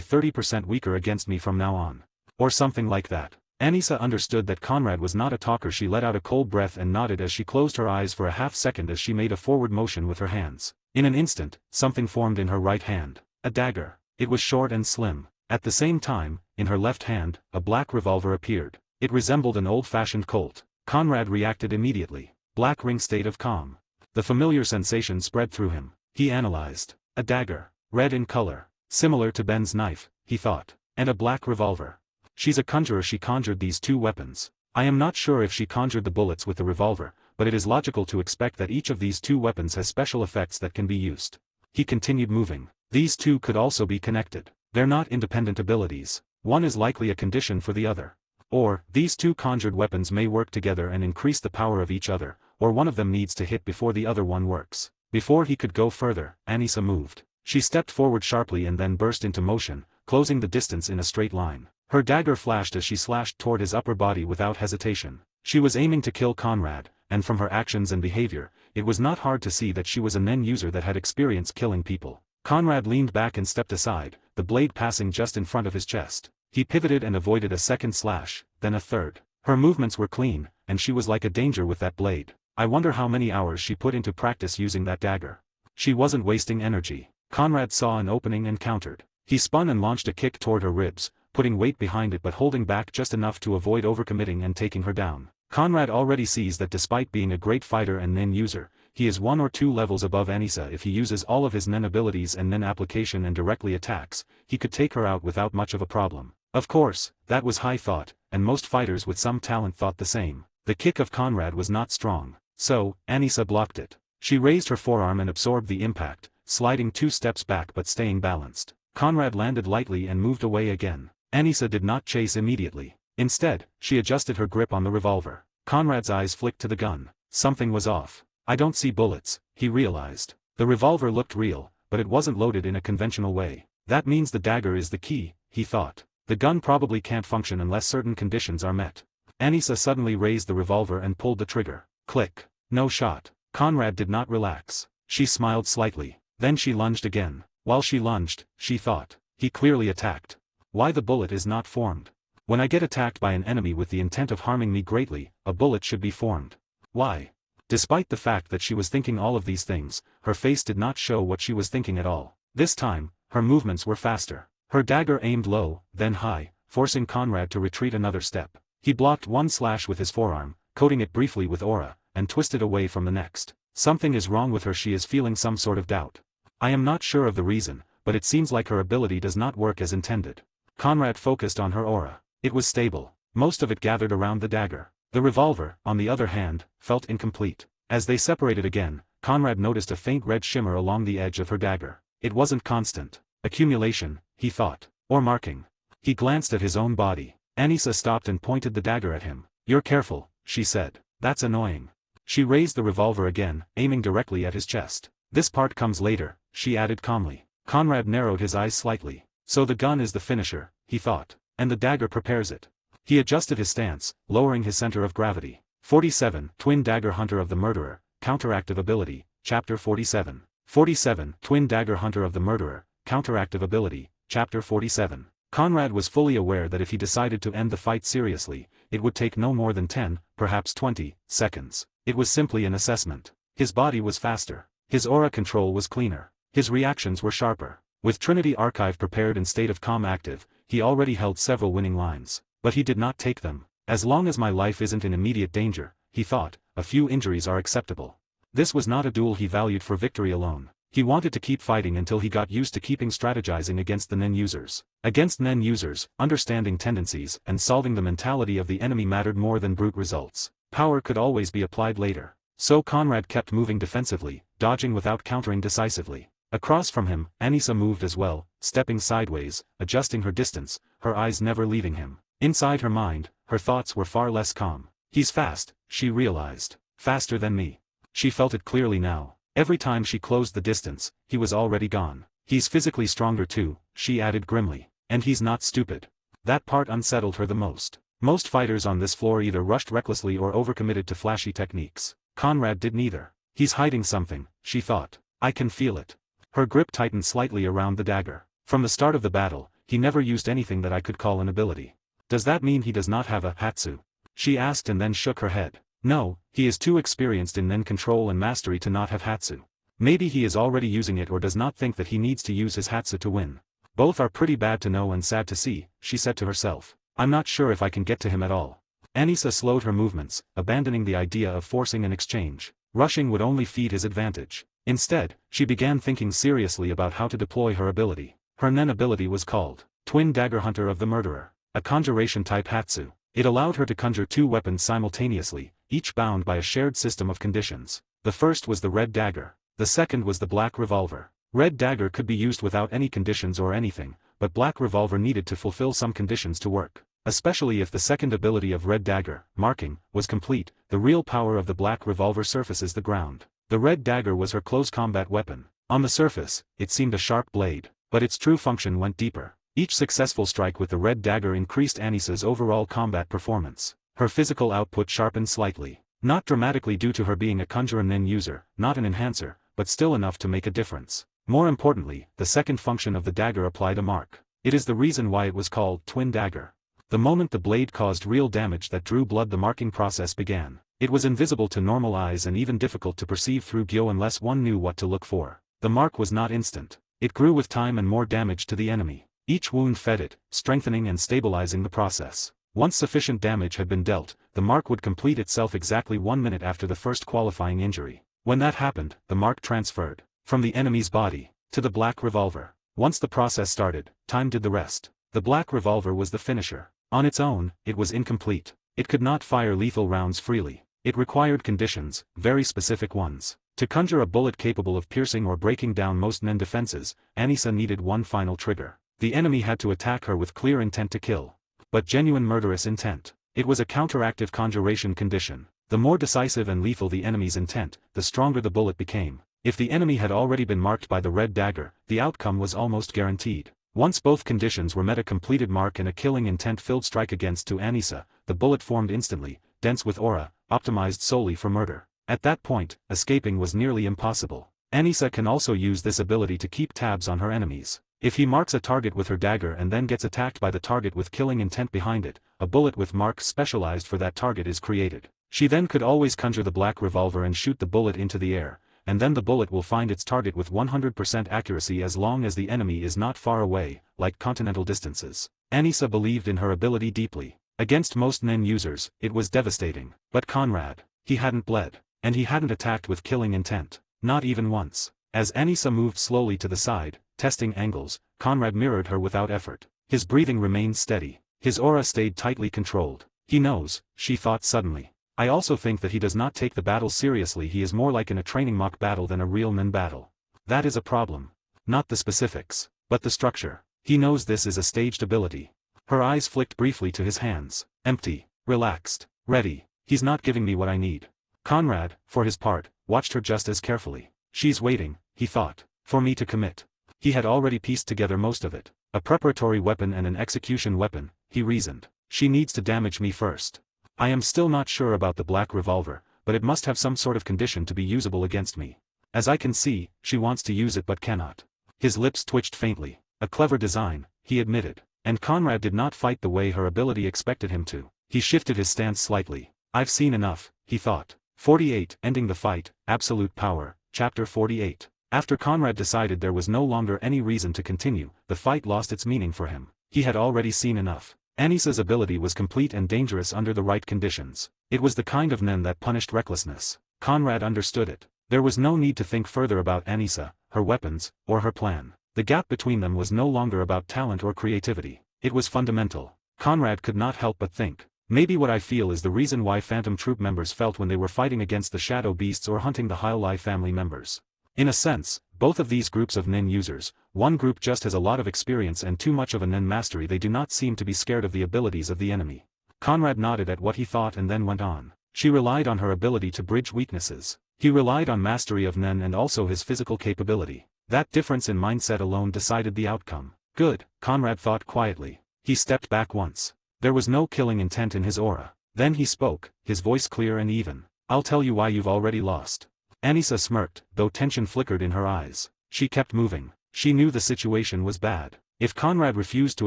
30% weaker against me from now on. Or something like that. Anissa understood that Conrad was not a talker. She let out a cold breath and nodded as she closed her eyes for a half-second as she made a forward motion with her hands. In an instant, something formed in her right hand. A dagger. It was short and slim. At the same time, in her left hand, a black revolver appeared. It resembled an old-fashioned Colt. Conrad reacted immediately. Black ring state of calm. The familiar sensation spread through him. He analyzed. A dagger. Red in color. Similar to Ben's knife, he thought. And a black revolver. She's a conjurer. She conjured these 2 weapons. I am not sure if she conjured the bullets with the revolver, but it is logical to expect that each of these 2 weapons has special effects that can be used. He continued moving. These 2 could also be connected. They're not independent abilities. One is likely a condition for the other. Or, these 2 conjured weapons may work together and increase the power of each other, or one of them needs to hit before the other one works. Before he could go further, Anissa moved. She stepped forward sharply and then burst into motion, closing the distance in a straight line. Her dagger flashed as she slashed toward his upper body without hesitation. She was aiming to kill Conrad, and from her actions and behavior, it was not hard to see that she was a Nen user that had experience killing people. Conrad leaned back and stepped aside, the blade passing just in front of his chest. He pivoted and avoided a second slash, then a third. Her movements were clean, and she was like a danger with that blade. I wonder how many hours she put into practice using that dagger. She wasn't wasting energy. Conrad saw an opening and countered. He spun and launched a kick toward her ribs, putting weight behind it but holding back just enough to avoid overcommitting and taking her down. Conrad already sees that despite being a great fighter and Nen user, he is 1 or 2 levels above Anissa. If he uses all of his Nen abilities and Nen application and directly attacks, he could take her out without much of a problem. Of course, that was high thought, and most fighters with some talent thought the same. The kick of Conrad was not strong. So, Anissa blocked it. She raised her forearm and absorbed the impact, sliding 2 steps back but staying balanced. Conrad landed lightly and moved away again. Anissa did not chase immediately. Instead, she adjusted her grip on the revolver. Conrad's eyes flicked to the gun. Something was off. I don't see bullets, he realized. The revolver looked real, but it wasn't loaded in a conventional way. That means the dagger is the key, he thought. The gun probably can't function unless certain conditions are met. Anissa suddenly raised the revolver and pulled the trigger. Click. No shot. Conrad did not relax. She smiled slightly. Then she lunged again. While she lunged, she thought. He clearly attacked. Why the bullet is not formed? When I get attacked by an enemy with the intent of harming me greatly, a bullet should be formed. Why? Despite the fact that she was thinking all of these things, her face did not show what she was thinking at all. This time, her movements were faster. Her dagger aimed low, then high, forcing Conrad to retreat another step. He blocked 1 slash with his forearm, coating it briefly with aura, and twisted away from the next. Something is wrong with her. She is feeling some sort of doubt. I am not sure of the reason, but it seems like her ability does not work as intended. Conrad focused on her aura. It was stable. Most of it gathered around the dagger. The revolver, on the other hand, felt incomplete. As they separated again, Conrad noticed a faint red shimmer along the edge of her dagger. It wasn't constant. Accumulation, he thought. Or marking. He glanced at his own body. Anissa stopped and pointed the dagger at him. You're careful, she said. That's annoying. She raised the revolver again, aiming directly at his chest. This part comes later, she added calmly. Conrad narrowed his eyes slightly. So the gun is the finisher, he thought. And the dagger prepares it. He adjusted his stance, lowering his center of gravity. 47. Twin Dagger Hunter of the Murderer, Counteractive Ability, Chapter 47. 47. Twin Dagger Hunter of the Murderer, Counteractive Ability, Chapter 47. Conrad was fully aware that if he decided to end the fight seriously, it would take no more than 10, perhaps 20, seconds. It was simply an assessment. His body was faster. His aura control was cleaner. His reactions were sharper. With Trinity Archive prepared and State of Calm active, he already held several winning lines. But he did not take them. As long as my life isn't in immediate danger, he thought, a few injuries are acceptable. This was not a duel he valued for victory alone. He wanted to keep fighting until he got used to keeping strategizing against the Nen users. Against Nen users, understanding tendencies and solving the mentality of the enemy mattered more than brute results. Power could always be applied later. So Conrad kept moving defensively, dodging without countering decisively. Across from him, Anissa moved as well, stepping sideways, adjusting her distance, her eyes never leaving him. Inside her mind, her thoughts were far less calm. He's fast, she realized. Faster than me. She felt it clearly now. Every time she closed the distance, he was already gone. He's physically stronger too, she added grimly. And he's not stupid. That part unsettled her the most. Most fighters on this floor either rushed recklessly or overcommitted to flashy techniques. Conrad did neither. He's hiding something, she thought. I can feel it. Her grip tightened slightly around the dagger. From the start of the battle, he never used anything that I could call an ability. Does that mean he does not have a Hatsu? She asked and then shook her head. No, he is too experienced in Nen control and mastery to not have Hatsu. Maybe he is already using it or does not think that he needs to use his Hatsu to win. Both are pretty bad to know and sad to see, she said to herself. I'm not sure if I can get to him at all. Anissa slowed her movements, abandoning the idea of forcing an exchange. Rushing would only feed his advantage. Instead, she began thinking seriously about how to deploy her ability. Her Nen ability was called Twin Dagger Hunter of the Murderer, a conjuration-type Hatsu. It allowed her to conjure two weapons simultaneously, each bound by a shared system of conditions. The first was the red dagger. The second was the black revolver. Red dagger could be used without any conditions or anything, but black revolver needed to fulfill some conditions to work. Especially if the second ability of red dagger, marking, was complete, the real power of the black revolver surfaces the ground. The red dagger was her close combat weapon. On the surface, it seemed a sharp blade, but its true function went deeper. Each successful strike with the red dagger increased Anissa's overall combat performance. Her physical output sharpened slightly. Not dramatically due to her being a Conjurer Nen user, not an enhancer, but still enough to make a difference. More importantly, the second function of the dagger applied a mark. It is the reason why it was called Twin Dagger. The moment the blade caused real damage that drew blood, the marking process began. It was invisible to normal eyes and even difficult to perceive through Gyo unless one knew what to look for. The mark was not instant. It grew with time and more damage to the enemy. Each wound fed it, strengthening and stabilizing the process. Once sufficient damage had been dealt, the mark would complete itself exactly 1 minute after the first qualifying injury. When that happened, the mark transferred from the enemy's body to the black revolver. Once the process started, time did the rest. The black revolver was the finisher. On its own, it was incomplete. It could not fire lethal rounds freely. It required conditions, very specific ones. To conjure a bullet capable of piercing or breaking down most Nen defenses, Anissa needed one final trigger. The enemy had to attack her with clear intent to kill. But genuine murderous intent. It was a counteractive conjuration condition. The more decisive and lethal the enemy's intent, the stronger the bullet became. If the enemy had already been marked by the red dagger, the outcome was almost guaranteed. Once both conditions were met, a completed mark and a killing intent-filled strike against to Anissa, the bullet formed instantly, dense with aura, optimized solely for murder. At that point, escaping was nearly impossible. Anissa can also use this ability to keep tabs on her enemies. If he marks a target with her dagger and then gets attacked by the target with killing intent behind it, a bullet with mark specialized for that target is created. She then could always conjure the black revolver and shoot the bullet into the air, and then the bullet will find its target with 100% accuracy as long as the enemy is not far away, like continental distances. Anissa believed in her ability deeply. Against most Nen users, it was devastating. But Conrad, he hadn't bled. And he hadn't attacked with killing intent. Not even once. As Anissa moved slowly to the side, testing angles, Conrad mirrored her without effort. His breathing remained steady. His aura stayed tightly controlled. He knows, she thought suddenly. I also think that he does not take the battle seriously. He is more like in a training mock battle than a real Nen battle. That is a problem. Not the specifics, but the structure. He knows this is a staged ability. Her eyes flicked briefly to his hands. Empty, relaxed, ready. He's not giving me what I need. Conrad, for his part, watched her just as carefully. She's waiting, he thought, for me to commit. He had already pieced together most of it. A preparatory weapon and an execution weapon, he reasoned. She needs to damage me first. I am still not sure about the black revolver, but it must have some sort of condition to be usable against me. As I can see, she wants to use it but cannot. His lips twitched faintly. A clever design, he admitted. And Conrad did not fight the way her ability expected him to. He shifted his stance slightly. I've seen enough, he thought. 48. Ending the Fight, Absolute Power, Chapter 48. After Conrad decided there was no longer any reason to continue, the fight lost its meaning for him. He had already seen enough. Anissa's ability was complete and dangerous under the right conditions. It was the kind of Nen that punished recklessness. Conrad understood it. There was no need to think further about Anissa, her weapons, or her plan. The gap between them was no longer about talent or creativity. It was fundamental. Conrad could not help but think. Maybe what I feel is the reason why Phantom Troop members felt when they were fighting against the Shadow Beasts or hunting the Hyliai family members. In a sense, both of these groups of Nin users, one group just has a lot of experience and too much of a Nin mastery, they do not seem to be scared of the abilities of the enemy. Conrad nodded at what he thought and then went on. She relied on her ability to bridge weaknesses. He relied on mastery of Nin and also his physical capability. That difference in mindset alone decided the outcome. Good, Conrad thought quietly. He stepped back once. There was no killing intent in his aura. Then he spoke, his voice clear and even. I'll tell you why you've already lost. Anissa smirked, though tension flickered in her eyes. She kept moving. She knew the situation was bad. If Conrad refused to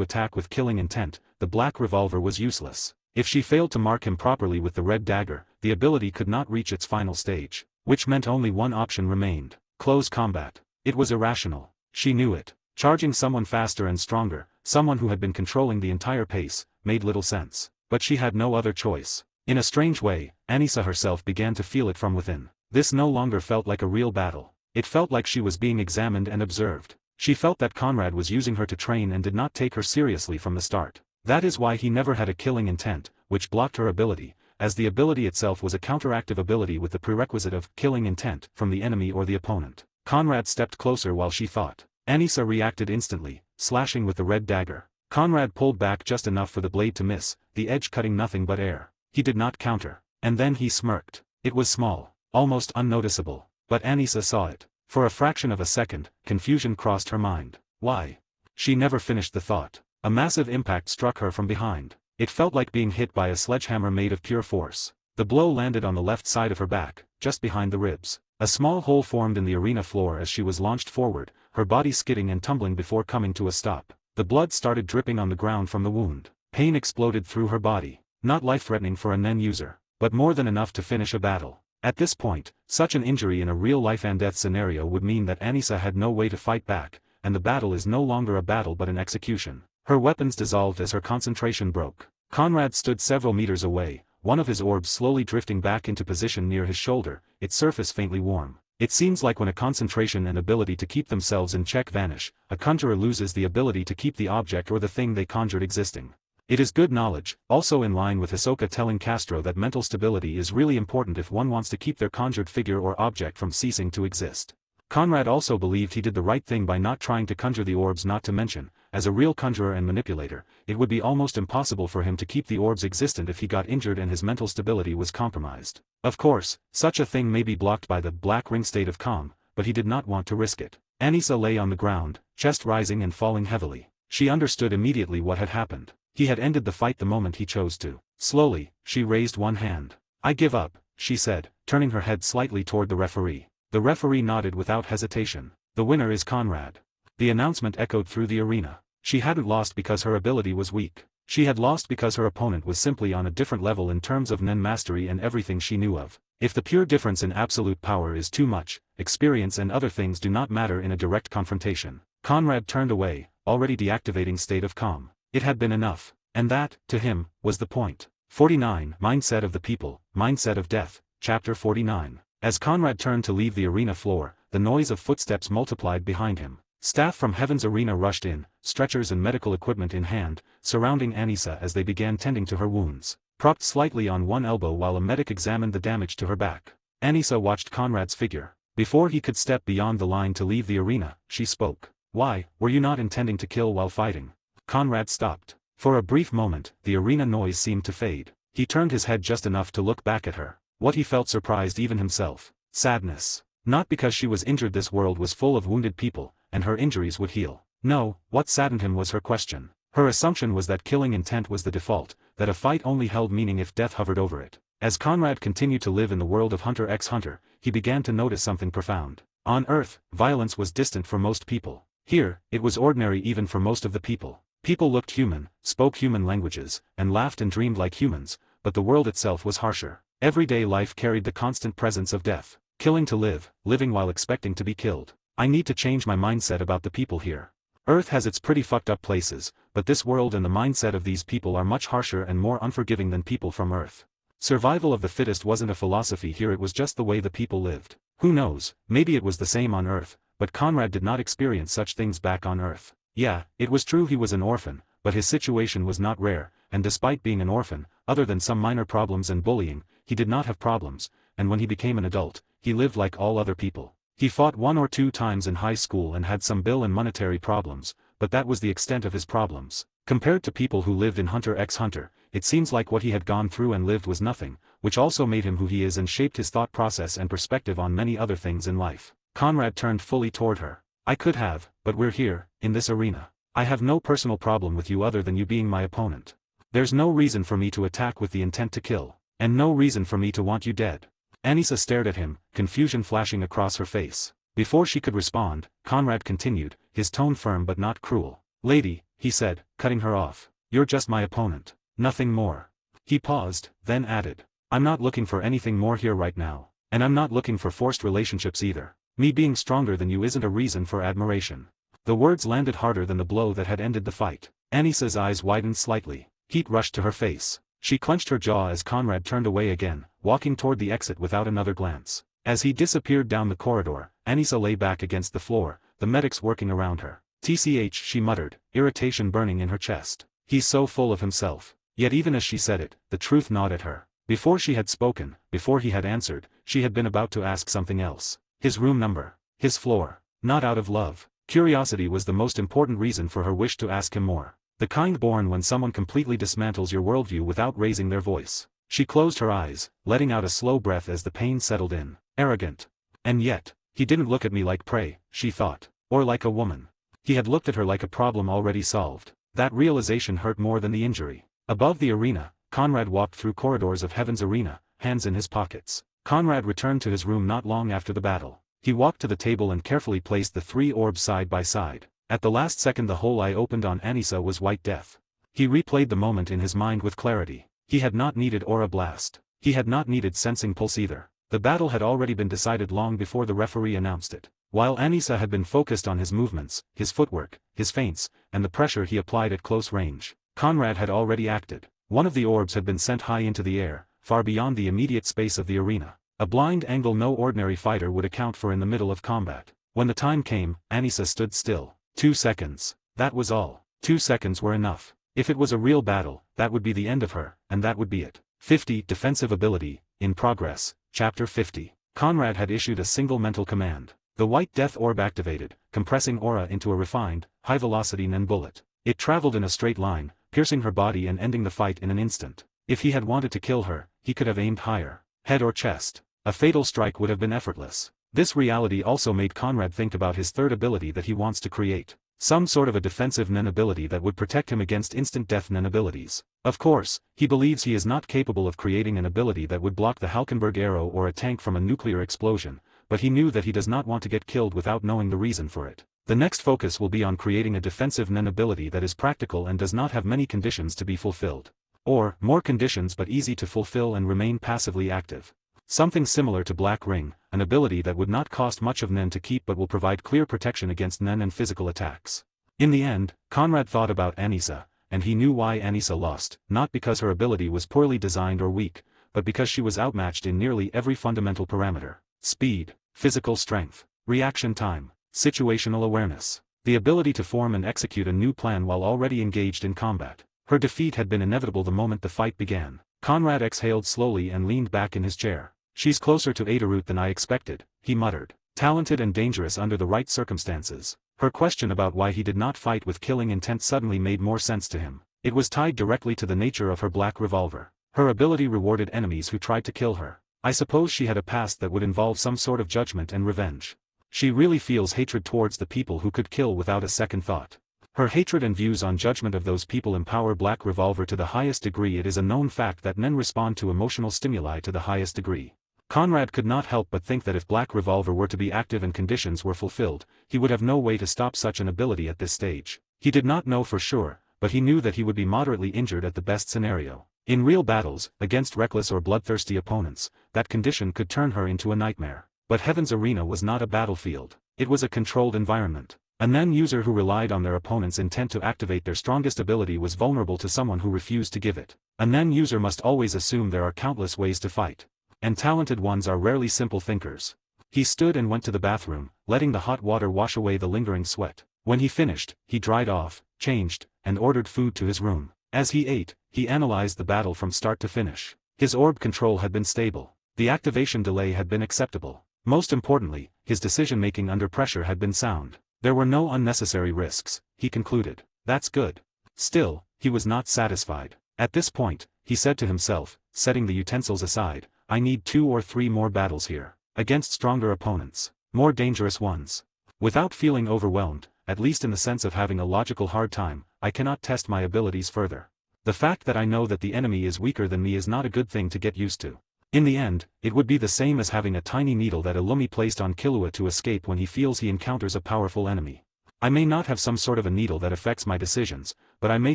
attack with killing intent, the black revolver was useless. If she failed to mark him properly with the red dagger, the ability could not reach its final stage, which meant only one option remained: close combat. It was irrational. She knew it. Charging someone faster and stronger, someone who had been controlling the entire pace, made little sense. But she had no other choice. In a strange way, Anissa herself began to feel it from within. This no longer felt like a real battle. It felt like she was being examined and observed. She felt that Conrad was using her to train and did not take her seriously from the start. That is why he never had a killing intent, which blocked her ability, as the ability itself was a counteractive ability with the prerequisite of killing intent from the enemy or the opponent. Conrad stepped closer while she thought. Anissa reacted instantly, slashing with the red dagger. Conrad pulled back just enough for the blade to miss, the edge cutting nothing but air. He did not counter. And then he smirked. It was small, almost unnoticeable, but Anissa saw it. For a fraction of a second, confusion crossed her mind. Why? She never finished the thought. A massive impact struck her from behind. It felt like being hit by a sledgehammer made of pure force. The blow landed on the left side of her back, just behind the ribs. A small hole formed in the arena floor as she was launched forward, her body skidding and tumbling before coming to a stop. The blood started dripping on the ground from the wound. Pain exploded through her body. Not life-threatening for a Nen user, but more than enough to finish a battle. At this point, such an injury in a real life-and-death scenario would mean that Anissa had no way to fight back, and the battle is no longer a battle but an execution. Her weapons dissolved as her concentration broke. Conrad stood several meters away, one of his orbs slowly drifting back into position near his shoulder, its surface faintly warm. It seems like when a concentration and ability to keep themselves in check vanish, a conjurer loses the ability to keep the object or the thing they conjured existing. It is good knowledge, also in line with Hisoka telling Castro that mental stability is really important if one wants to keep their conjured figure or object from ceasing to exist. Conrad also believed he did the right thing by not trying to conjure the orbs, not to mention, as a real conjurer and manipulator, it would be almost impossible for him to keep the orbs existent if he got injured and his mental stability was compromised. Of course, such a thing may be blocked by the black ring state of calm, but he did not want to risk it. Anissa lay on the ground, chest rising and falling heavily. She understood immediately what had happened. He had ended the fight the moment he chose to. Slowly, she raised one hand. "I give up," she said, turning her head slightly toward the referee. The referee nodded without hesitation. "The winner is Conrad." The announcement echoed through the arena. She hadn't lost because her ability was weak. She had lost because her opponent was simply on a different level in terms of Nen mastery and everything she knew of. If the pure difference in absolute power is too much, experience and other things do not matter in a direct confrontation. Conrad turned away, already deactivating state of calm. It had been enough. And that, to him, was the point. 49. Mindset of the People, Mindset of Death, Chapter 49. As Conrad turned to leave the arena floor, the noise of footsteps multiplied behind him. Staff from Heaven's Arena rushed in, stretchers and medical equipment in hand, surrounding Anissa as they began tending to her wounds. Propped slightly on one elbow while a medic examined the damage to her back, Anissa watched Conrad's figure. Before he could step beyond the line to leave the arena, she spoke. "Why, were you not intending to kill while fighting?" Conrad stopped. For a brief moment, the arena noise seemed to fade. He turned his head just enough to look back at her. What he felt surprised even himself. Sadness. Not because she was injured. This world was full of wounded people, and her injuries would heal. No, what saddened him was her question. Her assumption was that killing intent was the default, that a fight only held meaning if death hovered over it. As Conrad continued to live in the world of Hunter x Hunter, he began to notice something profound. On Earth, violence was distant for most people. Here, it was ordinary even for most of the people. People looked human, spoke human languages, and laughed and dreamed like humans, but the world itself was harsher. Everyday life carried the constant presence of death. Killing to live, living while expecting to be killed. I need to change my mindset about the people here. Earth has its pretty fucked up places, but this world and the mindset of these people are much harsher and more unforgiving than people from Earth. Survival of the fittest wasn't a philosophy here, it was just the way the people lived. Who knows, maybe it was the same on Earth, but Conrad did not experience such things back on Earth. Yeah, it was true he was an orphan, but his situation was not rare, and despite being an orphan, other than some minor problems and bullying, he did not have problems, and when he became an adult, he lived like all other people. He fought 1 or 2 times in high school and had some bill and monetary problems, but that was the extent of his problems. Compared to people who lived in Hunter x Hunter, it seems like what he had gone through and lived was nothing, which also made him who he is and shaped his thought process and perspective on many other things in life. Conrad turned fully toward her. I could have, but we're here, in this arena. I have no personal problem with you other than you being my opponent. There's no reason for me to attack with the intent to kill, and no reason for me to want you dead. Anissa stared at him, confusion flashing across her face. Before she could respond, Conrad continued, his tone firm but not cruel. Lady, he said, cutting her off, you're just my opponent. Nothing more. He paused, then added, I'm not looking for anything more here right now, and I'm not looking for forced relationships either. Me being stronger than you isn't a reason for admiration. The words landed harder than the blow that had ended the fight. Anissa's eyes widened slightly. Heat rushed to her face. She clenched her jaw as Conrad turned away again, walking toward the exit without another glance. As he disappeared down the corridor, Anissa lay back against the floor, the medics working around her. TCH, she muttered, irritation burning in her chest. He's so full of himself. Yet even as she said it, the truth gnawed at her. Before she had spoken, before he had answered, she had been about to ask something else. His room number. His floor. Not out of love. Curiosity was the most important reason for her wish to ask him more. The kind born when someone completely dismantles your worldview without raising their voice. She closed her eyes, letting out a slow breath as the pain settled in. Arrogant. And yet, he didn't look at me like prey, she thought. Or like a woman. He had looked at her like a problem already solved. That realization hurt more than the injury. Above the arena, Conrad walked through corridors of Heaven's arena, hands in his pockets. Conrad returned to his room not long after the battle. He walked to the table and carefully placed the 3 orbs side by side. At the last second the whole eye opened on Anissa was white death. He replayed the moment in his mind with clarity. He had not needed Aura Blast. He had not needed Sensing Pulse either. The battle had already been decided long before the referee announced it. While Anissa had been focused on his movements, his footwork, his feints, and the pressure he applied at close range, Conrad had already acted. One of the orbs had been sent high into the air, far beyond the immediate space of the arena. A blind angle no ordinary fighter would account for in the middle of combat. When the time came, Anissa stood still. 2 seconds. That was all. 2 seconds were enough. If it was a real battle, that would be the end of her, and that would be it. 50. Defensive ability, in progress, Chapter 50. Conrad had issued a single mental command. The white death orb activated, compressing Aura into a refined, high-velocity Nen bullet. It traveled in a straight line, piercing her body and ending the fight in an instant. If he had wanted to kill her, he could have aimed higher. Head or chest. A fatal strike would have been effortless. This reality also made Conrad think about his third ability that he wants to create. Some sort of a defensive Nen ability that would protect him against instant death Nen abilities. Of course, he believes he is not capable of creating an ability that would block the Halkenberg arrow or a tank from a nuclear explosion, but he knew that he does not want to get killed without knowing the reason for it. The next focus will be on creating a defensive Nen ability that is practical and does not have many conditions to be fulfilled. Or, more conditions but easy to fulfill and remain passively active. Something similar to Black Ring, an ability that would not cost much of Nen to keep but will provide clear protection against Nen and physical attacks. In the end, Conrad thought about Anissa, and he knew why Anissa lost, not because her ability was poorly designed or weak, but because she was outmatched in nearly every fundamental parameter. Speed, physical strength, reaction time, situational awareness, the ability to form and execute a new plan while already engaged in combat. Her defeat had been inevitable the moment the fight began. Conrad exhaled slowly and leaned back in his chair. She's closer to Adorut than I expected, he muttered. Talented and dangerous under the right circumstances. Her question about why he did not fight with killing intent suddenly made more sense to him. It was tied directly to the nature of her black revolver. Her ability rewarded enemies who tried to kill her. I suppose she had a past that would involve some sort of judgment and revenge. She really feels hatred towards the people who could kill without a second thought. Her hatred and views on judgment of those people empower Black Revolver to the highest degree. It is a known fact that Nen respond to emotional stimuli to the highest degree. Conrad could not help but think that if Black Revolver were to be active and conditions were fulfilled, he would have no way to stop such an ability at this stage. He did not know for sure, but he knew that he would be moderately injured at the best scenario. In real battles, against reckless or bloodthirsty opponents, that condition could turn her into a nightmare. But Heaven's Arena was not a battlefield. It was a controlled environment. A Nen user who relied on their opponent's intent to activate their strongest ability was vulnerable to someone who refused to give it. A Nen user must always assume there are countless ways to fight. And talented ones are rarely simple thinkers. He stood and went to the bathroom, letting the hot water wash away the lingering sweat. When he finished, he dried off, changed, and ordered food to his room. As he ate, he analyzed the battle from start to finish. His orb control had been stable. The activation delay had been acceptable. Most importantly, his decision-making under pressure had been sound. There were no unnecessary risks, he concluded. That's good. Still, he was not satisfied. At this point, he said to himself, setting the utensils aside, I need 2 or 3 more battles here. Against stronger opponents. More dangerous ones. Without feeling overwhelmed, at least in the sense of having a logical hard time, I cannot test my abilities further. The fact that I know that the enemy is weaker than me is not a good thing to get used to. In the end, it would be the same as having a tiny needle that Illumi placed on Killua to escape when he feels he encounters a powerful enemy. I may not have some sort of a needle that affects my decisions, but I may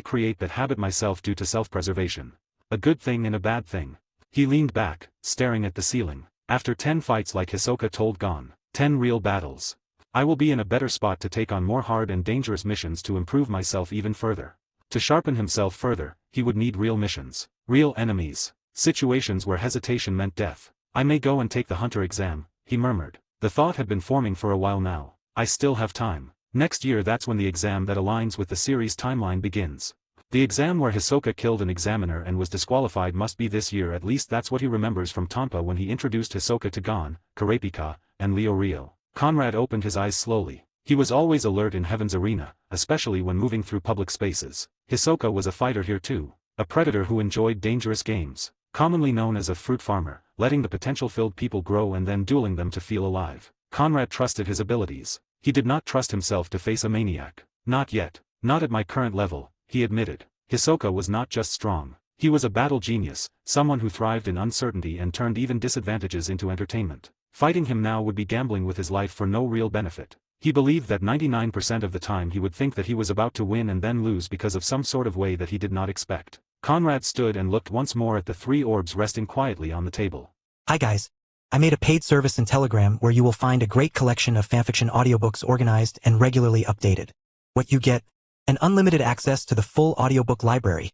create that habit myself due to self-preservation. A good thing and a bad thing. He leaned back, staring at the ceiling. After 10 fights like Hisoka told Gon, 10 real battles. I will be in a better spot to take on more hard and dangerous missions to improve myself even further. To sharpen himself further, he would need real missions. Real enemies. Situations where hesitation meant death. I may go and take the hunter exam, he murmured. The thought had been forming for a while now. I still have time. Next year that's when the exam that aligns with the series timeline begins. The exam where Hisoka killed an examiner and was disqualified must be this year, at least that's what he remembers from Tonpa when he introduced Hisoka to Gon, Kurapika, and Rio. Conrad opened his eyes slowly. He was always alert in Heaven's arena, especially when moving through public spaces. Hisoka was a fighter here too. A predator who enjoyed dangerous games. Commonly known as a fruit farmer, letting the potential-filled people grow and then dueling them to feel alive. Conrad trusted his abilities. He did not trust himself to face a maniac. Not yet. Not at my current level, he admitted. Hisoka was not just strong. He was a battle genius, someone who thrived in uncertainty and turned even disadvantages into entertainment. Fighting him now would be gambling with his life for no real benefit. He believed that 99% of the time he would think that he was about to win and then lose because of some sort of way that he did not expect. Conrad stood and looked once more at the 3 orbs resting quietly on the table. Hi guys. I made a paid service in Telegram where you will find a great collection of fanfiction audiobooks organized and regularly updated. What you get? An unlimited access to the full audiobook library.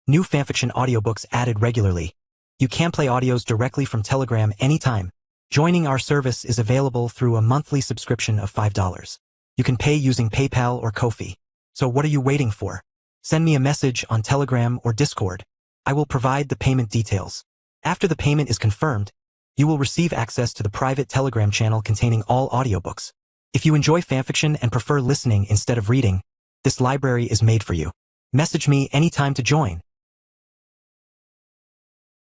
New fanfiction audiobooks added regularly. You can play audios directly from Telegram anytime. Joining our service is available through a monthly subscription of $5. You can pay using PayPal or Ko-fi. So what are you waiting for? Send me a message on Telegram or Discord. I will provide the payment details. After the payment is confirmed, you will receive access to the private Telegram channel containing all audiobooks. If you enjoy fanfiction and prefer listening instead of reading, this library is made for you. Message me anytime to join.